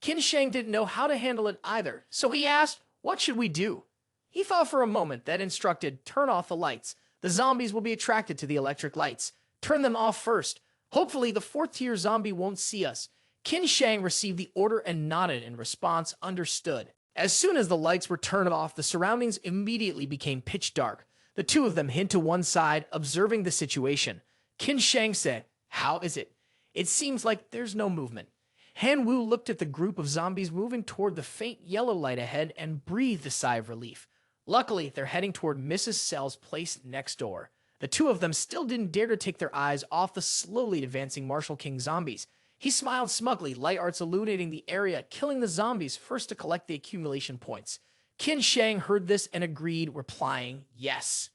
Qin Shang didn't know how to handle it either, so he asked, "What should we do?" He thought for a moment, then instructed, "Turn off the lights. The zombies will be attracted to the electric lights. Turn them off first. Hopefully the fourth-tier zombie won't see us." Qin Shang received the order and nodded in response, understood. As soon as the lights were turned off, the surroundings immediately became pitch dark. The two of them hid to one side, observing the situation. Qin Shang said, "How is it? It seems like there's no movement." Han Wu looked at the group of zombies moving toward the faint yellow light ahead and breathed a sigh of relief. Luckily, they're heading toward Mrs. Sell's place next door. The two of them still didn't dare to take their eyes off the slowly advancing Martial King zombies. He smiled smugly, light arts illuminating the area, killing the zombies first to collect the accumulation points. Qin Shang heard this and agreed, replying, "Yes."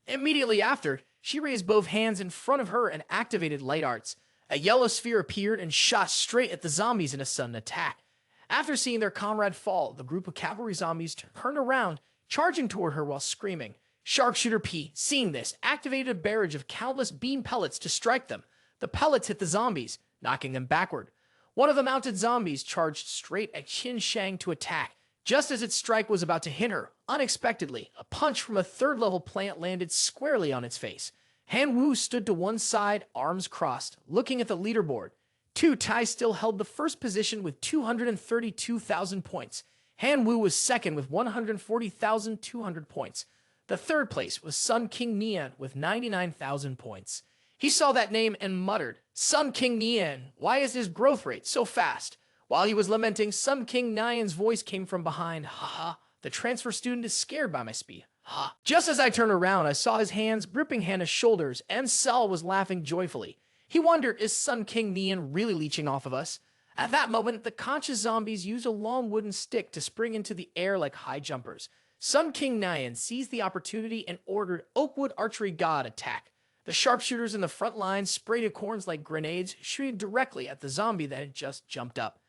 Immediately after, she raised both hands in front of her and activated light arts. A yellow sphere appeared and shot straight at the zombies in a sudden attack. After seeing their comrade fall, the group of cavalry zombies turned around, charging toward her while screaming. Sharpshooter P, seeing this, activated a barrage of countless beam pellets to strike them. The pellets hit the zombies, knocking them backward. One of the mounted zombies charged straight at Qin Shang to attack. Just as its strike was about to hit her, unexpectedly, a punch from a third-level plant landed squarely on its face. Han Wu stood to one side, arms crossed, looking at the leaderboard. Tu Tai still held the first position with 232,000 points. Han Wu was second with 140,200 points. The third place was Sun King Nian with 99,000 points. He saw that name and muttered, "Sun King Nian, why is his growth rate so fast?" While he was lamenting, Sun King Nian's voice came from behind. "Haha, the transfer student is scared by my speed. Ha." Just as I turned around, I saw his hands gripping Hannah's shoulders, and Sel was laughing joyfully. He wondered, is Sun King Nian really leeching off of us? At that moment, the conscious zombies used a long wooden stick to spring into the air like high jumpers. Sun King Nian seized the opportunity and ordered Oakwood Archery God attack. The sharpshooters in the front line sprayed acorns like grenades, shooting directly at the zombie that had just jumped up.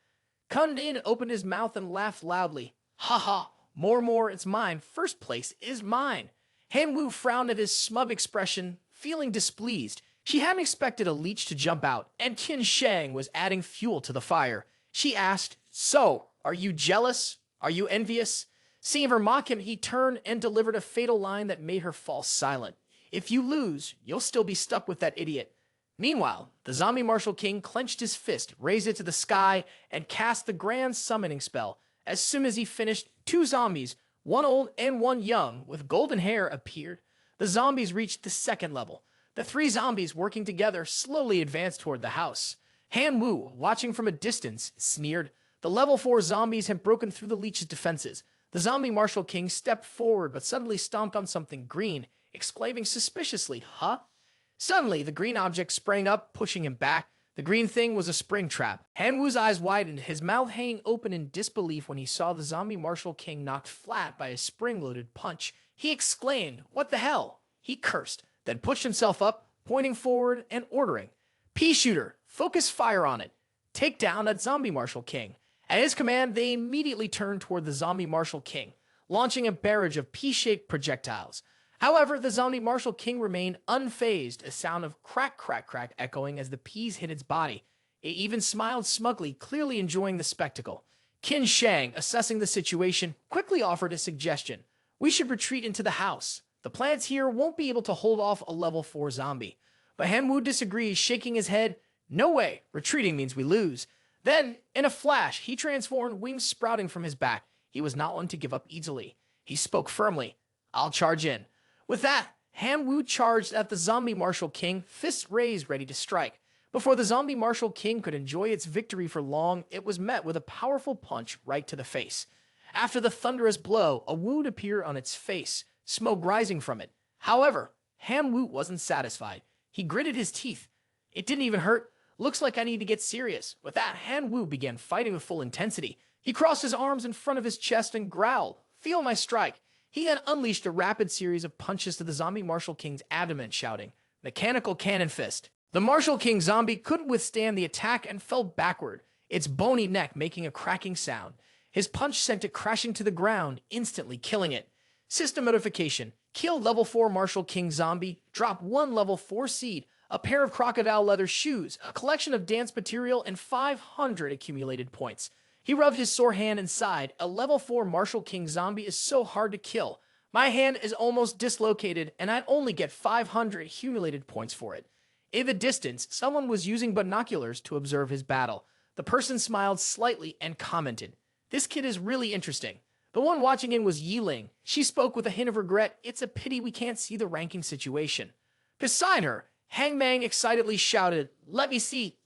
Kun In opened his mouth and laughed loudly. Ha ha, more, it's mine. First place is mine. Han Wu frowned at his smug expression, feeling displeased. She hadn't expected a leech to jump out, and Qin Shang was adding fuel to the fire. She asked, "So, are you jealous? Are you envious?" Seeing her mock him, he turned and delivered a fatal line that made her fall silent. "If you lose, you'll still be stuck with that idiot." Meanwhile, the zombie martial king clenched his fist, raised it to the sky, and cast the grand summoning spell. As soon as he finished, two zombies, one old and one young, with golden hair, appeared. The zombies reached the second level. The three zombies, working together, slowly advanced toward the house. Han Wu, watching from a distance, sneered. The level 4 zombies had broken through the leech's defenses. The zombie martial king stepped forward but suddenly stomped on something green, exclaiming suspiciously, "Huh?" Suddenly, the green object sprang up, pushing him back. The green thing was a spring trap. Han Wu's eyes widened, his mouth hanging open in disbelief when he saw the zombie martial king knocked flat by a spring-loaded punch. He exclaimed, "What the hell?" He cursed, then pushed himself up, pointing forward and ordering, "Pea shooter, focus fire on it. Take down that zombie martial king." At his command, they immediately turned toward the zombie martial king, launching a barrage of pea-shaped projectiles. However, the zombie martial king remained unfazed, a sound of crack, crack, crack echoing as the peas hit its body. It even smiled smugly, clearly enjoying the spectacle. Qin Shang, assessing the situation, quickly offered a suggestion. "We should retreat into the house. The plants here won't be able to hold off a level 4 zombie." But Han Wu disagrees, shaking his head. "No way, retreating means we lose." Then, in a flash, he transformed, wings sprouting from his back. He was not one to give up easily. He spoke firmly, "I'll charge in." With that, Han Wu charged at the zombie martial king, fists raised ready to strike. Before the zombie martial king could enjoy its victory for long, it was met with a powerful punch right to the face. After the thunderous blow, a wound appeared on its face, smoke rising from it. However, Han Wu wasn't satisfied. He gritted his teeth. "It didn't even hurt. Looks like I need to get serious." With that, Han Wu began fighting with full intensity. He crossed his arms in front of his chest and growled, "Feel my strike." He then unleashed a rapid series of punches to the zombie martial king's abdomen, shouting, "Mechanical cannon fist." The martial king zombie couldn't withstand the attack and fell backward, its bony neck making a cracking sound. His punch sent it crashing to the ground, instantly killing it. System notification: kill level 4 martial king zombie, drop 1 level 4 seed, a pair of crocodile leather shoes, a collection of dance material, and 500 accumulated points. He rubbed his sore hand and sighed. A level 4 martial king zombie is so hard to kill. My hand is almost dislocated, and I'd only get 500 accumulated points for it. In the distance, someone was using binoculars to observe his battle. The person smiled slightly and commented, "This kid is really interesting." The one watching in was Yiling. She spoke with a hint of regret. "It's a pity we can't see the ranking situation." Beside her, Hang Mang excitedly shouted, let me see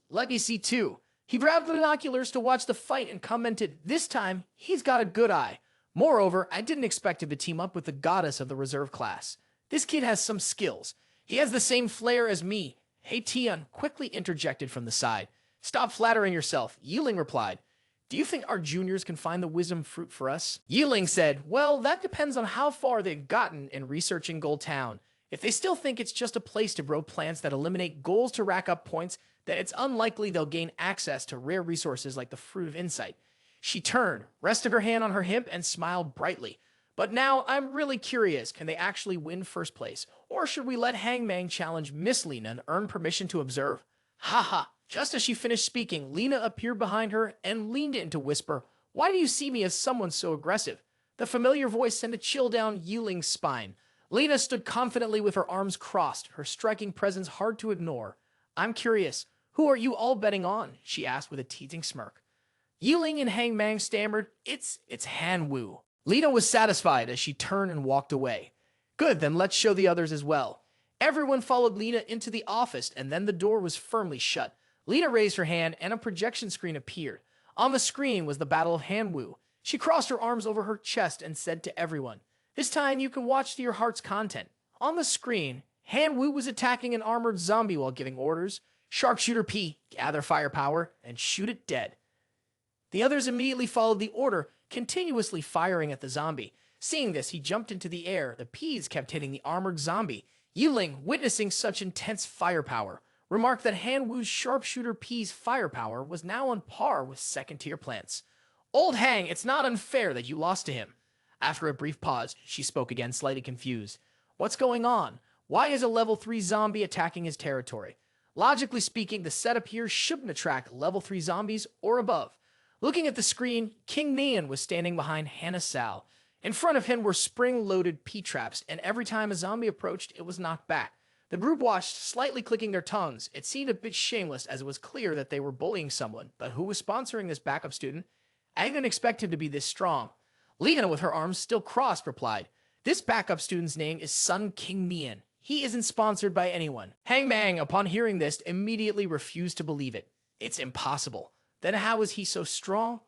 too." He grabbed the binoculars to watch the fight and commented, "This time, he's got a good eye. Moreover, I didn't expect him to team up with the goddess of the reserve class. This kid has some skills. He has the same flair as me." Hey Tian quickly interjected from the side. "Stop flattering yourself," Yiling replied. "Do you think our juniors can find the wisdom fruit for us?" Yiling said, "Well, that depends on how far they've gotten in researching Gold Town. If they still think it's just a place to grow plants that eliminate goals to rack up points, then it's unlikely they'll gain access to rare resources like the Fruit of Insight." She turned, rested her hand on her hip, and smiled brightly. "But now I'm really curious, can they actually win first place? Or should we let Hang Mang challenge Miss Lena and earn permission to observe?" Haha. Just as she finished speaking, Lena appeared behind her and leaned in to whisper, "Why do you see me as someone so aggressive?" The familiar voice sent a chill down Yiling's spine. Lena stood confidently with her arms crossed, her striking presence hard to ignore. "I'm curious, who are you all betting on?" she asked with a teasing smirk. Yiling and Hang Mang stammered, It's Han Wu." Lena was satisfied as she turned and walked away. "Good, then let's show the others as well." Everyone followed Lena into the office, and then the door was firmly shut. Lena raised her hand, and a projection screen appeared. On the screen was the Battle of Han Wu. She crossed her arms over her chest and said to everyone, "This time you can watch to your heart's content." On the screen, Han Wu was attacking an armored zombie while giving orders. "Sharpshooter P, gather firepower, and shoot it dead." The others immediately followed the order, continuously firing at the zombie. Seeing this, he jumped into the air. The P's kept hitting the armored zombie. Yiling, witnessing such intense firepower, remarked that Han Wu's sharpshooter P's firepower was now on par with second-tier plants. Old Hang, it's not unfair that you lost to him. After a brief pause, she spoke again, slightly confused. What's going on? Why is a level 3 zombie attacking his territory? Logically speaking, the setup here shouldn't attract level 3 zombies or above. Looking at the screen, King Nian was standing behind Hannah Sal. In front of him were spring-loaded P-traps, and every time a zombie approached, it was knocked back. The group watched, slightly clicking their tongues. It seemed a bit shameless, as it was clear that they were bullying someone, but who was sponsoring this backup student? I didn't expect him to be this strong. Lena, with her arms still crossed, replied, This backup student's name is Sun King Nian. He isn't sponsored by anyone. Hang Mang, upon hearing this, immediately refused to believe it. It's impossible. Then how is he so strong?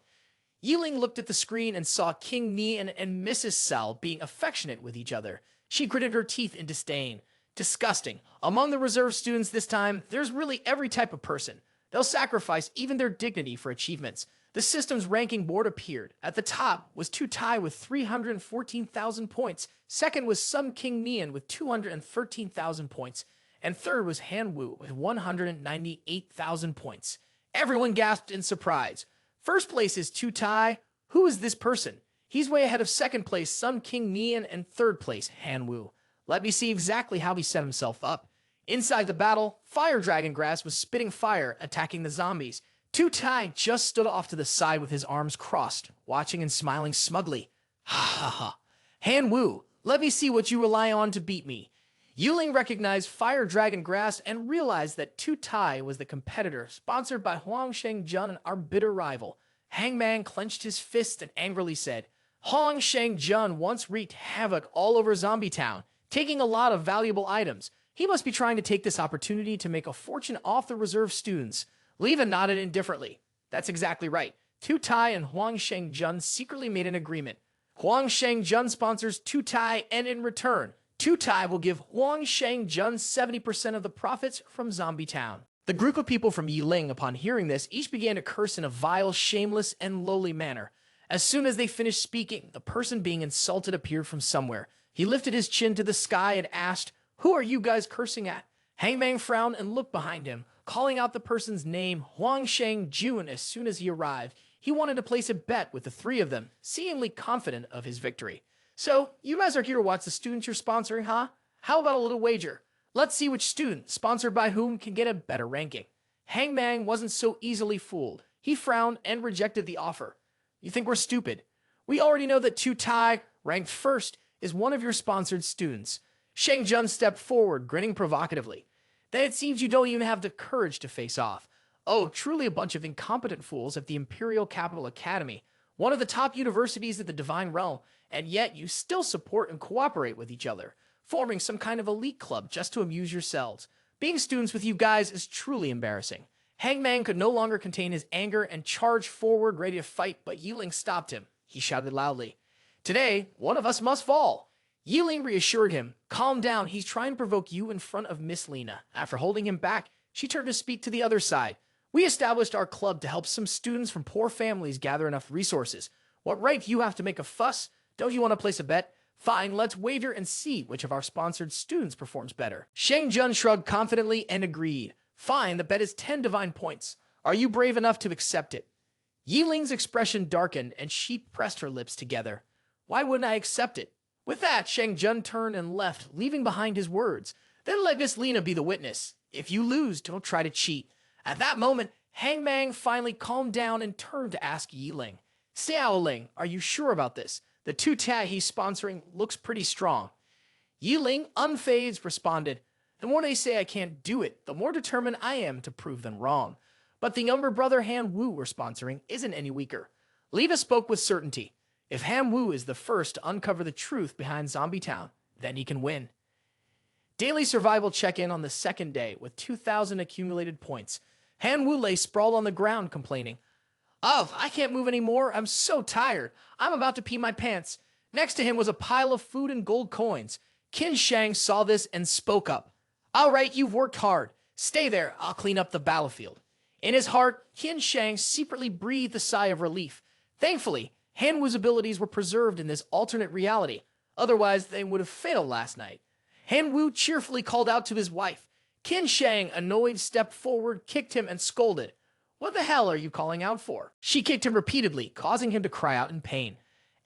Yiling looked at the screen and saw King Nian and Mrs. Sal being affectionate with each other. She gritted her teeth in disdain. Disgusting. Among the reserve students this time, there's really every type of person. They'll sacrifice even their dignity for achievements. The system's ranking board appeared. At the top was Tu Tai with 314,000 points. Second was Sun King Nian with 213,000 points. And third was Han Wu with 198,000 points. Everyone gasped in surprise. First place is Tu Tai. Who is this person? He's way ahead of second place Sun King Nian and third place Han Wu. Let me see exactly how he set himself up. Inside the battle, Fire Dragon Grass was spitting fire, attacking the zombies. Tu Tai just stood off to the side with his arms crossed, watching and smiling smugly. Ha ha ha. Han Wu, let me see what you rely on to beat me. Yuling recognized Fire Dragon Grass and realized that Tu Tai was the competitor sponsored by Huang Shengjun, our bitter rival. Hangman clenched his fist and angrily said, Huang Shengjun once wreaked havoc all over Zombie Town, taking a lot of valuable items. He must be trying to take this opportunity to make a fortune off the reserve students. Leva nodded indifferently. That's exactly right. Tu Tai and Huang Shengjun secretly made an agreement. Huang Shengjun sponsors Tu Tai, and in return, Tu Tai will give Huang Shengjun 70% of the profits from Zombie Town. The group of people from Yiling, upon hearing this, each began to curse in a vile, shameless, and lowly manner. As soon as they finished speaking, the person being insulted appeared from somewhere. He lifted his chin to the sky and asked, Who are you guys cursing at? Hangman frowned and looked behind him, calling out the person's name, Huang Shengjun, as soon as he arrived. He wanted to place a bet with the three of them, seemingly confident of his victory. So, you guys are here to watch the students you're sponsoring, huh? How about a little wager? Let's see which student, sponsored by whom, can get a better ranking. Hangman wasn't so easily fooled. He frowned and rejected the offer. You think we're stupid? We already know that Tu Tai, ranked first, is one of your sponsored students. Shengjun stepped forward, grinning provocatively. Then it seems you don't even have the courage to face off. Oh, truly a bunch of incompetent fools at the Imperial Capital Academy, one of the top universities of the Divine Realm, and yet you still support and cooperate with each other, forming some kind of elite club just to amuse yourselves. Being students with you guys is truly embarrassing. Hangman could no longer contain his anger and charged forward ready to fight, but Yiling stopped him. He shouted loudly, Today, one of us must fall. Yiling reassured him, Calm down, he's trying to provoke you in front of Miss Lena. After holding him back, she turned to speak to the other side. We established our club to help some students from poor families gather enough resources. What right do you have to make a fuss? Don't you want to place a bet? Fine, let's wager and see which of our sponsored students performs better. Shengjun shrugged confidently and agreed. Fine, the bet is 10 divine points. Are you brave enough to accept it? Yiling's expression darkened and she pressed her lips together. Why wouldn't I accept it? With that, Shengjun turned and left, leaving behind his words. Then let Miss Lena be the witness. If you lose, don't try to cheat. At that moment, Hangman finally calmed down and turned to ask Yiling. Xiaoling, are you sure about this? The Tu Tai he's sponsoring looks pretty strong. Yiling, unfazed, responded, The more they say I can't do it, the more determined I am to prove them wrong. But the younger brother Han Wu we're sponsoring isn't any weaker. Leva spoke with certainty. If Han Wu is the first to uncover the truth behind Zombie Town, then he can win. Daily survival check-in on the second day with 2,000 accumulated points. Han Wu lay sprawled on the ground complaining, Oh, I can't move anymore. I'm so tired. I'm about to pee my pants. Next to him was a pile of food and gold coins. Qin Shang saw this and spoke up. All right, you've worked hard. Stay there. I'll clean up the battlefield. In his heart, Qin Shang secretly breathed a sigh of relief. Thankfully, Han Wu's abilities were preserved in this alternate reality. Otherwise, they would have failed last night. Han Wu cheerfully called out to his wife. Qin Shang, annoyed, stepped forward, kicked him, and scolded. What the hell are you calling out for? She kicked him repeatedly, causing him to cry out in pain.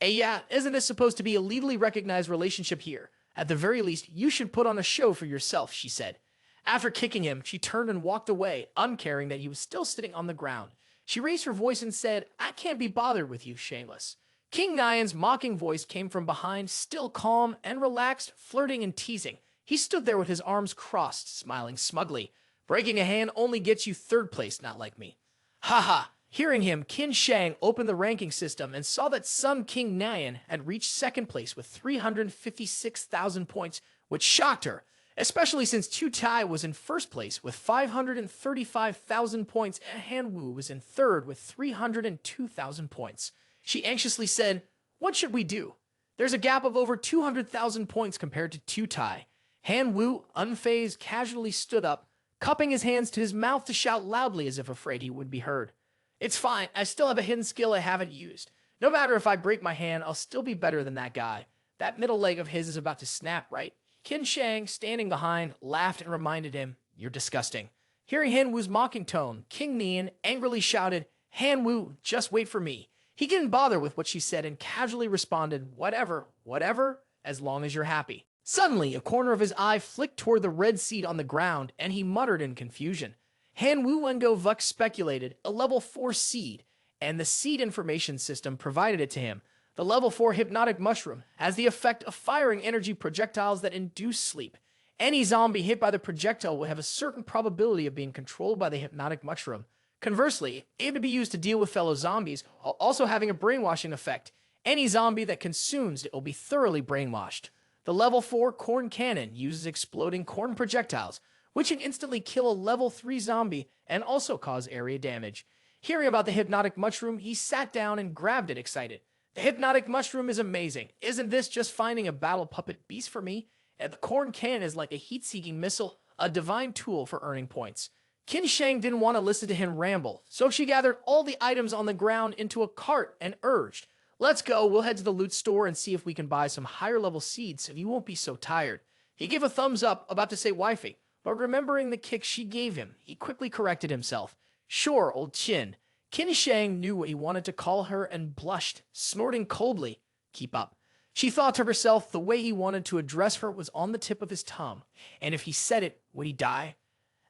Yeah, isn't this supposed to be a legally recognized relationship here? At the very least, you should put on a show for yourself, she said. After kicking him, she turned and walked away, uncaring that he was still sitting on the ground. She raised her voice and said, I can't be bothered with you, shameless. King Nyan's mocking voice came from behind, still calm and relaxed, flirting and teasing. He stood there with his arms crossed, smiling smugly. Breaking a hand only gets you third place, not like me. Haha. Hearing him, Qin Shang opened the ranking system and saw that Sun King Nyan had reached second place with 356,000 points, which shocked her, especially since Tu Tai was in first place with 535,000 points and Han Wu was in third with 302,000 points. She anxiously said, What should we do? There's a gap of over 200,000 points compared to Tu Tai. Han Wu, unfazed, casually stood up, cupping his hands to his mouth to shout loudly as if afraid he would be heard. It's fine, I still have a hidden skill I haven't used. No matter if I break my hand, I'll still be better than that guy. That middle leg of his is about to snap, right? Qin Shang, standing behind, laughed and reminded him, You're disgusting. Hearing Han Wu's mocking tone, King Nian angrily shouted, Han Wu, just wait for me. He didn't bother with what she said and casually responded, whatever, as long as you're happy. Suddenly, a corner of his eye flicked toward the red seed on the ground, and he muttered in confusion. Han Wu Wengo Vuk speculated, a level 4 seed, and the seed information system provided it to him. The level 4 hypnotic mushroom has the effect of firing energy projectiles that induce sleep. Any zombie hit by the projectile will have a certain probability of being controlled by the hypnotic mushroom. Conversely, it would be used to deal with fellow zombies while also having a brainwashing effect. Any zombie that consumes it will be thoroughly brainwashed. The level 4 corn cannon uses exploding corn projectiles, which can instantly kill a level 3 zombie and also cause area damage. Hearing about the hypnotic mushroom, he sat down and grabbed it, excited. The hypnotic mushroom is amazing. Isn't this just finding a battle puppet beast for me? And the corn cannon is like a heat-seeking missile, a divine tool for earning points. Qin Shang didn't want to listen to him ramble, so she gathered all the items on the ground into a cart and urged, Let's go, we'll head to the loot store and see if we can buy some higher level seeds so you won't be so tired. He gave a thumbs up, about to say wifey, but remembering the kick she gave him, he quickly corrected himself. Sure, old Qin. Qin Shang knew what he wanted to call her and blushed, snorting coldly. Keep up. She thought to herself the way he wanted to address her was on the tip of his tongue, and if he said it, would he die?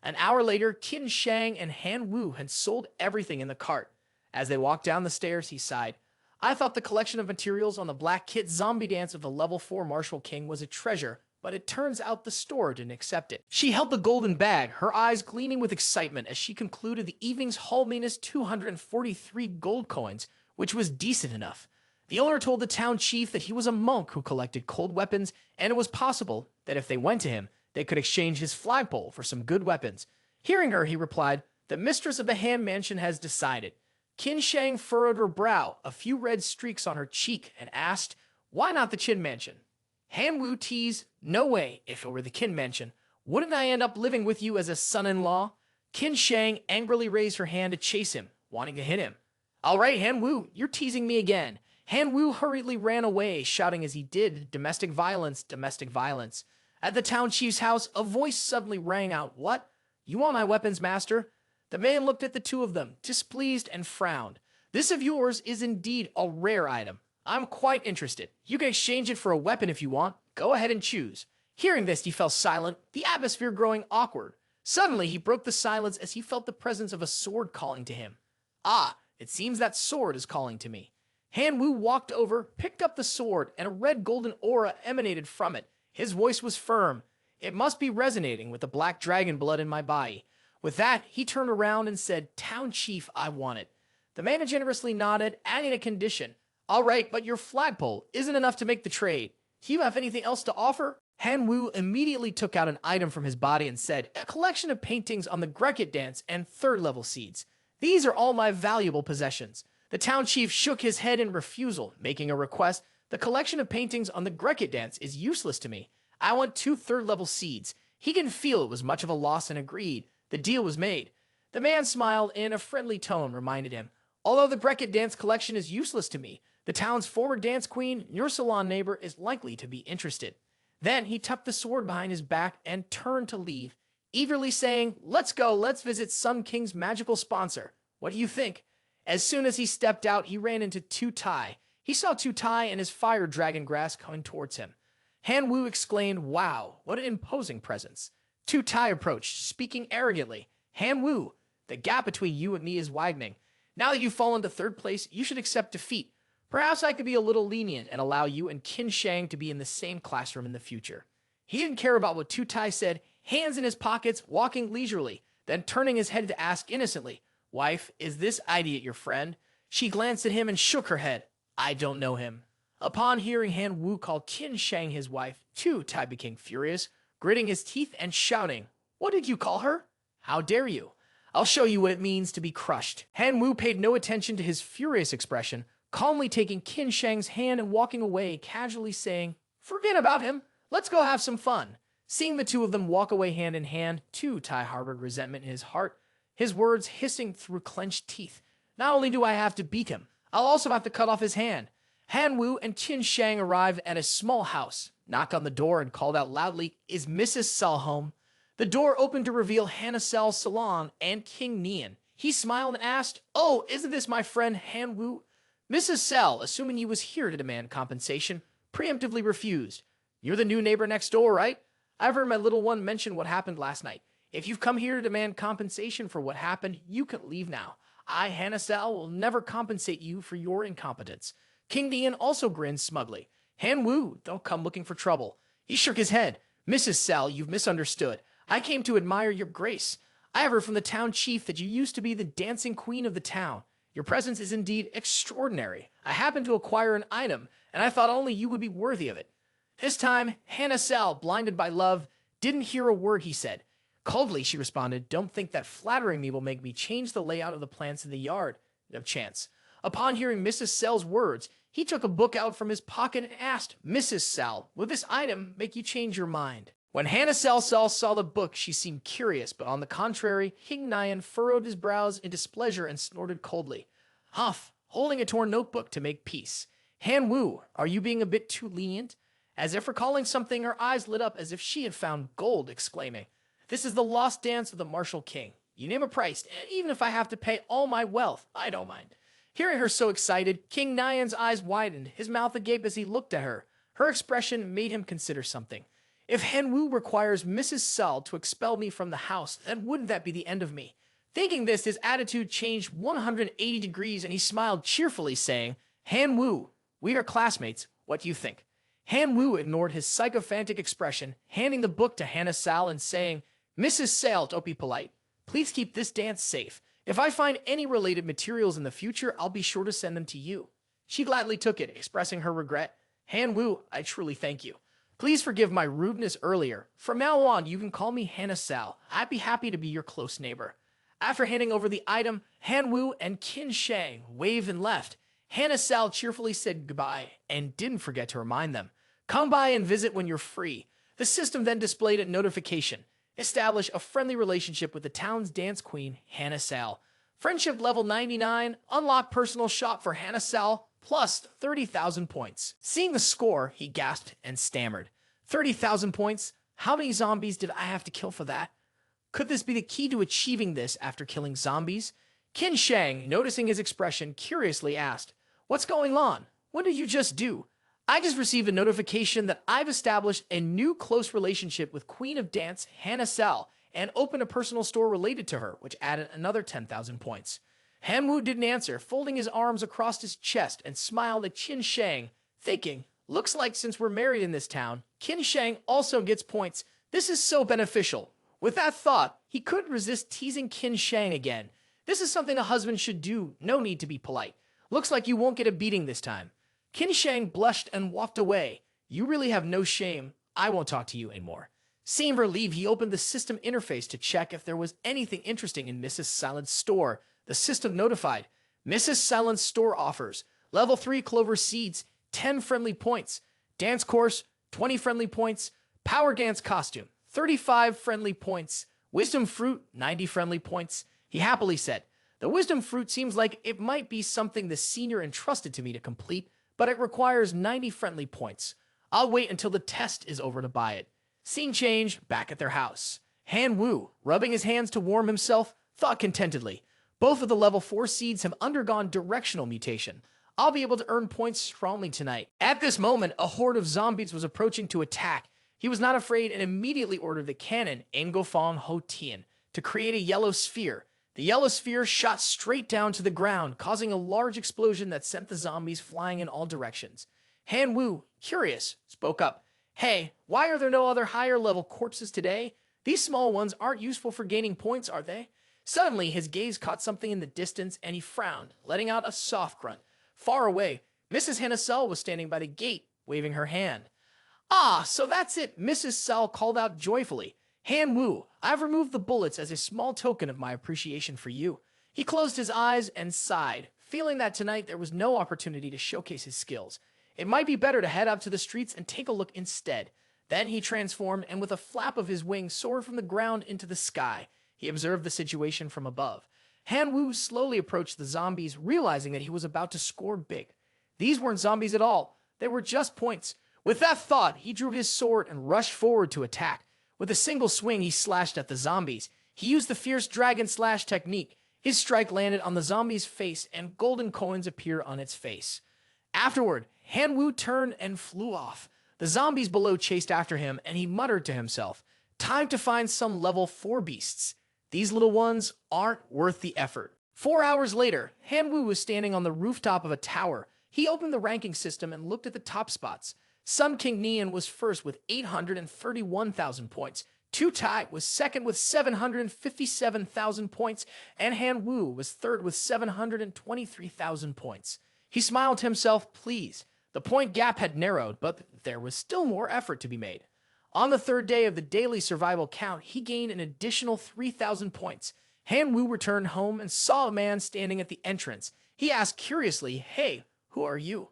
An hour later, Qin Shang and Han Wu had sold everything in the cart. As they walked down the stairs, he sighed. I thought the collection of materials on the Black Kit zombie dance of the level 4 Martial King was a treasure, but it turns out the store didn't accept it. She held the golden bag, her eyes gleaming with excitement as she concluded the evening's haul minus 243 gold coins, which was decent enough. The owner told the town chief that he was a monk who collected cold weapons, and it was possible that if they went to him, they could exchange his flagpole for some good weapons. Hearing her, he replied, The mistress of the Han Mansion has decided. Qin Shang furrowed her brow, a few red streaks on her cheek, and asked, Why not the Qin Mansion? Han Wu teased, No way, if it were the Qin Mansion. Wouldn't I end up living with you as a son-in-law? Qin Shang angrily raised her hand to chase him, wanting to hit him. All right, Han Wu, you're teasing me again. Han Wu hurriedly ran away, shouting as he did, Domestic violence, domestic violence. At the town chief's house, a voice suddenly rang out, What? You want my weapons, master? The man looked at the two of them, displeased and frowned. This of yours is indeed a rare item. I'm quite interested. You can exchange it for a weapon if you want. Go ahead and choose. Hearing this, he fell silent, the atmosphere growing awkward. Suddenly, he broke the silence as he felt the presence of a sword calling to him. Ah, it seems that sword is calling to me. Han Wu walked over, picked up the sword, and a red golden aura emanated from it. His voice was firm. It must be resonating with the black dragon blood in my body. With that, he turned around and said, Town Chief, I want it. The man generously nodded, adding a condition. All right, but your flagpole isn't enough to make the trade. Do you have anything else to offer? Han Wu immediately took out an item from his body and said, A collection of paintings on the Grekit dance and third-level seeds. These are all my valuable possessions. The town chief shook his head in refusal, making a request. The collection of paintings on the Grekit dance is useless to me. I want 2 third-level seeds. He can feel it was much of a loss and agreed. The deal was made. The man smiled in a friendly tone, reminded him, Although the Grekit dance collection is useless to me, the town's former dance queen, your salon neighbor, is likely to be interested. Then he tucked the sword behind his back and turned to leave. eagerly saying, "Let's go, let's visit Sun King's magical sponsor. What do you think?" As soon as he stepped out, he ran into Tu Tai. He saw Tu Tai and his fire dragon grass coming towards him. Han Wu exclaimed, "Wow, what an imposing presence." Tu Tai approached, speaking arrogantly. "Han Wu, the gap between you and me is widening. Now that you've fallen to third place, you should accept defeat. Perhaps I could be a little lenient and allow you and Qin Shang to be in the same classroom in the future." He didn't care about what Tu Tai said, hands in his pockets, walking leisurely, then turning his head to ask innocently, "Wife, is this idiot your friend?" She glanced at him and shook her head. "I don't know him." Upon hearing Han Wu call Qin Shang his wife, Tu Tai became furious, gritting his teeth and shouting, "What did you call her? How dare you? I'll show you what it means to be crushed." Han Wu paid no attention to his furious expression, calmly taking Qin Shang's hand and walking away, casually saying, "Forget about him. Let's go have some fun." Seeing the two of them walk away hand in hand, Tu Tai harbored resentment in his heart, his words hissing through clenched teeth. "Not only do I have to beat him, I'll also have to cut off his hand." Han Wu and Qin Shang arrived at a small house, knocked on the door, and called out loudly, "Is Mrs. Sel home?" The door opened to reveal Hannah Sel's salon and King Nian. He smiled and asked, "Oh, isn't this my friend Han Wu?" Mrs. Sel, assuming he was here to demand compensation, preemptively refused. "You're the new neighbor next door, right? I've heard my little one mention what happened last night. If you've come here to demand compensation for what happened, you can leave now. I, Hannah Sel, will never compensate you for your incompetence." King Nian also grinned smugly. "Han Wu, don't come looking for trouble." He shook his head. "Mrs. Sel, you've misunderstood. I came to admire your grace. I have heard from the town chief that you used to be the dancing queen of the town. Your presence is indeed extraordinary. I happened to acquire an item, and I thought only you would be worthy of it." This time, Hannah Sel, blinded by love, didn't hear a word he said. Coldly, she responded, "Don't think that flattering me will make me change the layout of the plants in the yard. No chance." Upon hearing Mrs. Sel's words, he took a book out from his pocket and asked, "Mrs. Sel, will this item make you change your mind?" When Hannah Sel saw the book, she seemed curious, but on the contrary, King Nian furrowed his brows in displeasure and snorted coldly. "Humph," holding a torn notebook to make peace. "Han Wu, are you being a bit too lenient?" As if recalling something, her eyes lit up as if she had found gold, exclaiming, "This is the lost dance of the martial king. You name a price, even if I have to pay all my wealth, I don't mind." Hearing her so excited, King Nian's eyes widened, his mouth agape as he looked at her. Her expression made him consider something. "If Han Wu requires Mrs. Sel to expel me from the house, then wouldn't that be the end of me?" Thinking this, his attitude changed 180 degrees and he smiled cheerfully, saying, "Han Wu, we are classmates. What do you think?" Han Wu ignored his sycophantic expression, handing the book to Hannah Sel and saying, "Mrs. Sel, don't be polite. Please keep this dance safe. If I find any related materials in the future, I'll be sure to send them to you." She gladly took it, expressing her regret. "Han Wu, I truly thank you. Please forgive my rudeness earlier. From now on, you can call me Hannah Sel. I'd be happy to be your close neighbor." After handing over the item, Han Wu and Qin Shang waved and left. Hannah Sel cheerfully said goodbye and didn't forget to remind them, "Come by and visit when you're free." The system then displayed a notification. Establish a friendly relationship with the town's dance queen, Hannah Sel. Friendship level 99, unlock personal shop for Hannah Sel, plus 30,000 points. Seeing the score, he gasped and stammered. 30,000 points? How many zombies did I have to kill for that? Could this be the key to achieving this after killing zombies? Qin Shang, noticing his expression, curiously asked, "What's going on? What did you just do?" "I just received a notification that I've established a new close relationship with Queen of Dance, Hannah Sel, and opened a personal store related to her, which added another 10,000 points. Han Wu didn't answer, folding his arms across his chest and smiled at Qin Shang, thinking, "Looks like since we're married in this town, Qin Shang also gets points. This is so beneficial." With that thought, he couldn't resist teasing Qin Shang again. "This is something a husband should do, no need to be polite. Looks like you won't get a beating this time." Qin Shang blushed and walked away. "You really have no shame. I won't talk to you anymore." Seeing her leave, he opened the system interface to check if there was anything interesting in Mrs. Silent's store. The system notified, "Mrs. Silent's store offers level 3 clover seeds, 10 friendly points. Dance course, 20 friendly points. Power dance costume, 35 friendly points. Wisdom fruit, 90 friendly points." He happily said, "The wisdom fruit seems like it might be something the senior entrusted to me to complete, but it requires 90 friendly points. I'll wait until the test is over to buy it." Scene change, back at their house. Han Wu, rubbing his hands to warm himself, thought contentedly. Both of the level 4 seeds have undergone directional mutation. I'll be able to earn points strongly tonight. At this moment, a horde of zombies was approaching to attack. He was not afraid and immediately ordered the cannon, Ngofong Ho Tien, to create a yellow sphere. The yellow sphere shot straight down to the ground, causing a large explosion that sent the zombies flying in all directions. Han Wu, curious, spoke up. Hey, why are there no other higher level corpses today? These small ones aren't useful for gaining points, are they? Suddenly, his gaze caught something in the distance and he frowned, letting out a soft grunt. Far away, Mrs. Hannah Sell was standing by the gate, waving her hand. Ah, so that's it, Mrs. Sell called out joyfully. Han Wu, I've removed the bullets as a small token of my appreciation for you. He closed his eyes and sighed, feeling that tonight there was no opportunity to showcase his skills. It might be better to head out to the streets and take a look instead. Then he transformed and with a flap of his wings soared from the ground into the sky. He observed the situation from above. Han Wu slowly approached the zombies, realizing that he was about to score big. These weren't zombies at all. They were just points. With that thought, he drew his sword and rushed forward to attack. With a single swing, he slashed at the zombies. He used the fierce dragon slash technique. His strike landed on the zombie's face and golden coins appeared on its face. Afterward, Han Wu turned and flew off. The zombies below chased after him and he muttered to himself, "Time to find some level 4 beasts. These little ones aren't worth the effort." 4 hours later, Han Wu was standing on the rooftop of a tower. He opened the ranking system and looked at the top spots. Sun King Nian was first with 831,000 points. Tu Tai was second with 757,000 points, and Han Wu was third with 723,000 points. He smiled to himself, pleased. The point gap had narrowed, but there was still more effort to be made. On the third day of the daily survival count, he gained an additional 3,000 points. Han Wu returned home and saw a man standing at the entrance. He asked curiously, "Hey, who are you?"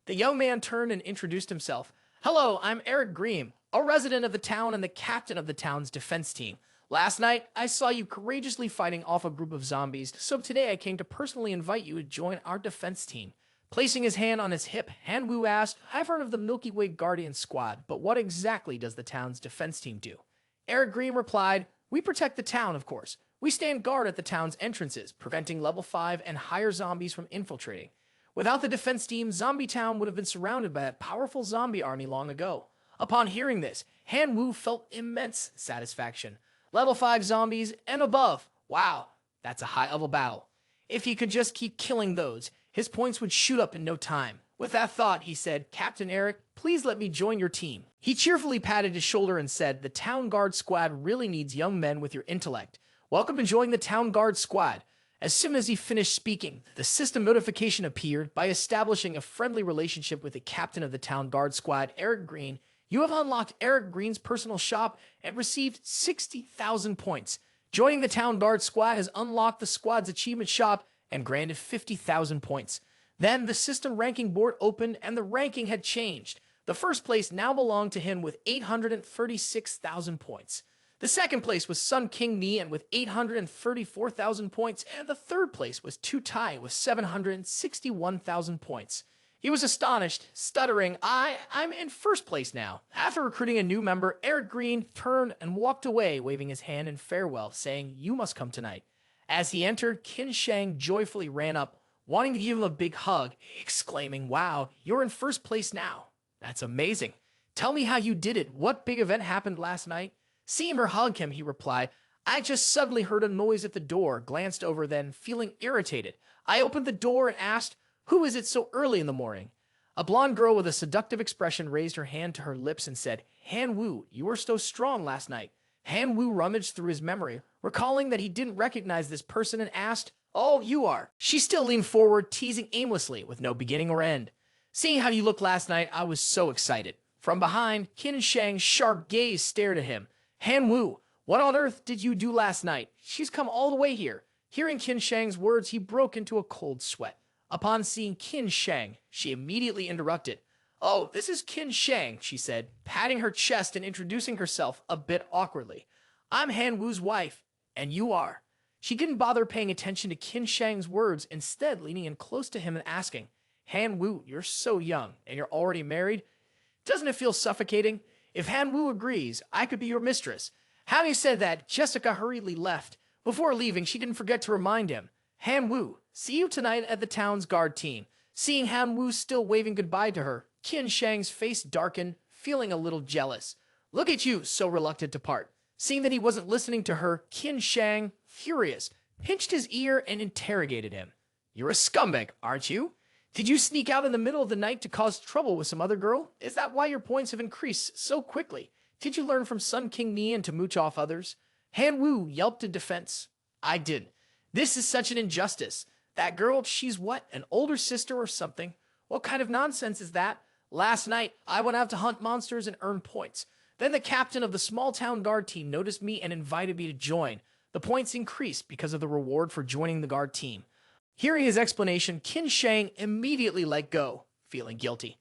The young man turned and introduced himself. "Hello, I'm Eric Green, a resident of the town and the captain of the town's defense team. Last night, I saw you courageously fighting off a group of zombies, so today I came to personally invite you to join our defense team." Placing his hand on his hip, Han Wu asked, "I've heard of the Milky Way Guardian Squad, but what exactly does the town's defense team do?" Eric Green replied, "We protect the town, of course. We stand guard at the town's entrances, preventing level 5 and higher zombies from infiltrating. Without the defense team, Zombie Town would have been surrounded by a powerful zombie army long ago." Upon hearing this, Han Wu felt immense satisfaction. Level 5 zombies and above. Wow, that's a high-level battle. If he could just keep killing those, his points would shoot up in no time. With that thought, he said, "Captain Eric, please let me join your team." He cheerfully patted his shoulder and said, "The Town Guard Squad really needs young men with your intellect. Welcome to join the Town Guard Squad." As soon as he finished speaking, the system notification appeared. By establishing a friendly relationship with the captain of the Town Guard Squad, Eric Green, you have unlocked Eric Green's personal shop and received 60,000 points. Joining the Town Guard Squad has unlocked the squad's achievement shop and granted 50,000 points. Then the system ranking board opened and the ranking had changed. The first place now belonged to him with 836,000 points. The second place was Sun King Nian with 834,000 points, and the third place was Tu Tai with 761,000 points. He was astonished, stuttering, I'm in first place now." After recruiting a new member, Eric Green turned and walked away, waving his hand in farewell, saying, "You must come tonight." As he entered, Qin Shang joyfully ran up, wanting to give him a big hug, exclaiming, "Wow, you're in first place now. That's amazing. Tell me how you did it. What big event happened last night?" Seeing her hug him, he replied, "I just suddenly heard a noise at the door, glanced over, then feeling irritated. I opened the door and asked, 'Who is it so early in the morning?'" A blonde girl with a seductive expression raised her hand to her lips and said, "Han Wu, you were so strong last night." Han Wu rummaged through his memory, recalling that he didn't recognize this person and asked, "Oh, you are." She still leaned forward, teasing aimlessly with no beginning or end. "Seeing how you looked last night, I was so excited." From behind, Qin Shang's sharp gaze stared at him. "Han Wu, what on earth did you do last night? She's come all the way here." Hearing Qin Shang's words, he broke into a cold sweat. Upon seeing Qin Shang, she immediately interrupted. "Oh, this is Qin Shang," she said, patting her chest and introducing herself a bit awkwardly. "I'm Han Wu's wife, and you are." She didn't bother paying attention to Qin Shang's words, instead leaning in close to him and asking, "Han Wu, you're so young, and you're already married. Doesn't it feel suffocating? If Han Wu agrees, I could be your mistress." Having said that, Jessica hurriedly left. Before leaving, she didn't forget to remind him, Han Wu, see you tonight at the town's guard team. Seeing Han Wu still waving goodbye to her, Qian Shang's face darkened, feeling a little jealous. Look at you, so reluctant to part. Seeing that he wasn't listening to her, Qian Shang, furious, pinched his ear and interrogated him. You're a scumbag, aren't you? Did you sneak out in the middle of the night to cause trouble with some other girl? Is that why your points have increased so quickly? Did you learn from Sun King Nian to mooch off others? Han Wu yelped in defense. I did. This is such an injustice. That girl, she's what, an older sister or something? What kind of nonsense is that? Last night, I went out to hunt monsters and earn points. Then the captain of the small town guard team noticed me and invited me to join. The points increased because of the reward for joining the guard team. Hearing his explanation, Qian Shang immediately let go, feeling guilty.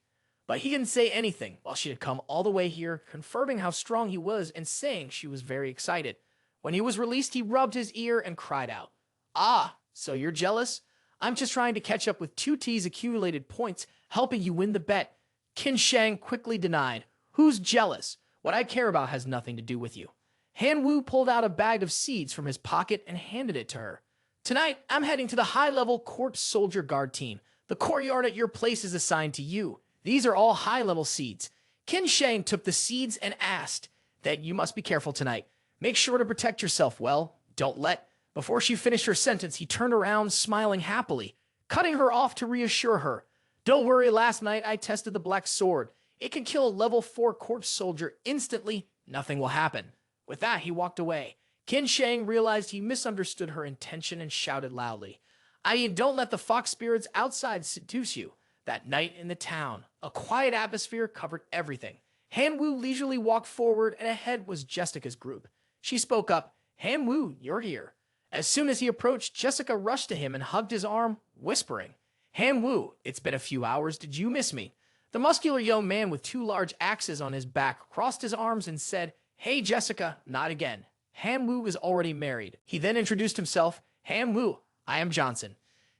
But he didn't say anything while she had come all the way here, confirming how strong he was and saying she was very excited. When he was released, he rubbed his ear and cried out, Ah, so you're jealous? I'm just trying to catch up with 2T's accumulated points, helping you win the bet. Qian Shang quickly denied. Who's jealous? What I care about has nothing to do with you. Han Wu pulled out a bag of seeds from his pocket and handed it to her. Tonight, I'm heading to the high-level corpse soldier guard team. The courtyard at your place is assigned to you. These are all high-level seeds. Qian Shang took the seeds and asked that you must be careful tonight. Make sure to protect yourself well. Don't let. Before she finished her sentence, he turned around, smiling happily, cutting her off to reassure her. Don't worry, last night I tested the black sword. It can kill a level 4 corpse soldier instantly. Nothing will happen. With that, he walked away. Qian Shang realized he misunderstood her intention and shouted loudly, I mean, don't let the fox spirits outside seduce you. That night in the town, a quiet atmosphere covered everything. Han Wu leisurely walked forward, and ahead was Jessica's group. She spoke up, Han Wu, you're here. As soon as he approached, Jessica rushed to him and hugged his arm, whispering, Han Wu, it's been a few hours. Did you miss me? The muscular young man with 2 large axes on his back crossed his arms and said, Hey, Jessica, not again. Han Wu is already married. He then introduced himself, Han Wu, I am Johnson.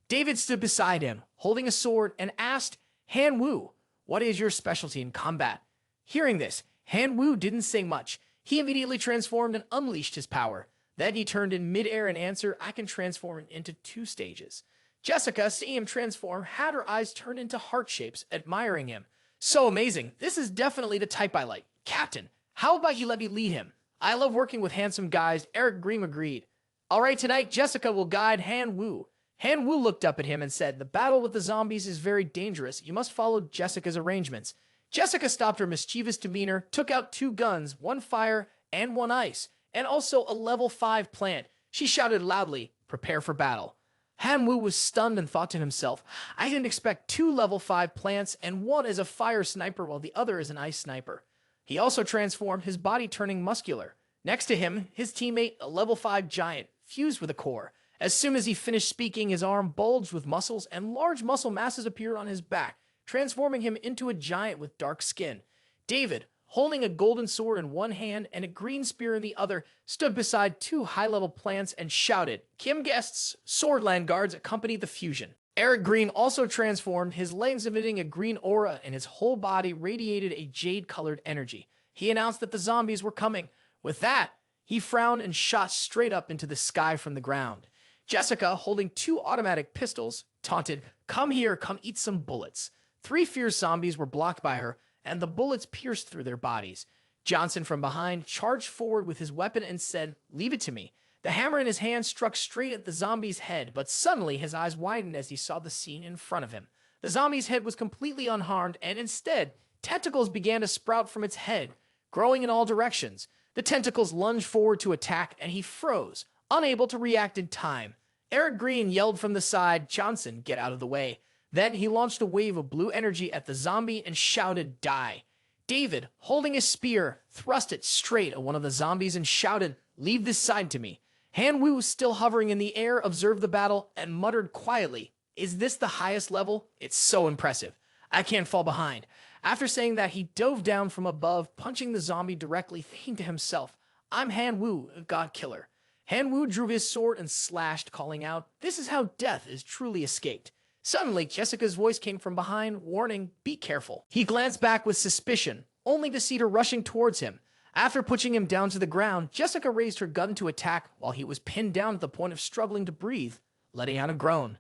David stood beside him, holding a sword, and asked, Han Wu, what is your specialty in combat? Hearing this, Han Wu didn't say much. He immediately transformed and unleashed his power. Then he turned in midair and answered, I can transform into 2 stages. Jessica, seeing him transform, had her eyes turn into heart shapes, admiring him. So amazing. This is definitely the type I like. Captain, how about you let me lead him? I love working with handsome guys. Eric Green agreed. All right, tonight, Jessica will guide Han Wu. Han Wu looked up at him and said, the battle with the zombies is very dangerous. You must follow Jessica's arrangements. Jessica stopped her mischievous demeanor, took out 2 guns, 1 fire and 1 ice, and also a level 5 plant. She shouted loudly, prepare for battle. Han Wu was stunned and thought to himself, I didn't expect 2 level 5 plants and 1 is a fire sniper while the other is an ice sniper. He also transformed, his body turning muscular. Next to him, his teammate, a level 5 giant, fused with a core. As soon as he finished speaking, his arm bulged with muscles and large muscle masses appeared on his back, transforming him into a giant with dark skin. David, holding a golden sword in one hand and a green spear in the other, stood beside 2 high-level plants and shouted. Kim Guest's Swordland guards accompanied the fusion. Eric Green also transformed, his legs emitting a green aura and his whole body radiated a jade-colored energy. He announced that the zombies were coming. With that, he frowned and shot straight up into the sky from the ground. Jessica, holding 2 automatic pistols, taunted, Come here, come eat some bullets. 3 fierce zombies were blocked by her, and the bullets pierced through their bodies. Johnson from behind charged forward with his weapon and said, Leave it to me. The hammer in his hand struck straight at the zombie's head, but suddenly his eyes widened as he saw the scene in front of him. The zombie's head was completely unharmed, and instead, tentacles began to sprout from its head, growing in all directions. The tentacles lunged forward to attack, and he froze, unable to react in time. Eric Green yelled from the side, Johnson, get out of the way. Then he launched a wave of blue energy at the zombie and shouted, Die. David, holding his spear, thrust it straight at one of the zombies and shouted, Leave this side to me. Han Wu, still hovering in the air, observed the battle and muttered quietly, Is this the highest level? It's so impressive. I can't fall behind. After saying that, he dove down from above, punching the zombie directly, thinking to himself, I'm Han Wu, a god killer. Han Wu drew his sword and slashed, calling out, This is how death is truly escaped. Suddenly, Jessica's voice came from behind, warning, Be careful. He glanced back with suspicion, only to see her rushing towards him. After pushing him down to the ground, Jessica raised her gun to attack while he was pinned down at the point of struggling to breathe, letting out a groan.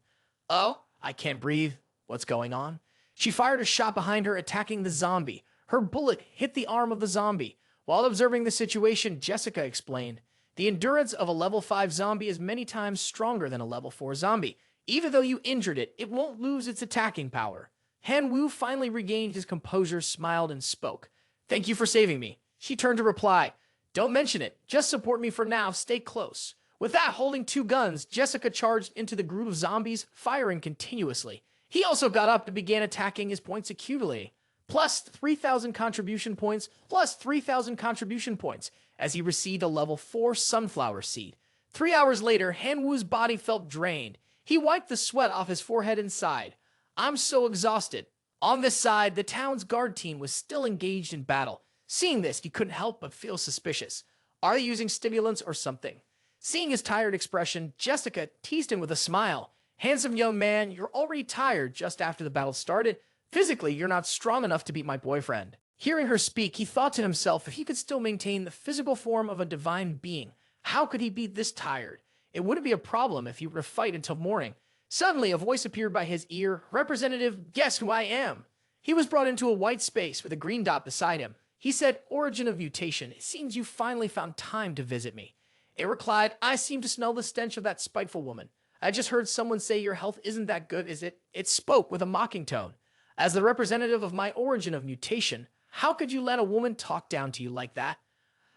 "Oh, I can't breathe. What's going on?" She fired a shot behind her, attacking the zombie. Her bullet hit the arm of the zombie. While observing the situation, Jessica explained, "The endurance of a level 5 zombie is many times stronger than a level 4 zombie. Even though you injured it, it won't lose its attacking power." Han Wu finally regained his composure, smiled, and spoke. "Thank you for saving me." She turned to reply, "Don't mention it. Just support me for now. Stay close." With that, holding two guns, Jessica charged into the group of zombies, firing continuously. He also got up and began attacking his points acutely. Plus 3,000 contribution points, plus 3,000 contribution points, as he received a level 4 sunflower seed. 3 hours later, Han Wu's body felt drained. He wiped the sweat off his forehead and sighed. "I'm so exhausted." On this side, the town's guard team was still engaged in battle. Seeing this, he couldn't help but feel suspicious. Are they using stimulants or something? Seeing his tired expression, Jessica teased him with a smile. "Handsome young man, you're already tired just after the battle started. Physically, you're not strong enough to beat my boyfriend." Hearing her speak, he thought to himself if he could still maintain the physical form of a divine being, how could he be this tired? It wouldn't be a problem if he were to fight until morning. Suddenly, a voice appeared by his ear. "Representative, guess who I am?" He was brought into a white space with a green dot beside him. He said, "Origin of mutation, it seems you finally found time to visit me." It replied, "I seem to smell the stench of that spiteful woman. I just heard someone say your health isn't that good, is it?" It spoke with a mocking tone. "As the representative of my origin of mutation, how could you let a woman talk down to you like that?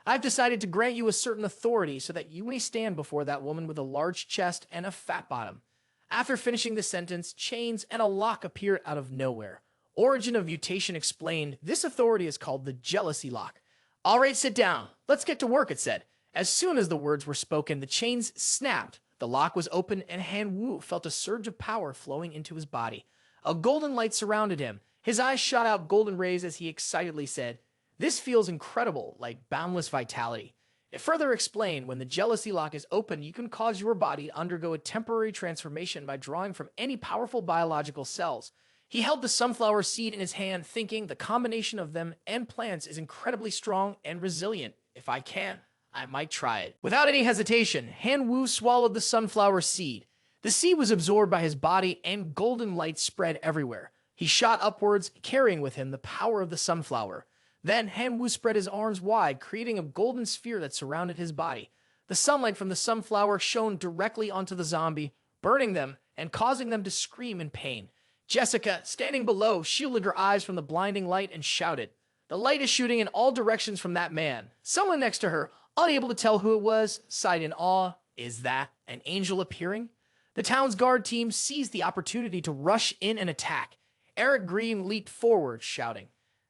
I've decided to grant you a certain authority so that you may stand before that woman with a large chest and a fat bottom." After finishing the sentence, chains and a lock appeared out of nowhere. Origin of Mutation explained, "This authority is called the Jealousy Lock." "All right, sit down. Let's get to work," it said. As soon as the words were spoken, the chains snapped. The lock was open, and Han Wu felt a surge of power flowing into his body. A golden light surrounded him. His eyes shot out golden rays as he excitedly said, "This feels incredible, like boundless vitality." It further explained, when the Jealousy Lock is open, you can cause your body to undergo a temporary transformation by drawing from any powerful biological cells. He held the sunflower seed in his hand, thinking the combination of them and plants is incredibly strong and resilient. If I can, I might try it. Without any hesitation, Han Wu swallowed the sunflower seed. The seed was absorbed by his body, and golden light spread everywhere. He shot upwards, carrying with him the power of the sunflower. Then Han Wu spread his arms wide, creating a golden sphere that surrounded his body. The sunlight from the sunflower shone directly onto the zombie, burning them and causing them to scream in pain. Jessica, standing below, shielded her eyes from the blinding light and shouted, "The light is shooting in all directions from that man." Someone next to her, unable to tell who it was, sighed in awe. "Is that an angel appearing?" The town's guard team seized the opportunity to rush in and attack. Eric Green leaped forward, shouting,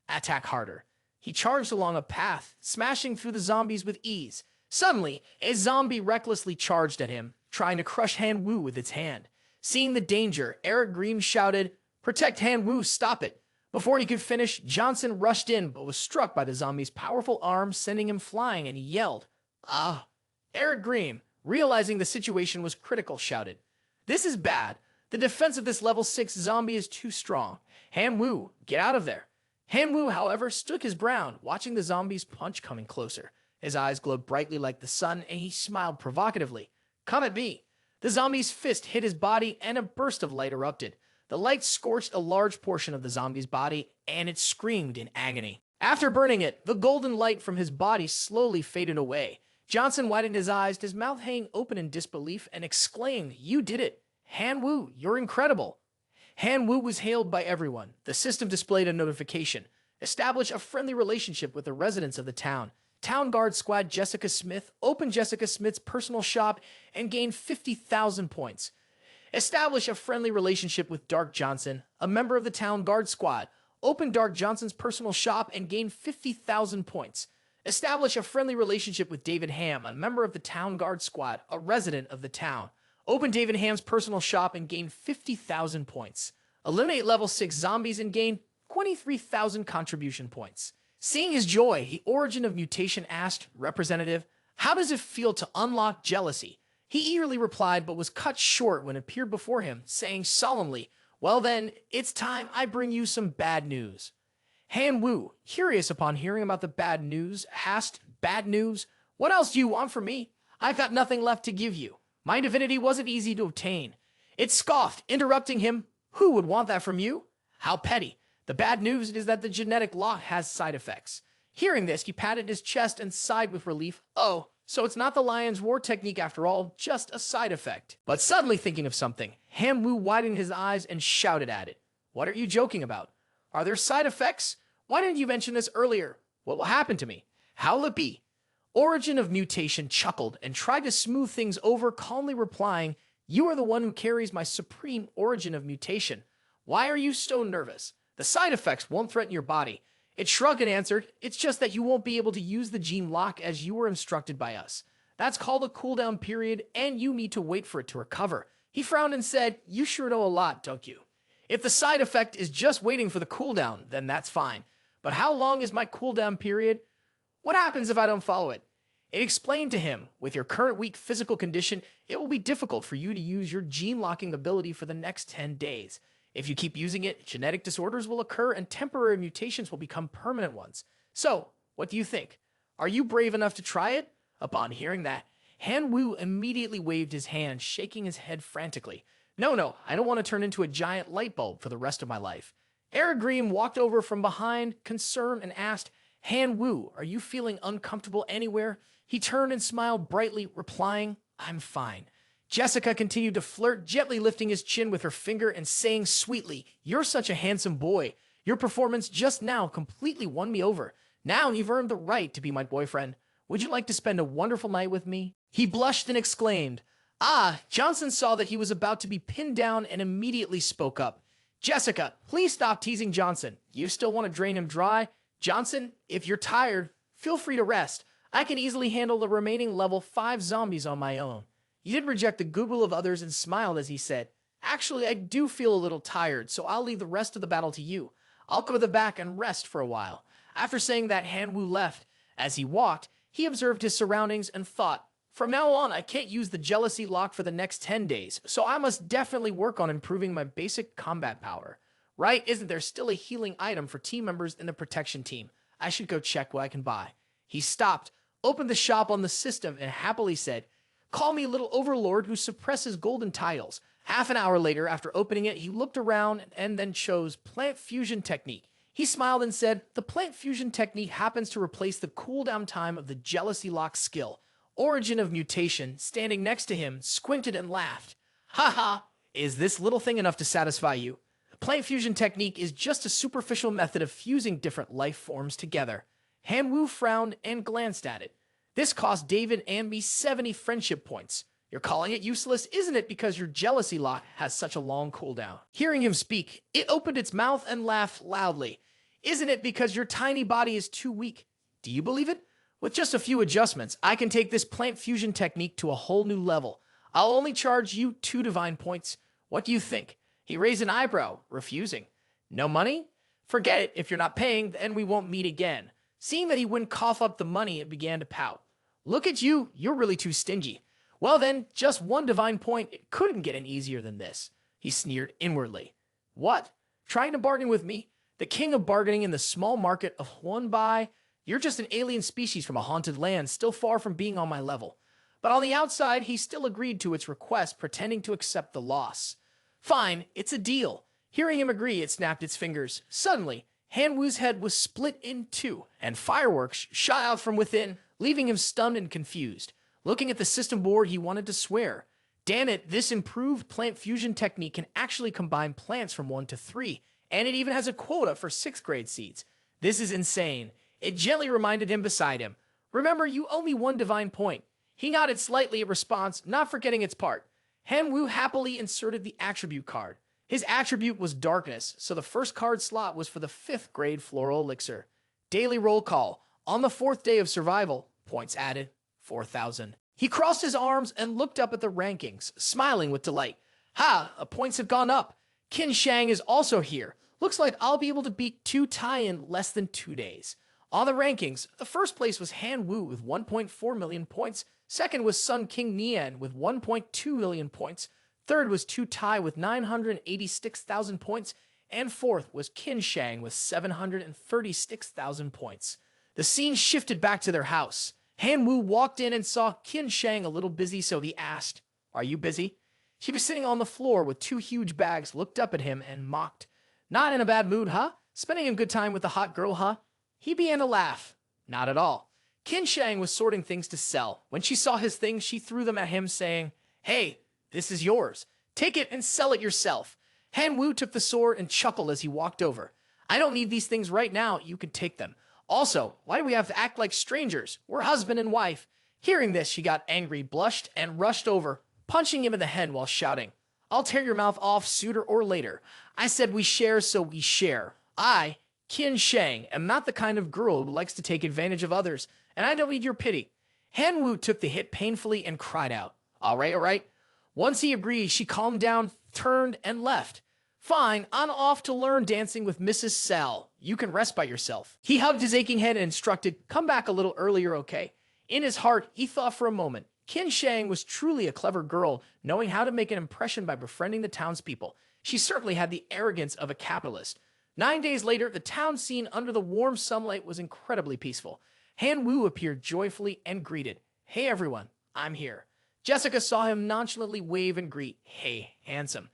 "Attack harder." He charged along a path, smashing through the zombies with ease. Suddenly, a zombie recklessly charged at him, trying to crush Han Wu with its hand. Seeing the danger, Eric Green shouted, "Protect Han Wu, stop it." Before he could finish, Johnson rushed in but was struck by the zombie's powerful arm, sending him flying, and he yelled, "Ah!" Eric Green, realizing the situation was critical, shouted, "This is bad. The defense of this level 6 zombie is too strong. Han Wu, get out of there." Han Wu, however, stood his ground, watching the zombie's punch coming closer. His eyes glowed brightly like the sun, and he smiled provocatively. "Come at me." The zombie's fist hit his body, and a burst of light erupted. The light scorched a large portion of the zombie's body, and it screamed in agony. After burning it, the golden light from his body slowly faded away. Johnson widened his eyes, his mouth hanging open in disbelief, and exclaimed, "You did it! Han Wu, you're incredible!" Han Wu was hailed by everyone. The system displayed a notification. Establish a friendly relationship with the residents of the town. Town Guard Squad Jessica Smith opened Jessica Smith's personal shop and gained 50,000 points. Establish a friendly relationship with Dark Johnson, a member of the Town Guard Squad. Open Dark Johnson's personal shop and gain 50,000 points. Establish a friendly relationship with David Ham, a member of the Town Guard Squad, a resident of the town. Open David Ham's personal shop and gain 50,000 points. Eliminate level 6 zombies and gain 23,000 contribution points. Seeing his joy, the Origin of Mutation asked, "Representative, how does it feel to unlock jealousy?" He eagerly replied, but was cut short when it appeared before him, saying solemnly, "Well then, it's time I bring you some bad news." Han Wu, curious upon hearing about the bad news, asked, "Bad news? What else do you want from me? I've got nothing left to give you. My divinity wasn't easy to obtain." It scoffed, interrupting him. "Who would want that from you? How petty. The bad news is that the genetic lot has side effects." Hearing this, he patted his chest and sighed with relief. Oh, so it's not the lion's roar technique after all, just a side effect. But suddenly thinking of something, Han Wu widened his eyes and shouted at it. "What are you joking about? Are there side effects? Why didn't you mention this earlier? What will happen to me? How will it be?" Origin of Mutation chuckled and tried to smooth things over, calmly replying, "You are the one who carries my supreme Origin of Mutation. Why are you so nervous? The side effects won't threaten your body." It shrugged and answered, "It's just that you won't be able to use the gene lock as you were instructed by us. That's called a cooldown period, and you need to wait for it to recover." He frowned and said, "You sure know a lot, don't you? If the side effect is just waiting for the cooldown, then that's fine. But how long is my cooldown period? What happens if I don't follow it?" It explained to him, "With your current weak physical condition, it will be difficult for you to use your gene locking ability for the next 10 days. If you keep using it, genetic disorders will occur and temporary mutations will become permanent ones. So, what do you think? Are you brave enough to try it?" Upon hearing that, Han Wu immediately waved his hand, shaking his head frantically. No, I don't want to turn into a giant light bulb for the rest of my life." Aragreem walked over from behind, concerned, and asked, "Han Wu, are you feeling uncomfortable anywhere?" He turned and smiled brightly, replying, "I'm fine." Jessica continued to flirt, gently lifting his chin with her finger and saying sweetly, "You're such a handsome boy. Your performance just now completely won me over. Now you've earned the right to be my boyfriend. Would you like to spend a wonderful night with me?" He blushed and exclaimed, "Ah!" Johnson saw that he was about to be pinned down and immediately spoke up. "Jessica, please stop teasing Johnson. You still want to drain him dry? Johnson, if you're tired, feel free to rest. I can easily handle the remaining level 5 zombies on my own." He did reject the goodwill of others and smiled as he said, "Actually, I do feel a little tired, so I'll leave the rest of the battle to you. I'll go to the back and rest for a while." After saying that, Han Wu left. As he walked, he observed his surroundings and thought, "From now on, I can't use the jealousy lock for the next 10 days, so I must definitely work on improving my basic combat power. Right, isn't there still a healing item for team members in the protection team? I should go check what I can buy." He stopped, opened the shop on the system, and happily said, "Call me little overlord who suppresses golden tiles." Half an hour later, after opening it, he looked around and then chose Plant Fusion Technique. He smiled and said, "The Plant Fusion Technique happens to replace the cooldown time of the Jealousy Lock skill." Origin of Mutation, standing next to him, squinted and laughed. "Ha ha! Is this little thing enough to satisfy you? Plant Fusion Technique is just a superficial method of fusing different life forms together." Han Wu frowned and glanced at it. "This cost David and me 70 friendship points. You're calling it useless, isn't it, because your jealousy lock has such a long cooldown?" Hearing him speak, it opened its mouth and laughed loudly. "Isn't it because your tiny body is too weak? Do you believe it? With just a few adjustments, I can take this plant fusion technique to a whole new level. I'll only charge you 2 divine points. What do you think?" He raised an eyebrow, refusing. "No money? Forget it. If you're not paying, then we won't meet again." Seeing that he wouldn't cough up the money, it began to pout. "Look at you. You're really too stingy. Well then, just 1 divine point. It couldn't get any easier than this." He sneered inwardly. "What? Trying to bargain with me? The king of bargaining in the small market of Huanbai? You're just an alien species from a haunted land, still far from being on my level." But on the outside, he still agreed to its request, pretending to accept the loss. "Fine, it's a deal." Hearing him agree, it snapped its fingers. Suddenly, Han Wu's head was split in 2, and fireworks shot out from within, leaving him stunned and confused. Looking at the system board, he wanted to swear. Damn it, this improved plant fusion technique can actually combine plants from 1 to 3, and it even has a quota for 6th grade seeds. This is insane. It gently reminded him beside him, "Remember, you owe me 1 divine point." He nodded slightly in response, not forgetting its part. Han Wu happily inserted the attribute card. His attribute was darkness, so the first card slot was for the 5th grade floral elixir. Daily roll call. On the 4th day of survival, points added, 4,000. He crossed his arms and looked up at the rankings, smiling with delight. "Ha, points have gone up. Qin Shang is also here. Looks like I'll be able to beat 2 Tai in less than 2 days." On the rankings, the first place was Han Wu with 1.4 million points. Second was Sun King Nian with 1.2 million points. Third was 2 Tai with 986,000 points. and fourth was Qin Shang with 736,000 points. The scene shifted back to their house. Han Wu walked in and saw Qin Shang a little busy, so he asked, "Are you busy?" She was sitting on the floor with two huge bags, looked up at him and mocked. "Not in a bad mood, huh? Spending a good time with the hot girl, huh?" He began to laugh. Not at all. Qin Shang was sorting things to sell. When she saw his things, she threw them at him, saying, "Hey, this is yours. Take it and sell it yourself." Han Wu took the sword and chuckled as he walked over. "I don't need these things right now. You can take them. Also, why do we have to act like strangers? We're husband and wife." Hearing this, she got angry, blushed, and rushed over, punching him in the head while shouting, "I'll tear your mouth off sooner or later. I said we share, so we share. I, Qin Shang, am not the kind of girl who likes to take advantage of others, and I don't need your pity." Han Wu took the hit painfully and cried out, all right, all right." Once he agreed, she calmed down, turned, and left. "Fine, I'm off to learn dancing with Mrs. Sal. You can rest by yourself." He hugged his aching head and instructed, "Come back a little earlier, okay?" In his heart, he thought for a moment. Qin Shang was truly a clever girl, knowing how to make an impression by befriending the townspeople. She certainly had the arrogance of a capitalist. 9 days later, the town scene under the warm sunlight was incredibly peaceful. Han Wu appeared joyfully and greeted, "Hey everyone, I'm here." Jessica saw him nonchalantly wave and greet, "Hey, handsome."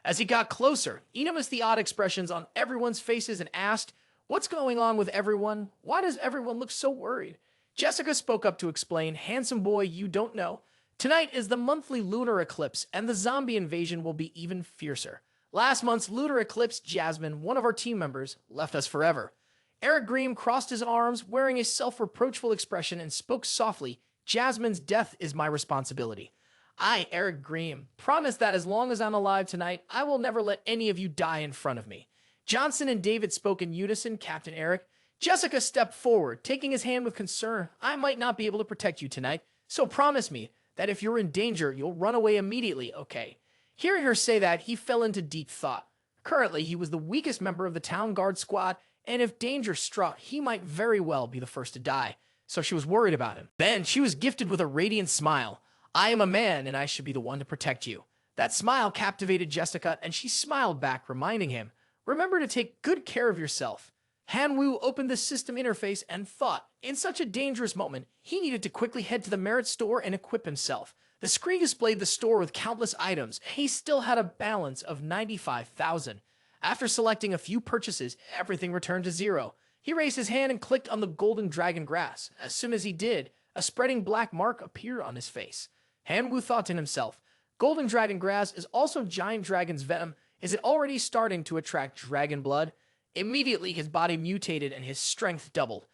As he got closer, he noticed the odd expressions on everyone's faces and asked, "What's going on with everyone? Why does everyone look so worried?" Jessica spoke up to explain, "Handsome boy, you don't know. Tonight is the monthly lunar eclipse, and the zombie invasion will be even fiercer. Last month's lunar eclipse, Jasmine, one of our team members, left us forever." Eric Green crossed his arms, wearing a self-reproachful expression, and spoke softly, "Jasmine's death is my responsibility. I, Eric Green, promise that as long as I'm alive tonight, I will never let any of you die in front of me." Johnson and David spoke in unison, Captain Eric. Jessica stepped forward, taking his hand with concern. "I might not be able to protect you tonight, so promise me that if you're in danger, you'll run away immediately, okay?" Hearing her say that, he fell into deep thought. Currently, he was the weakest member of the town guard squad, and if danger struck, he might very well be the first to die. So she was worried about him. Then she was gifted with a radiant smile. "I am a man, and I should be the one to protect you." That smile captivated Jessica, and she smiled back, reminding him, "Remember to take good care of yourself." Han Wu opened the system interface and thought, in such a dangerous moment, he needed to quickly head to the Merit store and equip himself. The screen displayed the store with countless items. He still had a balance of 95,000. After selecting a few purchases, everything returned to zero. He raised his hand and clicked on the golden dragon grass. As soon as he did, a spreading black mark appeared on his face. Han Wu thought to himself, "Golden dragon grass is also giant dragon's venom. Is it already starting to attract dragon blood?" Immediately, his body mutated and his strength doubled.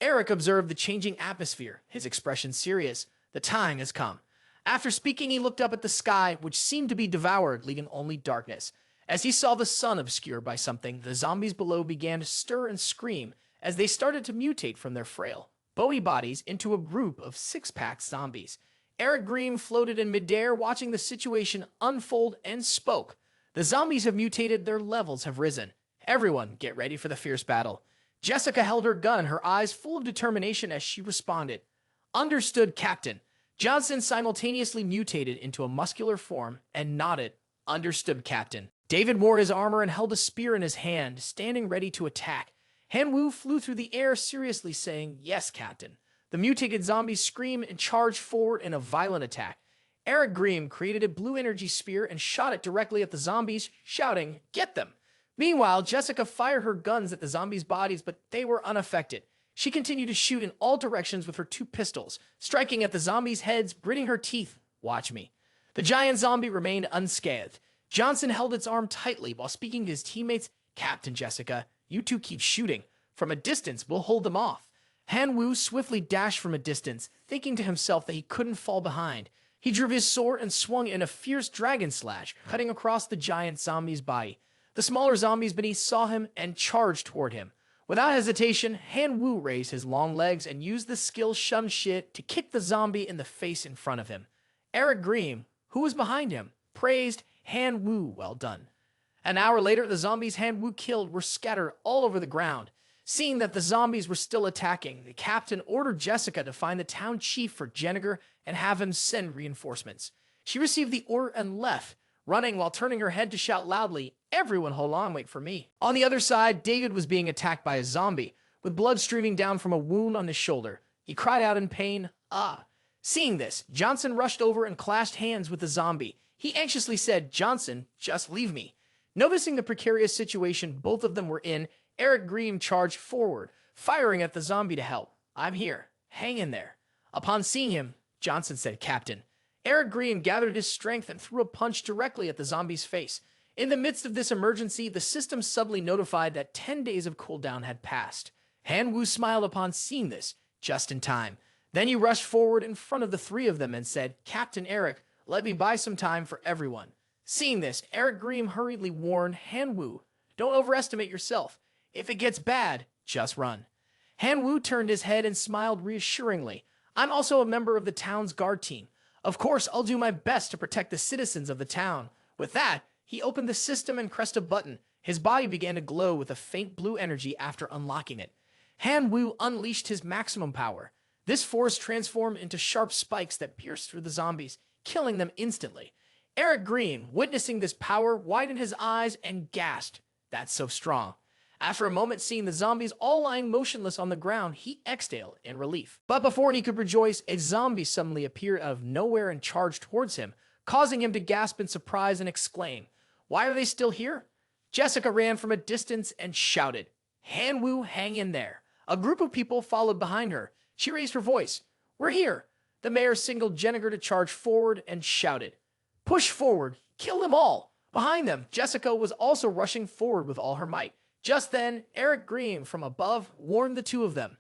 Eric observed the changing atmosphere, his expression serious. The time has come. After speaking, he looked up at the sky, which seemed to be devoured, leaving only darkness. As he saw the sun obscured by something, the zombies below began to stir and scream as they started to mutate from their frail, bowie bodies into a group of six-pack zombies. Eric Green floated in midair, watching the situation unfold, and spoke. "The zombies have mutated, their levels have risen. Everyone, get ready for the fierce battle." Jessica held her gun, her eyes full of determination as she responded, "Understood, Captain." Johnson simultaneously mutated into a muscular form and nodded, "Understood, Captain." David wore his armor and held a spear in his hand, standing ready to attack. Han Wu flew through the air seriously, saying, "Yes, Captain." The mutated zombies screamed and charged forward in a violent attack. Eric Green created a blue energy spear and shot it directly at the zombies, shouting, "Get them!" Meanwhile, Jessica fired her guns at the zombies' bodies, but they were unaffected. She continued to shoot in all directions with her two pistols, striking at the zombies' heads, gritting her teeth. "Watch me." The giant zombie remained unscathed. Johnson held its arm tightly while speaking to his teammates. "Captain Jessica, you two keep shooting. From a distance, we'll hold them off." Han Wu swiftly dashed from a distance, thinking to himself that he couldn't fall behind. He drew his sword and swung in a fierce dragon slash, cutting across the giant zombie's body. The smaller zombies beneath saw him and charged toward him. Without hesitation, Han Wu raised his long legs and used the skill Shun Shit to kick the zombie in the face in front of him. Eric Green, who was behind him, praised Han Wu, "Well done." An hour later, the zombies Han Wu killed were scattered all over the ground. Seeing that the zombies were still attacking, the captain ordered Jessica to find the town chief for Jenniger and have him send reinforcements. She received the order and left, running while turning her head to shout loudly, "Everyone hold on, wait for me." On the other side, David was being attacked by a zombie, with blood streaming down from a wound on his shoulder. He cried out in pain, "Ah." Seeing this, Johnson rushed over and clashed hands with the zombie. He anxiously said, "Johnson, just leave me." Noticing the precarious situation both of them were in, Eric Green charged forward, firing at the zombie to help. "I'm here. Hang in there." Upon seeing him, Johnson said, "Captain." Eric Green gathered his strength and threw a punch directly at the zombie's face. In the midst of this emergency, the system suddenly notified that 10 days of cooldown had passed. Han Wu smiled upon seeing this, just in time. Then he rushed forward in front of the three of them and said, "Captain Eric, let me buy some time for everyone." Seeing this, Eric Green hurriedly warned Han Wu, "Don't overestimate yourself. If it gets bad, just run." Han Wu turned his head and smiled reassuringly. "I'm also a member of the town's guard team. Of course, I'll do my best to protect the citizens of the town." With that, he opened the system and pressed a button. His body began to glow with a faint blue energy after unlocking it. Han Wu unleashed his maximum power. This force transformed into sharp spikes that pierced through the zombies, killing them instantly. Eric Green, witnessing this power, widened his eyes and gasped, "That's so strong." After a moment seeing the zombies all lying motionless on the ground, he exhaled in relief. But before he could rejoice, a zombie suddenly appeared out of nowhere and charged towards him, causing him to gasp in surprise and exclaim, "Why are they still here?" Jessica ran from a distance and shouted, "Han Wu, hang in there." A group of people followed behind her. She raised her voice, "We're here." The mayor signaled Jennifer to charge forward and shouted, "Push forward, kill them all." Behind them, Jessica was also rushing forward with all her might. Just then, Eric Green from above warned the two of them.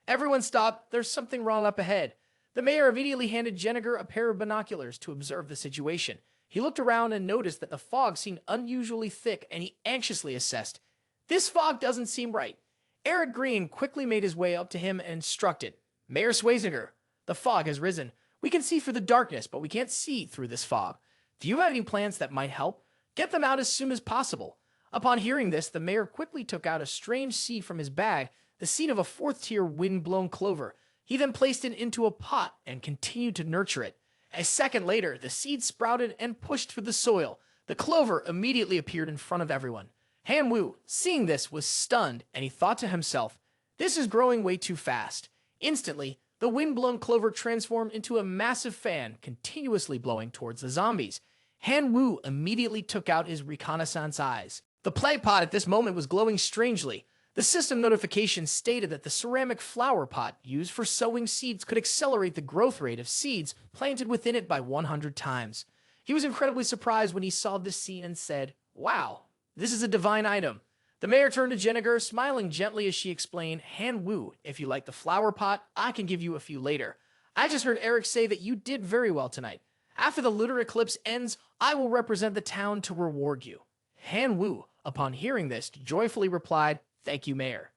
"Everyone stop, there's something wrong up ahead." The mayor immediately handed Jennifer a pair of binoculars to observe the situation. He looked around and noticed that the fog seemed unusually thick, and he anxiously assessed, "This fog doesn't seem right." Eric Green quickly made his way up to him and instructed, "Mayor Swayzinger, the fog has risen. We can see through the darkness, but we can't see through this fog. Do you have any plans that might help? Get them out as soon as possible." Upon hearing this, the mayor quickly took out a strange seed from his bag, the seed of a fourth-tier wind-blown clover. He then placed it into a pot and continued to nurture it. A second later, the seed sprouted and pushed through the soil. The clover immediately appeared in front of everyone. Han Wu, seeing this, was stunned, and he thought to himself, "This is growing way too fast." Instantly, the wind-blown clover transformed into a massive fan, continuously blowing towards the zombies. Han Wu immediately took out his reconnaissance eyes. The play pot at this moment was glowing strangely. The system notification stated that the ceramic flower pot used for sowing seeds could accelerate the growth rate of seeds planted within it by 100 times. He was incredibly surprised when he saw this scene and said, "Wow, this is a divine item." The mayor turned to Jennifer, smiling gently as she explained, "Han Wu, if you like the flower pot, I can give you a few later. I just heard Eric say that you did very well tonight. After the lunar eclipse ends, I will represent the town to reward you." Han Wu, upon hearing this, joyfully replied, "Thank you, Mayor."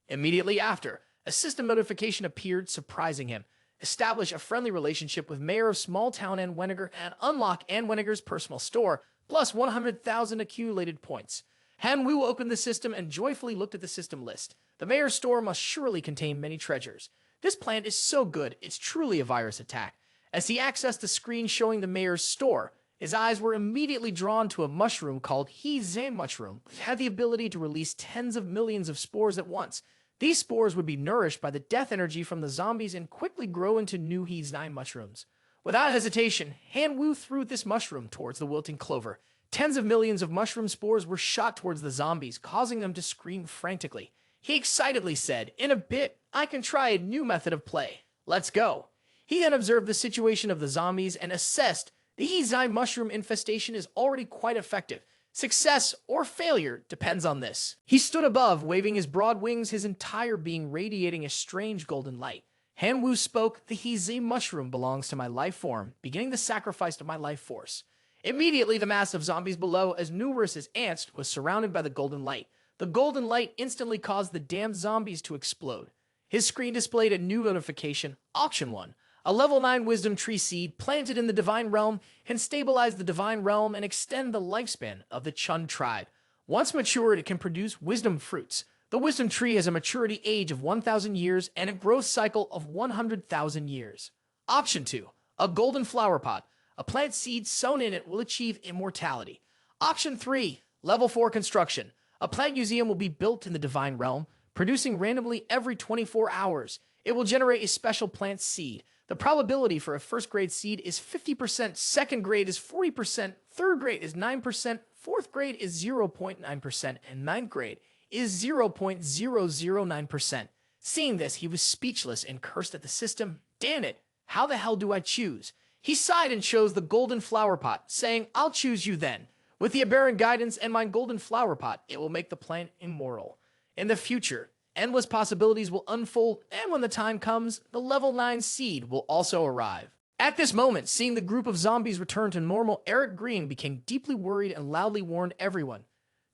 Immediately after, a system notification appeared, surprising him. Establish a friendly relationship with Mayor of Small Town Ann Weniger and unlock Ann Weniger's personal store, plus 100,000 accumulated points. Han Wu opened the system and joyfully looked at the system list. The mayor's store must surely contain many treasures. This plant is so good, it's truly a virus attack. As he accessed the screen showing the mayor's store, his eyes were immediately drawn to a mushroom called He-Zane mushroom, which had the ability to release tens of millions of spores at once. These spores would be nourished by the death energy from the zombies and quickly grow into new He-Zane mushrooms. Without hesitation, Han Wu threw this mushroom towards the wilting clover. Tens of millions of mushroom spores were shot towards the zombies, causing them to scream frantically. He excitedly said, "In a bit, I can try a new method of play. Let's go." He then observed the situation of the zombies and assessed the He-Zane mushroom infestation is already quite effective. Success or failure depends on this. He stood above, waving his broad wings, his entire being radiating a strange golden light. Han Wu spoke, "The He-Zane mushroom belongs to my life form, beginning the sacrifice of my life force." Immediately, the mass of zombies below, as numerous as ants, was surrounded by the golden light. The golden light instantly caused the damned zombies to explode. His screen displayed a new notification, Auction 1. A level 9 wisdom tree seed planted in the divine realm can stabilize the divine realm and extend the lifespan of the Chun tribe. Once matured, it can produce wisdom fruits. The wisdom tree has a maturity age of 1,000 years and a growth cycle of 100,000 years. Option 2. A golden flower pot. A plant seed sown in it will achieve immortality. Option 3. Level 4 construction. A plant museum will be built in the divine realm, producing randomly every 24 hours. It will generate a special plant seed. The probability for a first grade seed is 50%, second grade is 40%, third grade is 9%, fourth grade is 0.9%, and ninth grade is 0.009%. Seeing this, he was speechless and cursed at the system. Damn it, how the hell do I choose? He sighed and chose the golden flower pot, saying, I'll choose you then. With the aberrant guidance and my golden flower pot, it will make the plant immortal. In the future, endless possibilities will unfold, and when the time comes, the level 9 seed will also arrive. At this moment, seeing the group of zombies return to normal, Eric Green became deeply worried and loudly warned everyone.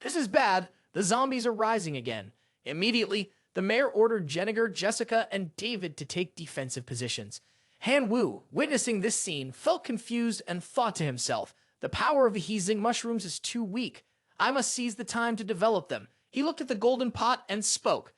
This is bad, the zombies are rising again. Immediately, the mayor ordered Jennifer, Jessica, and David to take defensive positions. Han Wu, witnessing this scene, felt confused and thought to himself, the power of the Heezing mushrooms is too weak. I must seize the time to develop them. He looked at the golden pot and spoke.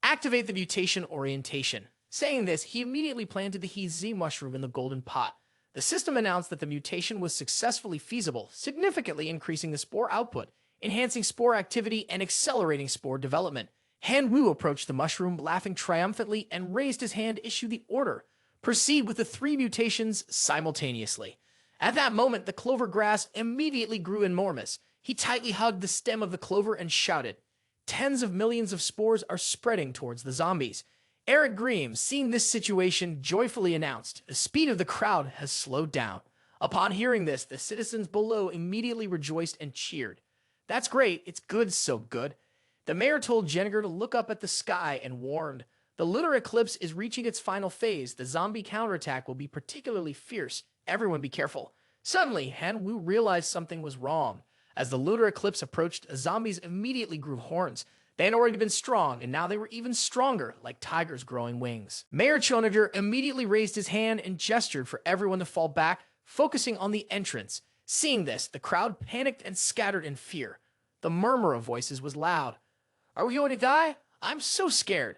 Activate the mutation orientation. Saying this, he immediately planted the Heezing mushroom in the golden pot. The system announced that the mutation was successfully feasible, significantly increasing the spore output, enhancing spore activity, and accelerating spore development. Han Wu approached the mushroom, laughing triumphantly, and raised his hand to issue the order. Proceed with the 3 mutations simultaneously. At that moment, the clover grass immediately grew enormous. He tightly hugged the stem of the clover and shouted, Tens of millions of spores are spreading towards the zombies. Eric Green, seeing this situation, joyfully announced, the speed of the crowd has slowed down. Upon hearing this, the citizens below immediately rejoiced and cheered. That's great, it's good, so good. The mayor told Jennifer to look up at the sky and warned, the lunar eclipse is reaching its final phase. The zombie counterattack will be particularly fierce. Everyone be careful. Suddenly, Han Wu realized something was wrong. As the lunar eclipse approached, the zombies immediately grew horns. They had already been strong, and now they were even stronger, like tigers growing wings. Mayor Chonager immediately raised his hand and gestured for everyone to fall back, focusing on the entrance. Seeing this, the crowd panicked and scattered in fear. The murmur of voices was loud. Are we going to die? I'm so scared.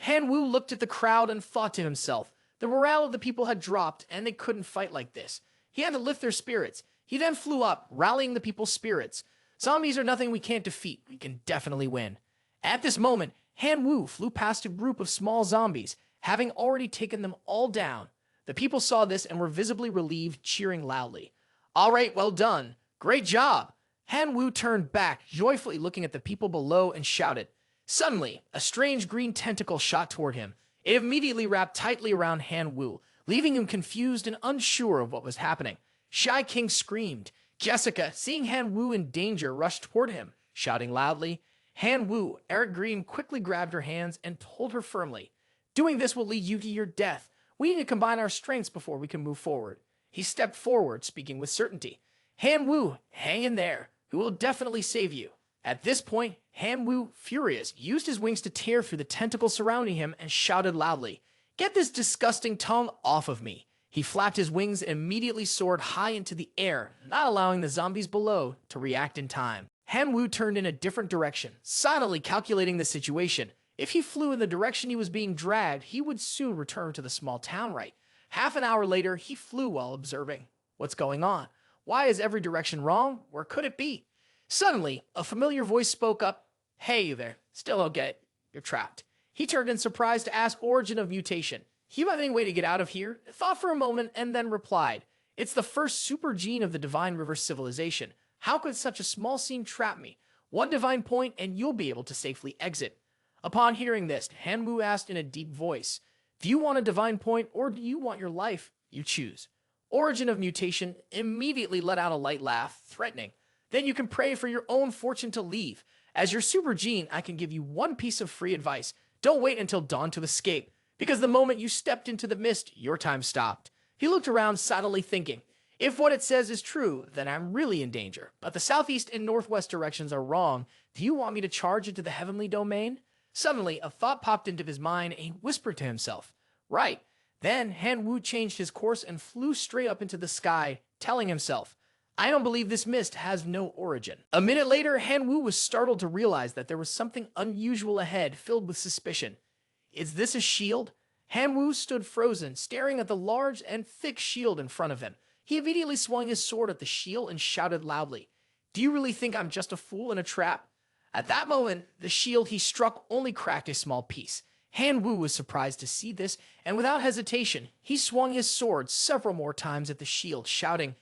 Han Wu looked at the crowd and thought to himself, the morale of the people had dropped, and they couldn't fight like this. He had to lift their spirits. He then flew up, rallying the people's spirits. Zombies are nothing we can't defeat. We can definitely win. At this moment, Han Wu flew past a group of small zombies, having already taken them all down. The people saw this and were visibly relieved, cheering loudly. All right, well done. Great job. Han Wu turned back, joyfully looking at the people below and shouted. Suddenly, a strange green tentacle shot toward him. It immediately wrapped tightly around Han Wu, leaving him confused and unsure of what was happening. Shy King screamed. Jessica, seeing Han Wu in danger, rushed toward him, shouting loudly. Han Wu, Eric Green quickly grabbed her hands and told her firmly, Doing this will lead you to your death. We need to combine our strengths before we can move forward. He stepped forward, speaking with certainty. Han Wu, hang in there. We will definitely save you. At this point, Han Wu, furious, used his wings to tear through the tentacles surrounding him and shouted loudly, Get this disgusting tongue off of me. He flapped his wings and immediately soared high into the air, not allowing the zombies below to react in time. Han Wu turned in a different direction, silently calculating the situation. If he flew in the direction he was being dragged, he would soon return to the small town right. Half an hour later, he flew while observing. What's going on? Why is every direction wrong? Where could it be? Suddenly, a familiar voice spoke up. Hey, you there. Still don't get it. You're trapped. He turned in surprise to ask origin of mutation. You have any way to get out of here? Thought for a moment and then replied. It's the first super gene of the Divine River civilization. How could such a small scene trap me? One divine point and you'll be able to safely exit. Upon hearing this, Han Wu asked in a deep voice, Do you want a divine point or do you want your life? You choose. Origin of mutation immediately let out a light laugh, threatening. Then you can pray for your own fortune to leave. As your super gene, I can give you one piece of free advice. Don't wait until dawn to escape, because the moment you stepped into the mist, your time stopped. He looked around, silently thinking, if what it says is true, then I'm really in danger. But the southeast and northwest directions are wrong. Do you want me to charge into the heavenly domain? Suddenly, a thought popped into his mind and he whispered to himself, Right. Then Han Wu changed his course and flew straight up into the sky, telling himself, I don't believe this mist has no origin. A minute later, Han Wu was startled to realize that there was something unusual ahead, filled with suspicion. Is this a shield? Han Wu stood frozen, staring at the large and thick shield in front of him. He immediately swung his sword at the shield and shouted loudly, "Do you really think I'm just a fool in a trap?" At that moment, the shield he struck only cracked a small piece. Han Wu was surprised to see this, and without hesitation, he swung his sword several more times at the shield, shouting,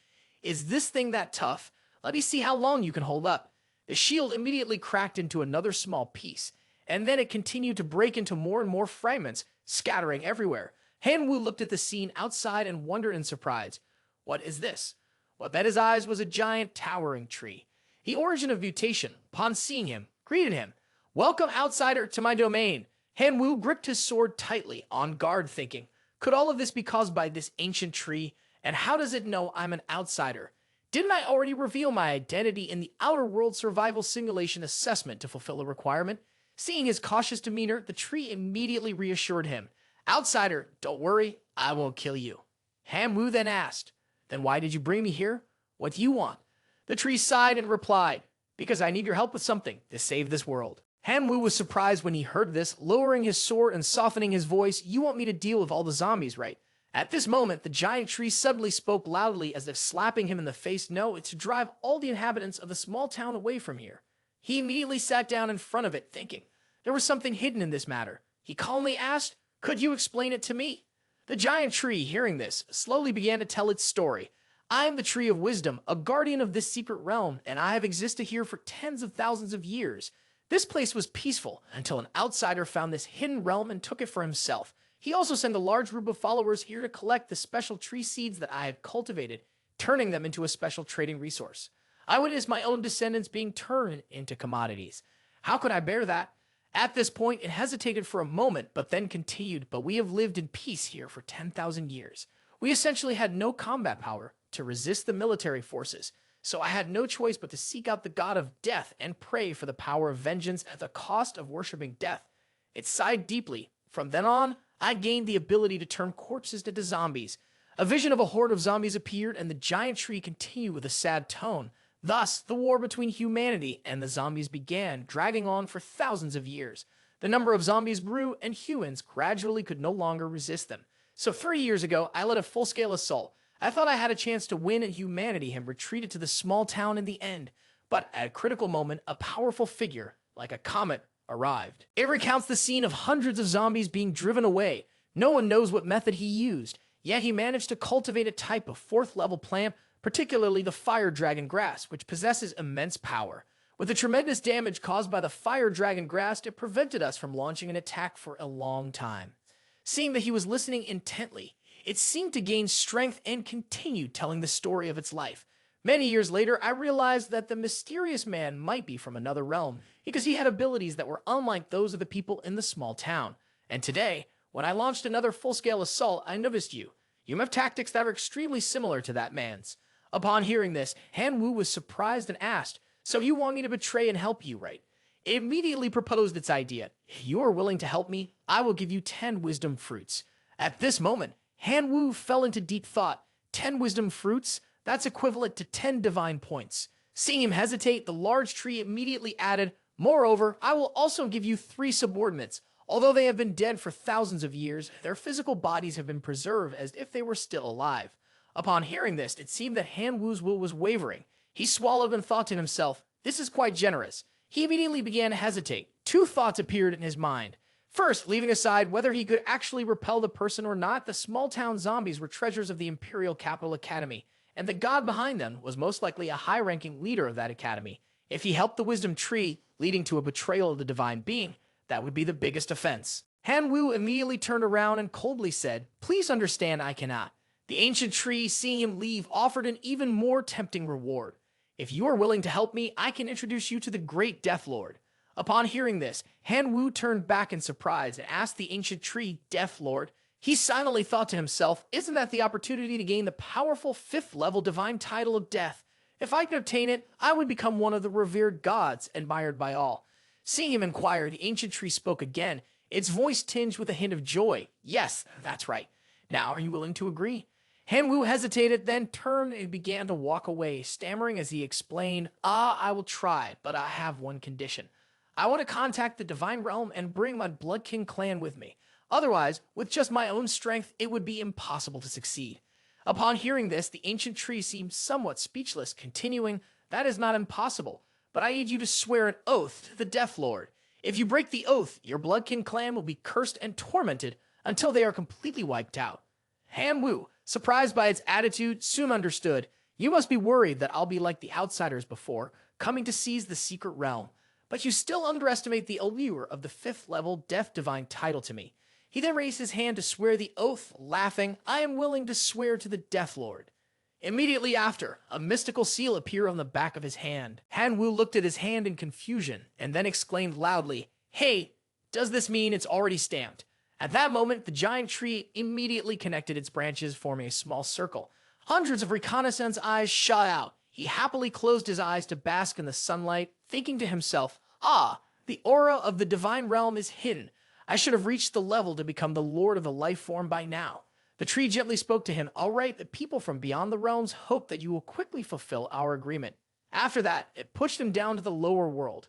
"Is this thing that tough? Let me see how long you can hold up." The shield immediately cracked into another small piece, and then it continued to break into more and more fragments, scattering everywhere. Han Wu looked at the scene outside and wondered in surprise. What is this? What met his eyes was a giant towering tree. The origin of mutation, upon seeing him, greeted him. "Welcome, outsider, to my domain." Han Wu gripped his sword tightly, on guard, thinking, could all of this be caused by this ancient tree? And how does it know I'm an outsider? Didn't I already reveal my identity in the Outer World Survival Simulation assessment to fulfill a requirement? Seeing his cautious demeanor, the tree immediately reassured him. "Outsider, don't worry, I won't kill you." Han Wu then asked, "Then why did you bring me here? What do you want?" The tree sighed and replied, "Because I need your help with something to save this world." Han Wu was surprised when he heard this, lowering his sword and softening his voice. "You want me to deal with all the zombies, right?" At this moment, the giant tree suddenly spoke loudly as if slapping him in the face. "No, it's to drive all the inhabitants of the small town away from here." He immediately sat down in front of it, thinking there was something hidden in this matter. He calmly asked, "Could you explain it to me?" The giant tree, hearing this, slowly began to tell its story. "I am the Tree of Wisdom, a guardian of this secret realm, and I have existed here for tens of thousands of years. This place was peaceful until an outsider found this hidden realm and took it for himself. He also sent a large group of followers here to collect the special tree seeds that I had cultivated, turning them into a special trading resource. I witnessed my own descendants being turned into commodities. How could I bear that?" At this point, it hesitated for a moment, but then continued, "But we have lived in peace here for 10,000 years. We essentially had no combat power to resist the military forces, so I had no choice but to seek out the god of death and pray for the power of vengeance at the cost of worshipping death. It sighed deeply. From then on, I gained the ability to turn corpses into zombies. A vision of a horde of zombies appeared, and the giant tree continued with a sad tone. Thus, the war between humanity and the zombies began, dragging on for thousands of years. The number of zombies grew, and humans gradually could no longer resist them. So 30 years ago, I led a full-scale assault. I thought I had a chance to win, and humanity had retreated to the small town in the end. But at a critical moment, a powerful figure, like a comet, arrived. It recounts the scene of hundreds of zombies being driven away. No one knows what method he used, yet he managed to cultivate a type of fourth-level plant, particularly the fire dragon grass, which possesses immense power. With the tremendous damage caused by the fire dragon grass, it prevented us from launching an attack for a long time. Seeing that he was listening intently, it seemed to gain strength and continued telling the story of its life. Many years later, I realized that the mysterious man might be from another realm, because he had abilities that were unlike those of the people in the small town. And today, when I launched another full-scale assault, I noticed you. You have tactics that are extremely similar to that man's. Upon hearing this, Han Wu was surprised and asked, "So you want me to betray and help you, right?" It immediately proposed its idea. "If you are willing to help me, I will give you 10 wisdom fruits." At this moment, Han Wu fell into deep thought. 10 wisdom fruits? That's equivalent to 10 divine points. Seeing him hesitate, the large tree immediately added, "Moreover, I will also give you 3 subordinates. Although they have been dead for thousands of years, their physical bodies have been preserved as if they were still alive." Upon hearing this, it seemed that Han Wu's will was wavering. He swallowed and thought to himself, "This is quite generous." He immediately began to hesitate. 2 thoughts appeared in his mind. First, leaving aside whether he could actually repel the person or not, the small-town zombies were treasures of the Imperial Capital Academy, and the god behind them was most likely a high-ranking leader of that academy. If he helped the wisdom tree, leading to a betrayal of the divine being, that would be the biggest offense. Han Wu immediately turned around and coldly said, "Please understand I cannot." The ancient tree, seeing him leave, offered an even more tempting reward. "If you are willing to help me, I can introduce you to the great Death Lord." Upon hearing this, Han Wu turned back in surprise and asked the ancient tree, "Death Lord?" He silently thought to himself, "Isn't that the opportunity to gain the powerful 5th-level divine title of death? If I could obtain it, I would become one of the revered gods, admired by all." Seeing him inquire, the ancient tree spoke again, its voice tinged with a hint of joy. "Yes, that's right. Now are you willing to agree?" Han Wu hesitated, then turned and began to walk away, stammering as he explained, I will try, but I have one condition. I want to contact the Divine Realm and bring my Blood King clan with me. Otherwise, with just my own strength, it would be impossible to succeed." Upon hearing this, the ancient tree seemed somewhat speechless, continuing, "That is not impossible, but I need you to swear an oath to the Death Lord. If you break the oath, your Bloodkin clan will be cursed and tormented until they are completely wiped out." Han Wu, surprised by its attitude, soon understood. "You must be worried that I'll be like the outsiders before, coming to seize the secret realm. But you still underestimate the allure of the 5th level Death Divine title to me." He then raised his hand to swear the oath, laughing, "I am willing to swear to the Death Lord." Immediately after, a mystical seal appeared on the back of his hand. Han Wu looked at his hand in confusion, and then exclaimed loudly, "Hey, does this mean it's already stamped?" At that moment, the giant tree immediately connected its branches, forming a small circle. Hundreds of reconnaissance eyes shot out. He happily closed his eyes to bask in the sunlight, thinking to himself, "Ah, the aura of the divine realm is hidden. I should have reached the level to become the lord of the life form by now." The tree gently spoke to him, "All right, the people from beyond the realms hope that you will quickly fulfill our agreement." After that, it pushed him down to the lower world.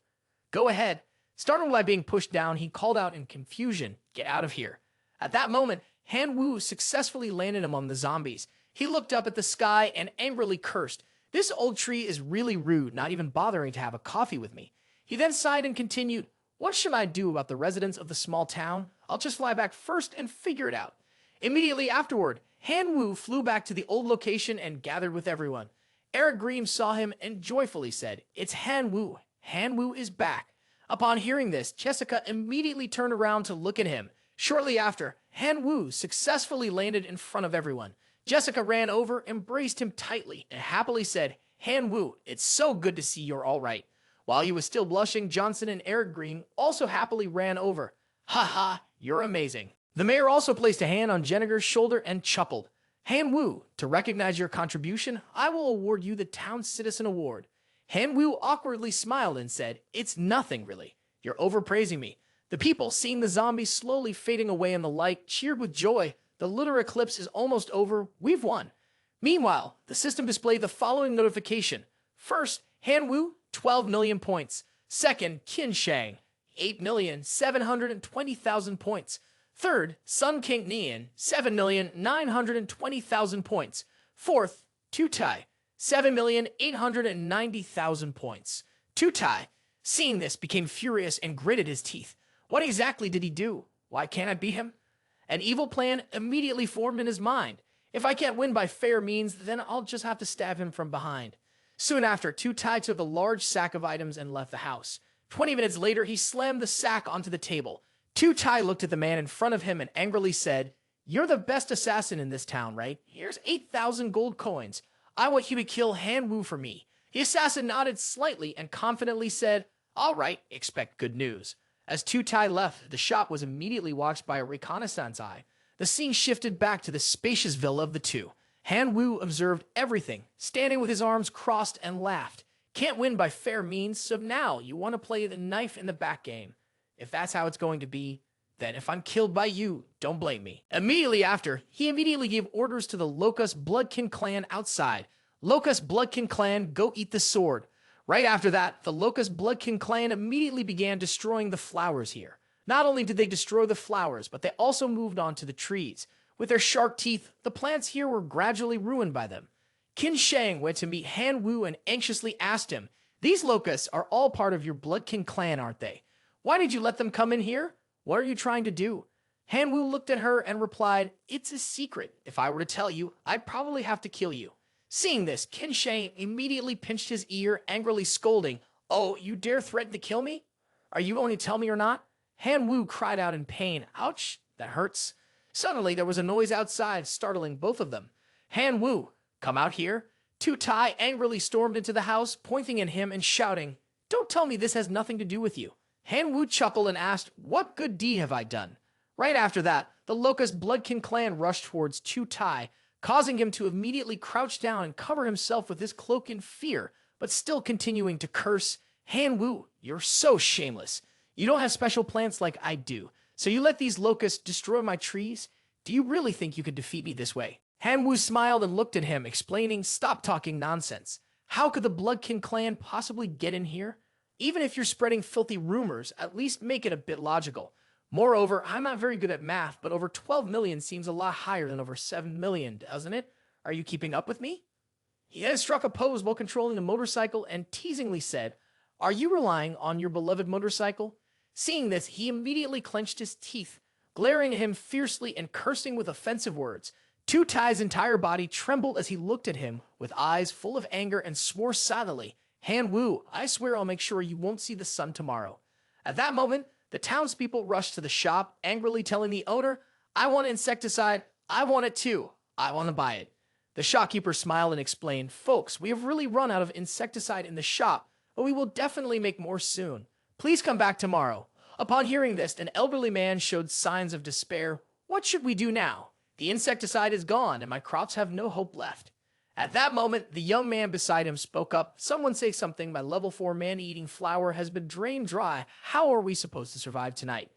"Go ahead." Startled by being pushed down, he called out in confusion, "Get out of here." At that moment, Han Wu successfully landed among the zombies. He looked up at the sky and angrily cursed, "This old tree is really rude, not even bothering to have a coffee with me." He then sighed and continued, "What should I do about the residents of the small town? I'll just fly back first and figure it out." Immediately afterward, Han Wu flew back to the old location and gathered with everyone. Eric Green saw him and joyfully said, "It's Han Wu. Han Wu is back." Upon hearing this, Jessica immediately turned around to look at him. Shortly after, Han Wu successfully landed in front of everyone. Jessica ran over, embraced him tightly, and happily said, "Han Wu, it's so good to see you're all right." While he was still blushing, Johnson and Eric Green also happily ran over. "Ha ha, you're amazing." The mayor also placed a hand on Jenniger's shoulder and chuckled. "Han Wu, to recognize your contribution, I will award you the Town Citizen Award." Han Wu awkwardly smiled and said, "It's nothing, really. You're overpraising me." The people, seeing the zombies slowly fading away in the light, cheered with joy. "The lunar eclipse is almost over. We've won." Meanwhile, the system displayed the following notification. First, Han Wu, 12 million points. Second, Qin Shang, 8,720,000 points. Third, Sun King Nian, 7,920,000 points. Fourth, Tutai, 7,890,000 points. Tutai, seeing this, became furious and gritted his teeth. What exactly did he do? Why can't I beat him? An evil plan immediately formed in his mind. If I can't win by fair means, then I'll just have to stab him from behind. Soon after, Tutai took a large sack of items and left the house. 20 minutes later, he slammed the sack onto the table. Tutai looked at the man in front of him and angrily said, "You're the best assassin in this town, right? Here's 8,000 gold coins. I want you to kill Han Wu for me." The assassin nodded slightly and confidently said, "All right, expect good news." As Tutai left, the shop was immediately watched by a reconnaissance eye. The scene shifted back to the spacious villa of the two. Han Wu observed everything, standing with his arms crossed, and laughed. "Can't win by fair means, so now you want to play the knife in the back game. If that's how it's going to be, then if I'm killed by you, don't blame me." Immediately after, he immediately gave orders to the Locust Bloodkin clan outside. "Locust Bloodkin clan, go eat the sword." Right after that, the Locust Bloodkin clan immediately began destroying the flowers here. Not only did they destroy the flowers, but they also moved on to the trees. With their sharp teeth, the plants here were gradually ruined by them. Qin Shang went to meet Han Wu and anxiously asked him, "These locusts are all part of your Bloodkin clan, aren't they? Why did you let them come in here? What are you trying to do?" Han Wu looked at her and replied, "It's a secret. If I were to tell you, I'd probably have to kill you." Seeing this, Qin Shang immediately pinched his ear, angrily scolding, "Oh, you dare threaten to kill me? Are you going to tell me or not?" Han Wu cried out in pain. "Ouch, that hurts." Suddenly, there was a noise outside, startling both of them. "Han Wu, come out here." Tutai angrily stormed into the house, pointing at him and shouting, "Don't tell me this has nothing to do with you." Han Wu chuckled and asked, "What good deed have I done?" Right after that, the Locust Bloodkin clan rushed towards Tutai, causing him to immediately crouch down and cover himself with his cloak in fear, but still continuing to curse, "Han Wu, you're so shameless. You don't have special plants like I do, so you let these locusts destroy my trees? Do you really think you could defeat me this way?" Han Wu smiled and looked at him, explaining, "Stop talking nonsense. How could the Bloodkin clan possibly get in here? Even if you're spreading filthy rumors, at least make it a bit logical. Moreover, I'm not very good at math, but over 12 million seems a lot higher than over 7 million, doesn't it? Are you keeping up with me? He then struck a pose while controlling the motorcycle and teasingly said, Are you relying on your beloved motorcycle? Seeing this, he immediately clenched his teeth, glaring at him fiercely and cursing with offensive words. Two Tai's entire body trembled as he looked at him with eyes full of anger and swore silently, Han Wu, I swear I'll make sure you won't see the sun tomorrow. At that moment, the townspeople rushed to the shop, angrily telling the owner, I want insecticide, I want it too, I want to buy it. The shopkeeper smiled and explained, Folks, we have really run out of insecticide in the shop, but we will definitely make more soon. Please come back tomorrow. Upon hearing this, an elderly man showed signs of despair. What should we do now? The insecticide is gone, and my crops have no hope left. At that moment, the young man beside him spoke up. Someone say something. My level 4 man-eating flour has been drained dry. How are we supposed to survive tonight?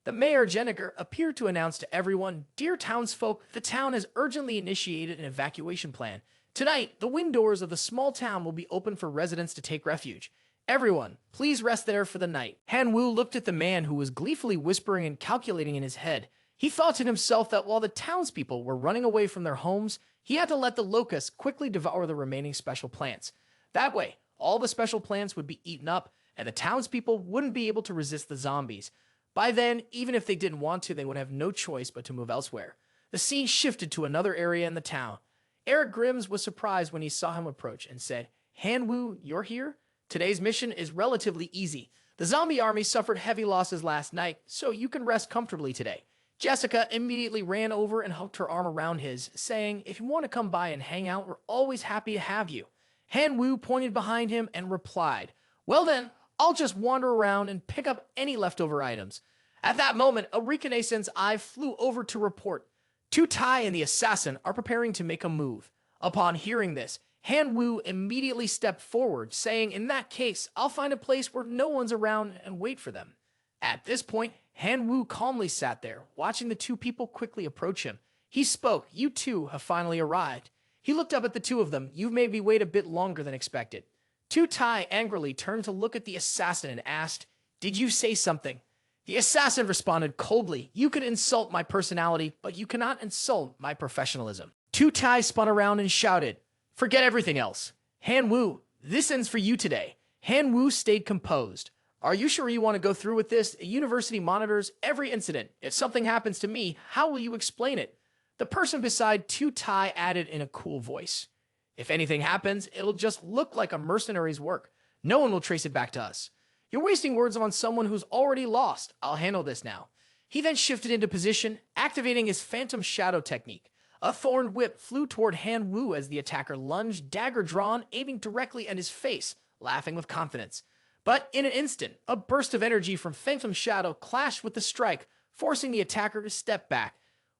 The mayor, Jennifer, appeared to announce to everyone, Dear townsfolk, the town has urgently initiated an evacuation plan. Tonight, the wind doors of the small town will be open for residents to take refuge. Everyone, please rest there for the night. Han Wu looked at the man who was gleefully whispering and calculating in his head. He thought to himself that while the townspeople were running away from their homes, he had to let the locusts quickly devour the remaining special plants. That way, all the special plants would be eaten up, and the townspeople wouldn't be able to resist the zombies. By then, even if they didn't want to, they would have no choice but to move elsewhere. The scene shifted to another area in the town. Eric Grims was surprised when he saw him approach and said, Han Wu, you're here? Today's mission is relatively easy. The zombie army suffered heavy losses last night, so you can rest comfortably today. Jessica immediately ran over and hooked her arm around his, saying, If you want to come by and hang out, we're always happy to have you. Han Wu pointed behind him and replied, Well then, I'll just wander around and pick up any leftover items. At that moment, a reconnaissance eye flew over to report. Two Tai and the assassin are preparing to make a move. Upon hearing this, Han Wu immediately stepped forward, saying, In that case, I'll find a place where no one's around and wait for them. At this point, Han Wu calmly sat there, watching the two people quickly approach him. He spoke, You two have finally arrived. He looked up at the two of them. You've made me wait a bit longer than expected. Two Tai angrily turned to look at the assassin and asked, Did you say something? The assassin responded coldly, You can insult my personality, but you cannot insult my professionalism. Two Tai spun around and shouted, Forget everything else. Han Wu, this ends for you today. Han Wu stayed composed. Are you sure you want to go through with this? The university monitors every incident. If something happens to me, how will you explain it? The person beside Two Tai added in a cool voice. If anything happens, it'll just look like a mercenary's work. No one will trace it back to us. You're wasting words on someone who's already lost. I'll handle this now. He then shifted into position, activating his phantom shadow technique. A thorned whip flew toward Han Wu as the attacker lunged, dagger drawn, aiming directly at his face, laughing with confidence. But in an instant, a burst of energy from Phantom Shadow clashed with the strike, forcing the attacker to step back.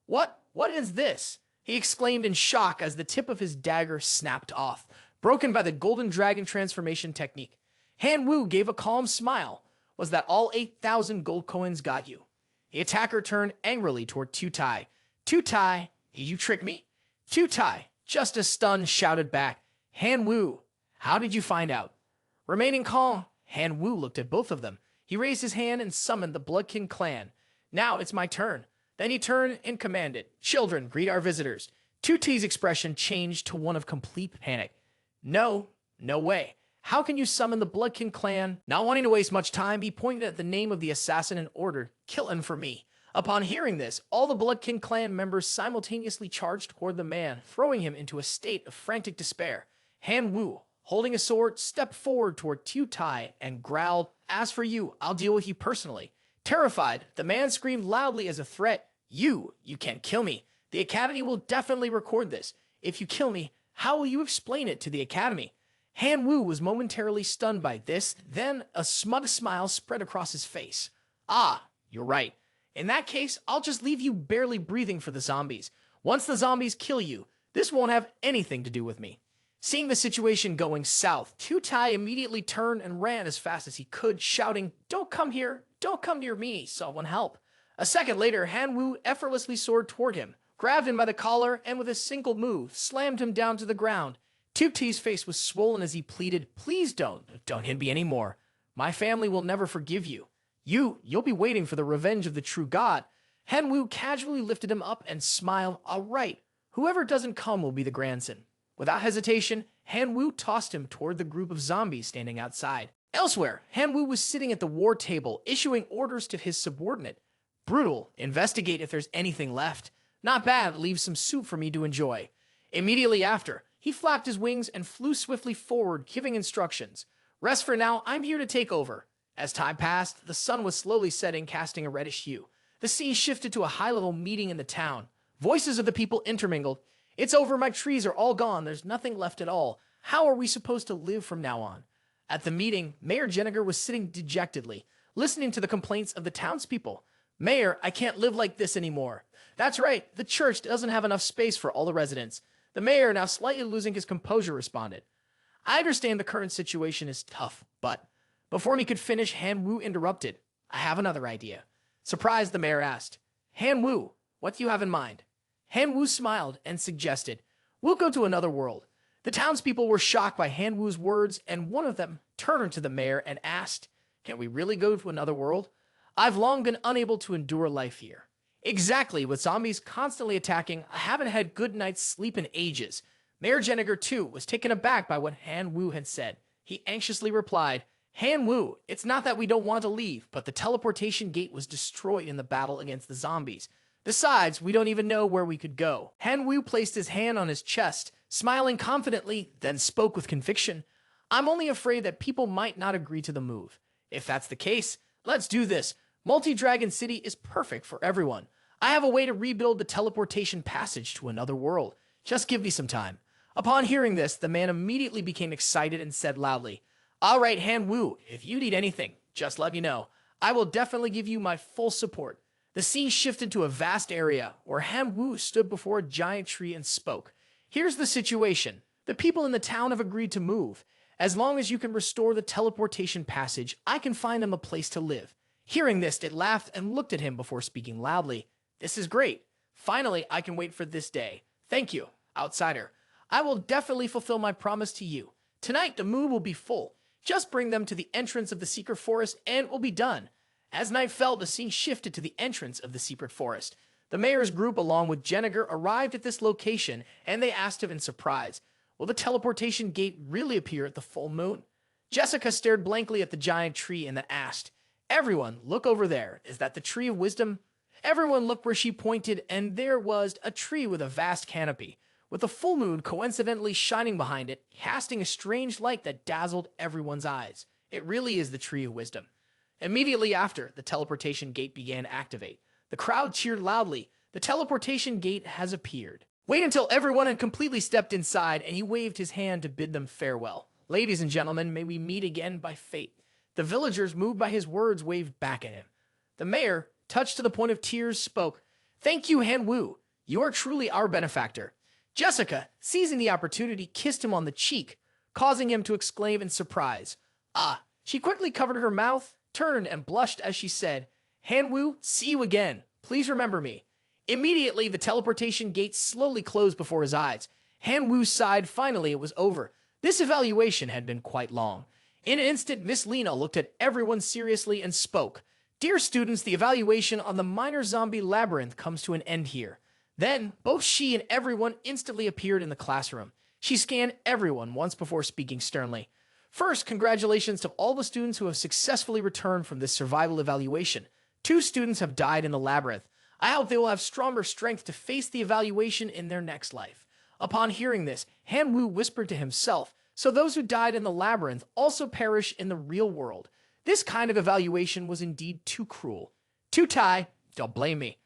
What is this? He exclaimed in shock as the tip of his dagger snapped off, broken by the Golden Dragon transformation technique. Han Wu gave a calm smile. Was that all 8,000 gold coins got you? The attacker turned angrily toward Two Tai. Two Tai, you tricked me? Two Tai, just as stunned, shouted back, Han Wu, how did you find out? Remaining calm, Han Wu looked at both of them. He raised his hand and summoned the Quyen Clan. Now it's my turn. Then he turned and commanded, Children, greet our visitors. Two T's expression changed to one of complete panic. No way. How can you summon the Quyen Clan? Not wanting to waste much time, he pointed at the name of the assassin and ordered, Kill him for me. Upon hearing this, all the Quyen Clan members simultaneously charged toward the man, throwing him into a state of frantic despair. Han Wu, holding a sword, stepped forward toward Two Tai and growled, As for you, I'll deal with you personally. Terrified, the man screamed loudly as a threat, You can't kill me. The Academy will definitely record this. If you kill me, how will you explain it to the Academy? Han Wu was momentarily stunned by this, then a smug smile spread across his face. Ah, you're right. In that case, I'll just leave you barely breathing for the zombies. Once the zombies kill you, this won't have anything to do with me. Seeing the situation going south, Two Tai immediately turned and ran as fast as he could, shouting, Don't come here, don't come near me, someone help. A second later, Han Wu effortlessly soared toward him, grabbed him by the collar, and with a single move, slammed him down to the ground. Two T's face was swollen as he pleaded, Please don't hit me anymore. My family will never forgive you. You'll be waiting for the revenge of the true god. Han Wu casually lifted him up and smiled, All right, Whoever doesn't come will be the grandson. Without hesitation, Han Wu tossed him toward the group of zombies standing outside. Elsewhere, Han Wu was sitting at the war table, issuing orders to his subordinate. Brutal. Investigate if there's anything left. Not bad. Leave some soup for me to enjoy. Immediately after, he flapped his wings and flew swiftly forward, giving instructions. Rest for now. I'm here to take over. As time passed, the sun was slowly setting, casting a reddish hue. The scene shifted to a high-level meeting in the town. Voices of the people intermingled. It's over. My trees are all gone. There's nothing left at all. How are we supposed to live from now on? At the meeting, Mayor Jenniger was sitting dejectedly, listening to the complaints of the townspeople. Mayor, I can't live like this anymore. That's right. The church doesn't have enough space for all the residents. The mayor, now slightly losing his composure, responded. I understand the current situation is tough, but before he could finish, Han Wu interrupted. I have another idea. Surprised, the mayor asked. Han Wu, what do you have in mind? Han Wu smiled and suggested, we'll go to another world. The townspeople were shocked by Han Wu's words, and one of them turned to the mayor and asked, can we really go to another world? I've long been unable to endure life here. Exactly, with zombies constantly attacking, I haven't had good night's sleep in ages. Mayor Jenniger, too, was taken aback by what Han Wu had said. He anxiously replied, Han Wu, it's not that we don't want to leave, but the teleportation gate was destroyed in the battle against the zombies. Besides, we don't even know where we could go. Han Wu placed his hand on his chest, smiling confidently, then spoke with conviction. I'm only afraid that people might not agree to the move. If that's the case, let's do this. Multi-Dragon City is perfect for everyone. I have a way to rebuild the teleportation passage to another world. Just give me some time. Upon hearing this, the man immediately became excited and said loudly, all right, Han Wu, if you need anything, just let me know. I will definitely give you my full support. The scene shifted to a vast area where Han Wu stood before a giant tree and spoke. Here's the situation. The people in the town have agreed to move. As long as you can restore the teleportation passage, I can find them a place to live. Hearing this, it laughed and looked at him before speaking loudly. This is great. Finally, I can wait for this day. Thank you, outsider. I will definitely fulfill my promise to you. Tonight, the moon will be full. Just bring them to the entrance of the secret forest and it will be done. As night fell, the scene shifted to the entrance of the secret forest. The mayor's group, along with Jenniger, arrived at this location and they asked him in surprise, will the teleportation gate really appear at the full moon? Jessica stared blankly at the giant tree and then asked, everyone, look over there. Is that the tree of wisdom? Everyone looked where she pointed, and there was a tree with a vast canopy, with the full moon coincidentally shining behind it, casting a strange light that dazzled everyone's eyes. It really is the tree of wisdom. Immediately after, the teleportation gate began to activate. The crowd cheered loudly. The teleportation gate has appeared. Wait until everyone had completely stepped inside, and he waved his hand to bid them farewell. Ladies and gentlemen, may we meet again by fate. The villagers, moved by his words, waved back at him. The mayor, touched to the point of tears, spoke, thank you, Han Wu. You are truly our benefactor. Jessica, seizing the opportunity, kissed him on the cheek, causing him to exclaim in surprise. Ah, she quickly covered her mouth, turned, and blushed as she said, Han Wu, see you again. Please remember me. Immediately, the teleportation gate slowly closed before his eyes. Han Wu sighed. Finally, it was over. This evaluation had been quite long. In an instant, Miss Lena looked at everyone seriously and spoke. Dear students, the evaluation on the minor zombie labyrinth comes to an end here. Then, both she and everyone instantly appeared in the classroom. She scanned everyone once before speaking sternly. First, congratulations to all the students who have successfully returned from this survival evaluation. 2 students have died in the labyrinth. I hope they will have stronger strength to face the evaluation in their next life. Upon hearing this, Han Wu whispered to himself, so those who died in the labyrinth also perish in the real world. This kind of evaluation was indeed too cruel. Tu Tai, don't blame me.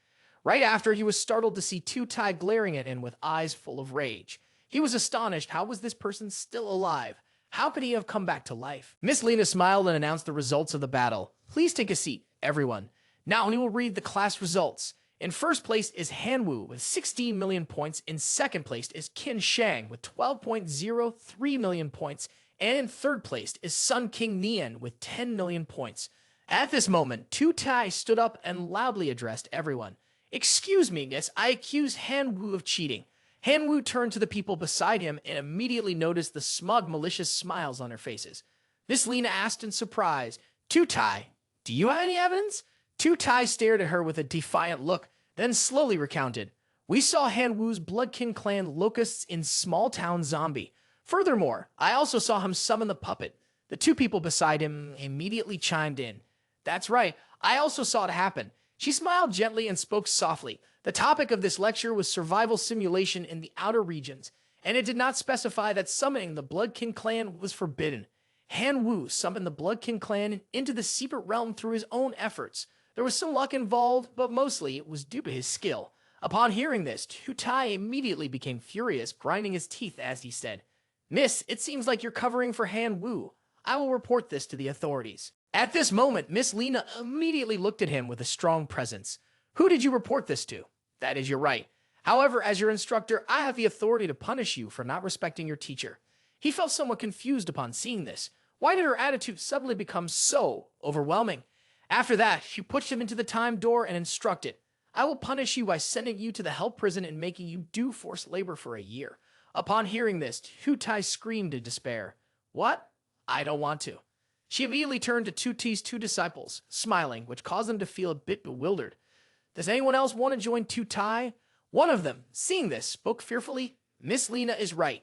Right after, he was startled to see Tu Tai glaring at him with eyes full of rage. He was astonished. How was this person still alive? How could he have come back to life? Miss Lena smiled and announced the results of the battle. Please take a seat, everyone. Now we will read the class results. In first place is Han Wu with 16 million points. In second place is Qin Shang with 12.03 million points. And in third place is Sun King Nian with 10 million points. At this moment, Tu Tai stood up and loudly addressed everyone. Excuse me, miss, I accuse Han Wu of cheating. Han Wu turned to the people beside him and immediately noticed the smug, malicious smiles on their faces. Miss Lena asked in surprise, Tu Tai, do you have any evidence? Tu Tai stared at her with a defiant look, then slowly recounted. We saw Hanwoo's Bloodkin Clan locusts in Small Town Zombie. Furthermore, I also saw him summon the puppet. The two people beside him immediately chimed in. That's right, I also saw it happen. She smiled gently and spoke softly. The topic of this lecture was survival simulation in the outer regions, and it did not specify that summoning the Bloodkin Clan was forbidden. Hanwoo summoned the Bloodkin Clan into the secret realm through his own efforts. There was some luck involved, but mostly it was due to his skill. Upon hearing this, Tutai immediately became furious, grinding his teeth as he said, Miss, it seems like you're covering for Hanwoo. I will report this to the authorities. At this moment, Miss Lena immediately looked at him with a strong presence. Who did you report this to? That is your right. However, as your instructor, I have the authority to punish you for not respecting your teacher. He felt somewhat confused upon seeing this. Why did her attitude suddenly become so overwhelming? After that, she pushed him into the time door and instructed, I will punish you by sending you to the hell prison and making you do forced labor for a year. Upon hearing this, Tutai screamed in despair. What? I don't want to. She immediately turned to Tutai's two disciples, smiling, which caused them to feel a bit bewildered. Does anyone else want to join Tutai? One of them, seeing this, spoke fearfully, Miss Lena is right.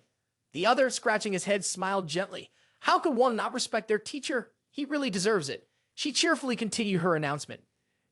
The other, scratching his head, smiled gently. How could one not respect their teacher? He really deserves it. She cheerfully continued her announcement.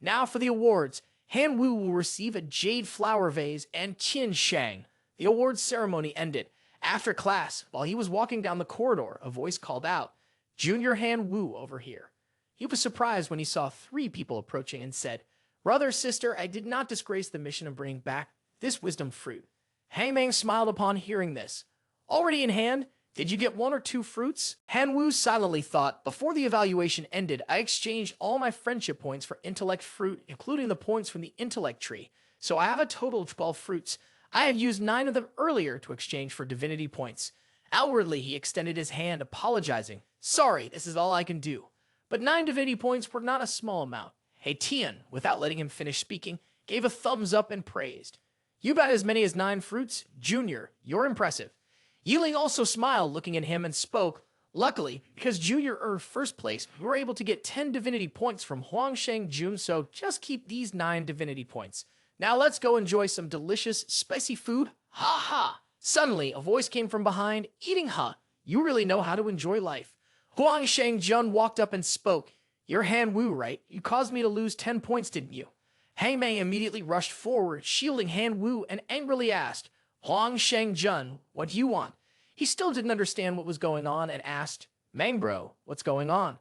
Now for the awards. Hanwoo will receive a jade flower vase and Qin Shang. The awards ceremony ended. After class, while he was walking down the corridor, a voice called out, Junior Hanwoo over here. He was surprised when he saw 3 people approaching and said, Brother, sister, I did not disgrace the mission of bringing back this wisdom fruit. Hangman smiled upon hearing this. Already in hand? Did you get 1 or 2 fruits? Hanwoo silently thought, before the evaluation ended, I exchanged all my friendship points for intellect fruit, including the points from the intellect tree. So I have a total of 12 fruits. I have used 9 of them earlier to exchange for divinity points. Outwardly, he extended his hand, apologizing. Sorry, this is all I can do. But 9 divinity points were not a small amount. Tian, without letting him finish speaking, gave a thumbs up and praised. You got as many as 9 fruits? Junior, you're impressive. Yiling also smiled, looking at him, and spoke, Luckily, because Junior earned first place, we were able to get 10 divinity points from Huangsheng Jun, so just keep these 9 divinity points. Now let's go enjoy some delicious, spicy food. Ha ha! Suddenly, a voice came from behind, eating ha. You really know how to enjoy life. Huangsheng Jun walked up and spoke. You're Hanwoo, right? You caused me to lose 10 points, didn't you? Hangman immediately rushed forward, shielding Hanwoo, and angrily asked, Huangsheng Jun, what do you want? He still didn't understand what was going on and asked, Mangbro, what's going on?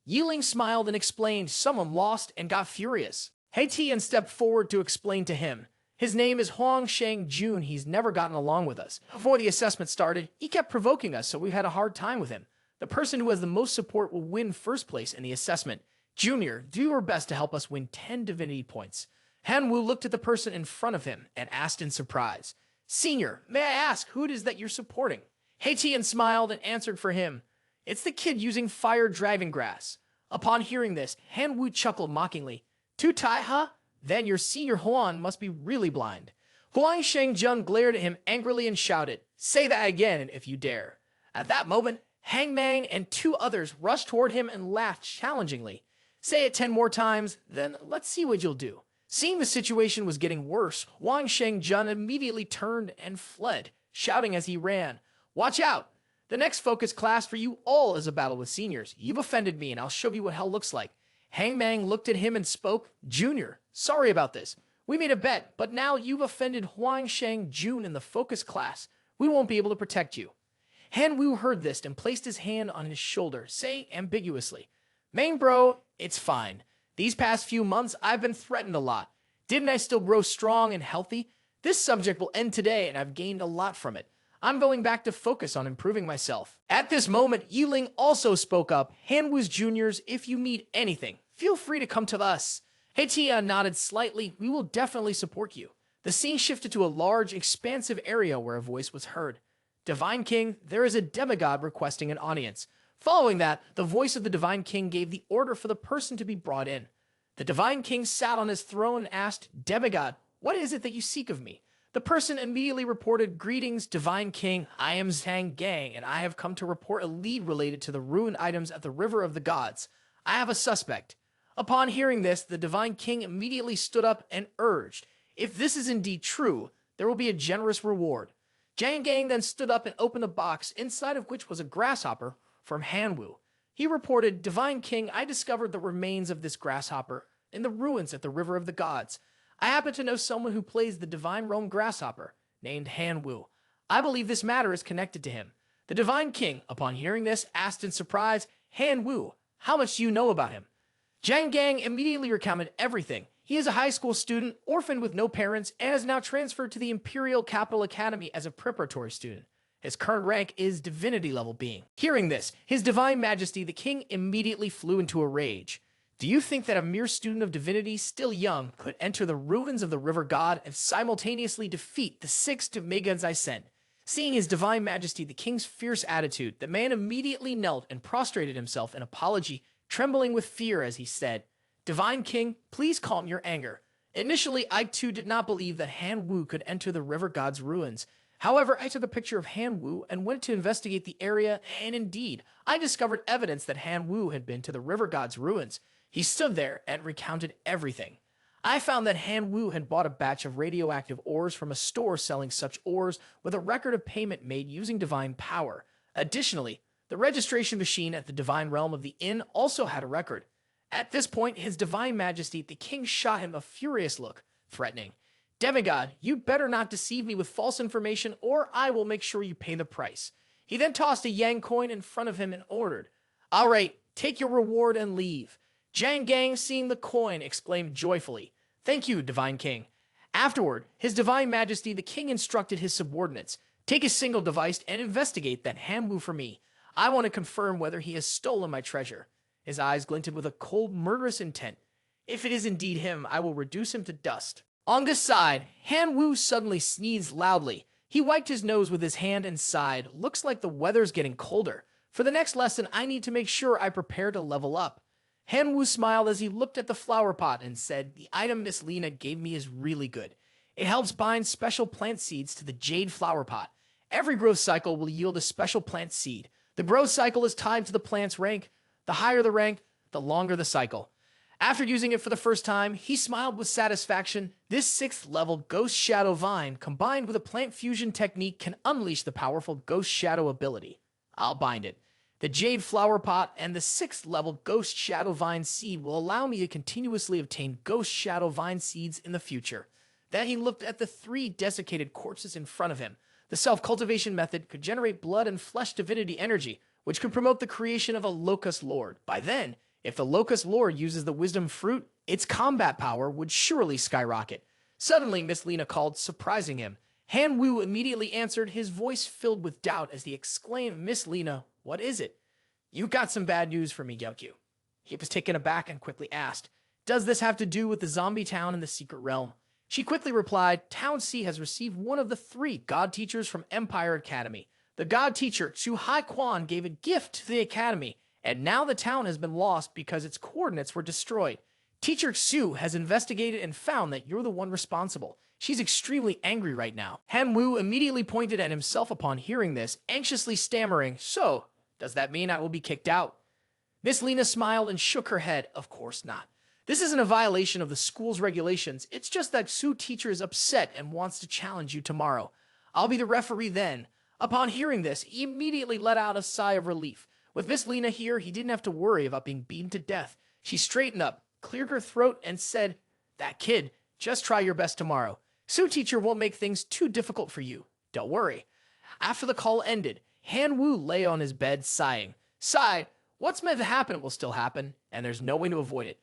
Yiling smiled and explained someone lost and got furious. Tian stepped forward to explain to him. His name is Huangsheng Jun. He's never gotten along with us. Before the assessment started, he kept provoking us, so we had a hard time with him. The person who has the most support will win first place in the assessment. Junior, do your best to help us win 10 divinity points. Hanwoo looked at the person in front of him and asked in surprise, Senior, may I ask who it is that you're supporting? Tian smiled and answered for him. It's the kid using fire driving grass. Upon hearing this, Hanwoo chuckled mockingly. Tutai, huh? Then your senior Huan must be really blind. Huangsheng Jun glared at him angrily and shouted, Say that again if you dare. At that moment, Hangman and 2 others rushed toward him and laughed challengingly. Say it 10 more times, then let's see what you'll do. Seeing the situation was getting worse, Huangsheng Jun immediately turned and fled, shouting as he ran, Watch out! The next focus class for you all is a battle with seniors. You've offended me and I'll show you what hell looks like. Hangman looked at him and spoke, Junior, sorry about this. We made a bet, but now you've offended Huangsheng Jun in the focus class. We won't be able to protect you. Hanwoo heard this and placed his hand on his shoulder, saying ambiguously, Main bro, it's fine. These past few months, I've been threatened a lot. Didn't I still grow strong and healthy? This subject will end today and I've gained a lot from it. I'm going back to focus on improving myself. At this moment, Yiling also spoke up, Hanwoo's juniors, if you need anything, feel free to come to us. Tian nodded slightly, we will definitely support you. The scene shifted to a large, expansive area where a voice was heard. Divine King, there is a demigod requesting an audience. Following that, the voice of the Divine King gave the order for the person to be brought in. The Divine King sat on his throne and asked, Demigod, what is it that you seek of me? The person immediately reported, Greetings, Divine King, I am Zhang Gang, and I have come to report a lead related to the ruined items at the River of the Gods. I have a suspect. Upon hearing this, the Divine King immediately stood up and urged, If this is indeed true, there will be a generous reward. Jiang Gang then stood up and opened a box, inside of which was a grasshopper from Hanwu. He reported, "Divine King, I discovered the remains of this grasshopper in the ruins at the River of the Gods. I happen to know someone who plays the Divine Realm Grasshopper, named Hanwu. I believe this matter is connected to him." The Divine King, upon hearing this, asked in surprise, "Hanwu, how much do you know about him?" Jiang Gang immediately recounted everything. He is a high school student, orphaned with no parents, and is now transferred to the Imperial Capital Academy as a preparatory student. His current rank is Divinity level being. Hearing this, His Divine Majesty the King immediately flew into a rage. "Do you think that a mere student of divinity, still young, could enter the ruins of the River God and simultaneously defeat the 6th Megan's ascent?" Seeing His Divine Majesty the King's fierce attitude, the man immediately knelt and prostrated himself in apology, trembling with fear as he said, "Divine King, please calm your anger. Initially, I too did not believe that Hanwu could enter the River God's ruins. However, I took a picture of Hanwu and went to investigate the area, and indeed, I discovered evidence that Hanwu had been to the River God's ruins. He stood there and recounted everything. I found that Hanwu had bought a batch of radioactive ores from a store selling such ores with a record of payment made using divine power. Additionally, the registration machine at the Divine Realm of the Inn also had a record. At this point, His Divine Majesty the King shot him a furious look, threatening, "Demigod, you better not deceive me with false information or I will make sure you pay the price." He then tossed a Yang coin in front of him and ordered, "All right, take your reward and leave." Jiang Gang, seeing the coin, exclaimed joyfully, "Thank you, Divine King." Afterward, His Divine Majesty the King instructed his subordinates, "Take a single device and investigate that Hanwu for me. I want to confirm whether he has stolen my treasure." His eyes glinted with a cold, murderous intent. "If it is indeed him, I will reduce him to dust." On this side, Hanwu suddenly sneezed loudly. He wiped his nose with his hand and sighed, "Looks like the weather's getting colder. For the next lesson, I need to make sure I prepare to level up." Hanwu smiled as he looked at the flower pot and said, "The item Miss Lena gave me is really good. It helps bind special plant seeds to the jade flower pot. Every growth cycle will yield a special plant seed. The growth cycle is tied to the plant's rank. The higher the rank, the longer the cycle." After using it for the first time, he smiled with satisfaction. This 6th level Ghost Shadow Vine, combined with a plant fusion technique, can unleash the powerful Ghost Shadow ability. I'll bind it. The Jade Flower Pot and the 6th level Ghost Shadow Vine Seed will allow me to continuously obtain Ghost Shadow Vine Seeds in the future. Then he looked at the 3 desiccated corpses in front of him. The self-cultivation method could generate blood and flesh divinity energy, which could promote the creation of a Locust Lord. By then, if the Locust Lord uses the Wisdom Fruit, its combat power would surely skyrocket. Suddenly, Miss Lena called, surprising him. Hanwu immediately answered, his voice filled with doubt as he exclaimed, "Miss Lena, what is it?" "You got some bad news for me, Gyokyu." He was taken aback and quickly asked, "Does this have to do with the zombie town in the secret realm?" She quickly replied, "Town C has received one of the 3 god teachers from Empire Academy. The god teacher, Tsuhai Quan, gave a gift to the academy, and now the town has been lost because its coordinates were destroyed. Teacher Xu has investigated and found that you're the one responsible. She's extremely angry right now." Hanwu immediately pointed at himself upon hearing this, anxiously stammering, "So, does that mean I will be kicked out?" Miss Lena smiled and shook her head. "Of course not. This isn't a violation of the school's regulations. It's just that Xu teacher is upset and wants to challenge you tomorrow. I'll be the referee then." Upon hearing this, he immediately let out a sigh of relief. With Miss Lena here, he didn't have to worry about being beaten to death. She straightened up, cleared her throat, and said, "That kid, just try your best tomorrow. Xu teacher won't make things too difficult for you. Don't worry." After the call ended, Hanwu lay on his bed sighing. Sigh, what's meant to happen will still happen, and there's no way to avoid it.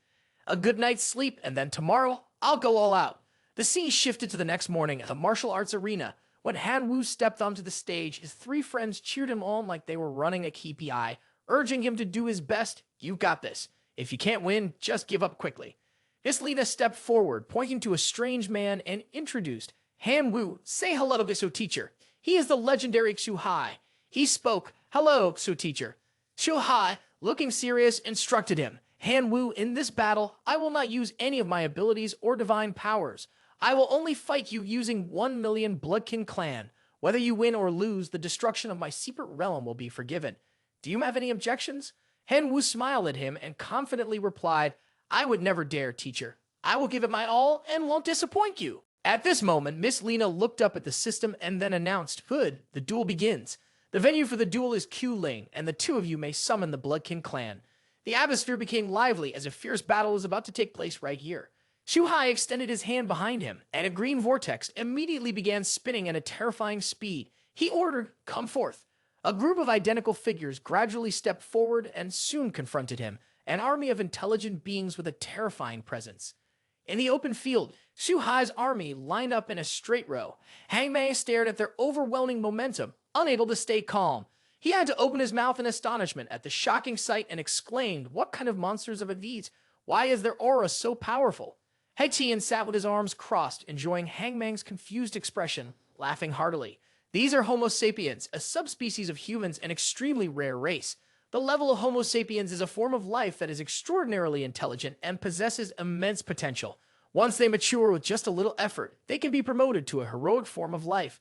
A good night's sleep, and then tomorrow, I'll go all out. The scene shifted to the next morning at the martial arts arena. When Hanwu stepped onto the stage, his 3 friends cheered him on like they were running a KPI, urging him to do his best. "You got this. If you can't win, just give up quickly." Miss Lena stepped forward, pointing to a strange man, and introduced, "Hanwu, say hello to Xu teacher. He is the legendary Xu Hai." He spoke, "Hello, Xu teacher." Xu Hai, looking serious, instructed him, "Hanwu, in this battle, I will not use any of my abilities or divine powers. I will only fight you using 1,000,000 Bloodkin Clan. Whether you win or lose, the destruction of my secret realm will be forgiven. Do you have any objections?" Hanwu smiled at him and confidently replied, "I would never dare, teacher. I will give it my all and won't disappoint you." At this moment, Miss Lena looked up at the system and then announced, "Hood, the duel begins. The venue for the duel is Q Lane, and the two of you may summon the Bloodkin clan." The atmosphere became lively as a fierce battle was about to take place right here. Shuhai extended his hand behind him, and a green vortex immediately began spinning at a terrifying speed. He ordered, "Come forth." A group of identical figures gradually stepped forward and soon confronted him, an army of intelligent beings with a terrifying presence. In the open field, Shuhai's army lined up in a straight row. Hangman stared at their overwhelming momentum, unable to stay calm. He had to open his mouth in astonishment at the shocking sight and exclaimed, "What kind of monsters are these? Why is their aura so powerful?" Haitian sat with his arms crossed, enjoying Hangman's confused expression, laughing heartily. These are Homo sapiens, a subspecies of humans, an extremely rare race. The level of Homo sapiens is a form of life that is extraordinarily intelligent and possesses immense potential. Once they mature with just a little effort, they can be promoted to a heroic form of life.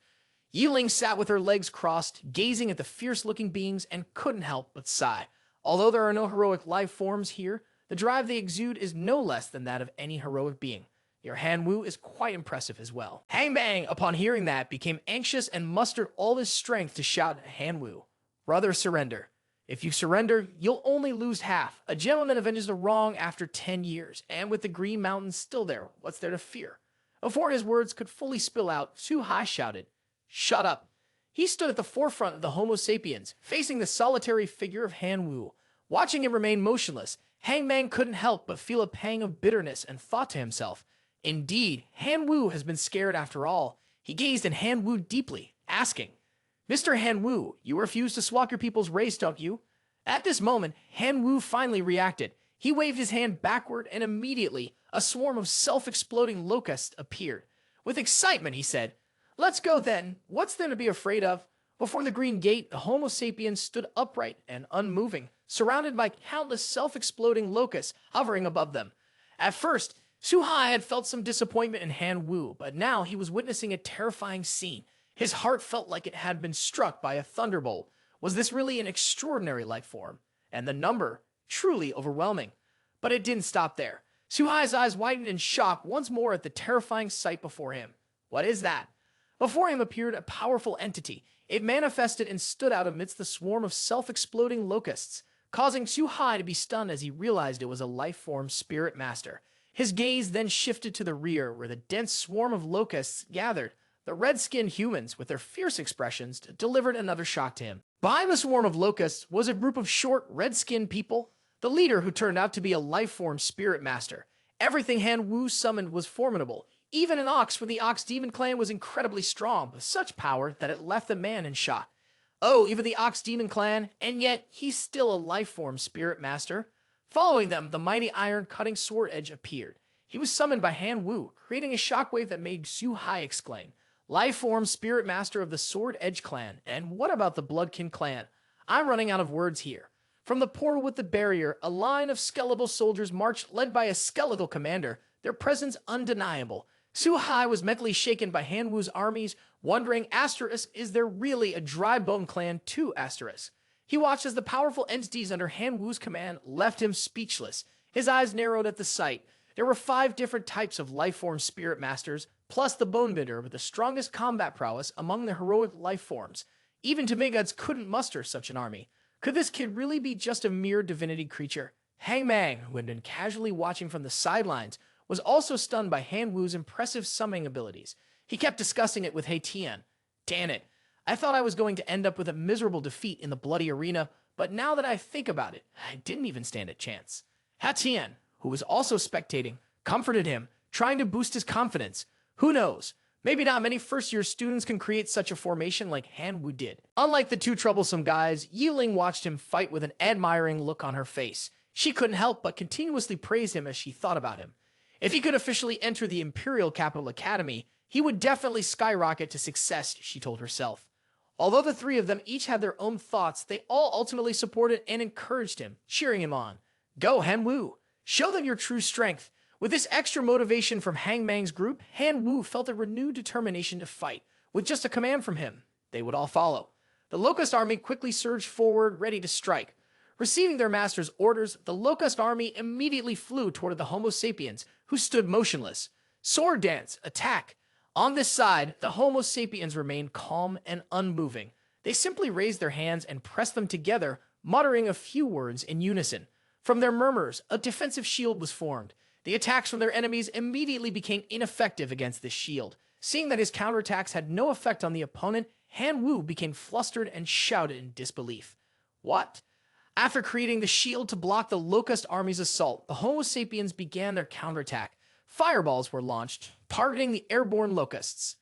Yiling sat with her legs crossed, gazing at the fierce-looking beings, and couldn't help but sigh. Although there are no heroic life forms here, the drive they exude is no less than that of any heroic being. Your Hanwoo is quite impressive as well. Hangbang, upon hearing that, became anxious and mustered all his strength to shout at Hanwoo, "Brother, surrender. If you surrender, you'll only lose half. A gentleman avenges the wrong after 10 years, and with the Green Mountains still there, what's there to fear?" Before his words could fully spill out, Suhai shouted, "Shut up." He stood at the forefront of the Homo sapiens, facing the solitary figure of Hanwoo. Watching him remain motionless, Hangman couldn't help but feel a pang of bitterness and thought to himself, "Indeed, Hanwoo has been scared after all." He gazed at Hanwoo deeply, asking, "Mr. Hanwoo, you refuse to swap your people's race, don't you?" At this moment, Hanwoo finally reacted. He waved his hand backward, and immediately, a swarm of self-exploding locusts appeared. With excitement, he said, "Let's go then. What's there to be afraid of?" Before the green gate, the Homo sapiens stood upright and unmoving, surrounded by countless self-exploding locusts hovering above them. At first, Suhai had felt some disappointment in Hanwoo, but now he was witnessing a terrifying scene. His heart felt like it had been struck by a thunderbolt. Was this really an extraordinary life form? And the number, truly overwhelming. But it didn't stop there. Suhai's eyes widened in shock once more at the terrifying sight before him. What is that? Before him appeared a powerful entity. It manifested and stood out amidst the swarm of self-exploding locusts, causing Suhai to be stunned as he realized it was a life-form spirit master. His gaze then shifted to the rear, where the dense swarm of locusts gathered. The red-skinned humans, with their fierce expressions, delivered another shock to him. Behind the swarm of locusts was a group of short, red-skinned people, the leader who turned out to be a life-form spirit master. Everything Hanwoo summoned was formidable. Even an ox from the Ox Demon clan was incredibly strong, with such power that it left the man in shock. Oh, even the Ox Demon clan, and yet he's still a life-form spirit master. Following them, the mighty iron-cutting sword edge appeared. He was summoned by Hanwoo, creating a shockwave that made Suhai exclaim, "Life-form spirit master of the Sword Edge clan, and what about the Bloodkin clan? I'm running out of words here." From the portal with the barrier, a line of skeletal soldiers marched, led by a skeletal commander, their presence undeniable. Suhai was mentally shaken by Hanwoo's armies, wondering, is there really a dry bone clan too, He watched as the powerful entities under Hanwoo's command left him speechless. His eyes narrowed at the sight. There were 5 different types of life-form spirit masters, plus the Bonebender with the strongest combat prowess among the heroic life forms. Even demigods couldn't muster such an army. Could this kid really be just a mere divinity creature? Hangman, who had been casually watching from the sidelines, was also stunned by Hanwoo's impressive summoning abilities. He kept discussing it with Haitian. "Damn it, I thought I was going to end up with a miserable defeat in the bloody arena, but now that I think about it, I didn't even stand a chance." Haitian, who was also spectating, comforted him, trying to boost his confidence. Who knows? Maybe not many first-year students can create such a formation like Hanwoo did. Unlike the 2 troublesome guys, Yiling watched him fight with an admiring look on her face. She couldn't help but continuously praise him as she thought about him. If he could officially enter the Imperial Capital Academy, he would definitely skyrocket to success, she told herself. Although the 3 of them each had their own thoughts, they all ultimately supported and encouraged him, cheering him on. "Go, Hanwoo! Show them your true strength." With this extra motivation from Hangman's group, Hanwoo felt a renewed determination to fight. With just a command from him, they would all follow. The Locust Army quickly surged forward, ready to strike. Receiving their master's orders, the Locust Army immediately flew toward the Homo sapiens, who stood motionless. Sword dance, attack! On this side, the Homo sapiens remained calm and unmoving. They simply raised their hands and pressed them together, muttering a few words in unison. From their murmurs, a defensive shield was formed. The attacks from their enemies immediately became ineffective against this shield. Seeing that his counterattacks had no effect on the opponent, Han Wu became flustered and shouted in disbelief. What? After creating the shield to block the Locust army's assault, the Homo sapiens began their counterattack. Fireballs were launched, targeting the airborne locusts.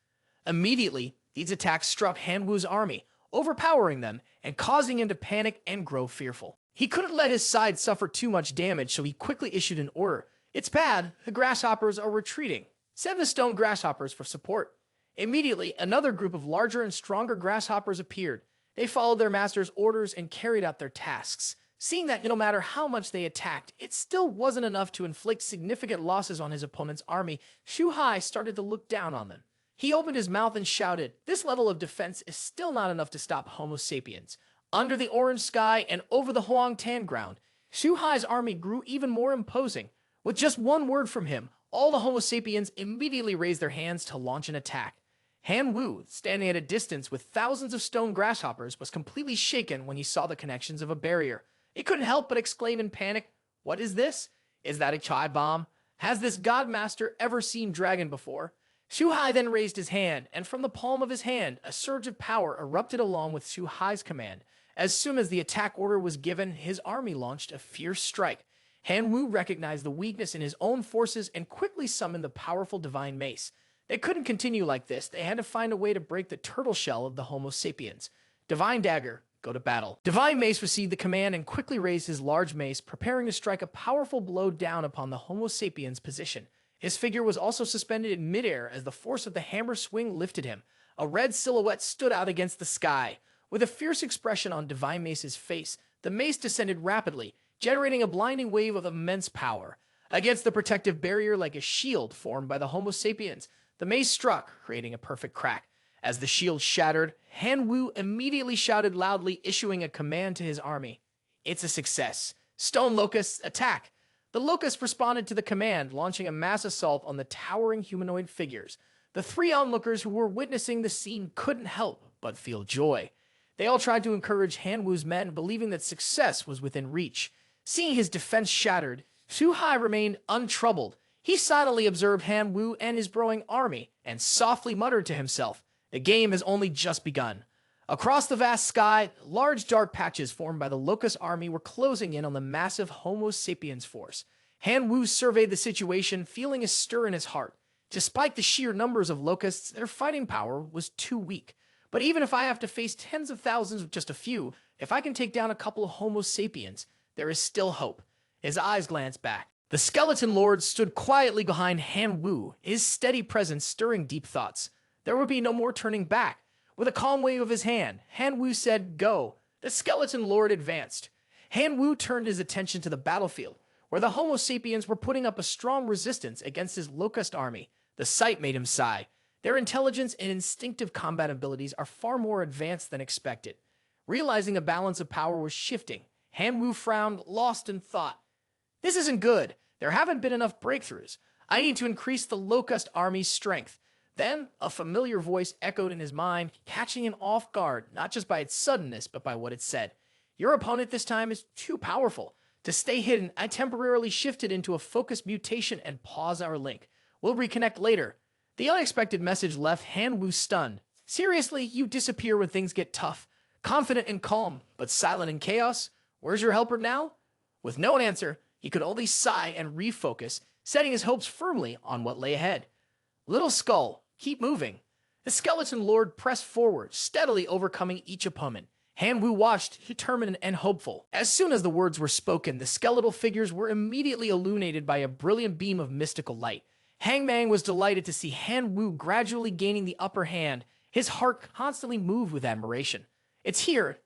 Immediately, these attacks struck Han Wu's army, overpowering them and causing him to panic and grow fearful. He couldn't let his side suffer too much damage, so he quickly issued an order. It's bad, the grasshoppers are retreating. Send the stone grasshoppers for support. Immediately, another group of larger and stronger grasshoppers appeared. They followed their master's orders and carried out their tasks. Seeing that no matter how much they attacked, it still wasn't enough to inflict significant losses on his opponent's army, Shu Hai started to look down on them. He opened his mouth and shouted, "This level of defense is still not enough to stop Homo sapiens." Under the orange sky and over the Huang Tan ground, Shu Hai's army grew even more imposing. With just one word from him, all the Homo sapiens immediately raised their hands to launch an attack. Han Wu, standing at a distance with thousands of stone grasshoppers, was completely shaken when he saw the connections of a barrier. He couldn't help but exclaim in panic, "What is this? Is that a chai bomb? Has this god master ever seen dragon before?" Shu Hai then raised his hand, and from the palm of his hand, a surge of power erupted along with Shu Hai's command. As soon as the attack order was given, his army launched a fierce strike. Han Wu recognized the weakness in his own forces and quickly summoned the powerful divine mace. They couldn't continue like this. They had to find a way to break the turtle shell of the Homo sapiens. Divine dagger, go to battle. Divine mace received the command and quickly raised his large mace, preparing to strike a powerful blow down upon the Homo sapiens' position. His figure was also suspended in midair as the force of the hammer swing lifted him. A red silhouette stood out against the sky. With a fierce expression on Divine Mace's face, the mace descended rapidly, generating a blinding wave of immense power. Against the protective barrier like a shield formed by the Homo sapiens, the mace struck, creating a perfect crack. As the shield shattered, Han Wu immediately shouted loudly, issuing a command to his army. "It's a success. Stone locusts, attack!" The locusts responded to the command, launching a mass assault on the towering humanoid figures. The three onlookers who were witnessing the scene couldn't help but feel joy. They all tried to encourage Han Wu's men, believing that success was within reach. Seeing his defense shattered, Shu Hai remained untroubled. He silently observed Han Wu and his growing army, and softly muttered to himself, "The game has only just begun." Across the vast sky, large dark patches formed by the Locust army were closing in on the massive Homo sapiens force. Han Wu surveyed the situation, feeling a stir in his heart. Despite the sheer numbers of locusts, their fighting power was too weak. But even if I have to face tens of thousands with just a few, if I can take down a couple of Homo sapiens, there is still hope. His eyes glanced back. The skeleton lord stood quietly behind Han Wu, his steady presence stirring deep thoughts. There would be no more turning back. With a calm wave of his hand, Han Wu said, "Go." The skeleton lord advanced. Han Wu turned his attention to the battlefield, where the Homo sapiens were putting up a strong resistance against his locust army. The sight made him sigh. Their intelligence and instinctive combat abilities are far more advanced than expected. Realizing a balance of power was shifting, Han Wu frowned, lost in thought. "This isn't good. There haven't been enough breakthroughs. I need to increase the locust army's strength." Then, a familiar voice echoed in his mind, catching him off guard, not just by its suddenness, but by what it said. "Your opponent this time is too powerful. To stay hidden, I temporarily shifted into a focused mutation and pause our link. We'll reconnect later." The unexpected message left Han Wu stunned. "Seriously, you disappear when things get tough. Confident and calm, but silent in chaos? Where's your helper now?" With no answer, he could only sigh and refocus, setting his hopes firmly on what lay ahead. "Little Skull, keep moving." The skeleton lord pressed forward, steadily overcoming each opponent. Han Wu watched, determined and hopeful. As soon as the words were spoken, the skeletal figures were immediately illuminated by a brilliant beam of mystical light. Hangman was delighted to see Han Wu gradually gaining the upper hand. His heart constantly moved with admiration. It's here.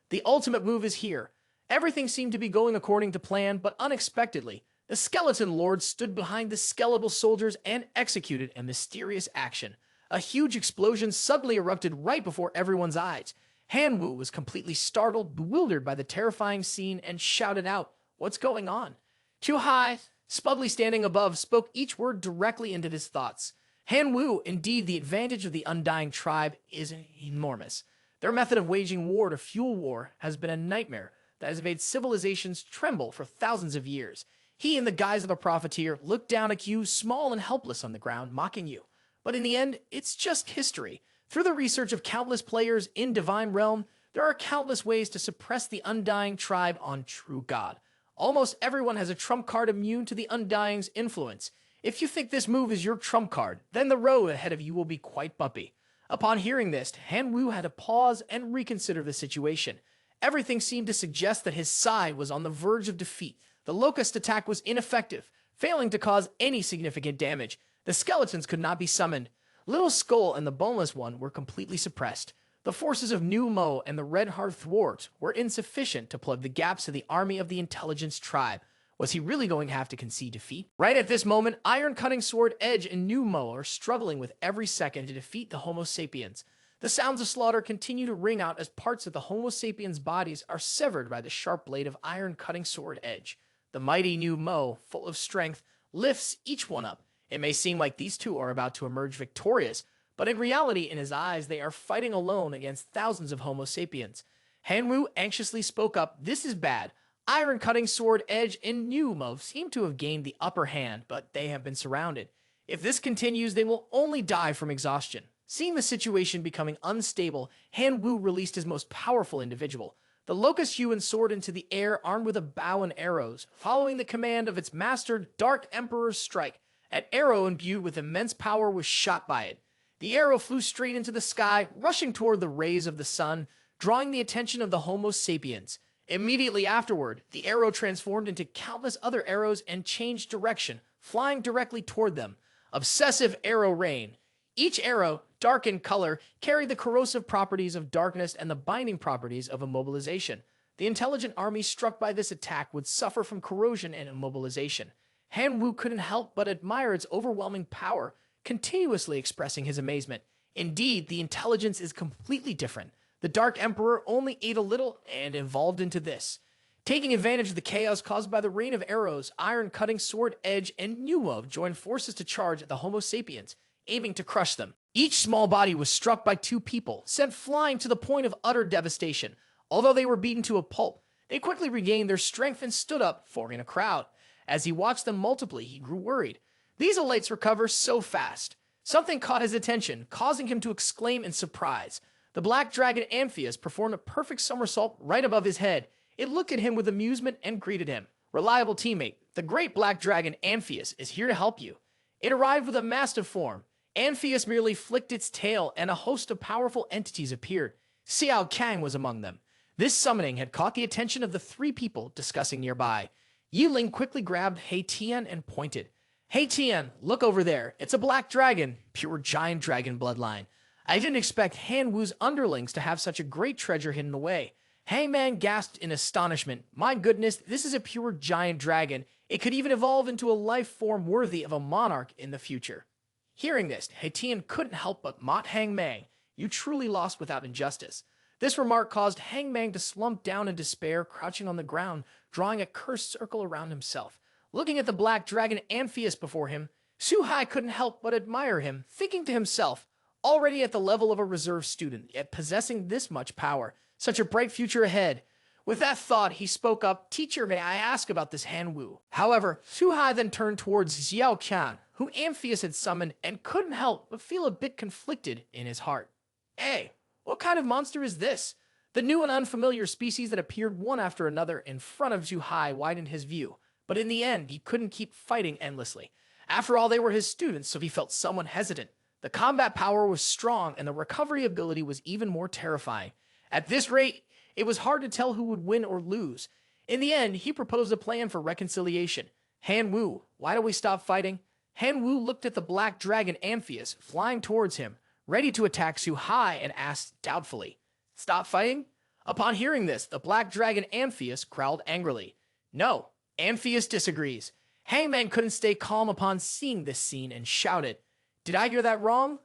The ultimate move is here." Everything seemed to be going according to plan, but unexpectedly, the skeleton lord stood behind the skeletal soldiers and executed a mysterious action. A huge explosion suddenly erupted right before everyone's eyes. Han Wu was completely startled, bewildered by the terrifying scene, and shouted out, "What's going on?" Shu Hai, smugly standing above, spoke each word directly into his thoughts. Han Wu, indeed, the advantage of the Undying tribe is enormous. Their method of waging war to fuel war has been a nightmare that has made civilizations tremble for thousands of years. He, in the guise of a profiteer, looked down at you, small and helpless on the ground, mocking you. But in the end, it's just history. Through the research of countless players in Divine Realm, there are countless ways to suppress the Undying tribe on True God. Almost everyone has a trump card immune to the Undying's influence. If you think this move is your trump card, then the road ahead of you will be quite bumpy. Upon hearing this, Han Wu had to pause and reconsider the situation. Everything seemed to suggest that his side was on the verge of defeat. The Locust attack was ineffective, failing to cause any significant damage. The skeletons could not be summoned. Little Skull and the Boneless One were completely suppressed. The forces of New Mo and the Red Heart Thwart were insufficient to plug the gaps of the army of the Intelligence tribe. Was he really going to have to concede defeat? Right at this moment, Iron Cutting Sword Edge and New Mo are struggling with every second to defeat the Homo sapiens. The sounds of slaughter continue to ring out as parts of the Homo sapiens' bodies are severed by the sharp blade of Iron Cutting Sword Edge. The mighty New Mo, full of strength, lifts each one up. It may seem like these two are about to emerge victorious, but in reality, in his eyes, they are fighting alone against thousands of Homo sapiens. Han Wu anxiously spoke up, "This is bad. Iron Cutting Sword Edge and New Mo seem to have gained the upper hand, but they have been surrounded. If this continues, they will only die from exhaustion." Seeing the situation becoming unstable, Han Wu released his most powerful individual. The Locust Yuan soared into the air armed with a bow and arrows, following the command of its master, Dark Emperor's strike. An arrow imbued with immense power was shot by it. The arrow flew straight into the sky, rushing toward the rays of the sun, drawing the attention of the Homo sapiens. Immediately afterward, the arrow transformed into countless other arrows and changed direction, flying directly toward them. Obsessive arrow rain. Each arrow, dark in color, carried the corrosive properties of darkness and the binding properties of immobilization. The intelligent army struck by this attack would suffer from corrosion and immobilization. Han Wu couldn't help but admire its overwhelming power, continuously expressing his amazement. Indeed, the intelligence is completely different. The Dark Emperor only ate a little and evolved into this. Taking advantage of the chaos caused by the rain of arrows, Iron Cutting Sword Edge and New Mo joined forces to charge at the Homo sapiens, aiming to crush them. Each small body was struck by two people, sent flying to the point of utter devastation. Although they were beaten to a pulp, they quickly regained their strength and stood up, forming a crowd. As he watched them multiply, he grew worried. These elites recover so fast. Something caught his attention, causing him to exclaim in surprise. The black dragon Amphius performed a perfect somersault right above his head. It looked at him with amusement and greeted him. "Reliable teammate, the great black dragon Amphius is here to help you." It arrived with a mastiff form. Amphius merely flicked its tail and a host of powerful entities appeared. Xiao Kang was among them. This summoning had caught the attention of the three people discussing nearby. Yi Ling quickly grabbed He Tian and pointed. "Hey Tian, look over there. It's a black dragon, pure giant dragon bloodline. I didn't expect Han Wu's underlings to have such a great treasure hidden away." Hangman gasped in astonishment. "My goodness, this is a pure giant dragon. It could even evolve into a life form worthy of a monarch in the future." Hearing this, He Tian couldn't help but mock Hang Mang. "You truly lost without injustice." This remark caused Hang Mang to slump down in despair, crouching on the ground, drawing a cursed circle around himself. Looking at the black dragon Amphius before him, Su Hai couldn't help but admire him, thinking to himself, already at the level of a reserve student, yet possessing this much power, such a bright future ahead. With that thought, he spoke up, "Teacher, may I ask about this Han Wu?" However, Su Hai then turned towards Xiao Qian, who Amphius had summoned, and couldn't help but feel a bit conflicted in his heart. "Hey, what kind of monster is this?" The new and unfamiliar species that appeared one after another in front of Su Hai widened his view, but in the end, he couldn't keep fighting endlessly. After all, they were his students, so he felt somewhat hesitant. The combat power was strong, and the recovery ability was even more terrifying. At this rate, it was hard to tell who would win or lose. In the end, he proposed a plan for reconciliation. "Han Wu, why don't we stop fighting?" Han Wu looked at the black dragon Amphius, flying towards him, ready to attack Su Hai, and asked doubtfully, "Stop fighting?" Upon hearing this, the black dragon Amphius growled angrily. No, Amphius disagrees. Hangman couldn't stay calm upon seeing this scene and shouted, "Did I hear that wrong?"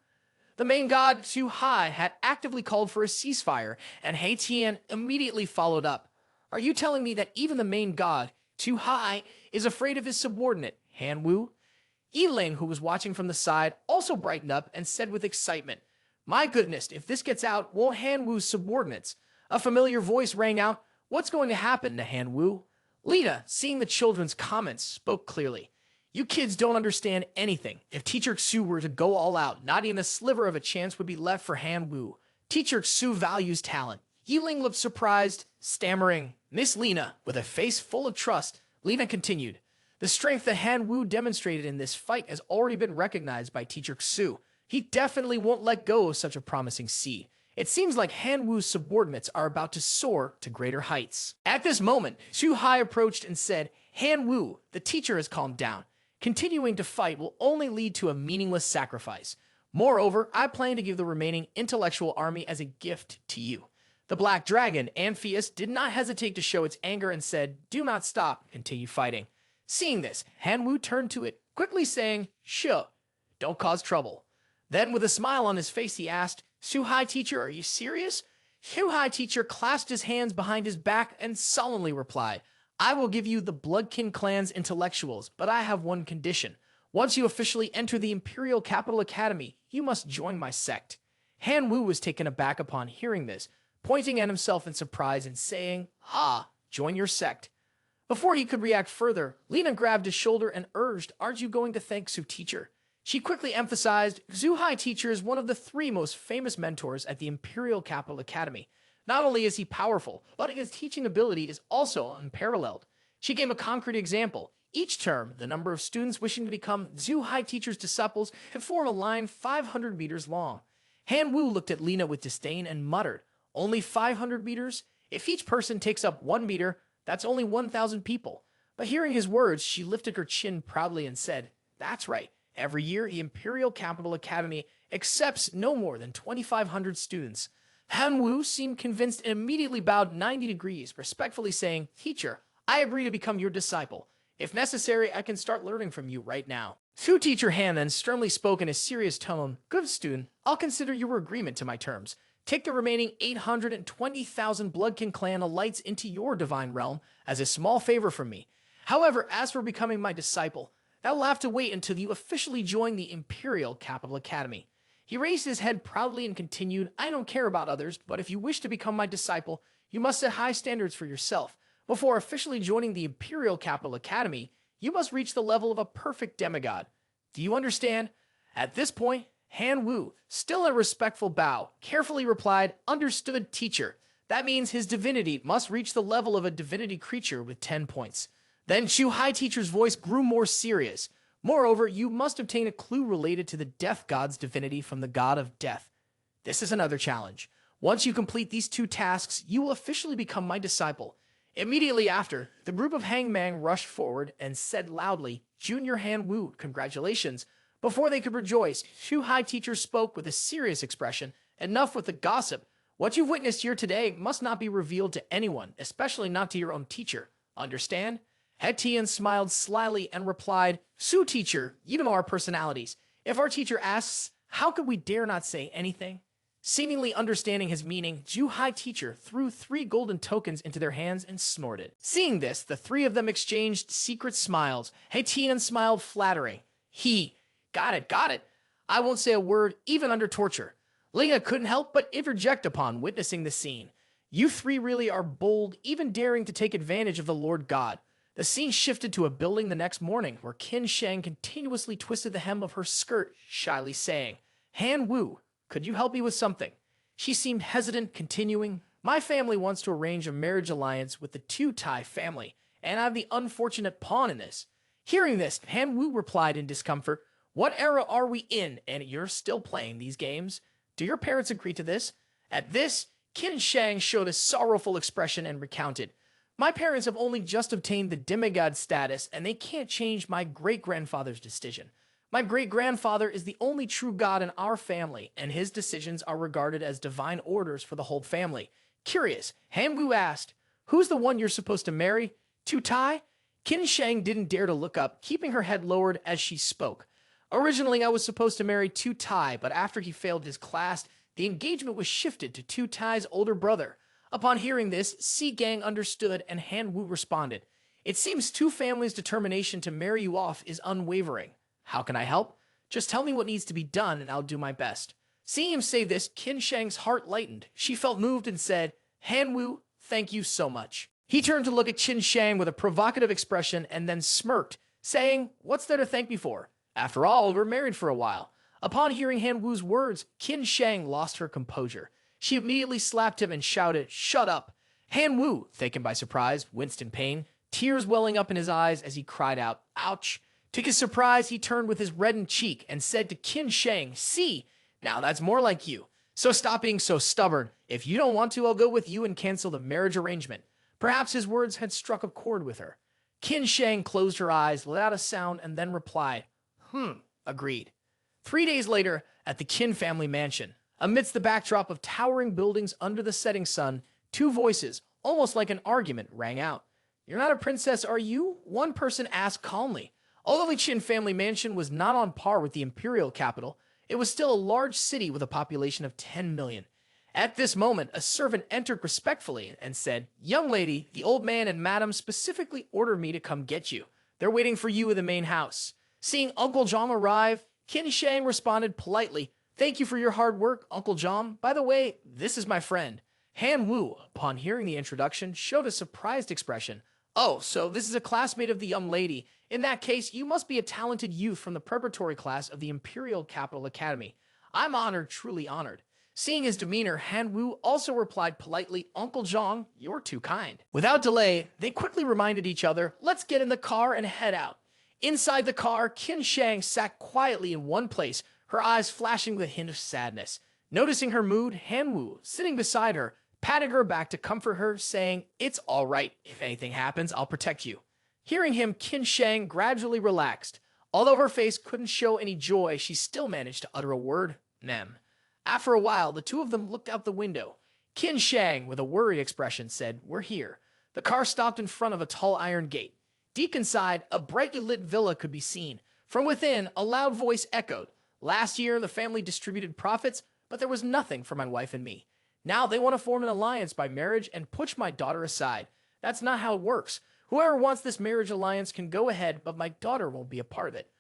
The main god, Su Hai, had actively called for a ceasefire, and He Tian immediately followed up. "Are you telling me that even the main god, Su Hai, is afraid of his subordinate, Han Wu?" Yiling, who was watching from the side, also brightened up and said with excitement, "My goodness, if this gets out, won't Hanwoo's subordinates?" A familiar voice rang out, "What's going to happen to Hanwoo?" Lena, seeing the children's comments, spoke clearly. "You kids don't understand anything. If Teacher Xu were to go all out, not even a sliver of a chance would be left for Hanwoo. Teacher Xu values talent." Yiling looked surprised, stammering, "Miss Lena," with a face full of trust, Lena continued, "The strength that Hanwoo demonstrated in this fight has already been recognized by Teacher Xu. He definitely won't let go of such a promising seed. It seems like Hanwoo's subordinates are about to soar to greater heights." At this moment, Xu Hai approached and said, "Hanwoo, the teacher has calmed down. Continuing to fight will only lead to a meaningless sacrifice. Moreover, I plan to give the remaining intellectual army as a gift to you." The black dragon, Amphius, did not hesitate to show its anger and said, "Do not stop, continue fighting." Seeing this, Hanwoo turned to it, quickly saying, "Sure, don't cause trouble." Then, with a smile on his face, he asked, "Xu Hai teacher, are you serious?" Xu Hai teacher clasped his hands behind his back and solemnly replied, "I will give you the Quyen Clan's intellectuals, but I have one condition. Once you officially enter the Imperial Capital Academy, you must join my sect." Hanwoo was taken aback upon hearing this, pointing at himself in surprise and saying, "Ah, join your sect." Before he could react further, Lena grabbed his shoulder and urged, "Aren't you going to thank Xu teacher?" She quickly emphasized, "Xu Hai teacher is one of the 3 most famous mentors at the Imperial Capital Academy. Not only is he powerful, but his teaching ability is also unparalleled." She gave a concrete example. Each term, the number of students wishing to become Xu Hai teacher's disciples could form a line 500 meters long. Hanwoo looked at Lena with disdain and muttered, "Only 500 meters? If each person takes up 1 meter, that's only 1,000 people." But hearing his words, she lifted her chin proudly and said, "That's right. Every year, the Imperial Capital Academy accepts no more than 2,500 students." Hanwoo seemed convinced and immediately bowed 90 degrees, respectfully saying, "Teacher, I agree to become your disciple. If necessary, I can start learning from you right now." Xu teacher Han then sternly spoke in a serious tone, "Good student, I'll consider your agreement to my terms. Take the remaining 820,000 Quyen Clan elites into your divine realm as a small favor from me. However, as for becoming my disciple, that will have to wait until you officially join the Imperial Capital Academy." He raised his head proudly and continued, "I don't care about others, but if you wish to become my disciple, you must set high standards for yourself. Before officially joining the Imperial Capital Academy, you must reach the level of a perfect demigod. Do you understand?" At this point, Hanwoo, still in a respectful bow, carefully replied, "Understood, teacher. That means his divinity must reach the level of a divinity creature with 10 points. Then Xu Hai teacher's voice grew more serious. "Moreover, you must obtain a clue related to the death god's divinity from the god of death. This is another challenge. Once you complete these 2 tasks, you will officially become my disciple." Immediately after, the group of hangmen rushed forward and said loudly, "Junior Hanwoo, congratulations." Before they could rejoice, Xu Hai teacher spoke with a serious expression, "Enough with the gossip. What you've witnessed here today must not be revealed to anyone, especially not to your own teacher. Understand?" Hetian smiled slyly and replied, "Xu teacher, you know our personalities. If our teacher asks, how could we dare not say anything?" Seemingly understanding his meaning, Xu Hai teacher threw 3 golden tokens into their hands and snorted. Seeing this, the 3 of them exchanged secret smiles. Hetian smiled flattering. Got it. I won't say a word, even under torture." Lena couldn't help but interject upon witnessing the scene. "You 3 really are bold, even daring to take advantage of the Lord God." The scene shifted to a building the next morning, where Qin Sheng continuously twisted the hem of her skirt, shyly saying, "Hanwoo, could you help me with something?" She seemed hesitant, continuing, "My family wants to arrange a marriage alliance with the Tu Tai family, and I'm the unfortunate pawn in this." Hearing this, Hanwoo replied in discomfort, "What era are we in, and you're still playing these games? Do your parents agree to this?" At this, Qin Sheng showed a sorrowful expression and recounted, "My parents have only just obtained the demigod status, and they can't change my great-grandfather's decision. My great-grandfather is the only true god in our family, and his decisions are regarded as divine orders for the whole family." Curious, Hanwoo asked, "Who's the one you're supposed to marry? Tu Tai?" Qin Sheng didn't dare to look up, keeping her head lowered as she spoke. "Originally, I was supposed to marry Tu Tai, but after he failed his class, the engagement was shifted to Tu Tai's older brother." Upon hearing this, Si Gang understood, and Hanwoo responded, "It seems 2 families' determination to marry you off is unwavering. How can I help? Just tell me what needs to be done and I'll do my best. Seeing him say this, Qin Shang's heart lightened. She felt moved and said, "Han-Wu, thank you so much." He turned to look at Qin Shang with a provocative expression and then smirked, saying, "What's there to thank me for? After all, we're married for a while." Upon hearing Han-Wu's words, Qin Shang lost her composure. She immediately slapped him and shouted, "Shut up!" Han-Wu, taken by surprise, winced in pain, tears welling up in his eyes as he cried out, "Ouch!" To his surprise, he turned with his reddened cheek and said to Qin Shang, "See, now that's more like you. So stop being so stubborn. If you don't want to, I'll go with you and cancel the marriage arrangement." Perhaps his words had struck a chord with her. Qin Shang closed her eyes, let out a sound, and then replied, agreed. 3 days later, at the Qin family mansion, amidst the backdrop of towering buildings under the setting sun, two voices, almost like an argument, rang out. "You're not a princess, are you?" one person asked calmly. Although the Qin family mansion was not on par with the imperial capital, it was still a large city with a population of 10 million. At this moment, a servant entered respectfully and said, "Young lady, the old man and madam specifically ordered me to come get you. They're waiting for you in the main house." Seeing Uncle Zhang arrive, Qin Shang responded politely, "Thank you for your hard work, Uncle Zhang. By the way, this is my friend." Han-Wu, upon hearing the introduction, showed a surprised expression. "Oh, so this is a classmate of the young lady. In that case, you must be a talented youth from the preparatory class of the Imperial Capital Academy. I'm honored, truly honored." Seeing his demeanor, Han-Wu also replied politely, "Uncle Zhang, you're too kind." Without delay, they quickly reminded each other, "Let's get in the car and head out." Inside the car, Qin Shang sat quietly in one place, her eyes flashing with a hint of sadness. Noticing her mood, Han-Wu, sitting beside her, patted her back to comfort her, saying, "It's all right. If anything happens, I'll protect you." Hearing him, Qin Shang gradually relaxed. Although her face couldn't show any joy, she still managed to utter a word, "Nem." After a while, the two of them looked out the window. Qin Shang, with a worried expression, said, "We're here." The car stopped in front of a tall iron gate. Deep inside, a brightly lit villa could be seen. From within, a loud voice echoed, "Last year, the family distributed profits, but there was nothing for my wife and me. Now they want to form an alliance by marriage and push my daughter aside. That's not how it works. Whoever wants this marriage alliance can go ahead, but my daughter won't be a part of it."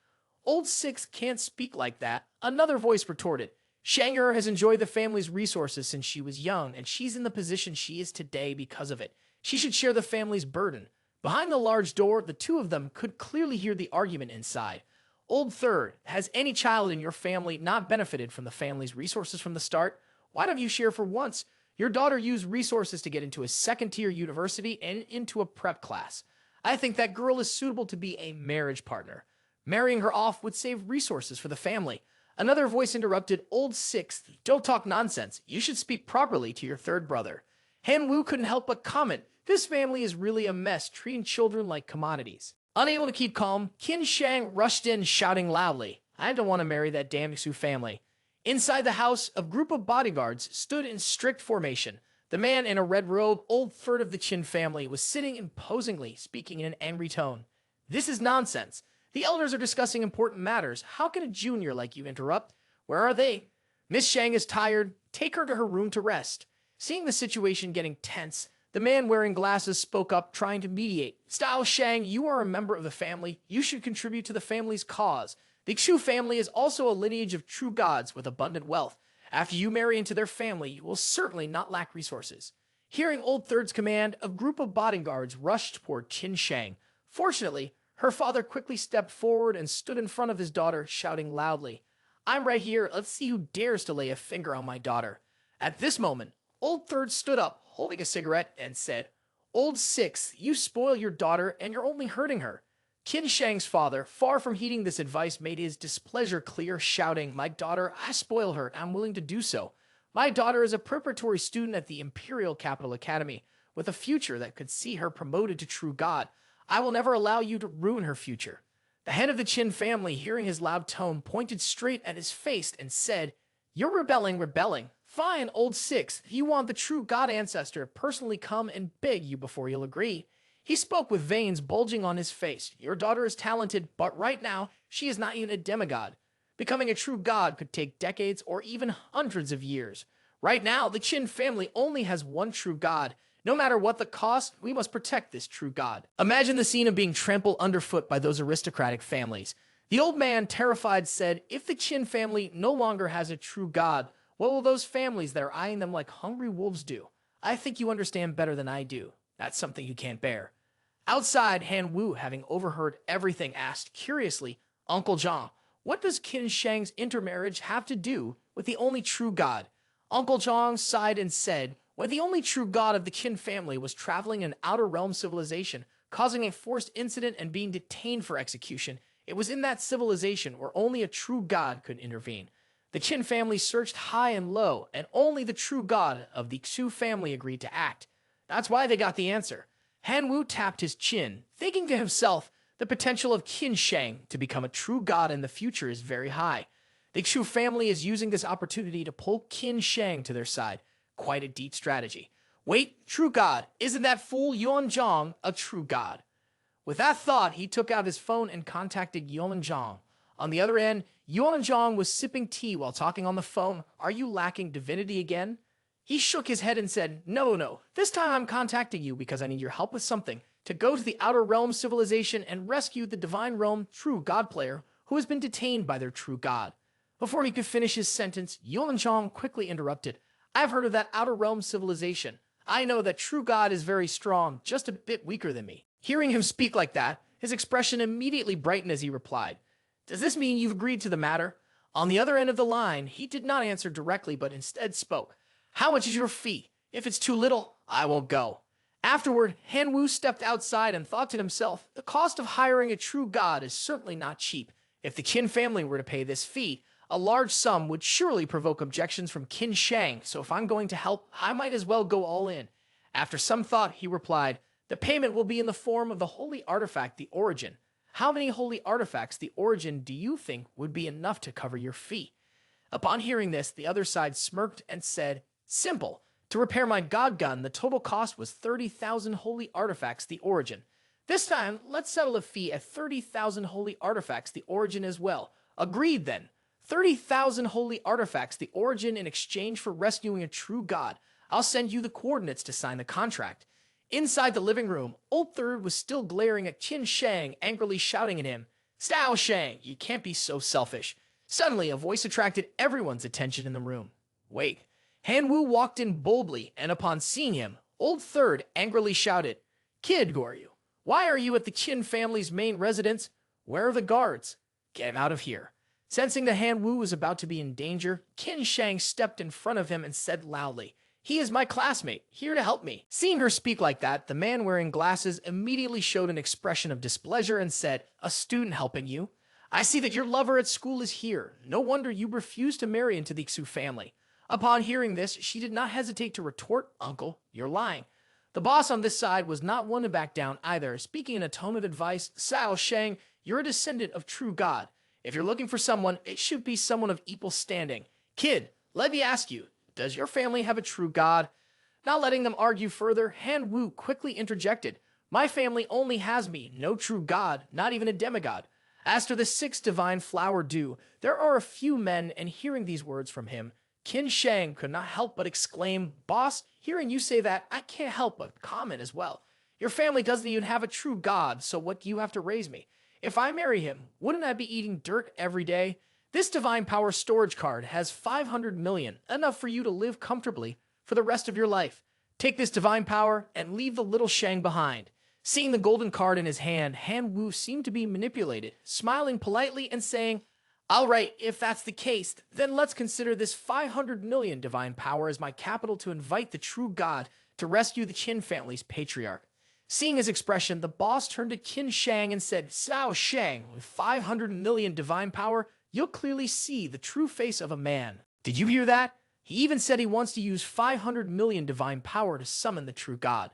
"Old Six can't speak like that," another voice retorted. "Shang'er has enjoyed the family's resources since she was young, and she's in the position she is today because of it. She should share the family's burden." Behind the large door, the two of them could clearly hear the argument inside. "Old Third, has any child in your family not benefited from the family's resources from the start? Why don't you share for once? Your daughter used resources to get into a second-tier university and into a prep class. I think that girl is suitable to be a marriage partner. Marrying her off would save resources for the family." Another voice interrupted, "Old Sixth, don't talk nonsense. You should speak properly to your third brother." Han-Wu couldn't help but comment, "This family is really a mess, treating children like commodities." Unable to keep calm, Qin Shang rushed in, shouting loudly, "I don't want to marry that damn Xu family." Inside the house, a group of bodyguards stood in strict formation. The man in a red robe, Old Third of the Qin family, was sitting imposingly, speaking in an angry tone. "This is nonsense. The elders are discussing important matters. How can a junior like you interrupt? Where are they? Miss Shang is tired. Take her to her room to rest." Seeing the situation getting tense, the man wearing glasses spoke up, trying to mediate. "Style Shang, you are a member of the family. You should contribute to the family's cause. The Xu family is also a lineage of true gods with abundant wealth. After you marry into their family, you will certainly not lack resources." Hearing Old Third's command, a group of bodyguards rushed toward Qin Shang. Fortunately, her father quickly stepped forward and stood in front of his daughter, shouting loudly, "I'm right here. Let's see who dares to lay a finger on my daughter." At this moment, Old Third stood up, holding a cigarette, and said, "Old Six, you spoil your daughter and you're only hurting her." Qin Shang's father, far from heeding this advice, made his displeasure clear, shouting, "My daughter, I spoil her, and I'm willing to do so. My daughter is a preparatory student at the Imperial Capital Academy, with a future that could see her promoted to true god. I will never allow you to ruin her future." The head of the Qin family, hearing his loud tone, pointed straight at his face and said, "You're rebelling. Fine, Old Six. If you want the true god ancestor to personally come and beg you before you'll agree." He spoke with veins bulging on his face. "Your daughter is talented, but right now, she is not even a demigod. Becoming a true god could take decades or even hundreds of years. Right now, the Qin family only has one true god. No matter what the cost, we must protect this true god." Imagine the scene of being trampled underfoot by those aristocratic families. The old man, terrified, said, if the Qin family no longer has a true god, what will those families that are eyeing them like hungry wolves do? I think you understand better than I do. That's something you can't bear. Outside, Han Wu, having overheard everything, asked curiously, Uncle Zhang, what does Qin Shang's intermarriage have to do with the only true god? Uncle Zhang sighed and said, when the only true god of the Qin family was traveling in outer realm civilization, causing a forced incident and being detained for execution, it was in that civilization where only a true god could intervene. The Qin family searched high and low, and only the true god of the Xu family agreed to act. That's why they got the answer. Han Wu tapped his chin, thinking to himself, the potential of Qin Shang to become a true god in the future is very high. The Xu family is using this opportunity to pull Qin Shang to their side. Quite a deep strategy. Wait, true god, isn't that fool Yuan Zhang a true god? With that thought, he took out his phone and contacted Yuan Zhang. On the other end, Yuan Zhang was sipping tea while talking on the phone. Are you lacking divinity again? He shook his head and said, no, this time I'm contacting you because I need your help with something, to go to the Outer Realm civilization and rescue the Divine Realm true god player who has been detained by their true god. Before he could finish his sentence, Yuan Zhang quickly interrupted. I've heard of that Outer Realm civilization. I know that true god is very strong, just a bit weaker than me. Hearing him speak like that, his expression immediately brightened as he replied, does this mean you've agreed to the matter? On the other end of the line, he did not answer directly but instead spoke. How much is your fee? If it's too little, I won't go. Afterward, Han Wu stepped outside and thought to himself, the cost of hiring a true god is certainly not cheap. If the Qin family were to pay this fee, a large sum would surely provoke objections from Qin Shang, so if I'm going to help, I might as well go all in. After some thought, he replied, the payment will be in the form of the holy artifact, the Origin. How many holy artifacts, the Origin, do you think would be enough to cover your fee? Upon hearing this, the other side smirked and said, simple. To repair my god gun, the total cost was 30,000 holy artifacts, the Origin. This time, let's settle a fee at 30,000 holy artifacts, the Origin as well. Agreed then. 30,000 holy artifacts, the Origin in exchange for rescuing a true god. I'll send you the coordinates to sign the contract. Inside the living room, Old Third was still glaring at Qin Shang, angrily shouting at him, Style Shang, you can't be so selfish. Suddenly, a voice attracted everyone's attention in the room. Wait. Han Wu walked in boldly, and upon seeing him, Old Third angrily shouted, Kid, Goryu, why are you at the Qin family's main residence? Where are the guards? Get out of here. Sensing that Han Wu was about to be in danger, Qin Shang stepped in front of him and said loudly, he is my classmate, here to help me. Seeing her speak like that, the man wearing glasses immediately showed an expression of displeasure and said, a student helping you? I see that your lover at school is here. No wonder you refused to marry into the Xu family. Upon hearing this, she did not hesitate to retort, Uncle, you're lying. The boss on this side was not one to back down either, speaking in a tone of advice, Sao Shang, you're a descendant of true God. If you're looking for someone, it should be someone of equal standing. Kid, let me ask you, does your family have a true god? Not letting them argue further, Han Wu quickly interjected, my family only has me, no true god, not even a demigod. As to the sixth divine flower dew, there are a few men, and hearing these words from him, Qin Shang could not help but exclaim, Boss, hearing you say that, I can't help but comment as well. Your family doesn't even have a true god, so what do you have to raise me? If I marry him, wouldn't I be eating dirt every day? This divine power storage card has 500 million, enough for you to live comfortably for the rest of your life. Take this divine power and leave the little Shang behind. Seeing the golden card in his hand, Han Wu seemed to be manipulated, smiling politely and saying, all right, if that's the case, then let's consider this 500 million divine power as my capital to invite the true god to rescue the Qin family's patriarch. Seeing his expression, the boss turned to Qin Shang and said, Sao Shang, with 500 million divine power, you'll clearly see the true face of a man. Did you hear that? He even said he wants to use 500 million divine power to summon the true god.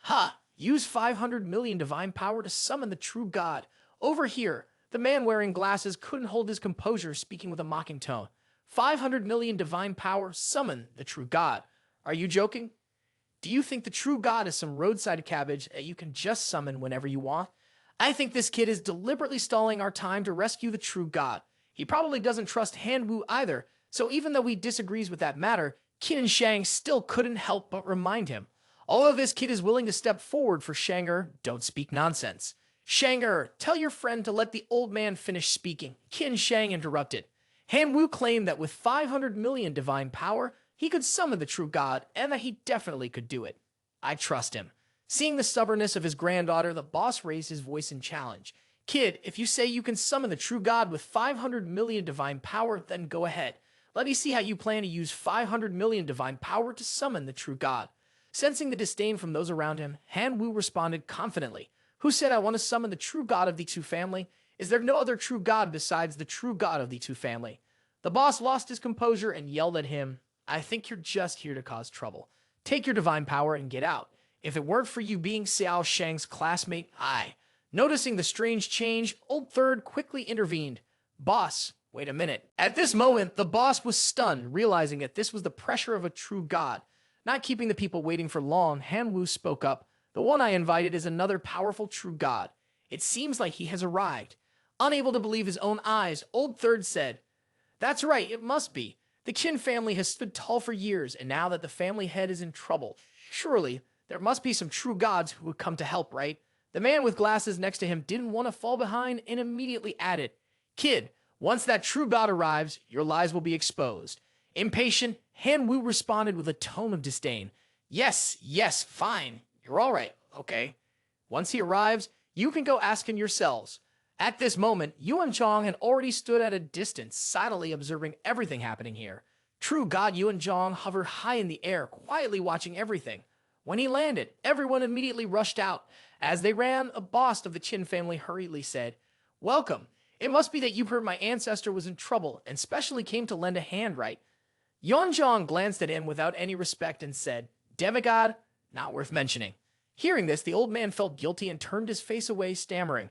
Ha! Use 500 million divine power to summon the true god. Over here, the man wearing glasses couldn't hold his composure, speaking with a mocking tone. 500 million divine power, summon the true god. Are you joking? Do you think the true god is some roadside cabbage that you can just summon whenever you want? I think this kid is deliberately stalling our time to rescue the true god. He probably doesn't trust Han Wu either, so even though he disagrees with that matter, Qin Shang still couldn't help but remind him. Although this kid is willing to step forward for Shanger, don't speak nonsense. Shanger, tell your friend to let the old man finish speaking, Qin Shang interrupted. Han Wu claimed that with 500 million divine power, he could summon the true god, and that he definitely could do it. I trust him. Seeing the stubbornness of his granddaughter, the boss raised his voice in challenge. Kid, if you say you can summon the true god with 500 million divine power, then go ahead. Let me see how you plan to use 500 million divine power to summon the true god. Sensing the disdain from those around him, Han Wu responded confidently. Who said I want to summon the true god of the Two family? Is there no other true god besides the true god of the Two family? The boss lost his composure and yelled at him, I think you're just here to cause trouble. Take your divine power and get out. If it weren't for you being Xiao Shang's classmate, Noticing the strange change, Old Third quickly intervened. Boss, wait a minute. At this moment, the boss was stunned, realizing that this was the pressure of a true god. Not keeping the people waiting for long, Han Wu spoke up. The one I invited is another powerful true god. It seems like he has arrived. Unable to believe his own eyes, Old Third said, That's right, it must be. The Qin family has stood tall for years, and now that the family head is in trouble, surely there must be some true gods who would come to help, right? The man with glasses next to him didn't want to fall behind and immediately added, Kid, once that true god arrives, your lies will be exposed. Impatient, Han Wu responded with a tone of disdain. Yes, fine. You're all right, okay. Once he arrives, you can go ask him yourselves. At this moment, Yuan Zhong had already stood at a distance, silently observing everything happening here. True god Yuan Zhong hovered high in the air, quietly watching everything. When he landed, everyone immediately rushed out. As they ran, a boss of the Qin family hurriedly said, Welcome. It must be that you heard my ancestor was in trouble and specially came to lend a hand, right? Yuan Zhong glanced at him without any respect and said, Demigod, not worth mentioning. Hearing this, the old man felt guilty and turned his face away, stammering.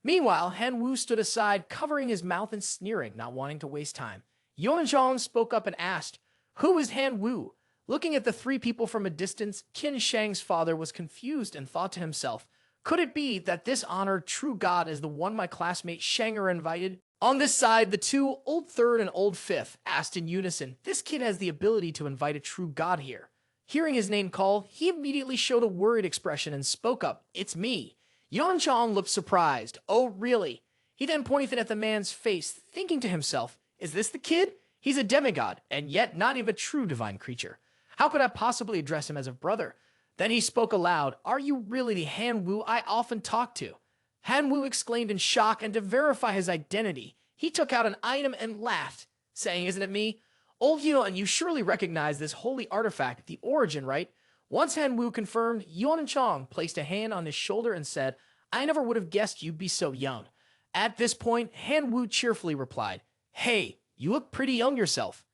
Meanwhile, Han Wu stood aside, covering his mouth and sneering, not wanting to waste time. Yuan Zhong spoke up and asked, Who is Han Wu? Looking at the three people from a distance, Qin Shang's father was confused and thought to himself, Could it be that this honored true god is the one my classmate Shanger invited? On this side, the two, Old Third and Old Fifth, asked in unison, This kid has the ability to invite a true god here. Hearing his name called, he immediately showed a worried expression and spoke up, It's me. Yuan Zhong looked surprised. Oh, really? He then pointed at the man's face, thinking to himself, Is this the kid? He's a demigod, and yet not even a true divine creature. How could I possibly address him as a brother? Then he spoke aloud, Are you really the Han Wu I often talk to? Han Wu exclaimed in shock, and to verify his identity, he took out an item and laughed, saying, Isn't it me? Old Yuan, you surely recognize this holy artifact, the origin, right? Once Han Wu confirmed, Yuan Chong placed a hand on his shoulder and said, I never would have guessed you'd be so young. At this point, Han Wu cheerfully replied, Hey, you look pretty young yourself.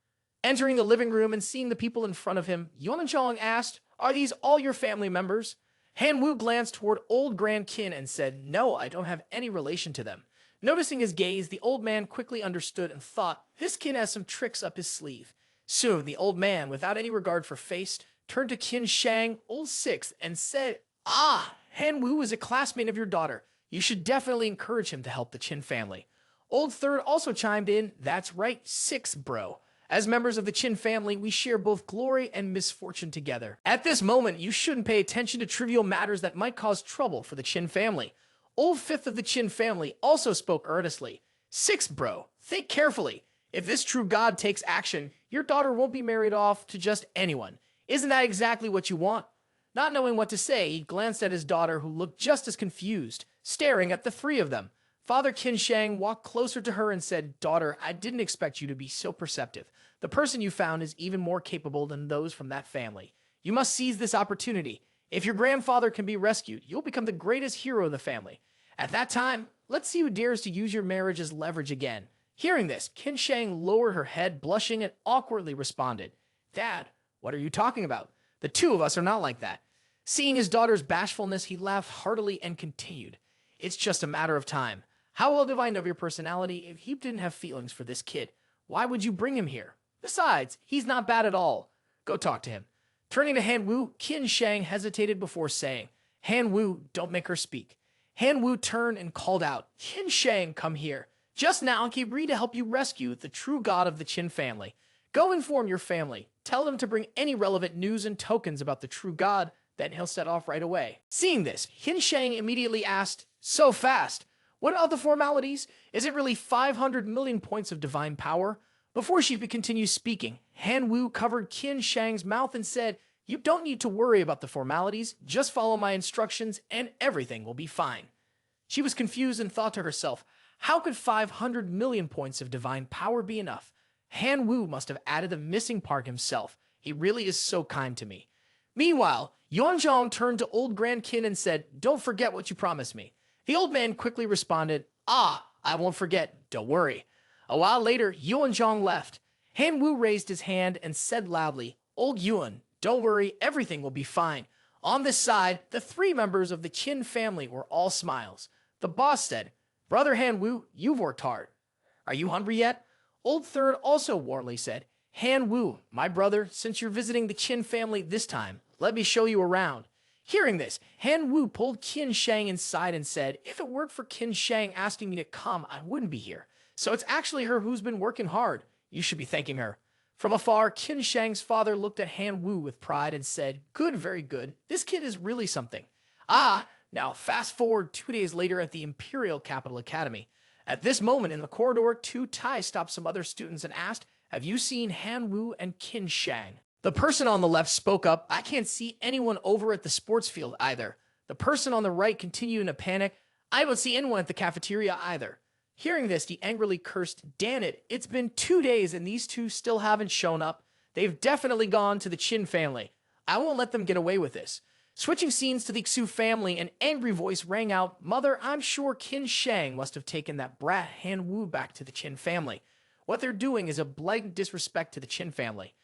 Entering the living room and seeing the people in front of him, Yuan Chong asked, Are these all your family members? Han Wu glanced toward old Grand Qin and said, No, I don't have any relation to them. Noticing his gaze, the old man quickly understood and thought, This kid has some tricks up his sleeve. Soon, the old man, without any regard for face, turned to Qin Shang, Old Sixth, and said, Han Wu is a classmate of your daughter. You should definitely encourage him to help the Qin family. Old Third also chimed in, That's right, Sixth, bro. As members of the Qin family, we share both glory and misfortune together. At this moment, you shouldn't pay attention to trivial matters that might cause trouble for the Qin family. Old Fifth of the Qin family also spoke earnestly. Sixth, bro, think carefully. If this true god takes action, your daughter won't be married off to just anyone. Isn't that exactly what you want? Not knowing what to say, he glanced at his daughter, who looked just as confused, staring at the three of them. Father Qin Shang walked closer to her and said, Daughter, I didn't expect you to be so perceptive. The person you found is even more capable than those from that family. You must seize this opportunity. If your grandfather can be rescued, you'll become the greatest hero in the family. At that time, let's see who dares to use your marriage as leverage again. Hearing this, Qin Shang lowered her head, blushing, and awkwardly responded, Dad, what are you talking about? The two of us are not like that. Seeing his daughter's bashfulness, he laughed heartily and continued, It's just a matter of time. How well do I know your personality if you didn't have feelings for this kid? Why would you bring him here? Besides, he's not bad at all. Go talk to him. Turning to Han Wu, Qin Shang hesitated before saying, Han Wu, don't make her speak. Han Wu turned and called out, Qin Shang, come here. Just now, he agreed to help you rescue the true god of the Qin family. Go inform your family. Tell them to bring any relevant news and tokens about the true god then he'll set off right away. Seeing this, Qin Shang immediately asked, "So fast? What are the formalities? Is it really 500 million points of divine power?" Before she could continue speaking, Han Wu covered Qin Shang's mouth and said, "You don't need to worry about the formalities, just follow my instructions and everything will be fine." She was confused and thought to herself, how could 500 million points of divine power be enough? Han Wu must have added the missing part himself. He really is so kind to me. Meanwhile, Yuanzhong turned to old Grand Qin and said, "Don't forget what you promised me." The old man quickly responded, "Ah, I won't forget, don't worry." A while later, Yuanzhong left. Han Wu raised his hand and said loudly, "Old Yuan, don't worry, everything will be fine." On this side, the three members of the Qin family were all smiles. The boss said, "Brother Han Wu, you've worked hard. Are you hungry yet?" Old Third also warmly said, "Han Wu, my brother, since you're visiting the Qin family this time, let me show you around." Hearing this, Han Wu pulled Qin Shang inside and said, "If it weren't for Qin Shang asking me to come, I wouldn't be here. So it's actually her who's been working hard. You should be thanking her." From afar, Qin Shang's father looked at Han Wu with pride and said, "Good, very good. This kid is really something." Now fast forward 2 days later at the Imperial Capital Academy. At this moment in the corridor, Tu Tai stopped some other students and asked, "Have you seen Han Wu and Qin Shang?" The person on the left spoke up, "I can't see anyone over at the sports field either." The person on the right continued in a panic, "I don't see anyone at the cafeteria either." Hearing this, he angrily cursed, "Damn it, it's been 2 days and these two still haven't shown up. They've definitely gone to the Qin family. I won't let them get away with this." Switching scenes to the Xu family, an angry voice rang out, "Mother, I'm sure Qin Shang must have taken that brat Han Wu back to the Qin family. What they're doing is a blatant disrespect to the Qin family."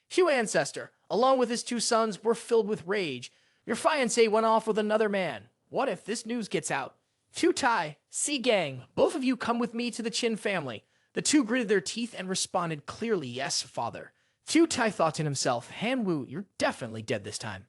Xu ancestor, along with his 2 sons, were filled with rage. "Your fiancé went off with another man. What if this news gets out? Tu Tai, Si Gang, both of you come with me to the Qin family." The two gritted their teeth and responded clearly, "Yes, father." Tu Tai thought to himself, "Han Wu, you're definitely dead this time."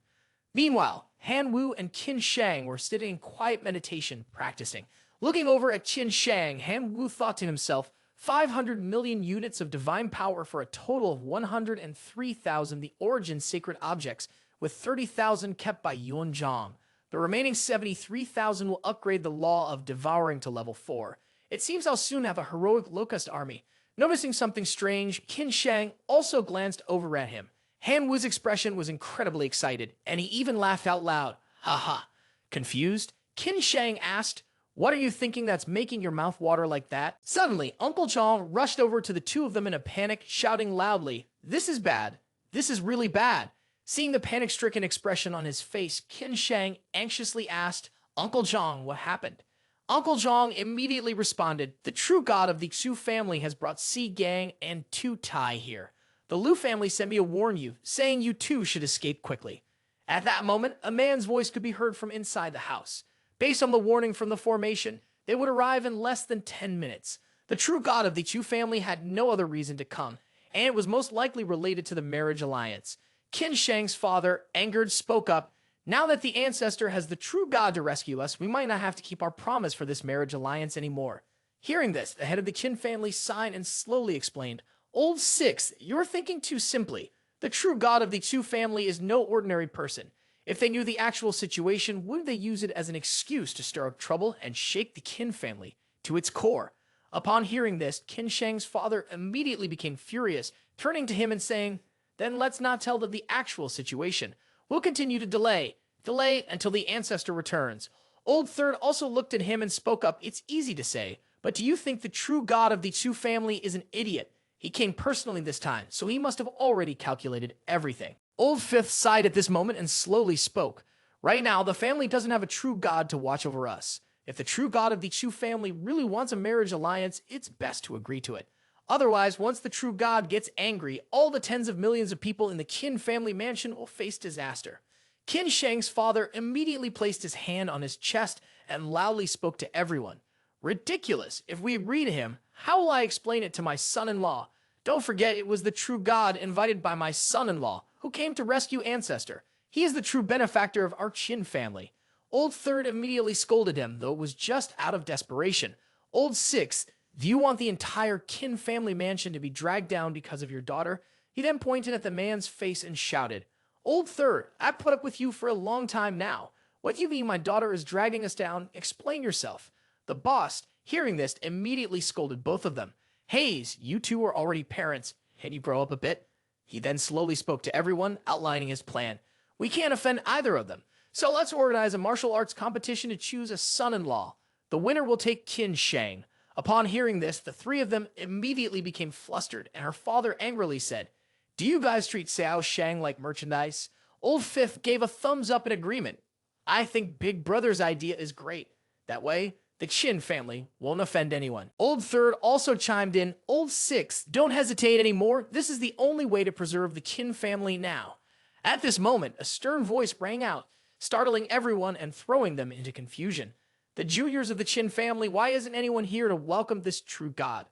Meanwhile, Han Wu and Qin Shang were sitting in quiet meditation, practicing. Looking over at Qin Shang, Han Wu thought to himself, 500 million units of divine power for a total of 103,000 the origin sacred objects, with 30,000 kept by Yuanzhong. The remaining 73,000 will upgrade the law of devouring to level 4. It seems I'll soon have a heroic locust army. Noticing something strange, Qin Shang also glanced over at him. Han Wu's expression was incredibly excited, and he even laughed out loud. "Ha ha." Confused, Qin Shang asked, "What are you thinking that's making your mouth water like that?" Suddenly, Uncle Zhang rushed over to the two of them in a panic, shouting loudly, "This is bad. This is really bad." Seeing the panic-stricken expression on his face, Qin Shang anxiously asked, "Uncle Zhang, what happened?" Uncle Zhang immediately responded, "The true god of the Xu family has brought Si Gang and Tu Tai here. The Lu family sent me to warn you, saying you too should escape quickly." At that moment, a man's voice could be heard from inside the house. Based on the warning from the formation, they would arrive in less than 10 minutes. The true god of the Chu family had no other reason to come, and it was most likely related to the marriage alliance. Qin Shang's father, angered, spoke up, "Now that the ancestor has the true god to rescue us, we might not have to keep our promise for this marriage alliance anymore." Hearing this, the head of the Qin family sighed and slowly explained, "Old Six, you're thinking too simply. The true god of the Chu family is no ordinary person. If they knew the actual situation, wouldn't they use it as an excuse to stir up trouble and shake the Qin family to its core?" Upon hearing this, Qin Shang's father immediately became furious, turning to him and saying, "Then let's not tell them the actual situation. We'll continue to delay until the ancestor returns." Old Third also looked at him and spoke up, "It's easy to say, but do you think the true god of the Chu family is an idiot? He came personally this time, so he must have already calculated everything." Old Fifth sighed at this moment and slowly spoke. "Right now, the family doesn't have a true god to watch over us. If the true god of the Chu family really wants a marriage alliance, it's best to agree to it. Otherwise, once the true god gets angry, all the tens of millions of people in the Qin family mansion will face disaster." Qin Shang's father immediately placed his hand on his chest and loudly spoke to everyone. "Ridiculous! If we agree to him, how will I explain it to my son-in-law? Don't forget it was the true god invited by my son-in-law who came to rescue Ancestor. He is the true benefactor of our Qin family." Old Third immediately scolded him, though it was just out of desperation. "Old Six, do you want the entire Qin family mansion to be dragged down because of your daughter?" He then pointed at the man's face and shouted, Old third, I've put up with you for a long time now. What do you mean my daughter is dragging us down? Explain yourself. The boss, hearing this, immediately scolded both of them. Hayes, you two are already parents. Can you grow up a bit? He then slowly spoke to everyone, outlining his plan. We can't offend either of them, so let's organize a martial arts competition to choose a son-in-law. The winner will take Qin Shang. Upon hearing this, the three of them immediately became flustered, and her father angrily said, Do you guys treat Xiao Shang like merchandise? Old Fifth gave a thumbs up in agreement. I think Big Brother's idea is great. That way, the Qin family won't offend anyone. Old Third also chimed in, Old Sixth, don't hesitate anymore. This is the only way to preserve the Qin family now. At this moment, a stern voice rang out, startling everyone and throwing them into confusion. The juniors of the Qin family, why isn't anyone here to welcome this true god?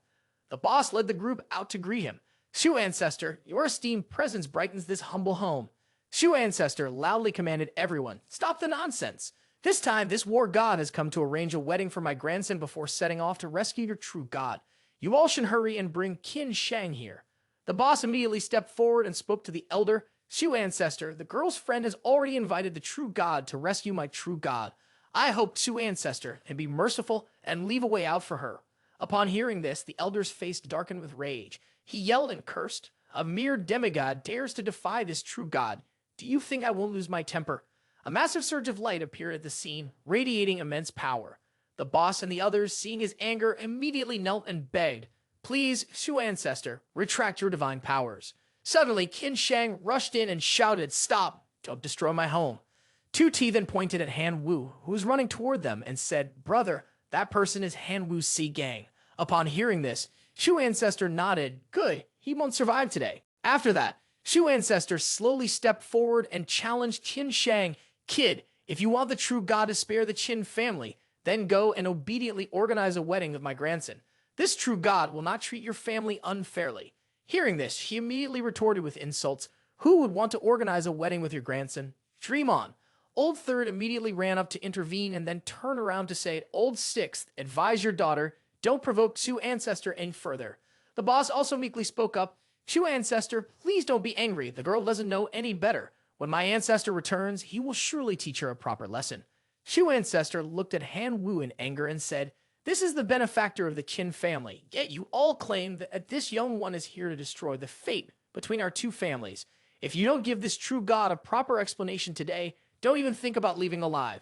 The boss led the group out to greet him. Shu Ancestor, your esteemed presence brightens this humble home. Shu Ancestor loudly commanded everyone, stop the nonsense. This time, this war god has come to arrange a wedding for my grandson before setting off to rescue your true god. You all should hurry and bring Qin Shang here. The boss immediately stepped forward and spoke to the elder. Shu Ancestor, the girl's friend has already invited the true god to rescue my true god. I hope Shu Ancestor can be merciful and leave a way out for her. Upon hearing this, the elder's face darkened with rage. He yelled and cursed. A mere demigod dares to defy this true god. Do you think I won't lose my temper? A massive surge of light appeared at the scene, radiating immense power. The boss and the others, seeing his anger, immediately knelt and begged, Please, Shu Ancestor, retract your divine powers. Suddenly, Qin Shang rushed in and shouted, Stop! Don't destroy my home. Tu Ti then pointed at Han Wu, who was running toward them, and said, Brother, that person is Han Wu's Sea Gang. Upon hearing this, Shu Ancestor nodded, Good, he won't survive today. After that, Shu Ancestor slowly stepped forward and challenged Qin Shang, Kid, if you want the true god to spare the Qin family, then go and obediently organize a wedding with my grandson. This true god will not treat your family unfairly. Hearing this, he immediately retorted with insults. Who would want to organize a wedding with your grandson? Dream on. Old Third immediately ran up to intervene and then turned around to say, Old Sixth, advise your daughter, don't provoke Shu Ancestor any further. The boss also meekly spoke up, Shu Ancestor, please don't be angry. The girl doesn't know any better. When my ancestor returns, he will surely teach her a proper lesson. Shu Ancestor looked at Han Wu in anger and said, This is the benefactor of the Qin family, yet you all claim that this young one is here to destroy the fate between our two families. If you don't give this true god a proper explanation today, don't even think about leaving alive.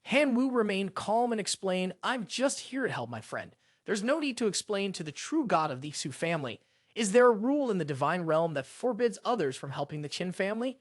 Han Wu remained calm and explained, I'm just here to help my friend. There's no need to explain to the true god of the Xu family. Is there a rule in the divine realm that forbids others from helping the Qin family?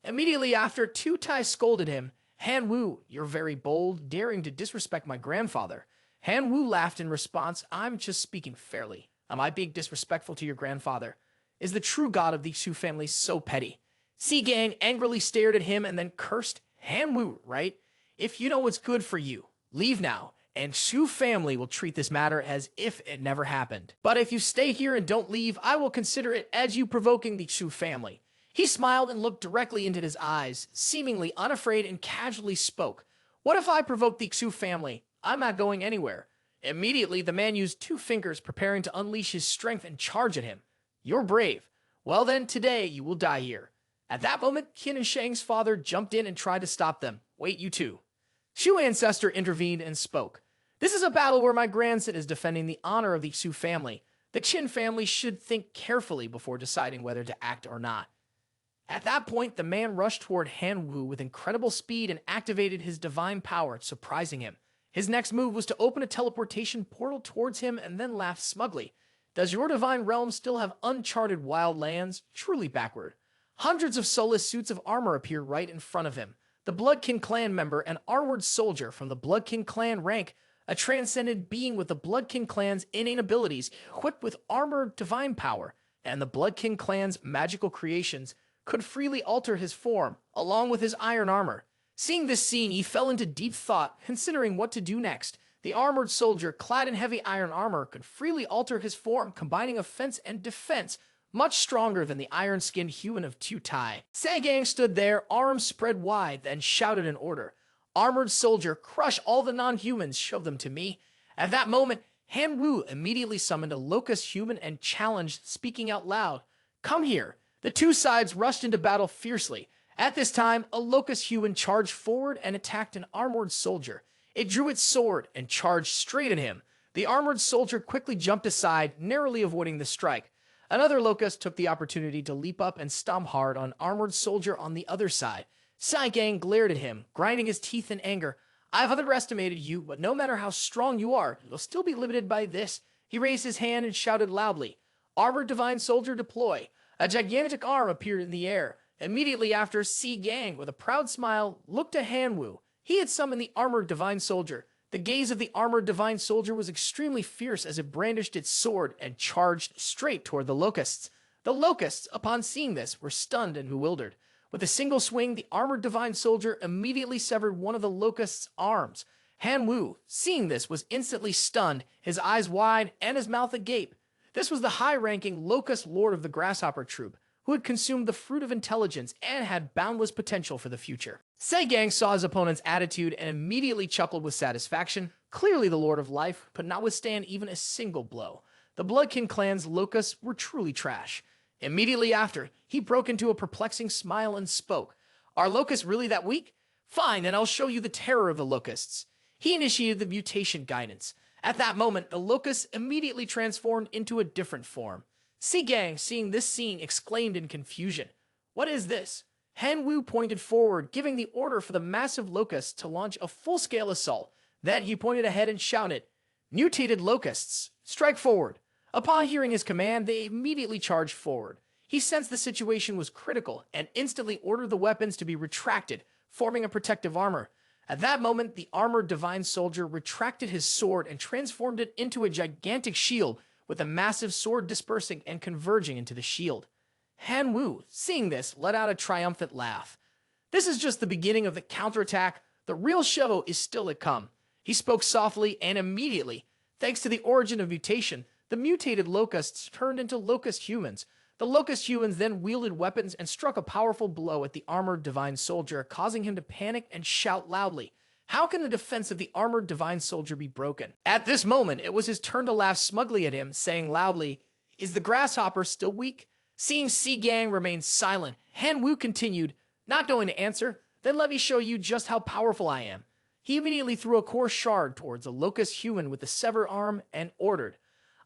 Immediately after, Tu Tai scolded him, Han Wu, you're very bold, daring to disrespect my grandfather. Han Wu laughed in response, I'm just speaking fairly. Am I being disrespectful to your grandfather? Is the true god of the Xu family so petty? Sea Gang angrily stared at him and then cursed, Han Wu, right? If you know what's good for you, leave now, and Xu family will treat this matter as if it never happened. But if you stay here and don't leave, I will consider it as you provoking the Xu family. He smiled and looked directly into his eyes, seemingly unafraid, and casually spoke. What if I provoke the Xu family? I'm not going anywhere. Immediately, the man used 2 fingers, preparing to unleash his strength and charge at him. You're brave. Well then, today you will die here. At that moment, Qin and Shang's father jumped in and tried to stop them. Wait, you two. Shu Ancestor intervened and spoke. This is a battle where my grandson is defending the honor of the Xu family. The Qin family should think carefully before deciding whether to act or not. At that point, the man rushed toward Han Wu with incredible speed and activated his divine power, surprising him. His next move was to open a teleportation portal towards him and then laugh smugly. Does your divine realm still have uncharted wild lands? Truly backward. Hundreds of soulless suits of armor appear right in front of him. The Quyen Clan member, an R-word soldier from the Quyen Clan rank, a transcendent being with the Quyen Clan's innate abilities, equipped with armored divine power, and the Quyen Clan's magical creations, could freely alter his form, along with his iron armor. Seeing this scene, he fell into deep thought, considering what to do next. The armored soldier, clad in heavy iron armor, could freely alter his form, combining offense and defense, much stronger than the iron-skinned human of Tu Tai. Sagang stood there, arms spread wide, then shouted an order. Armored soldier, crush all the non-humans, show them to me. At that moment, Han Wu immediately summoned a locust human and challenged, speaking out loud, Come here. The two sides rushed into battle fiercely. At this time, a locust human charged forward and attacked an armored soldier. It drew its sword and charged straight at him. The armored soldier quickly jumped aside, narrowly avoiding the strike. Another locust took the opportunity to leap up and stomp hard on an armored soldier on the other side. Saigang glared at him, grinding his teeth in anger. I've underestimated you, but no matter how strong you are, you'll still be limited by this. He raised his hand and shouted loudly, Armored Divine Soldier deploy. A gigantic arm appeared in the air. Immediately after, Gang, with a proud smile, looked at Hanwoo. He had summoned the Armored Divine Soldier. The gaze of the Armored Divine Soldier was extremely fierce as it brandished its sword and charged straight toward the locusts. The locusts, upon seeing this, were stunned and bewildered. With a single swing, the Armored Divine Soldier immediately severed one of the locusts' arms. Hanwoo, seeing this, was instantly stunned, his eyes wide and his mouth agape. This was the high-ranking Locust Lord of the Grasshopper Troop, who had consumed the fruit of intelligence and had boundless potential for the future. Saigang saw his opponent's attitude and immediately chuckled with satisfaction. Clearly the Lord of Life could not withstand even a single blow. The Quyen Clan's locusts were truly trash. Immediately after, he broke into a perplexing smile and spoke. Are locusts really that weak? Fine, then I'll show you the terror of the locusts. He initiated the mutation guidance. At that moment, the locusts immediately transformed into a different form. Gang, seeing this scene, exclaimed in confusion. What is this? Hanwoo pointed forward, giving the order for the massive locusts to launch a full-scale assault. Then he pointed ahead and shouted, Mutated locusts, strike forward. Upon hearing his command, they immediately charged forward. He sensed the situation was critical and instantly ordered the weapons to be retracted, forming a protective armor. At that moment, the armored divine soldier retracted his sword and transformed it into a gigantic shield, with a massive sword dispersing and converging into the shield. Hanwoo, seeing this, let out a triumphant laugh. This is just the beginning of the counterattack. The real show is still to come. He spoke softly, and immediately, thanks to the origin of mutation, the mutated locusts turned into locust humans. The locust humans then wielded weapons and struck a powerful blow at the armored divine soldier, causing him to panic and shout loudly. How can the defense of the armored divine soldier be broken? At this moment, it was his turn to laugh smugly at him, saying loudly, Is the grasshopper still weak? Seeing Gang remain silent, Hanwoo continued, Not going to answer, then let me show you just how powerful I am. He immediately threw a core shard towards a locust human with the severed arm and ordered,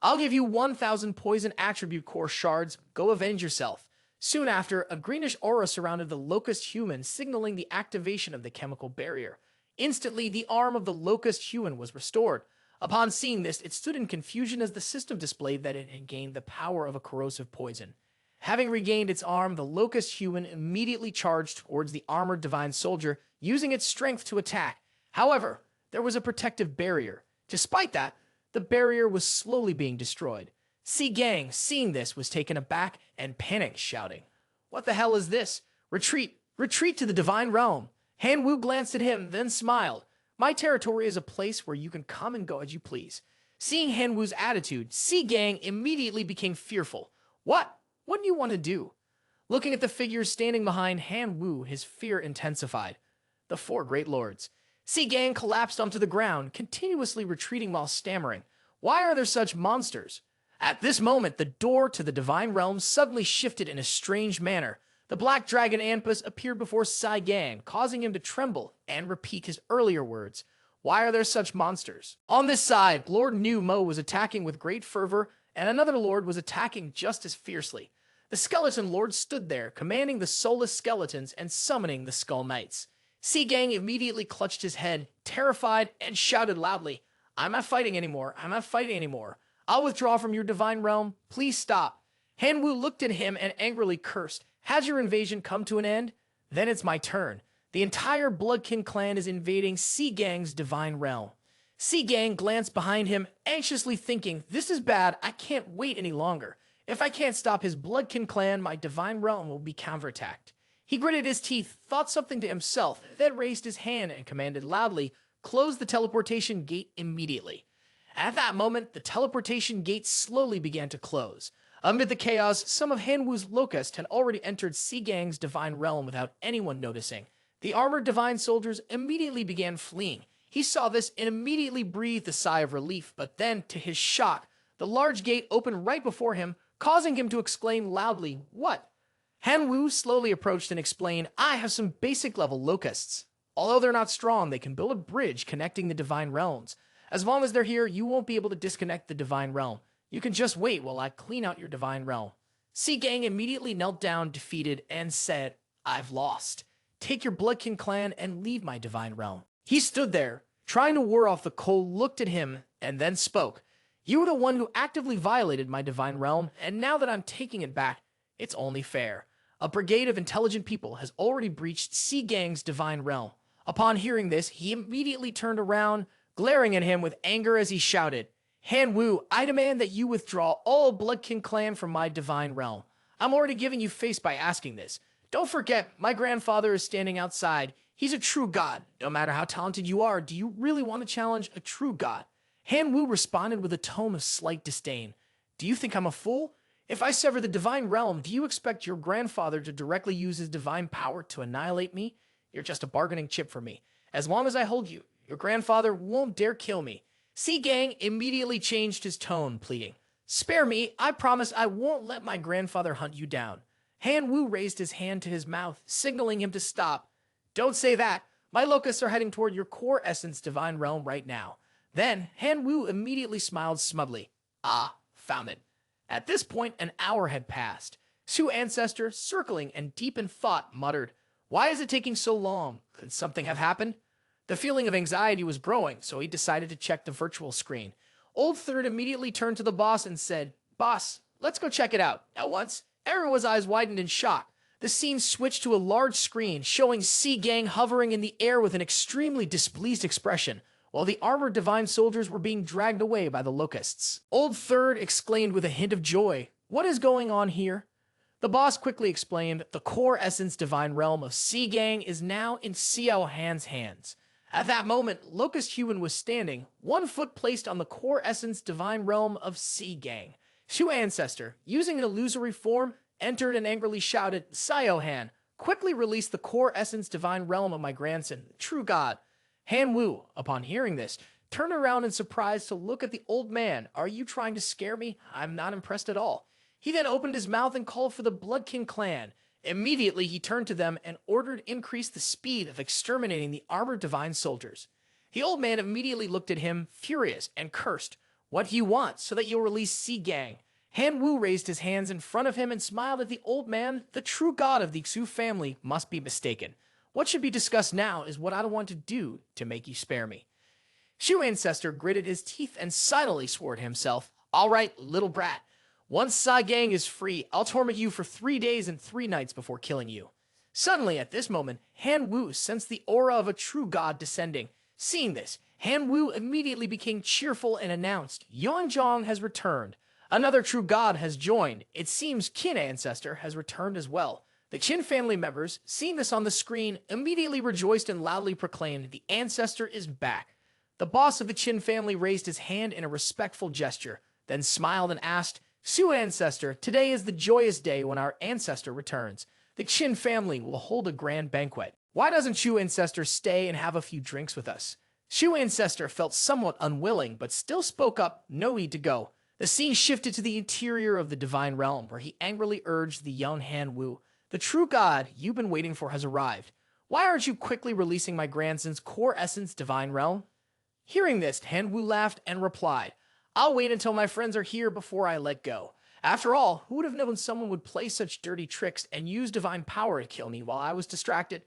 I'll give you 1,000 poison attribute core shards. Go avenge yourself. Soon after, a greenish aura surrounded the locust human, signaling the activation of the chemical barrier. Instantly, the arm of the locust human was restored. Upon seeing this, it stood in confusion as the system displayed that it had gained the power of a corrosive poison. Having regained its arm, the locust human immediately charged towards the armored divine soldier, using its strength to attack. However, there was a protective barrier. Despite that, the barrier was slowly being destroyed. Gang, seeing this, was taken aback and panicked, shouting, What the hell is this? Retreat! Retreat to the divine realm! Hanwoo glanced at him, then smiled. My territory is a place where you can come and go as you please. Seeing Hanwoo's attitude, Gang immediately became fearful. What? What do you want to do? Looking at the figures standing behind Hanwoo, his fear intensified. The four great lords. Gang collapsed onto the ground, continuously retreating while stammering. Why are there such monsters? At this moment, the door to the divine realm suddenly shifted in a strange manner. The black dragon Anpus appeared before Gang, causing him to tremble and repeat his earlier words. Why are there such monsters? On this side, Lord Nu Mo was attacking with great fervor, and another lord was attacking just as fiercely. The skeleton lord stood there, commanding the soulless skeletons and summoning the skull knights. Gang immediately clutched his head, terrified, and shouted loudly, I'm not fighting anymore. I'm not fighting anymore. I'll withdraw from your divine realm. Please stop. Hanwoo looked at him and angrily cursed. Has your invasion come to an end? Then it's my turn. The entire Quyen Clan is invading Gang's divine realm. Gang glanced behind him, anxiously thinking, This is bad. I can't wait any longer. If I can't stop his Quyen Clan, my divine realm will be counterattacked. He gritted his teeth, thought something to himself, then raised his hand and commanded loudly, Close the teleportation gate immediately. At that moment, the teleportation gate slowly began to close. Amid the chaos, some of Hanwoo's locusts had already entered Gang's divine realm without anyone noticing. The armored divine soldiers immediately began fleeing. He saw this and immediately breathed a sigh of relief, but then, to his shock, the large gate opened right before him, causing him to exclaim loudly, What? Han Wu slowly approached and explained, I have some basic level locusts. Although they're not strong, they can build a bridge connecting the divine realms. As long as they're here, you won't be able to disconnect the divine realm. You can just wait while I clean out your divine realm. Si Gang immediately knelt down, defeated, and said, I've lost. Take your Bloodkin clan and leave my divine realm. He stood there, trying to ward off the cold, looked at him, and then spoke. You were the one who actively violated my divine realm, and now that I'm taking it back, it's only fair. A brigade of intelligent people has already breached Si Gang's divine realm. Upon hearing this, he immediately turned around, glaring at him with anger as he shouted, Han Wu, I demand that you withdraw all Bloodkin clan from my divine realm. I'm already giving you face by asking this. Don't forget, my grandfather is standing outside. He's a true god. No matter how talented you are, do you really want to challenge a true god? Han Wu responded with a tone of slight disdain. Do you think I'm a fool? If I sever the divine realm, do you expect your grandfather to directly use his divine power to annihilate me? You're just a bargaining chip for me. As long as I hold you, your grandfather won't dare kill me. Si Gang immediately changed his tone, pleading, Spare me, I promise I won't let my grandfather hunt you down. Han Wu raised his hand to his mouth, signaling him to stop. Don't say that. My locusts are heading toward your core essence divine realm right now. Then, Han Wu immediately smiled smugly. Ah, found it. At this point, an hour had passed. Su Ancestor, circling and deep in thought, muttered, Why is it taking so long? Could something have happened? The feeling of anxiety was growing, so he decided to check the virtual screen. Old Third immediately turned to the boss and said, Boss, let's go check it out. At once, everyone's eyes widened in shock. The scene switched to a large screen, showing Si Gang hovering in the air with an extremely displeased expression, while the armored divine soldiers were being dragged away by the locusts. Old Third exclaimed with a hint of joy, What is going on here? The boss quickly explained, The core essence divine realm of Si Gang is now in Xiao Han's hands. At that moment, Locust Human was standing, 1 foot placed on the core essence divine realm of Si Gang. Su Ancestor, using an illusory form, entered and angrily shouted, Xiao Han, quickly release the core essence divine realm of my grandson, the true god. Han Wu, upon hearing this, turned around in surprise to look at the old man. Are you trying to scare me? I'm not impressed at all. He then opened his mouth and called for the Bloodkin clan. Immediately, he turned to them and ordered increase the speed of exterminating the armored divine soldiers. The old man immediately looked at him, furious, and cursed. What do you want, so that you'll release Si Gang? Han Wu raised his hands in front of him and smiled at the old man. The true god of the Xu family must be mistaken. What should be discussed now is what I want to do to make you spare me. Shu Ancestor gritted his teeth and silently swore to himself, All right, little brat. Once Si Gang is free, I'll torment you for 3 days and 3 nights before killing you. Suddenly, at this moment, Han Wu sensed the aura of a true god descending. Seeing this, Han Wu immediately became cheerful and announced, Yongzhong has returned. Another true god has joined. It seems Qin Ancestor has returned as well. The Qin family members, seeing this on the screen, immediately rejoiced and loudly proclaimed, The Ancestor is back. The boss of the Qin family raised his hand in a respectful gesture, then smiled and asked, Su Ancestor, today is the joyous day when our ancestor returns. The Qin family will hold a grand banquet. Why doesn't Shu Ancestor stay and have a few drinks with us? Shu Ancestor felt somewhat unwilling, but still spoke up, no need to go. The scene shifted to the interior of the divine realm, where he angrily urged the young Han Wu, The true god you've been waiting for has arrived. Why aren't you quickly releasing my grandson's core essence divine realm? Hearing this, Han Wu laughed and replied, I'll wait until my friends are here before I let go. After all, who would have known someone would play such dirty tricks and use divine power to kill me while I was distracted?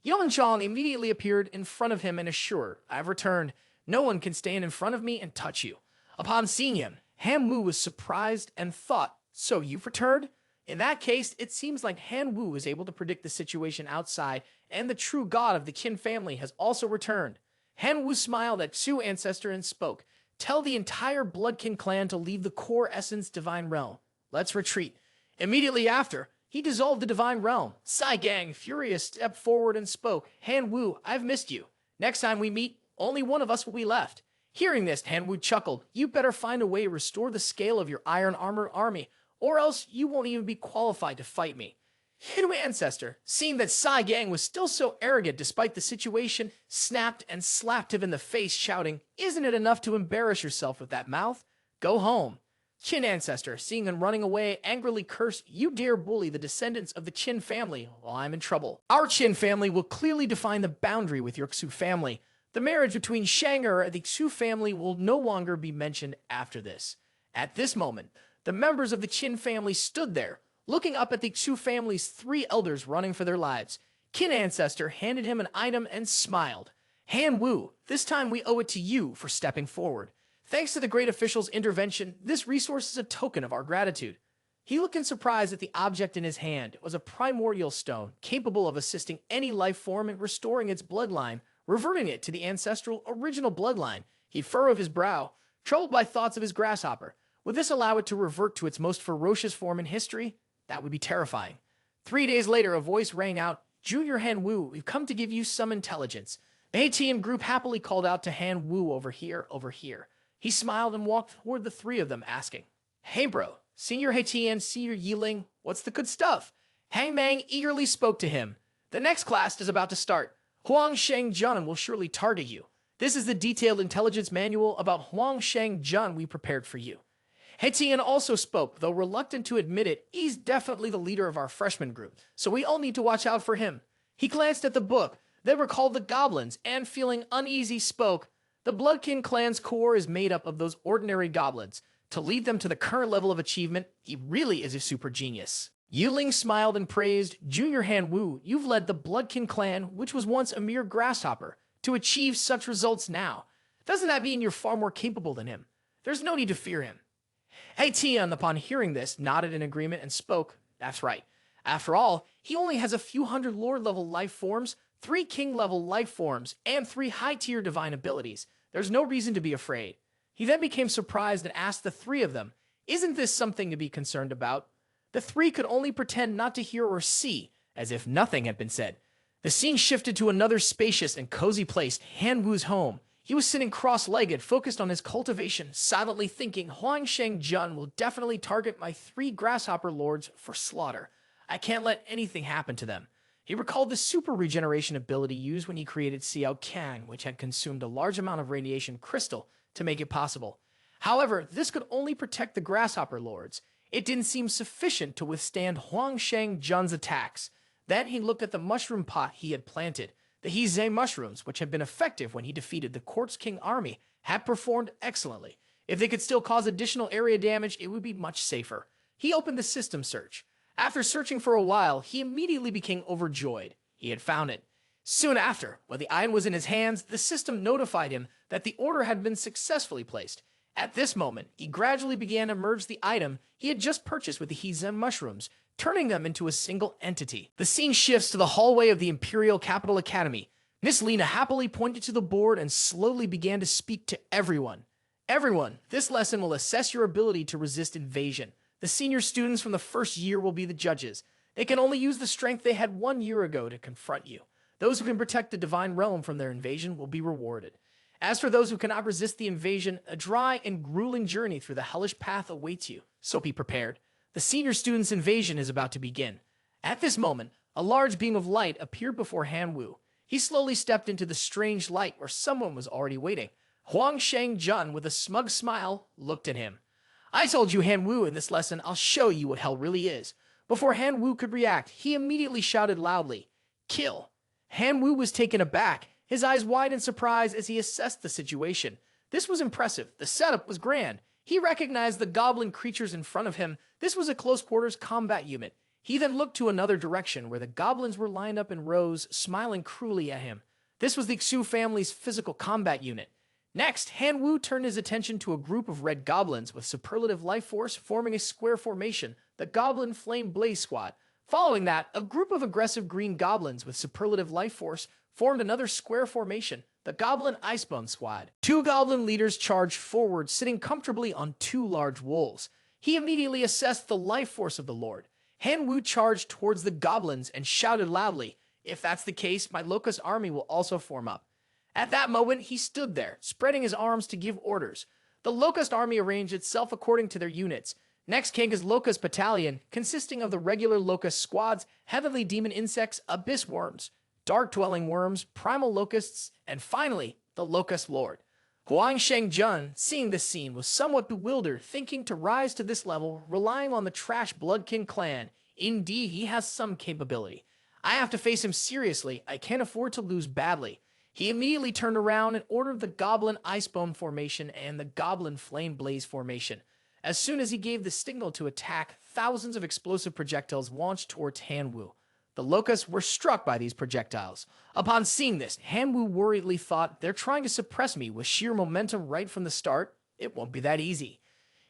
Yongzhong immediately appeared in front of him and assured, I've returned. No one can stand in front of me and touch you. Upon seeing him, Han Wu was surprised and thought, So you've returned? In that case, it seems like Han Wu was able to predict the situation outside, and the true god of the Qin family has also returned. Han Wu smiled at Su Ancestor and spoke, Tell the entire Bloodkin clan to leave the core essence divine realm. Let's retreat. Immediately after, he dissolved the divine realm. Si Gang, furious, stepped forward and spoke, Han Wu, I've missed you. Next time we meet, only one of us will be left. Hearing this, Han Wu chuckled, You better find a way to restore the scale of your iron armor army, or else you won't even be qualified to fight me. Shu Ancestor, seeing that Si Gang was still so arrogant despite the situation, snapped and slapped him in the face, shouting, Isn't it enough to embarrass yourself with that mouth? Go home. Qin ancestor, seeing him running away, angrily cursed, "You dare bully the descendants of the Qin family while I'm in trouble. Our Qin family will clearly define the boundary with your Xu family. The marriage between Shang'er and the Xu family will no longer be mentioned after this." At this moment, the members of the Qin family stood there, looking up at the Xu family's 3 elders running for their lives. Qin ancestor handed him an item and smiled. "Han Wu, this time we owe it to you for stepping forward. Thanks to the great official's intervention, this resource is a token of our gratitude." He looked in surprise at the object in his hand. It was a primordial stone, capable of assisting any life form in restoring its bloodline, reverting it to the ancestral original bloodline. He furrowed his brow, troubled by thoughts of his grasshopper. Would this allow it to revert to its most ferocious form in history? That would be terrifying. 3 days later, a voice rang out, "Junior Han Wu, we've come to give you some intelligence." The ATM group happily called out to Han Wu, "Over here, over here." He smiled and walked toward the 3 of them, asking, "Hey bro, Senior Haitian, Senior Yiling, what's the good stuff?" Hang Mang eagerly spoke to him. "The next class is about to start. Huang Sheng Jun will surely target you. This is the detailed intelligence manual about Huang Sheng Jun we prepared for you." Haitian also spoke, though reluctant to admit it. He's definitely the leader of our freshman group, so we all need to watch out for him. He glanced at the book, then recalled the goblins, and feeling uneasy spoke, "The Bloodkin clan's core is made up of those ordinary goblins. To lead them to the current level of achievement, he really is a super genius." Yuling smiled and praised, "Junior Han Wu, you've led the Bloodkin clan, which was once a mere grasshopper, to achieve such results now. Doesn't that mean you're far more capable than him? There's no need to fear him." Haitian, upon hearing this, nodded in agreement and spoke, "That's right. After all, he only has a few hundred Lord-level life forms, 3 King-level life forms, and 3 high-tier divine abilities. There's no reason to be afraid." He then became surprised and asked the 3 of them, "Isn't this something to be concerned about?" The 3 could only pretend not to hear or see, as if nothing had been said. The scene shifted to another spacious and cozy place, Han Wu's home. He was sitting cross-legged, focused on his cultivation, silently thinking, "Huang Sheng Jun will definitely target my 3 grasshopper lords for slaughter. I can't let anything happen to them." He recalled the super regeneration ability used when he created Xiao Kang, which had consumed a large amount of radiation crystal to make it possible. However, this could only protect the grasshopper lords. It didn't seem sufficient to withstand Huang Sheng Jun's attacks. Then he looked at the mushroom pot he had planted. The Heizei mushrooms, which had been effective when he defeated the Quartz King army, had performed excellently. If they could still cause additional area damage, it would be much safer. He opened the system search. After searching for a while, he immediately became overjoyed. He had found it. Soon after, when the iron was in his hands, the system notified him that the order had been successfully placed. At this moment, he gradually began to merge the item he had just purchased with the Heizei mushrooms, turning them into a single entity. The scene shifts to the hallway of the Imperial Capital Academy. Miss Lena happily pointed to the board and slowly began to speak to everyone. "Everyone, this lesson will assess your ability to resist invasion. The senior students from the first year will be the judges. They can only use the strength they had 1 year ago to confront you. Those who can protect the divine realm from their invasion will be rewarded. As for those who cannot resist the invasion, a dry and grueling journey through the hellish path awaits you, so be prepared. The senior students' invasion is about to begin." At this moment, a large beam of light appeared before Han Wu. He slowly stepped into the strange light where someone was already waiting. Huang Sheng Jun, with a smug smile, looked at him. "I told you, Han Wu, in this lesson, I'll show you what hell really is." Before Han Wu could react, he immediately shouted loudly, "Kill!" Han Wu was taken aback, his eyes wide in surprise as he assessed the situation. This was impressive. The setup was grand. He recognized the goblin creatures in front of him. This was a close-quarters combat unit. He then looked to another direction where the goblins were lined up in rows, smiling cruelly at him. This was the Xu family's physical combat unit. Next, Han Wu turned his attention to a group of red goblins with superlative life force forming a square formation, the Goblin Flame Blaze Squad. Following that, a group of aggressive green goblins with superlative life force formed another square formation, the Goblin Icebone Squad. 2 goblin leaders charged forward, sitting comfortably on 2 large wolves. He immediately assessed the life force of the Lord. Han Wu charged towards the goblins and shouted loudly, "If that's the case, my Locust army will also form up." At that moment, he stood there, spreading his arms to give orders. The Locust army arranged itself according to their units. Next came his Locust battalion, consisting of the regular Locust squads, heavenly demon insects, abyss worms, dark-dwelling worms, primal locusts, and finally, the Locust Lord. Huang Shengjun, seeing this scene, was somewhat bewildered, thinking to rise to this level, relying on the trash Quyen Clan. Indeed, he has some capability. I have to face him seriously. I can't afford to lose badly. He immediately turned around and ordered the Goblin Icebone formation and the Goblin Flame Blaze formation. As soon as he gave the signal to attack, thousands of explosive projectiles launched towards Hanwoo. The locusts were struck by these projectiles. Upon seeing this, Hanwoo worriedly thought, they're trying to suppress me with sheer momentum right from the start. It won't be that easy.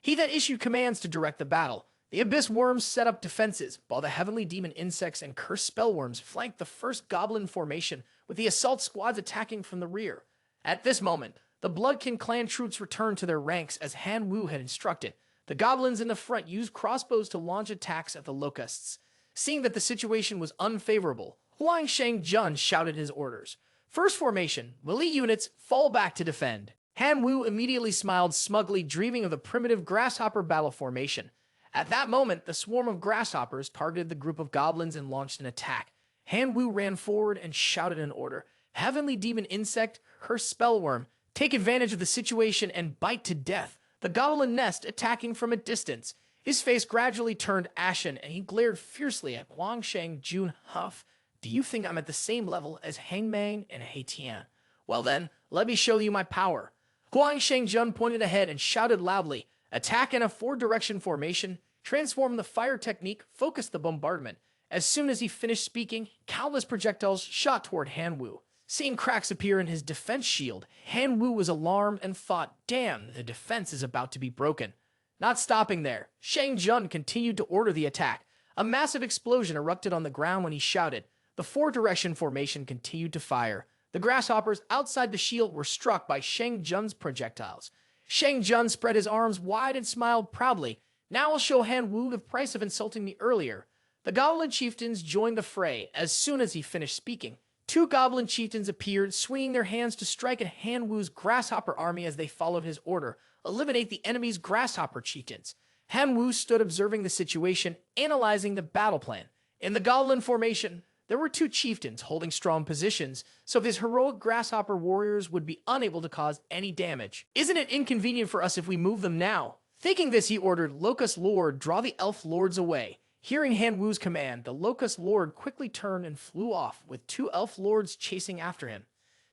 He then issued commands to direct the battle. The Abyss Worms set up defenses, while the Heavenly Demon Insects and Cursed Spellworms flanked the first Goblin formation, with the assault squads attacking from the rear. At this moment, the Quyen Clan troops returned to their ranks as Hanwoo had instructed. The goblins in the front used crossbows to launch attacks at the locusts. Seeing that the situation was unfavorable, Huang Shengjun shouted his orders. First formation, melee units, fall back to defend. Hanwoo immediately smiled smugly, dreaming of the primitive grasshopper battle formation. At that moment, the swarm of grasshoppers targeted the group of goblins and launched an attack. Hanwoo ran forward and shouted an order. Heavenly Demon Insect, Cursed Spellworm, take advantage of the situation and bite to death. The goblin nest attacking from a distance. His face gradually turned ashen, and he glared fiercely at Huang Shengjun. Huff, do you think I'm at the same level as Hangman and Haitian? Well then, let me show you my power. Huang Shengjun pointed ahead and shouted loudly. Attack in a four-direction formation, transform the fire technique, focus the bombardment. As soon as he finished speaking, countless projectiles shot toward Hanwoo. Seeing cracks appear in his defense shield, Hanwoo was alarmed and thought, damn, the defense is about to be broken. Not stopping there, Shengjun continued to order the attack. A massive explosion erupted on the ground when he shouted. The four-direction formation continued to fire. The grasshoppers outside the shield were struck by Shengjun's projectiles. Shengjun spread his arms wide and smiled proudly. Now I'll show Hanwoo the price of insulting me earlier. The goblin chieftains joined the fray. As soon as he finished speaking, two goblin chieftains appeared, swinging their hands to strike at Hanwoo's grasshopper army as they followed his order. Eliminate the enemy's grasshopper chieftains. Hanwoo stood observing the situation, analyzing the battle plan. In the goblin formation, there were two chieftains holding strong positions, so his heroic grasshopper warriors would be unable to cause any damage. Isn't it inconvenient for us if we move them now? Thinking this, he ordered Locust Lord draw the elf lords away. Hearing Hanwoo's command, the Locust Lord quickly turned and flew off, with two elf lords chasing after him.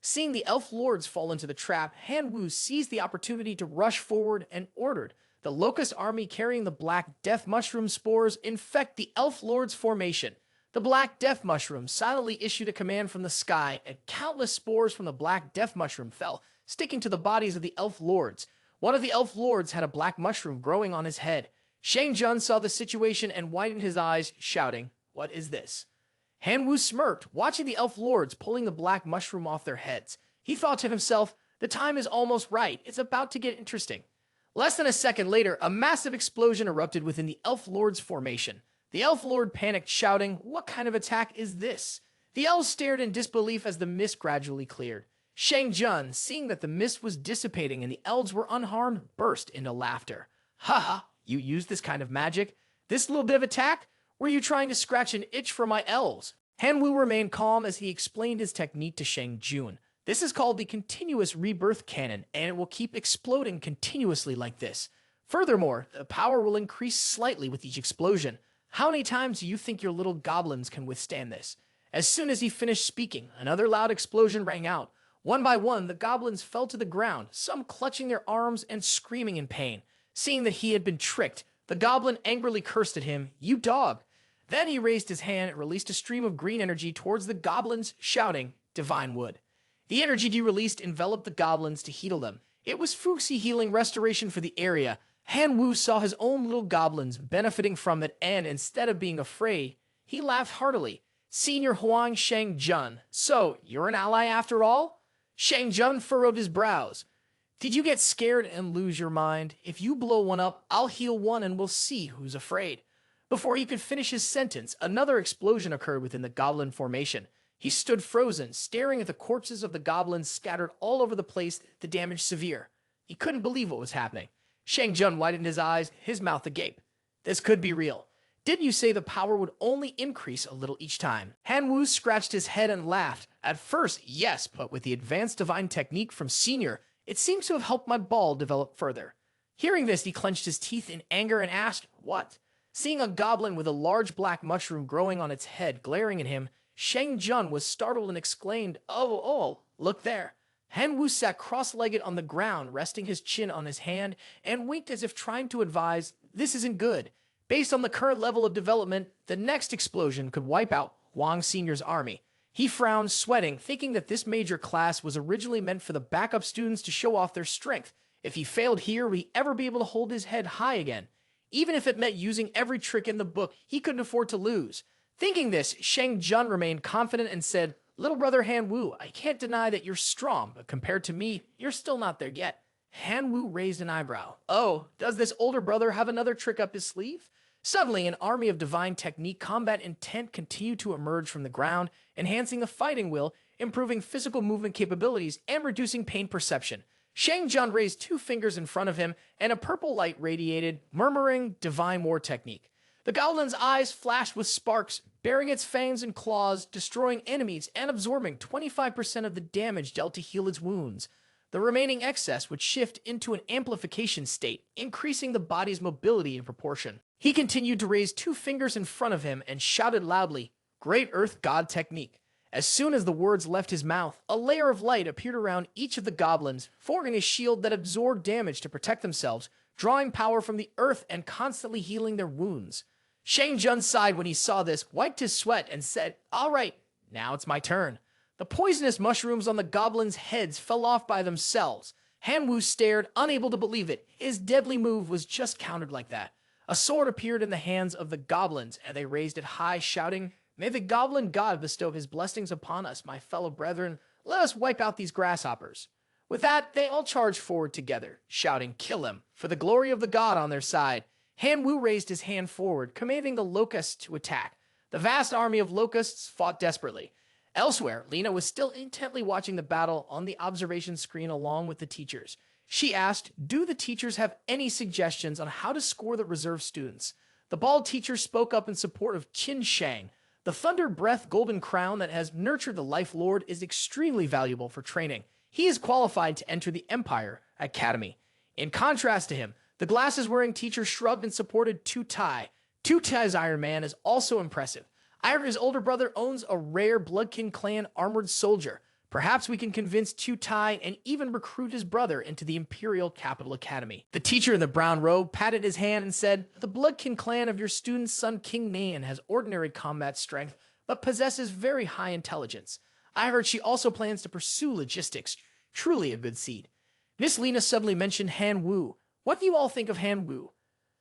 Seeing the elf lords fall into the trap, Hanwoo seized the opportunity to rush forward and ordered the Locust army carrying the Black Death Mushroom spores infect the elf lords formation. The Black Death Mushroom silently issued a command from the sky, and countless spores from the Black Death Mushroom fell, sticking to the bodies of the elf lords. One of the elf lords had a black mushroom growing on his head. Shengjun saw the situation and widened his eyes, shouting, "What is this?" Hanwoo smirked, watching the elf lords pulling the black mushroom off their heads. He thought to himself, the time is almost right. It's about to get interesting. Less than a second later, a massive explosion erupted within the elf lord's formation. The elf lord panicked, shouting, "What kind of attack is this?" The elves stared in disbelief as the mist gradually cleared. Shengjun, seeing that the mist was dissipating and the elves were unharmed, burst into laughter. "Haha, you used this kind of magic? This little bit of attack? Were you trying to scratch an itch for my elves?" Hanwoo remained calm as he explained his technique to Shengjun. This is called the continuous rebirth cannon, and it will keep exploding continuously like this. Furthermore, the power will increase slightly with each explosion. How many times do you think your little goblins can withstand this? As soon as he finished speaking, another loud explosion rang out. One by one, the goblins fell to the ground, some clutching their arms and screaming in pain. Seeing that he had been tricked, the goblin angrily cursed at him, "You dog!" Then he raised his hand and released a stream of green energy towards the goblins, shouting, "Divine Wood." The energy he released enveloped the goblins to heal them. It was Fuxi healing restoration for the area. Hanwoo saw his own little goblins benefiting from it, and instead of being afraid, he laughed heartily. "Senior Huang Shengjun, so you're an ally after all?" Shengjun furrowed his brows. "Did you get scared and lose your mind? If you blow one up, I'll heal one and we'll see who's afraid." Before he could finish his sentence, another explosion occurred within the goblin formation. He stood frozen, staring at the corpses of the goblins scattered all over the place, the damage severe. He couldn't believe what was happening. Shengjun widened his eyes, his mouth agape. This could be real. Didn't you say the power would only increase a little each time? Hanwoo scratched his head and laughed. At first, yes, but with the advanced divine technique from Senior, It seems to have helped my ball develop further. Hearing this, he clenched his teeth in anger and asked, "What?" Seeing a goblin with a large black mushroom growing on its head glaring at him, Shang Jun was startled and exclaimed, "Oh, look there." Han Wu sat cross-legged on the ground, resting his chin on his hand, and winked as if trying to advise, "This isn't good. Based on the current level of development, the next explosion could wipe out Wang Sr.'s army." He frowned, sweating, thinking that this major class was originally meant for the backup students to show off their strength. If he failed here, would he ever be able to hold his head high again? Even if it meant using every trick in the book, he couldn't afford to lose. Thinking this, Shang Jun remained confident and said, "Little brother Han Wu, I can't deny that you're strong, but compared to me, you're still not there yet." Han Wu raised an eyebrow. "Oh, does this older brother have another trick up his sleeve?" Suddenly, an army of divine technique combat intent continued to emerge from the ground, enhancing the fighting will, improving physical movement capabilities, and reducing pain perception. Shang Jun raised 2 fingers in front of him, and a purple light radiated, murmuring divine war technique. The goblin's eyes flashed with sparks, baring its fangs and claws, destroying enemies and absorbing 25% of the damage dealt to heal its wounds. The remaining excess would shift into an amplification state, increasing the body's mobility in proportion. He continued to raise 2 fingers in front of him and shouted loudly, "Great Earth God Technique." As soon as the words left his mouth, a layer of light appeared around each of the goblins, forming a shield that absorbed damage to protect themselves, drawing power from the earth and constantly healing their wounds. Shang Jun sighed when he saw this, wiped his sweat, and said, "All right, now it's my turn." The poisonous mushrooms on the goblins' heads fell off by themselves. Han Wu stared, unable to believe it. His deadly move was just countered like that. A sword appeared in the hands of the goblins, and they raised it high, shouting, "May the goblin god bestow his blessings upon us, my fellow brethren. Let us wipe out these grasshoppers." With that, they all charged forward together, shouting, "Kill him," for the glory of the god on their side. Han Wu raised his hand forward, commanding the locusts to attack. The vast army of locusts fought desperately. Elsewhere, Lena was still intently watching the battle on the observation screen along with the teachers. She asked, "Do the teachers have any suggestions on how to score the reserve students?" The bald teacher spoke up in support of Qin Shang. The Thunder Breath Golden Crown that has nurtured the Life Lord is extremely valuable for training. He is qualified to enter the Empire Academy. In contrast to him, the glasses-wearing teacher shrugged and supported Tu Tai. Tu Tai's Iron Man is also impressive. I heard his older brother owns a rare Quyen Clan armored soldier. Perhaps we can convince Tu Tai and even recruit his brother into the Imperial Capital Academy. The teacher in the brown robe patted his hand and said, "The Quyen Clan of your student's son King Nan has ordinary combat strength, but possesses very high intelligence. I heard she also plans to pursue logistics. Truly a good seed." Miss Lena suddenly mentioned Han Wu. What do you all think of Han Wu?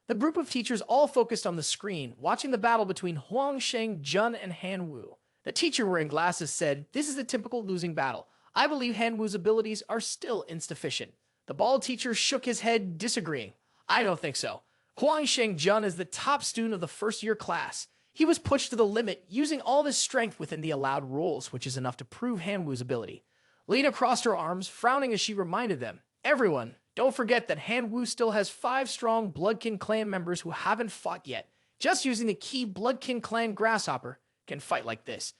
The group of teachers all focused on the screen, watching the battle between Huang Shang Jun and Han Wu. The teacher wearing glasses said, "This is a typical losing battle. I believe Han Wu's abilities are still insufficient." The bald teacher shook his head, disagreeing. "I don't think so. Huang Shang Jun is the top student of the first-year class. He was pushed to the limit, using all of his strength within the allowed rules, which is enough to prove Han Wu's ability." Lena crossed her arms, frowning as she reminded them, "Everyone, don't forget that Han Wu still has 5 strong Quyen Clan members who haven't fought yet. Just using the key Quyen Clan grasshopper can fight like this.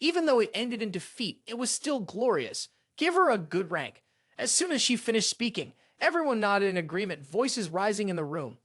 Even though it ended in defeat, it was still glorious. Give her a good rank." As soon as she finished speaking, everyone nodded in agreement, voices rising in the room.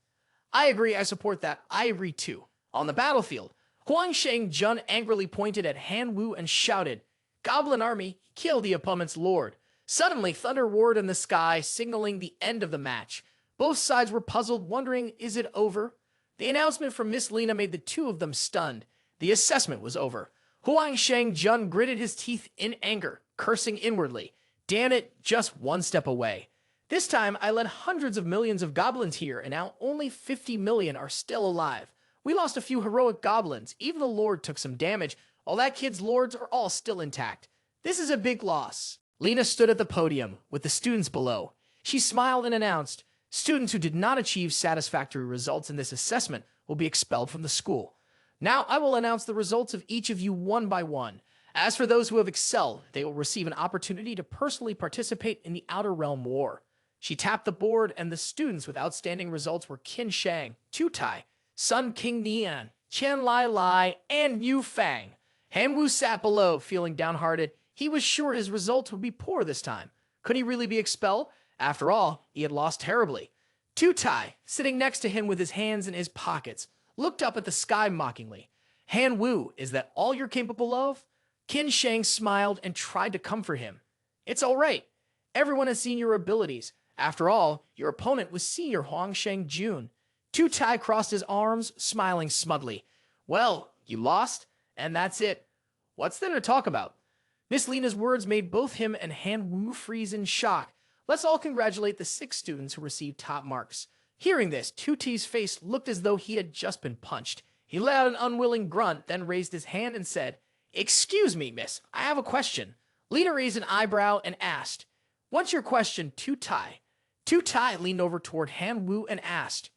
"I agree, I support that. I agree too." On the battlefield, Huang Shang Jun angrily pointed at Han Wu and shouted, "Goblin army, kill the opponent's lord." Suddenly, thunder roared in the sky, signaling the end of the match. Both sides were puzzled, wondering, is it over? The announcement from Miss Lena made the two of them stunned. The assessment was over. Huang Shang Jun gritted his teeth in anger, cursing inwardly. "Damn it, just one step away. This time, I led hundreds of millions of goblins here, and now only 50 million are still alive. We lost a few heroic goblins. Even the Lord took some damage. All that kid's lords are all still intact. This is a big loss." Lena stood at the podium, with the students below. She smiled and announced, "Students who did not achieve satisfactory results in this assessment will be expelled from the school. Now I will announce the results of each of you one by one. As for those who have excelled, they will receive an opportunity to personally participate in the Outer Realm War." She tapped the board, and the students with outstanding results were Qin Shang, Tu Tai, Sun King Nian, Qian Lai Lai, and Yu Fang. Han Wu sat below, feeling downhearted. He was sure his results would be poor this time. Could he really be expelled? After all, he had lost terribly. Tu Tai, sitting next to him with his hands in his pockets, looked up at the sky mockingly. Han Wu, is that all you're capable of? Qin Shang smiled and tried to comfort him. It's all right. Everyone has seen your abilities. After all, your opponent was Senior Huang Sheng Jun. Tu Tai crossed his arms, smiling smugly. Well, you lost, and that's it. What's there to talk about? Miss Lena's words made both him and Han Wu freeze in shock. Let's all congratulate the 6 students who received top marks. Hearing this, Tu Tai's face looked as though he had just been punched. He let out an unwilling grunt, then raised his hand and said, "Excuse me, miss, I have a question." Lena raised an eyebrow and asked, "What's your question, Tu Tai?" Tu Tai leaned over toward Han Wu and asked,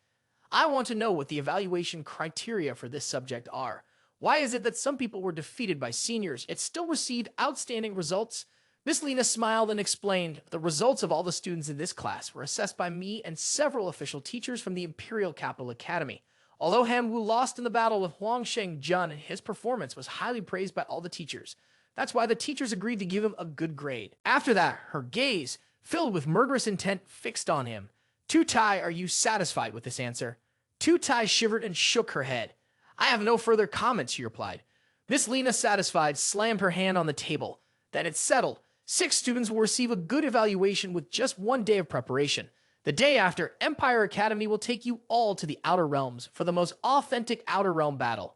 "I want to know what the evaluation criteria for this subject are. Why is it that some people were defeated by seniors yet still received outstanding results?" Miss Lena smiled and explained, "The results of all the students in this class were assessed by me and several official teachers from the Imperial Capital Academy. Although Han Wu lost in the battle with Huang Sheng Jun, his performance was highly praised by all the teachers. That's why the teachers agreed to give him a good grade." After that, her gaze, filled with murderous intent, fixed on him. "Tu Tai, are you satisfied with this answer?" Tu Tai shivered and shook her head. "I have no further comments," she replied. Miss Lena, satisfied, slammed her hand on the table. "Then it's settled. 6 students will receive a good evaluation with just 1 day of preparation. The day after, Empire Academy will take you all to the Outer Realms for the most authentic Outer Realm battle."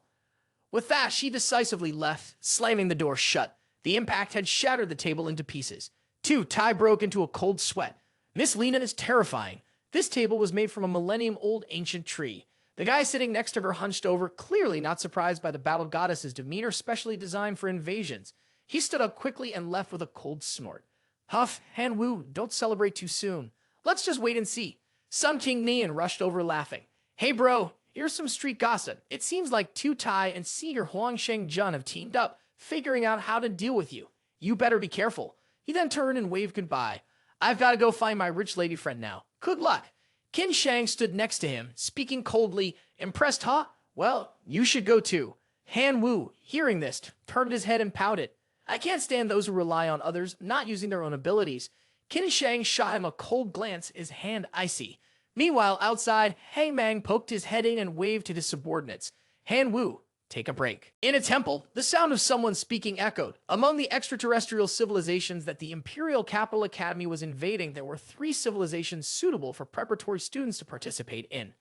With that, she decisively left, slamming the door shut. The impact had shattered the table into pieces. Tu Tai broke into a cold sweat. Miss Lena is terrifying. This table was made from a millennium-old ancient tree. The guy sitting next to her hunched over, clearly not surprised by the battle goddess's demeanor specially designed for invasions. He stood up quickly and left with a cold snort. "Huff, Han Wu, don't celebrate too soon. Let's just wait and see." Sun King Nian rushed over laughing. "Hey bro, here's some street gossip. It seems like Tu Tai and Senior Huang Sheng Jun have teamed up, figuring out how to deal with you. You better be careful." He then turned and waved goodbye. "I've got to go find my rich lady friend now. Good luck." Qin Shang stood next to him, speaking coldly. "Impressed, huh? Well, you should go too." Han Wu, hearing this, turned his head and pouted. "I can't stand those who rely on others, not using their own abilities." Qin Shang shot him a cold glance, his hand icy. Meanwhile, outside, Hang Mang poked his head in and waved to his subordinates. "Han Wu, take a break." In a temple, the sound of someone speaking echoed. Among the extraterrestrial civilizations that the Imperial Capital Academy was invading, there were 3 civilizations suitable for preparatory students to participate in.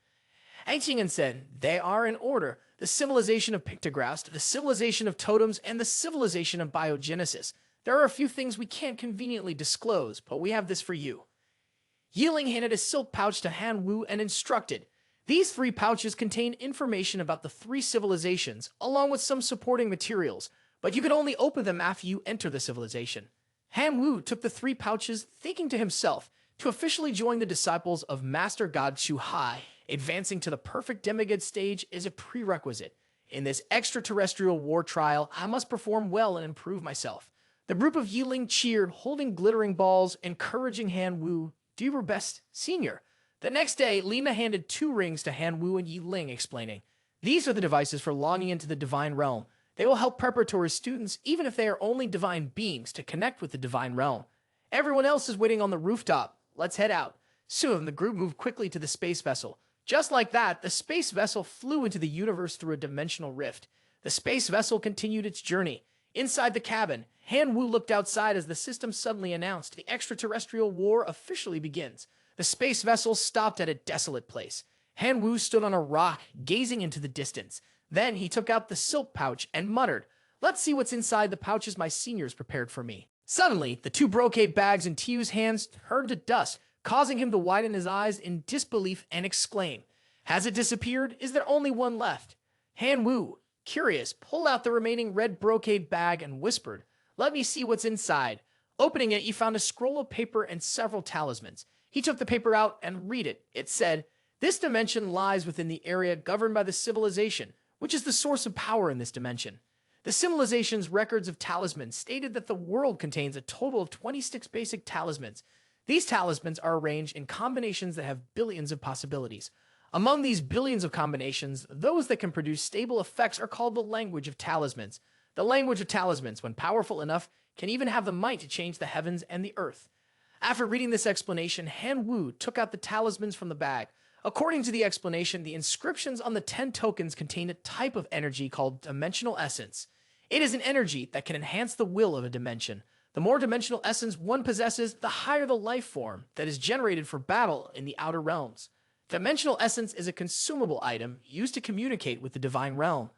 Aitingen said, "They are in order: the civilization of pictographs, the civilization of totems, and the civilization of biogenesis. There are a few things we can't conveniently disclose, but we have this for you." Yiling handed a silk pouch to Han Wu and instructed, "These 3 pouches contain information about the 3 civilizations, along with some supporting materials, but you can only open them after you enter the civilization." Han Wu took the 3 pouches, thinking to himself, to officially join the disciples of Master God Chu Hai, advancing to the perfect demigod stage is a prerequisite. In this extraterrestrial war trial, I must perform well and improve myself. The group of Yiling cheered, holding glittering balls, encouraging Han Wu, "Do your best, senior." The next day, Lena handed 2 rings to Han Wu and Yiling, explaining, "These are the devices for logging into the divine realm. They will help preparatory students, even if they are only divine beings, to connect with the divine realm. Everyone else is waiting on the rooftop. Let's head out." Soon, the group moved quickly to the space vessel. Just like that, the space vessel flew into the universe through a dimensional rift. The space vessel continued its journey. Inside the cabin, Han Wu looked outside as the system suddenly announced the extraterrestrial war officially begins. The space vessel stopped at a desolate place. Han Wu stood on a rock, gazing into the distance. Then he took out the silk pouch and muttered, "Let's see what's inside the pouches my seniors prepared for me." Suddenly, the 2 brocade bags in Tiu's hands turned to dust, causing him to widen his eyes in disbelief and exclaim, "Has it disappeared? Is there only one left?" Han Wu, curious, pulled out the remaining red brocade bag and whispered, "Let me see what's inside." Opening it, he found a scroll of paper and several talismans. He took the paper out and read it. It said, "This dimension lies within the area governed by the civilization, which is the source of power in this dimension." The civilization's records of talismans stated that the world contains a total of 26 basic talismans. These talismans are arranged in combinations that have billions of possibilities. Among these billions of combinations, those that can produce stable effects are called the language of talismans. The language of talismans, when powerful enough, can even have the might to change the heavens and the earth. After reading this explanation, Han Wu took out the talismans from the bag. According to the explanation, the inscriptions on the 10 tokens contain a type of energy called dimensional essence. It is an energy that can enhance the will of a dimension. The more dimensional essence one possesses, the higher the life form that is generated for battle in the outer realms. Dimensional essence is a consumable item used to communicate with the divine realm.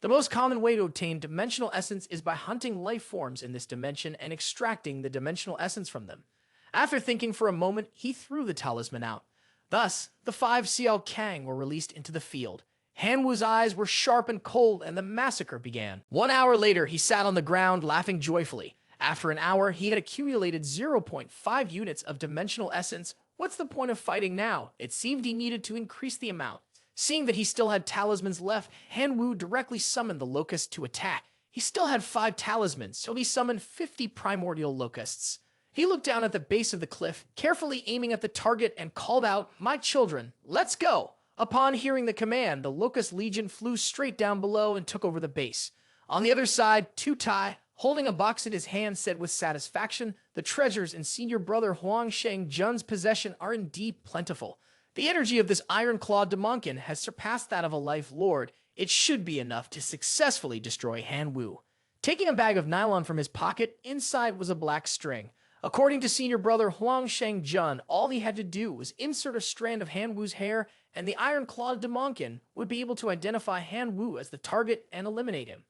The most common way to obtain dimensional essence is by hunting life forms in this dimension and extracting the dimensional essence from them. After thinking for a moment, he threw the talisman out. Thus, the 5 Xiao Kang were released into the field. Han Wu's eyes were sharp and cold, and the massacre began. 1 hour later, he sat on the ground, laughing joyfully. After an hour, he had accumulated 0.5 units of dimensional essence. What's the point of fighting now? It seemed he needed to increase the amount. Seeing that he still had talismans left, Han Wu directly summoned the locusts to attack. He still had 5 talismans, so he summoned 50 primordial locusts. He looked down at the base of the cliff, carefully aiming at the target, and called out, "My children, let's go!" Upon hearing the command, the Locust Legion flew straight down below and took over the base. On the other side, Tu Tai, holding a box in his hand, said with satisfaction, "The treasures in senior brother Huang Sheng Jun's possession are indeed plentiful. The energy of this iron-clawed Demonkin has surpassed that of a life lord. It should be enough to successfully destroy Han Wu." Taking a bag of nylon from his pocket, inside was a black string. According to senior brother Huang Sheng Jun, all he had to do was insert a strand of Han Wu's hair, and the iron-clawed Demonkin would be able to identify Han Wu as the target and eliminate him.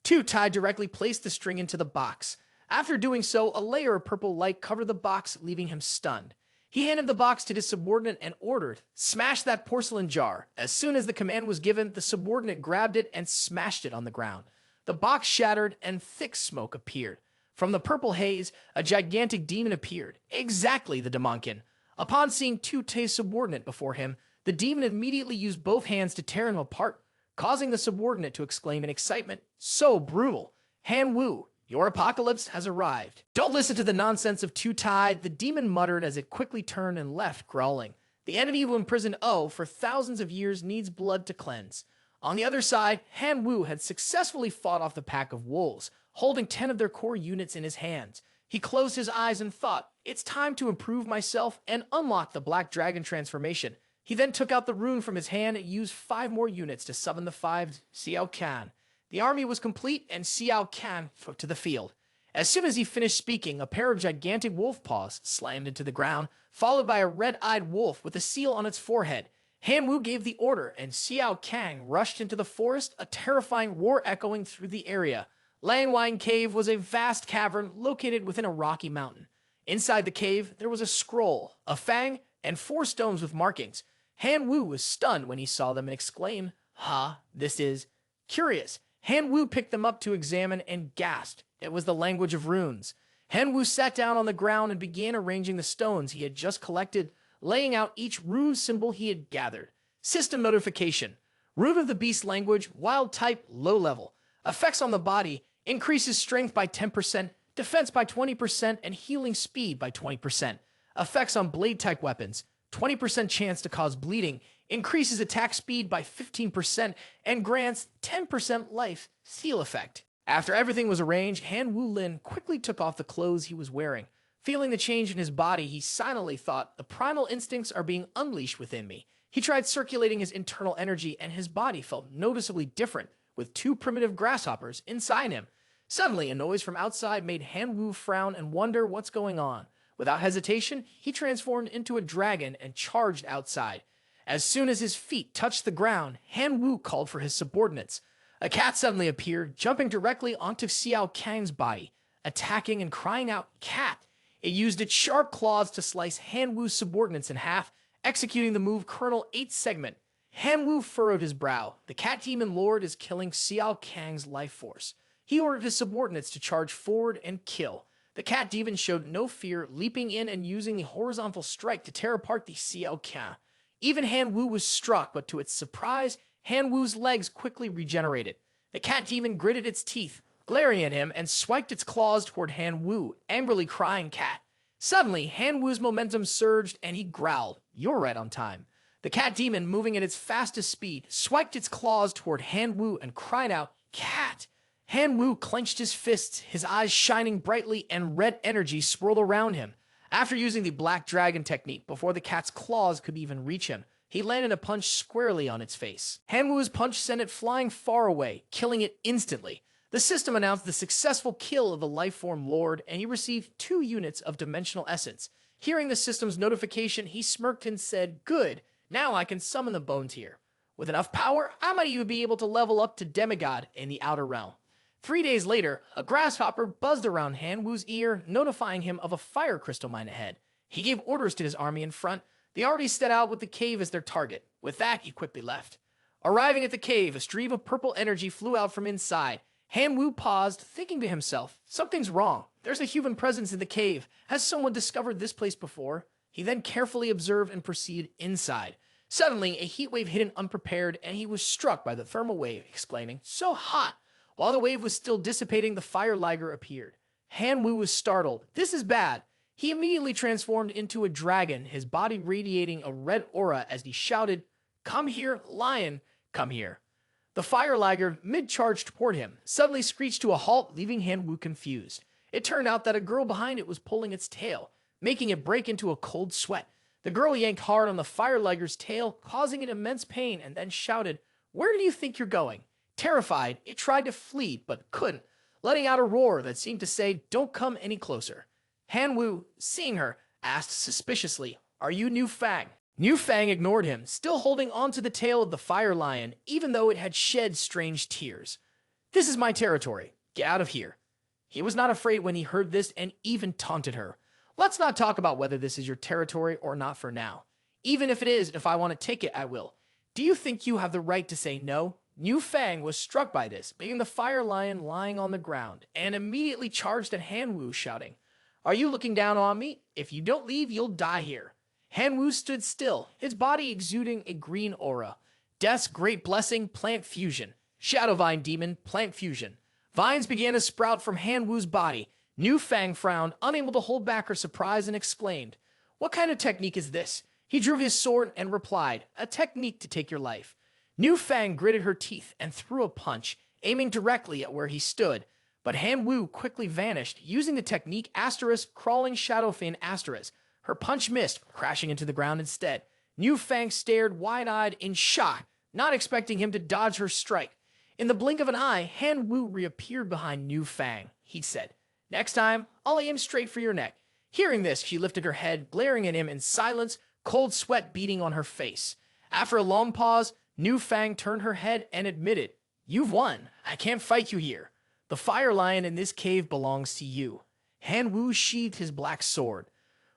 Tu Tai directly placed the string into the box. After doing so, a layer of purple light covered the box, leaving him stunned. He handed the box to his subordinate and ordered, "Smash that porcelain jar." As soon as the command was given, the subordinate grabbed it and smashed it on the ground. The box shattered and thick smoke appeared. From the purple haze, a gigantic demon appeared, exactly the Demonkin. Upon seeing Tu Tai's subordinate before him, the demon immediately used both hands to tear him apart, causing the subordinate to exclaim in excitement, "So brutal! Han Wu, your apocalypse has arrived." "Don't listen to the nonsense of Tu Tai," the demon muttered as it quickly turned and left, growling. "The enemy who imprisoned O for thousands of years needs blood to cleanse." On the other side, Han Wu had successfully fought off the pack of wolves, holding 10 of their core units in his hands. He closed his eyes and thought, "It's time to improve myself and unlock the Black Dragon transformation." He then took out the rune from his hand and used 5 more units to summon the 5 Xiao Kan. The army was complete, and Xiao Kan took to the field. As soon as he finished speaking, a pair of gigantic wolf paws slammed into the ground, followed by a red-eyed wolf with a seal on its forehead. Han Wu gave the order, and Xiao Kang rushed into the forest, a terrifying roar echoing through the area. Langwine Cave was a vast cavern located within a rocky mountain. Inside the cave, there was a scroll, a fang, and 4 stones with markings. Han Wu was stunned when he saw them and exclaimed, this is curious." Han Wu picked them up to examine and gasped. It was the language of runes. Han Wu sat down on the ground and began arranging the stones he had just collected, laying out each rune symbol he had gathered. System notification. Rune of the beast language, wild type, low level. Effects on the body: increases strength by 10%, defense by 20%, and healing speed by 20%. Effects on blade type weapons: 20% chance to cause bleeding, increases attack speed by 15%, and grants 10% life seal effect. After everything was arranged, Han Wu Lin quickly took off the clothes he was wearing. Feeling the change in his body, he silently thought, "The primal instincts are being unleashed within me." He tried circulating his internal energy, and his body felt noticeably different, with 2 primitive grasshoppers inside him. Suddenly, a noise from outside made Han Wu frown and wonder what's going on. Without hesitation, he transformed into a dragon and charged outside. As soon as his feet touched the ground, Han Wu called for his subordinates. A cat suddenly appeared, jumping directly onto Xiao Kang's body, attacking and crying out, "Cat!" It used its sharp claws to slice Han Wu's subordinates in half, executing the move Colonel 8 Segment. Han Wu furrowed his brow. The cat demon lord is killing Xiao Kang's life force. He ordered his subordinates to charge forward and kill. The cat demon showed no fear, leaping in and using the horizontal strike to tear apart the Xiao Kan. Even Han Wu was struck, but to its surprise, Han Wu's legs quickly regenerated. The cat demon gritted its teeth, glaring at him, and swiped its claws toward Han Wu, angrily crying, "Cat." Suddenly, Han Wu's momentum surged, and he growled, "You're right on time." The cat demon, moving at its fastest speed, swiped its claws toward Han Wu and cried out, "Cat!" Han Wu clenched his fists, his eyes shining brightly, and red energy swirled around him. After using the black dragon technique before the cat's claws could even reach him, he landed a punch squarely on its face. Hanwoo's punch sent it flying far away, killing it instantly. The system announced the successful kill of the lifeform lord, and he received 2 units of dimensional essence. Hearing the system's notification, he smirked and said, "Good, now I can summon the bone tier. With enough power, I might even be able to level up to demigod in the outer realm." 3 days later, a grasshopper buzzed around Hanwoo's ear, notifying him of a fire crystal mine ahead. He gave orders to his army in front. They already set out with the cave as their target. With that, he quickly left. Arriving at the cave, a stream of purple energy flew out from inside. Hanwoo paused, thinking to himself, something's wrong. There's a human presence in the cave. Has someone discovered this place before? He then carefully observed and proceeded inside. Suddenly, a heat wave hit him unprepared, and he was struck by the thermal wave, exclaiming, "So hot!" While the wave was still dissipating, the fire liger appeared. Hanwoo was startled. This is bad. He immediately transformed into a dragon, his body radiating a red aura as he shouted, "Come here, lion, come here." The fire liger, mid-charge toward him, suddenly screeched to a halt, leaving Hanwoo confused. It turned out that a girl behind it was pulling its tail, making it break into a cold sweat. The girl yanked hard on the fire liger's tail, causing it immense pain, and then shouted, "Where do you think you're going?" Terrified, it tried to flee, but couldn't, letting out a roar that seemed to say, "Don't come any closer." Hanwoo, seeing her, asked suspiciously, "Are you New Fang?" New Fang ignored him, still holding onto the tail of the fire lion, even though it had shed strange tears. "This is my territory. Get out of here." He was not afraid when he heard this and even taunted her. "Let's not talk about whether this is your territory or not for now. Even if it is, if I want to take it, I will. Do you think you have the right to say no?" New Fang was struck by this, making the fire lion lying on the ground, and immediately charged at Hanwoo, shouting, "Are you looking down on me? If you don't leave, you'll die here." Hanwoo stood still, his body exuding a green aura. Death's great blessing, plant fusion. Shadow vine demon, plant fusion. Vines began to sprout from Hanwoo's body. New Fang frowned, unable to hold back her surprise, and exclaimed, "What kind of technique is this?" He drew his sword and replied, "A technique to take your life." New Fang gritted her teeth and threw a punch, aiming directly at where he stood, but Hanwoo quickly vanished, using the technique * crawling shadow fin *. Her punch missed, crashing into the ground instead. New Fang stared wide-eyed in shock, not expecting him to dodge her strike. In the blink of an eye, Hanwoo reappeared behind New Fang. He said, "Next time, I'll aim straight for your neck." Hearing this, she lifted her head, glaring at him in silence, cold sweat beading on her face. After a long pause, New Fang turned her head and admitted, "You've won. I can't fight you here. The fire lion in this cave belongs to you." Hanwoo sheathed his black sword.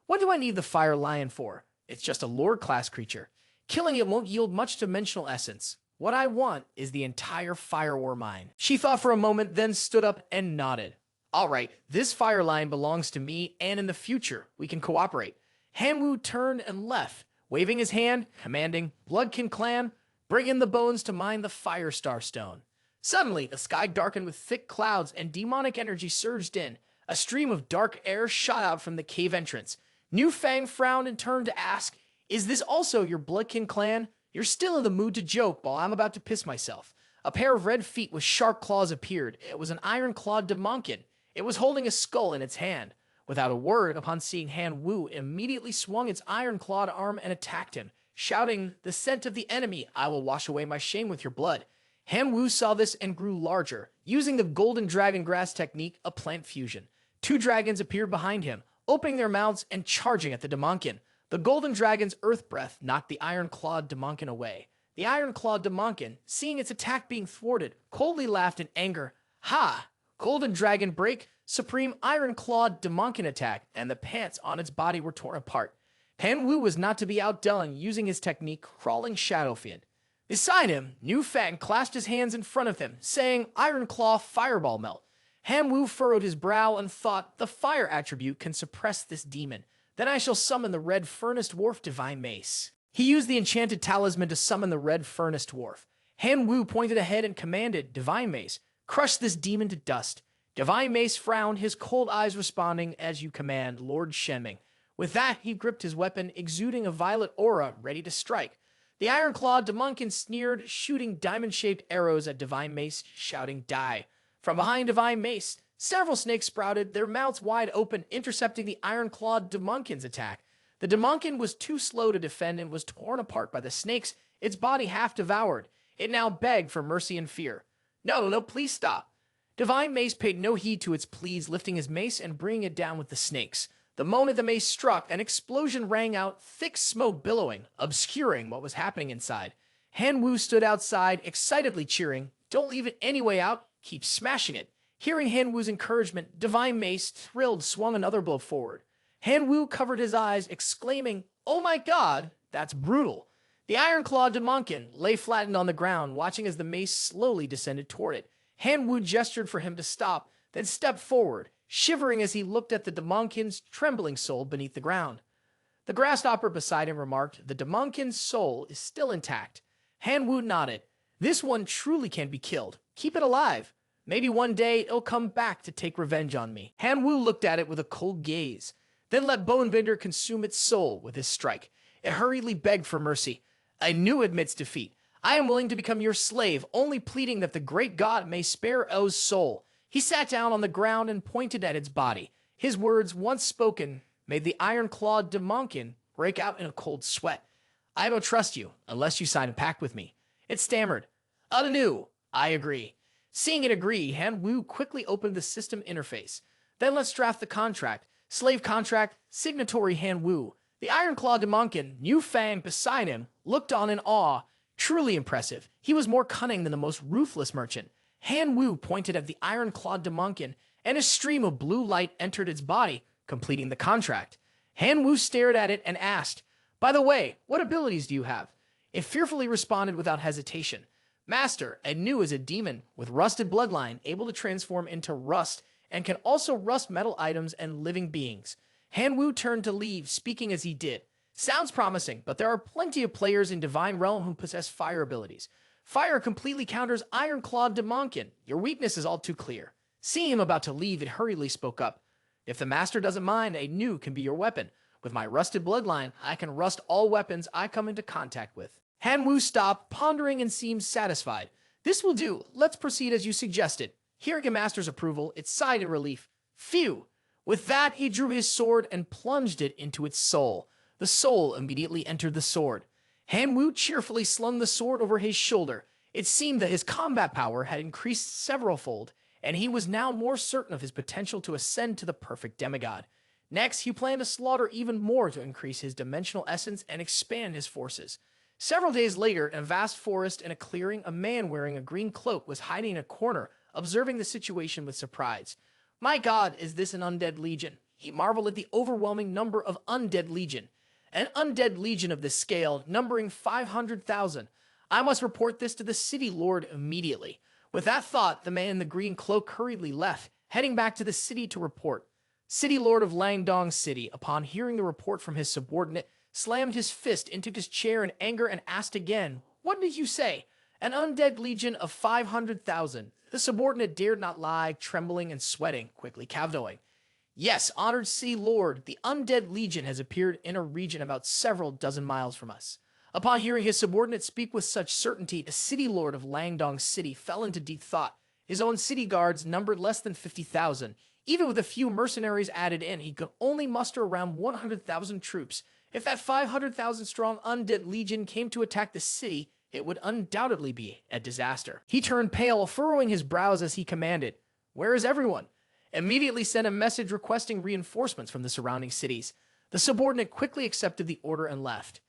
"What do I need the fire lion for? It's just a lord class creature. Killing it won't yield much dimensional essence. What I want is the entire fire ore mine." She thought for a moment, then stood up and nodded. "All right, this fire lion belongs to me, and in the future, we can cooperate." Hanwoo turned and left, waving his hand, commanding, "Quyen Clan, bring in the bones to mine the Fire Star Stone." Suddenly, the sky darkened with thick clouds and demonic energy surged in. A stream of dark air shot out from the cave entrance. New Fang frowned and turned to ask, "Is this also your Quyen Clan? You're still in the mood to joke while I'm about to piss myself." A pair of red feet with sharp claws appeared. It was an iron-clawed demonkin. It was holding a skull in its hand. Without a word, upon seeing Hanwoo, immediately swung its iron-clawed arm and attacked him, shouting, "The scent of the enemy, I will wash away my shame with your blood." Hanwoo saw this and grew larger, using the golden dragon grass technique, a plant fusion. 2 dragons appeared behind him, opening their mouths and charging at the demonkin. The golden dragon's earth breath knocked the iron-clawed demonkin away. The iron-clawed demonkin, seeing its attack being thwarted, coldly laughed in anger. "Ha! Golden dragon break, supreme iron-clawed demonkin attack," and the pants on its body were torn apart. Hanwoo was not to be outdone, using his technique, crawling shadow fin. Beside him, New Fang clasped his hands in front of him, saying, "Iron Claw Fireball Melt." Hanwoo furrowed his brow and thought, "The fire attribute can suppress this demon. Then I shall summon the Red Furnace Dwarf Divine Mace." He used the enchanted talisman to summon the Red Furnace Dwarf. Hanwoo pointed ahead and commanded, "Divine Mace, crush this demon to dust." Divine Mace frowned, his cold eyes responding, "As you command, Lord Shenming." With that, he gripped his weapon, exuding a violet aura, ready to strike. The iron-clawed demonkin sneered, shooting diamond-shaped arrows at Divine Mace, shouting, "Die." From behind Divine Mace, Several snakes sprouted, their mouths wide open, intercepting the iron-clawed Demonkin's attack. The Demonkin was too slow to defend and was torn apart by the snakes, its body half devoured. It now begged for mercy and fear. No, no, please stop. Divine Mace paid no heed to its pleas, lifting his mace and bringing it down with the snakes. The moment the mace struck, an explosion rang out, thick smoke billowing, obscuring what was happening inside. Han Wu stood outside, excitedly cheering. Don't leave it any way out, keep smashing it. Hearing Han Wu's encouragement, Divine Mace, thrilled, swung another blow forward. Han Wu covered his eyes, exclaiming, "Oh my god, that's brutal." The iron-clawed Demonkin lay flattened on the ground, watching as the mace slowly descended toward it. Han Wu gestured for him to stop, then stepped forward, shivering as he looked at the Demonkin's trembling soul beneath the ground. The grasshopper beside him remarked, "The Demonkin's soul is still intact." Han Wu nodded. "This one truly can't be killed. Keep it alive. Maybe one day it'll come back to take revenge on me." Han Wu looked at it with a cold gaze, then let Bonebender consume its soul with his strike. It hurriedly begged for mercy. "Anu admits defeat. I am willing to become your slave, only pleading that the great god may spare O's soul." He sat down on the ground and pointed at its body. His words, once spoken, made the iron-clawed Demonkin break out in a cold sweat. "I don't trust you, unless you sign a pact with me." It stammered, "Anu, I agree." Seeing it agree, Han Wu quickly opened the system interface. "Then let's draft the contract. Slave contract, signatory Han Wu." The iron-clawed Demonkin, New Fang beside him, looked on in awe. Truly impressive. He was more cunning than the most ruthless merchant. Han Wu pointed at the iron-clawed Demonkin, and a stream of blue light entered its body, completing the contract. Han Wu stared at it and asked, "By the way, what abilities do you have?" It fearfully responded without hesitation. "Master, Anu is a demon with rusted bloodline, able to transform into rust, and can also rust metal items and living beings." Han Wu turned to leave, speaking as he did. "Sounds promising, but there are plenty of players in Divine Realm who possess fire abilities. Fire completely counters Iron-Clawed Demonkin. Your weakness is all too clear." Seeing him about to leave, it hurriedly spoke up. "If the master doesn't mind, Anu can be your weapon. With my rusted bloodline, I can rust all weapons I come into contact with." Han Wu stopped, pondering, and seemed satisfied. "This will do. Let's proceed as you suggested." Hearing a master's approval, it sighed in relief. Phew! With that, he drew his sword and plunged it into its soul. The soul immediately entered the sword. Han Wu cheerfully slung the sword over his shoulder. It seemed that his combat power had increased several-fold, and he was now more certain of his potential to ascend to the perfect demigod. Next, he planned to slaughter even more to increase his dimensional essence and expand his forces. Several days later, in a vast forest in a clearing, a man wearing a green cloak was hiding in a corner, observing the situation with surprise. "My god, is this an undead legion?" He marveled at the overwhelming number of undead legion. An undead legion of this scale, numbering 500,000. I must report this to the city lord immediately. With that thought, the man in the green cloak hurriedly left, heading back to the city to report. City lord of Langdong City, upon hearing the report from his subordinate, slammed his fist into his chair in anger and asked again, "What did you say? An undead legion of 500,000. The subordinate dared not lie, trembling and sweating, quickly kowtowing. "Yes, honored City Lord, the undead legion has appeared in a region about several dozen miles from us." Upon hearing his subordinate speak with such certainty, the City Lord of Langdong City fell into deep thought. His own city guards numbered less than 50,000. Even with a few mercenaries added in, he could only muster around 100,000 troops. If that 500,000 strong undead legion came to attack the city, it would undoubtedly be a disaster. He turned pale, furrowing his brows as he commanded, "Where is everyone?" Immediately sent a message requesting reinforcements from the surrounding cities. The subordinate quickly accepted the order and left.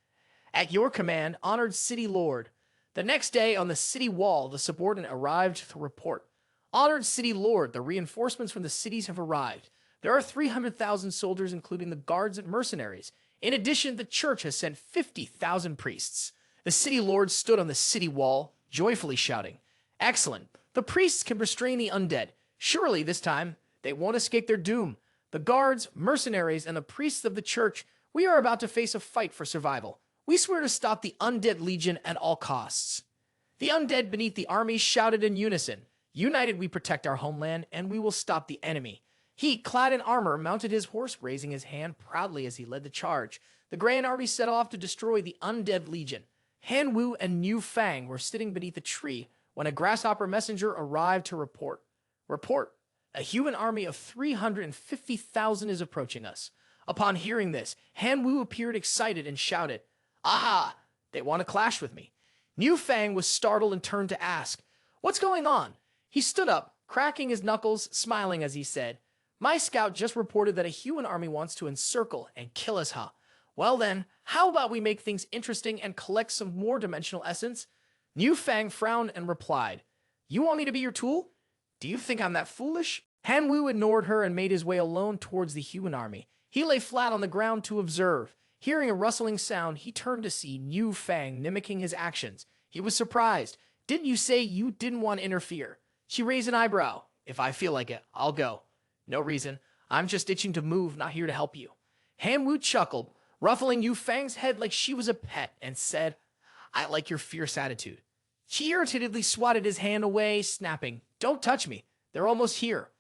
"At your command, honored City Lord." The next day, on the city wall, the subordinate arrived to report. "Honored City Lord, the reinforcements from the cities have arrived. There are 300,000 soldiers, including the guards and mercenaries. In addition, the church has sent 50,000 priests." The city lord stood on the city wall, joyfully shouting, "Excellent! The priests can restrain the undead. Surely, this time, they won't escape their doom. The guards, mercenaries, and the priests of the church, we are about to face a fight for survival. We swear to stop the undead legion at all costs." The undead beneath the army shouted in unison, "United we protect our homeland, and we will stop the enemy." He, clad in armor, mounted his horse, raising his hand proudly as he led the charge. The grand army set off to destroy the undead legion. Han Wu and Niu Fang were sitting beneath a tree when a grasshopper messenger arrived to report. "Report. A human army of 350,000 is approaching us. Upon hearing this, Han Wu appeared excited and shouted, "Aha! They want to clash with me." Niu Fang was startled and turned to ask, "What's going on?" He stood up, cracking his knuckles, smiling as he said, "My scout just reported that a human army wants to encircle and kill us, huh? Well then, how about we make things interesting and collect some more dimensional essence?" Niu Fang frowned and replied, "You want me to be your tool? Do you think I'm that foolish?" Han Wu ignored her and made his way alone towards the human army. He lay flat on the ground to observe. Hearing a rustling sound, he turned to see Niu Fang mimicking his actions. He was surprised. "Didn't you say you didn't want to interfere?" She raised an eyebrow. "If I feel like it, I'll go." "No reason. I'm just itching to move, not here to help you." Han Wu chuckled, ruffling Niu Fang's head like she was a pet, and said, "I like your fierce attitude." She irritatedly swatted his hand away, snapping, "Don't touch me. They're almost here."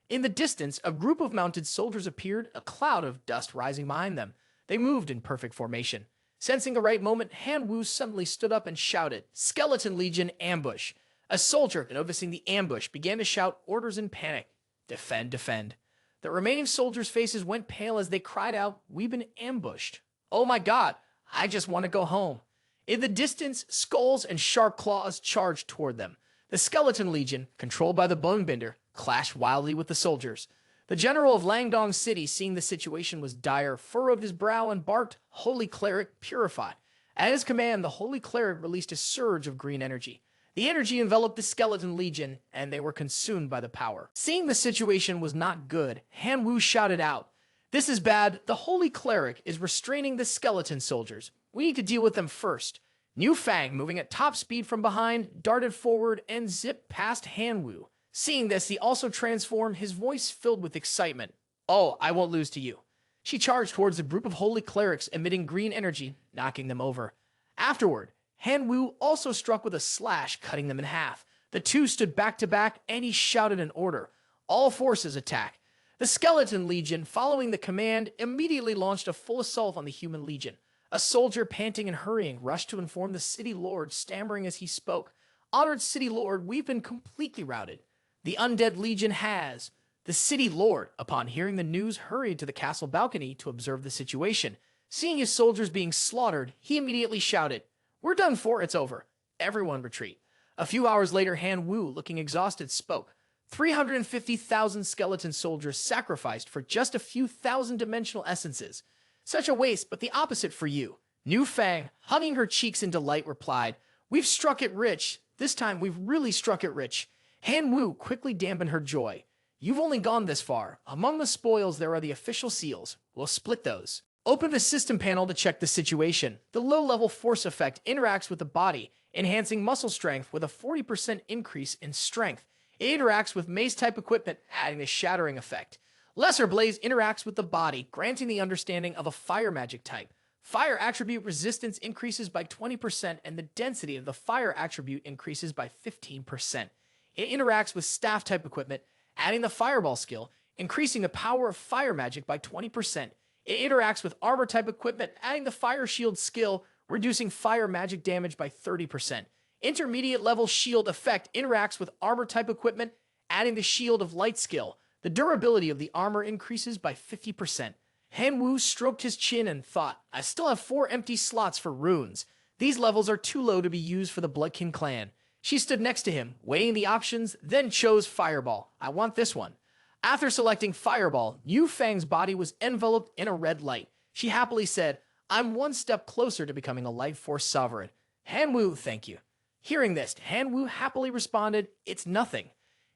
In the distance, a group of mounted soldiers appeared, a cloud of dust rising behind them. They moved in perfect formation. Sensing the right moment, Han Wu suddenly stood up and shouted, "Skeleton Legion, ambush!" A soldier, noticing the ambush, began to shout orders in panic. "Defend, defend." The remaining soldiers' faces went pale as they cried out, "We've been ambushed. Oh my God, I just want to go home." In the distance, skulls and sharp claws charged toward them. The Skeleton Legion, controlled by the Bonebender, clashed wildly with the soldiers. The general of Langdong City, seeing the situation was dire, furrowed his brow and barked, "Holy Cleric, purify." At his command, the Holy Cleric released a surge of green energy. The energy enveloped the Skeleton Legion, and they were consumed by the power. Seeing the situation was not good, Han Wu shouted out, "This is bad. The Holy Cleric is restraining the skeleton soldiers. We need to deal with them first." Niu Fang, moving at top speed from behind, darted forward and zipped past Han Wu. Seeing this, he also transformed, his voice filled with excitement. "Oh, I won't lose to you." She charged towards a group of holy clerics emitting green energy, knocking them over. Afterward, Han Wu also struck with a slash, cutting them in half. The two stood back to back, and he shouted an order. "All forces attack." The Skeleton Legion, following the command, immediately launched a full assault on the human legion. A soldier, panting and hurrying, rushed to inform the city lord, stammering as he spoke, "Honored city lord, we've been completely routed. The undead legion has." The city lord, upon hearing the news, hurried to the castle balcony to observe the situation. Seeing his soldiers being slaughtered, he immediately shouted, "We're done for, it's over. Everyone retreat." A few hours later, Han Wu, looking exhausted, spoke. 350,000 skeleton soldiers sacrificed for just a few thousand dimensional essences. Such a waste, but the opposite for you. Niu Fang, hugging her cheeks in delight, replied, "We've struck it rich. This time we've really struck it rich." Han Wu quickly dampened her joy. "You've only gone this far. Among the spoils there are the official seals. We'll split those." Open the system panel to check the situation. The low-level force effect interacts with the body, enhancing muscle strength with a 40% increase in strength. It interacts with mace-type equipment, adding the shattering effect. Lesser Blaze interacts with the body, granting the understanding of a fire magic type. Fire attribute resistance increases by 20%, and the density of the fire attribute increases by 15%. It interacts with staff-type equipment, adding the fireball skill, increasing the power of fire magic by 20%. It interacts with armor-type equipment, adding the fire shield skill, reducing fire magic damage by 30%. Intermediate level shield effect interacts with armor-type equipment, adding the shield of light skill. The durability of the armor increases by 50%. Han Wu stroked his chin and thought, "I still have 4 empty slots for runes. These levels are too low to be used for the Quyen Clan." She stood next to him, weighing the options, then chose Fireball. "I want this one." After selecting Fireball, Niu Fang's body was enveloped in a red light. She happily said, "I'm one step closer to becoming a Life Force Sovereign." Han Wu, thank you. Hearing this, Han Wu happily responded, "It's nothing."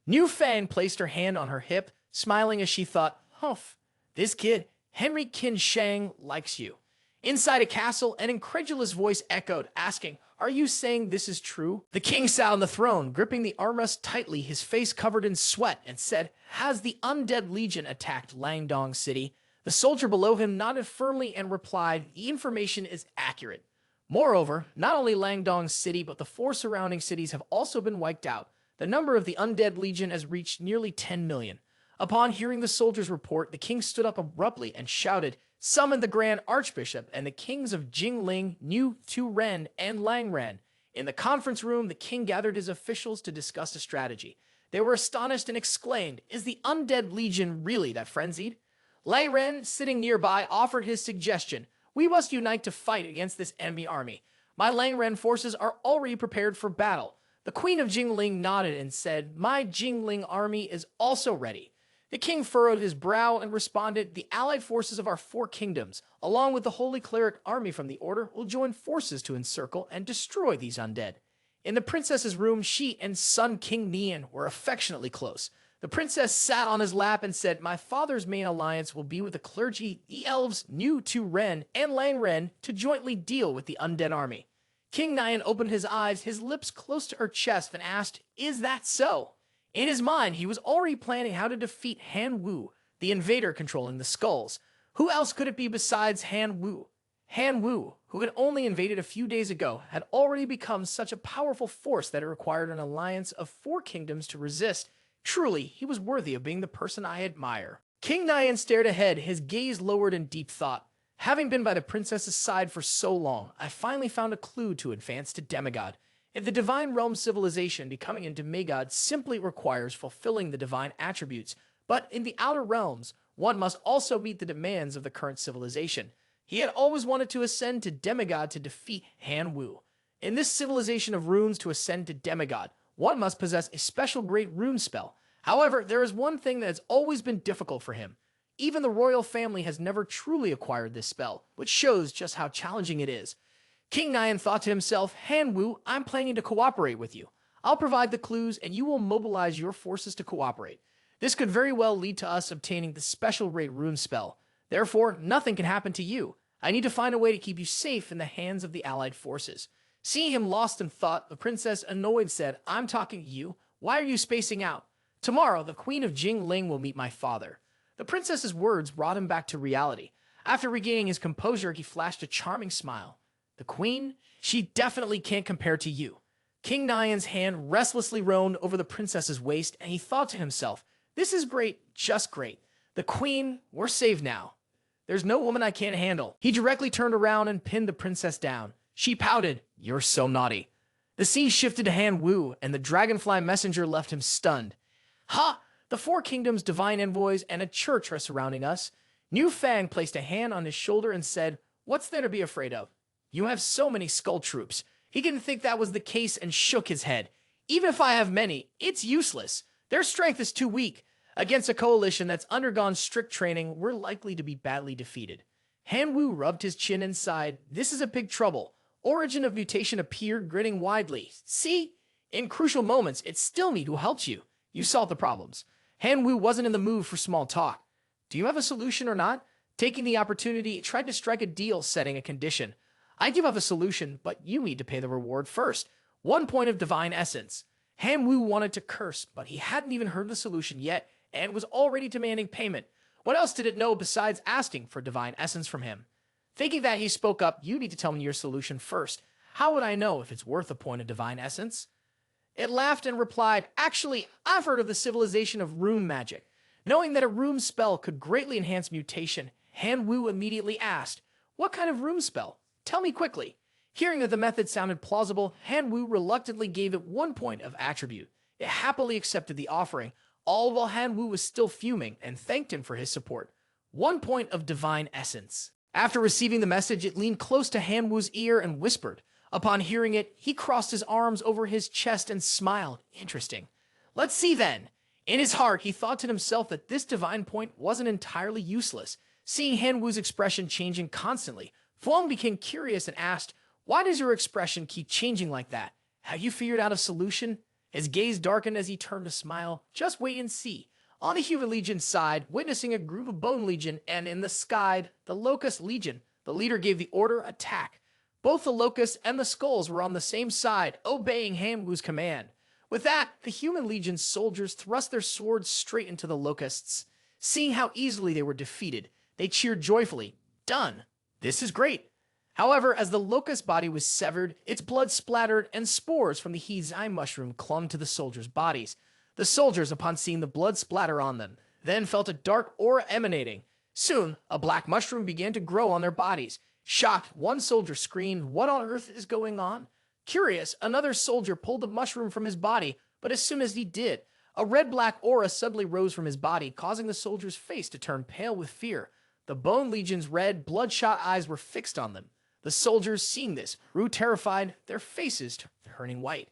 Niu Fang placed her hand on her hip, smiling as she thought, "Humph, this kid, Henry Qin Shang, likes you." Inside a castle, an incredulous voice echoed, asking, "Are you saying this is true?" The king sat on the throne, gripping the armrest tightly, his face covered in sweat, and said, "Has the undead legion attacked Langdong City?" The soldier below him nodded firmly and replied, "The information is accurate. Moreover, not only Langdong City, but the 4 surrounding cities have also been wiped out. The number of the undead legion has reached nearly 10 million. Upon hearing the soldier's report, the king stood up abruptly and shouted, "Summon the Grand Archbishop and the kings of Jingling, Niu Turen, and Langren." In the conference room, the king gathered his officials to discuss a strategy. They were astonished and exclaimed, "Is the undead legion really that frenzied?" Lai Ren, sitting nearby, offered his suggestion. "We must unite to fight against this enemy army. My Lang Ren forces are already prepared for battle." The Queen of Jingling nodded and said, "My Jingling army is also ready." The king furrowed his brow and responded, "The allied forces of our four kingdoms, along with the Holy Cleric army from the Order, will join forces to encircle and destroy these undead." In the princess's room, she and son King Nian were affectionately close. The princess sat on his lap and said, "My father's main alliance will be with the clergy, the elves, New Tu Ren, and Lang Ren to jointly deal with the undead army." King Nian opened his eyes, his lips close to her chest, and asked, "Is that so?" In his mind, he was already planning how to defeat Han Wu, the invader controlling the skulls. Who else could it be besides Han Wu? Han Wu, who had only invaded a few days ago, had already become such a powerful force that it required an alliance of four kingdoms to resist. Truly, he was worthy of being the person I admire. King Nian stared ahead, his gaze lowered in deep thought. Having been by the princess's side for so long, I finally found a clue to advance to demigod. If the divine realm civilization, becoming a demigod simply requires fulfilling the divine attributes, but in the outer realms, one must also meet the demands of the current civilization. He had always wanted to ascend to demigod to defeat Han Wu. In this civilization of runes, to ascend to demigod, one must possess a special great rune spell. However, there is one thing that has always been difficult for him. Even the royal family has never truly acquired this spell, which shows just how challenging it is. King Nian thought to himself, "Han Wu, I'm planning to cooperate with you. I'll provide the clues and you will mobilize your forces to cooperate. This could very well lead to us obtaining the special rate rune spell. Therefore, nothing can happen to you. I need to find a way to keep you safe in the hands of the allied forces." Seeing him lost in thought, the princess, annoyed, said, "I'm talking to you. Why are you spacing out? Tomorrow, the Queen of Jingling will meet my father." The princess's words brought him back to reality. After regaining his composure, he flashed a charming smile. "The queen? She definitely can't compare to you." King Nian's hand restlessly roamed over the princess's waist, and he thought to himself, "This is great, just great. The queen, we're saved now. There's no woman I can't handle." He directly turned around and pinned the princess down. She pouted, "You're so naughty." The scene shifted to Han Wu, and the dragonfly messenger left him stunned. "Ha! The four kingdoms' divine envoys and a church are surrounding us." Niu Fang placed a hand on his shoulder and said, "What's there to be afraid of? You have so many skull troops." He didn't think that was the case and shook his head. "Even if I have many, it's useless. Their strength is too weak. Against a coalition that's undergone strict training, we're likely to be badly defeated." Han Wu rubbed his chin and sighed. "This is a big trouble." Origin of mutation appeared, grinning widely. "See? In crucial moments, it's still me who helps you. You solved the problems." Han Wu wasn't in the mood for small talk. "Do you have a solution or not?" Taking the opportunity, he tried to strike a deal, setting a condition. "I do have a solution, but you need to pay the reward first. 1 point of divine essence." Han Wu wanted to curse, but he hadn't even heard the solution yet, and was already demanding payment. What else did it know besides asking for divine essence from him? Thinking that, he spoke up, "You need to tell me your solution first. How would I know if it's worth a point of divine essence?" It laughed and replied, "Actually, I've heard of the civilization of rune magic." Knowing that a rune spell could greatly enhance mutation, Han Wu immediately asked, "What kind of rune spell? Tell me quickly." Hearing that the method sounded plausible, Han Wu reluctantly gave it 1 point of attribute. It happily accepted the offering, all while Han Wu was still fuming, and thanked him for his support. 1 point of divine essence. After receiving the message, it leaned close to Han Wu's ear and whispered. Upon hearing it, he crossed his arms over his chest and smiled. Interesting. Let's see then. In his heart, he thought to himself that this divine point wasn't entirely useless. Seeing Han Wu's expression changing constantly, Fuang became curious and asked, "Why does your expression keep changing like that? Have you figured out a solution?" His gaze darkened as he turned to smile. "Just wait and see." On the Human Legion's side, witnessing a group of Bone Legion, and in the sky, the Locust Legion, the leader gave the order, "Attack." Both the Locusts and the Skulls were on the same side, obeying Han Wu's command. With that, the Human Legion's soldiers thrust their swords straight into the Locusts. Seeing how easily they were defeated, they cheered joyfully. "Done. This is great." However, as the Locust body was severed, its blood splattered, and spores from the Hizai mushroom clung to the soldiers' bodies. The soldiers, upon seeing the blood splatter on them, then felt a dark aura emanating. Soon, a black mushroom began to grow on their bodies. Shocked, one soldier screamed, "What on earth is going on?" Curious, another soldier pulled the mushroom from his body, but as soon as he did, A red-black aura suddenly rose from his body, causing the soldier's face to turn pale with fear. The Bone Legion's red, bloodshot eyes were fixed on them. The soldiers, seeing this, grew terrified, their faces turning white.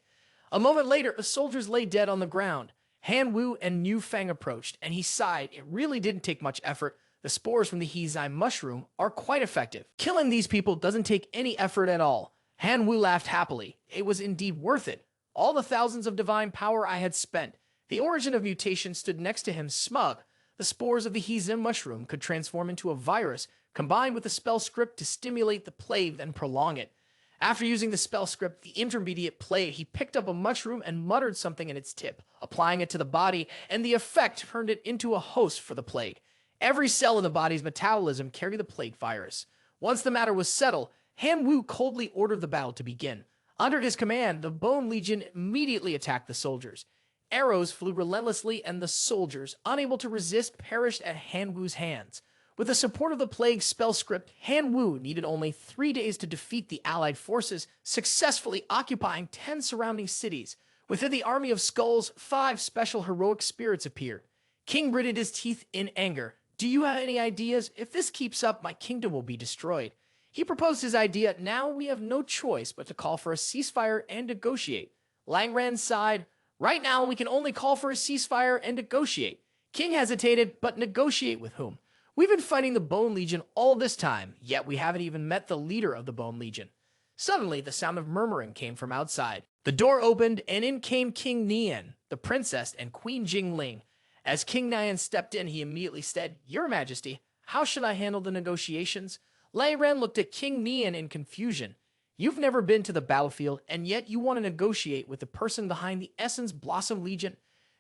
A moment later, the soldiers lay dead on the ground. Han Wu and Niu Fang approached, and he sighed. It really didn't take much effort. The spores from the Hizai mushroom are quite effective. Killing these people doesn't take any effort at all. Han Wu laughed happily. It was indeed worth it. All the thousands of divine power I had spent. The origin of mutation stood next to him smug. The spores of the Hizai mushroom could transform into a virus, combined with the spell script to stimulate the plague and prolong it. After using the spell script, the intermediate plague, he picked up a mushroom and muttered something in its tip, applying it to the body, and the effect turned it into a host for the plague. Every cell in the body's metabolism carried the plague virus. Once the matter was settled, Han Wu coldly ordered the battle to begin. Under his command, the Bone Legion immediately attacked the soldiers. Arrows flew relentlessly, and the soldiers, unable to resist, perished at Han Wu's hands. With the support of the plague spell script, Han Wu needed only 3 days to defeat the allied forces, successfully occupying 10 surrounding cities. Within the army of skulls, 5 special heroic spirits appeared. King gritted his teeth in anger. Do you have any ideas? If this keeps up, my kingdom will be destroyed. He proposed his idea. Now we have no choice but to call for a ceasefire and negotiate. Lang Ran sighed. Right now, we can only call for a ceasefire and negotiate. King hesitated, but negotiate with whom? We've been fighting the Bone Legion all this time, yet we haven't even met the leader of the Bone Legion. Suddenly, the sound of murmuring came from outside. The door opened, and in came King Nian, the princess, and Queen Jingling. As King Nian stepped in, he immediately said, Your Majesty, how should I handle the negotiations? Lei Ren looked at King Nian in confusion. You've never been to the battlefield, and yet you want to negotiate with the person behind the Essence Blossom Legion?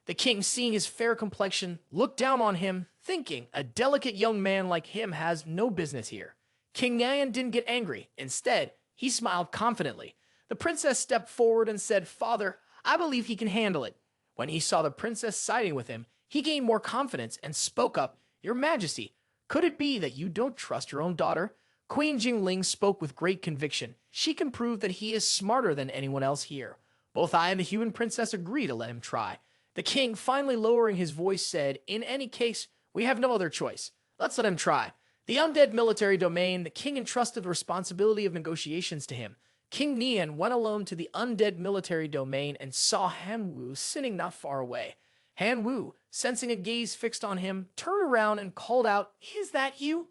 The king, seeing his fair complexion, looked down on him, thinking a delicate young man like him has no business here. King Nian didn't get angry. Instead, he smiled confidently. The princess stepped forward and said, Father, I believe he can handle it. When he saw the princess siding with him, he gained more confidence and spoke up, Your Majesty, could it be that you don't trust your own daughter? Queen Jingling spoke with great conviction. She can prove that he is smarter than anyone else here. Both I and the human princess agree to let him try. The king, finally lowering his voice, said, In any case, we have no other choice. Let's let him try. The undead military domain, the king entrusted the responsibility of negotiations to him. King Nian went alone to the undead military domain and saw Han Wu sitting not far away. Han Wu, sensing a gaze fixed on him, turned around and called out, Is that you?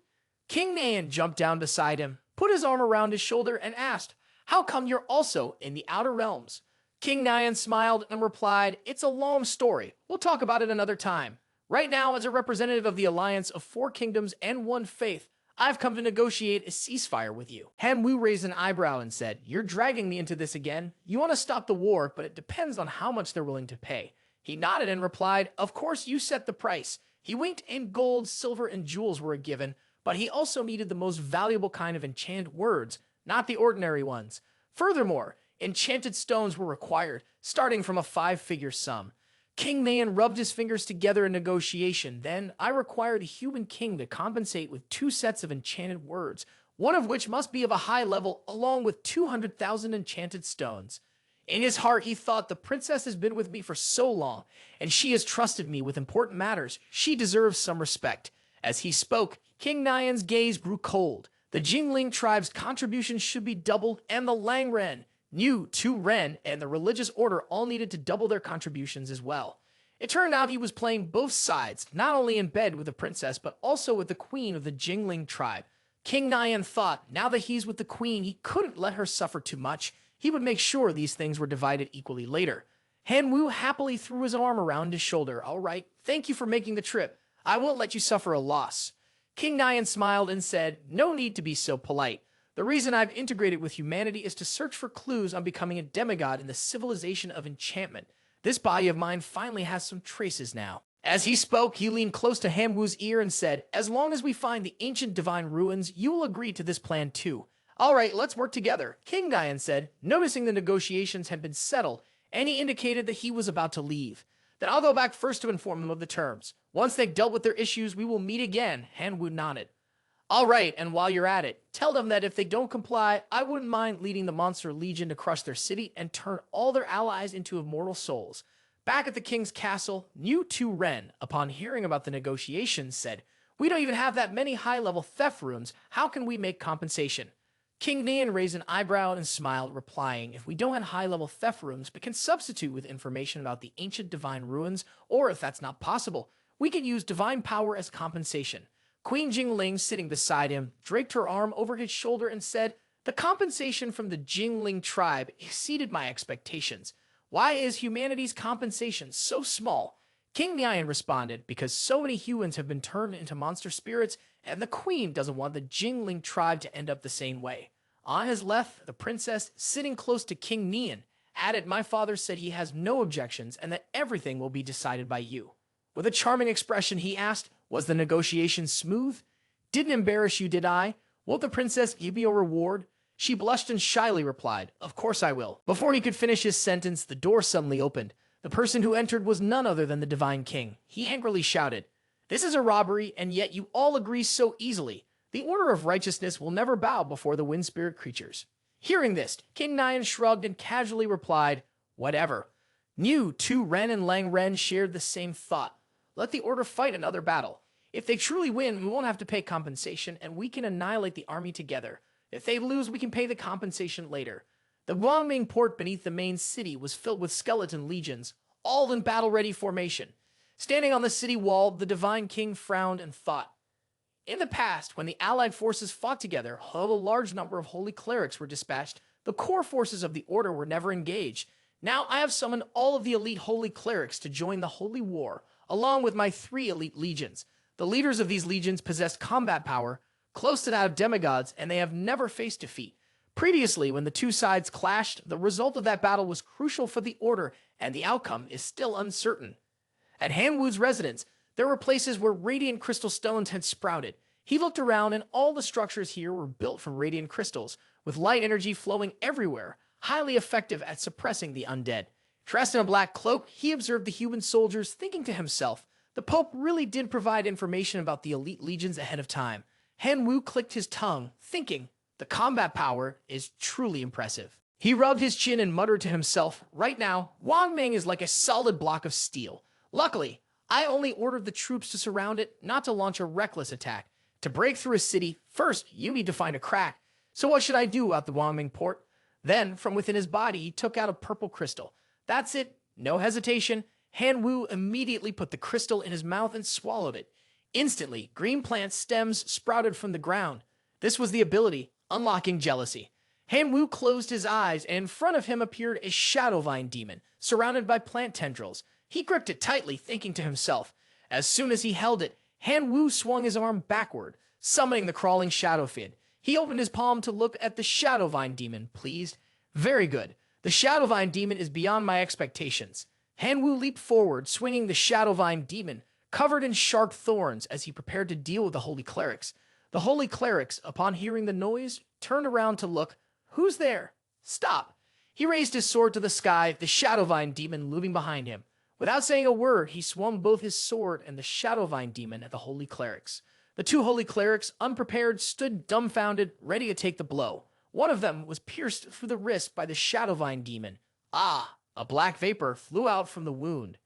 King Nian jumped down beside him, put his arm around his shoulder, and asked, How come you're also in the Outer Realms? King Nian smiled and replied, It's a long story. We'll talk about it another time. Right now, as a representative of the alliance of 4 kingdoms and 1 faith, I've come to negotiate a ceasefire with you. Han Wu raised an eyebrow and said, You're dragging me into this again. You want to stop the war, but it depends on how much they're willing to pay. He nodded and replied, Of course you set the price. He winked, and gold, silver, and jewels were given, but he also needed the most valuable kind of enchanted words, not the ordinary ones. Furthermore, enchanted stones were required, starting from a 5-figure sum. King Nian rubbed his fingers together in negotiation. Then, I required a human king to compensate with 2 sets of enchanted words, one of which must be of a high level, along with 200,000 enchanted stones. In his heart, he thought, The princess has been with me for so long, and she has trusted me with important matters. She deserves some respect. As he spoke, King Nian's gaze grew cold. The Jingling tribe's contributions should be doubled, and the Lang Ren, Niu, 2 Ren, and the religious order all needed to double their contributions as well. It turned out he was playing both sides, not only in bed with the princess, but also with the queen of the Jingling tribe. King Nian thought, now that he's with the queen, he couldn't let her suffer too much. He would make sure these things were divided equally later. Han Wu happily threw his arm around his shoulder. All right, thank you for making the trip. I won't let you suffer a loss. King Nian smiled and said, No need to be so polite. The reason I've integrated with humanity is to search for clues on becoming a demigod in the civilization of enchantment. This body of mine finally has some traces now. As he spoke, he leaned close to Han Wu's ear and said, As long as we find the ancient divine ruins, you will agree to this plan too. All right, let's work together, King Nian said, noticing the negotiations had been settled, and he indicated that he was about to leave. Then I'll go back first to inform them of the terms. Once they've dealt with their issues, we will meet again, Han Wu nodded. All right, and while you're at it, tell them that if they don't comply, I wouldn't mind leading the Monster Legion to crush their city and turn all their allies into immortal souls. Back at the king's castle, Niu Tu Ren, upon hearing about the negotiations, said, "We don't even have that many high-level theft runes. How can we make compensation?" King Nian raised an eyebrow and smiled, replying, "If we don't have high-level theft runes, but can substitute with information about the ancient divine ruins, or if that's not possible, we can use divine power as compensation." Queen Jingling, sitting beside him, draped her arm over his shoulder and said, "The compensation from the Jingling tribe exceeded my expectations. Why is humanity's compensation so small?" King Nian responded, "Because so many humans have been turned into monster spirits, and the queen doesn't want the Jingling tribe to end up the same way." On his left, the princess, sitting close to King Nian, added, "My father said he has no objections and that everything will be decided by you." With a charming expression, he asked, "Was the negotiation smooth?" "Didn't embarrass you, did I? Won't the princess give you a reward?" She blushed and shyly replied, "Of course I will." Before he could finish his sentence, the door suddenly opened. The person who entered was none other than the Divine King. He angrily shouted, "This is a robbery, and yet you all agree so easily. The order of righteousness will never bow before the wind spirit creatures." Hearing this, King Nian shrugged and casually replied, "Whatever." Niu, Tu Ren, and Lang Ren shared the same thought. Let the order fight another battle. If they truly win, we won't have to pay compensation, and we can annihilate the army together. If they lose, we can pay the compensation later. The Guangming port beneath the main city was filled with skeleton legions, all in battle-ready formation. Standing on the city wall, the Divine King frowned and thought. In the past, when the allied forces fought together, although a large number of holy clerics were dispatched, the core forces of the order were never engaged. Now I have summoned all of the elite holy clerics to join the holy war, along with my 3 elite legions. The leaders of these legions possessed combat power, close to that of demigods, and they have never faced defeat. Previously, when the two sides clashed, the result of that battle was crucial for the order, and the outcome is still uncertain. At Han Wu's residence, there were places where radiant crystal stones had sprouted. He looked around, and all the structures here were built from radiant crystals, with light energy flowing everywhere, highly effective at suppressing the undead. Dressed in a black cloak, he observed the human soldiers, thinking to himself, the Pope really did provide information about the elite legions ahead of time. Han Wu clicked his tongue, thinking, the combat power is truly impressive. He rubbed his chin and muttered to himself, right now, Wang Ming is like a solid block of steel. Luckily, I only ordered the troops to surround it, not to launch a reckless attack. To break through a city, first you need to find a crack. So what should I do about the Wang Ming port? Then, from within his body, he took out a purple crystal. That's it. No hesitation. Han Wu immediately put the crystal in his mouth and swallowed it. Instantly, green plant stems sprouted from the ground. This was the ability, unlocking jealousy. Han Wu closed his eyes, and in front of him appeared a shadow vine demon, surrounded by plant tendrils. He gripped it tightly, thinking to himself. As soon as he held it, Han Wu swung his arm backward, summoning the crawling shadow fin. He opened his palm to look at the shadow vine demon, pleased. Very good. The shadow vine demon is beyond my expectations. Han Wu leaped forward, swinging the shadow vine demon, covered in sharp thorns, as he prepared to deal with the holy clerics. The holy clerics, upon hearing the noise, turned around to look. Who's there? Stop. He raised his sword to the sky, the shadow vine demon looming behind him. Without saying a word, he swung both his sword and the shadow vine demon at the holy clerics. The 2 holy clerics, unprepared, stood dumbfounded, ready to take the blow. One of them was pierced through the wrist by the shadow vine demon. Ah, a black vapor flew out from the wound.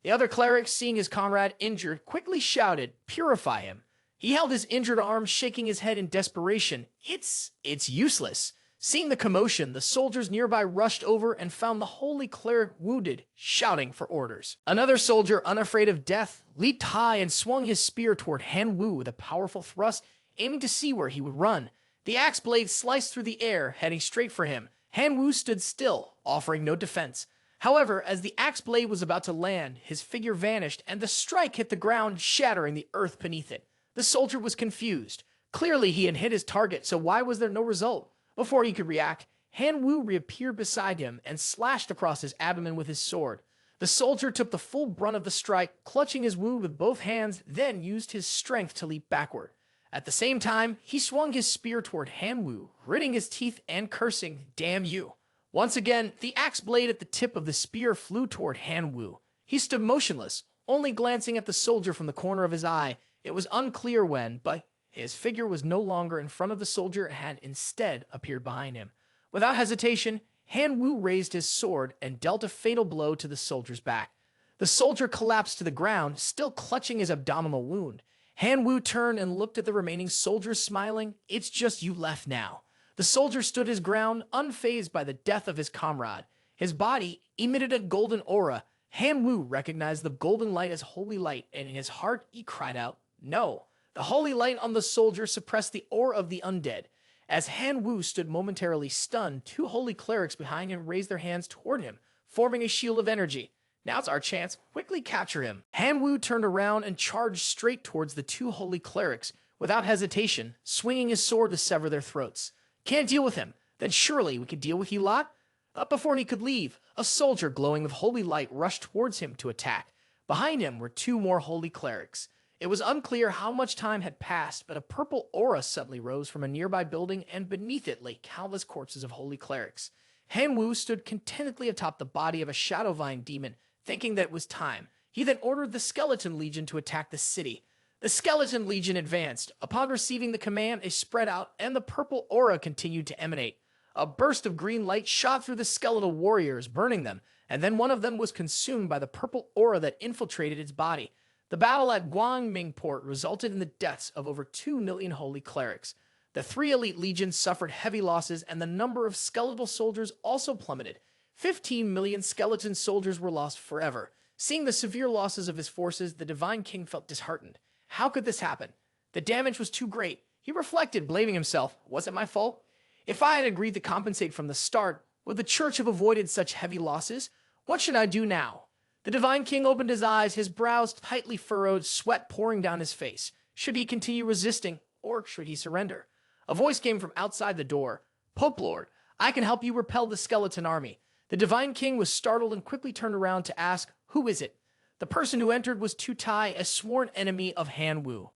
The other cleric, seeing his comrade injured, quickly shouted, "Purify him." He held his injured arm, shaking his head in desperation. It's useless. Seeing the commotion, the soldiers nearby rushed over and found the holy cleric wounded, shouting for orders. Another soldier, unafraid of death, leaped high and swung his spear toward Han Wu with a powerful thrust, aiming to see where he would run. The axe blade sliced through the air, heading straight for him. Han Wu stood still, offering no defense. However, as the axe blade was about to land, his figure vanished, and the strike hit the ground, shattering the earth beneath it. The soldier was confused. Clearly, he had hit his target, so why was there no result? Before he could react, Han Wu reappeared beside him and slashed across his abdomen with his sword. The soldier took the full brunt of the strike, clutching his wound with both hands, then used his strength to leap backward. At the same time, he swung his spear toward Han Wu, gritting his teeth and cursing, "Damn you." Once again, the axe blade at the tip of the spear flew toward Han Wu. He stood motionless, only glancing at the soldier from the corner of his eye. It was unclear when, but his figure was no longer in front of the soldier and had instead appeared behind him. Without hesitation, Han Wu raised his sword and dealt a fatal blow to the soldier's back. The soldier collapsed to the ground, still clutching his abdominal wound. Han Wu turned and looked at the remaining soldiers, smiling. It's just you left now. The soldier stood his ground, unfazed by the death of his comrade. His body emitted a golden aura. Han Wu recognized the golden light as holy light, and in his heart he cried out, "No!" The holy light on the soldier suppressed the aura of the undead. As Han Wu stood momentarily stunned, two holy clerics behind him raised their hands toward him, forming a shield of energy. Now's our chance. Quickly capture him. Han Wu turned around and charged straight towards the two holy clerics, without hesitation, swinging his sword to sever their throats. Can't deal with him? Then surely we could deal with you lot? But before he could leave, a soldier glowing with holy light rushed towards him to attack. Behind him were two more holy clerics. It was unclear how much time had passed, but a purple aura suddenly rose from a nearby building, and beneath it lay countless corpses of holy clerics. Han Wu stood contentedly atop the body of a shadow vine demon, thinking that it was time. He then ordered the Skeleton Legion to attack the city. The Skeleton Legion advanced. Upon receiving the command, it spread out, and the purple aura continued to emanate. A burst of green light shot through the skeletal warriors, burning them, and then one of them was consumed by the purple aura that infiltrated its body. The battle at Guangming Port resulted in the deaths of over 2 million holy clerics. The 3 elite legions suffered heavy losses, and the number of skeletal soldiers also plummeted. 15 million skeleton soldiers were lost forever. Seeing the severe losses of his forces, the Divine King felt disheartened. How could this happen? The damage was too great. He reflected, blaming himself. Was it my fault? If I had agreed to compensate from the start, would the church have avoided such heavy losses? What should I do now? The Divine King opened his eyes, his brows tightly furrowed, sweat pouring down his face. Should he continue resisting, or should he surrender? A voice came from outside the door. Pope Lord, I can help you repel the skeleton army. The Divine King was startled and quickly turned around to ask, who is it? The person who entered was Tu Tai, a sworn enemy of Han Wu.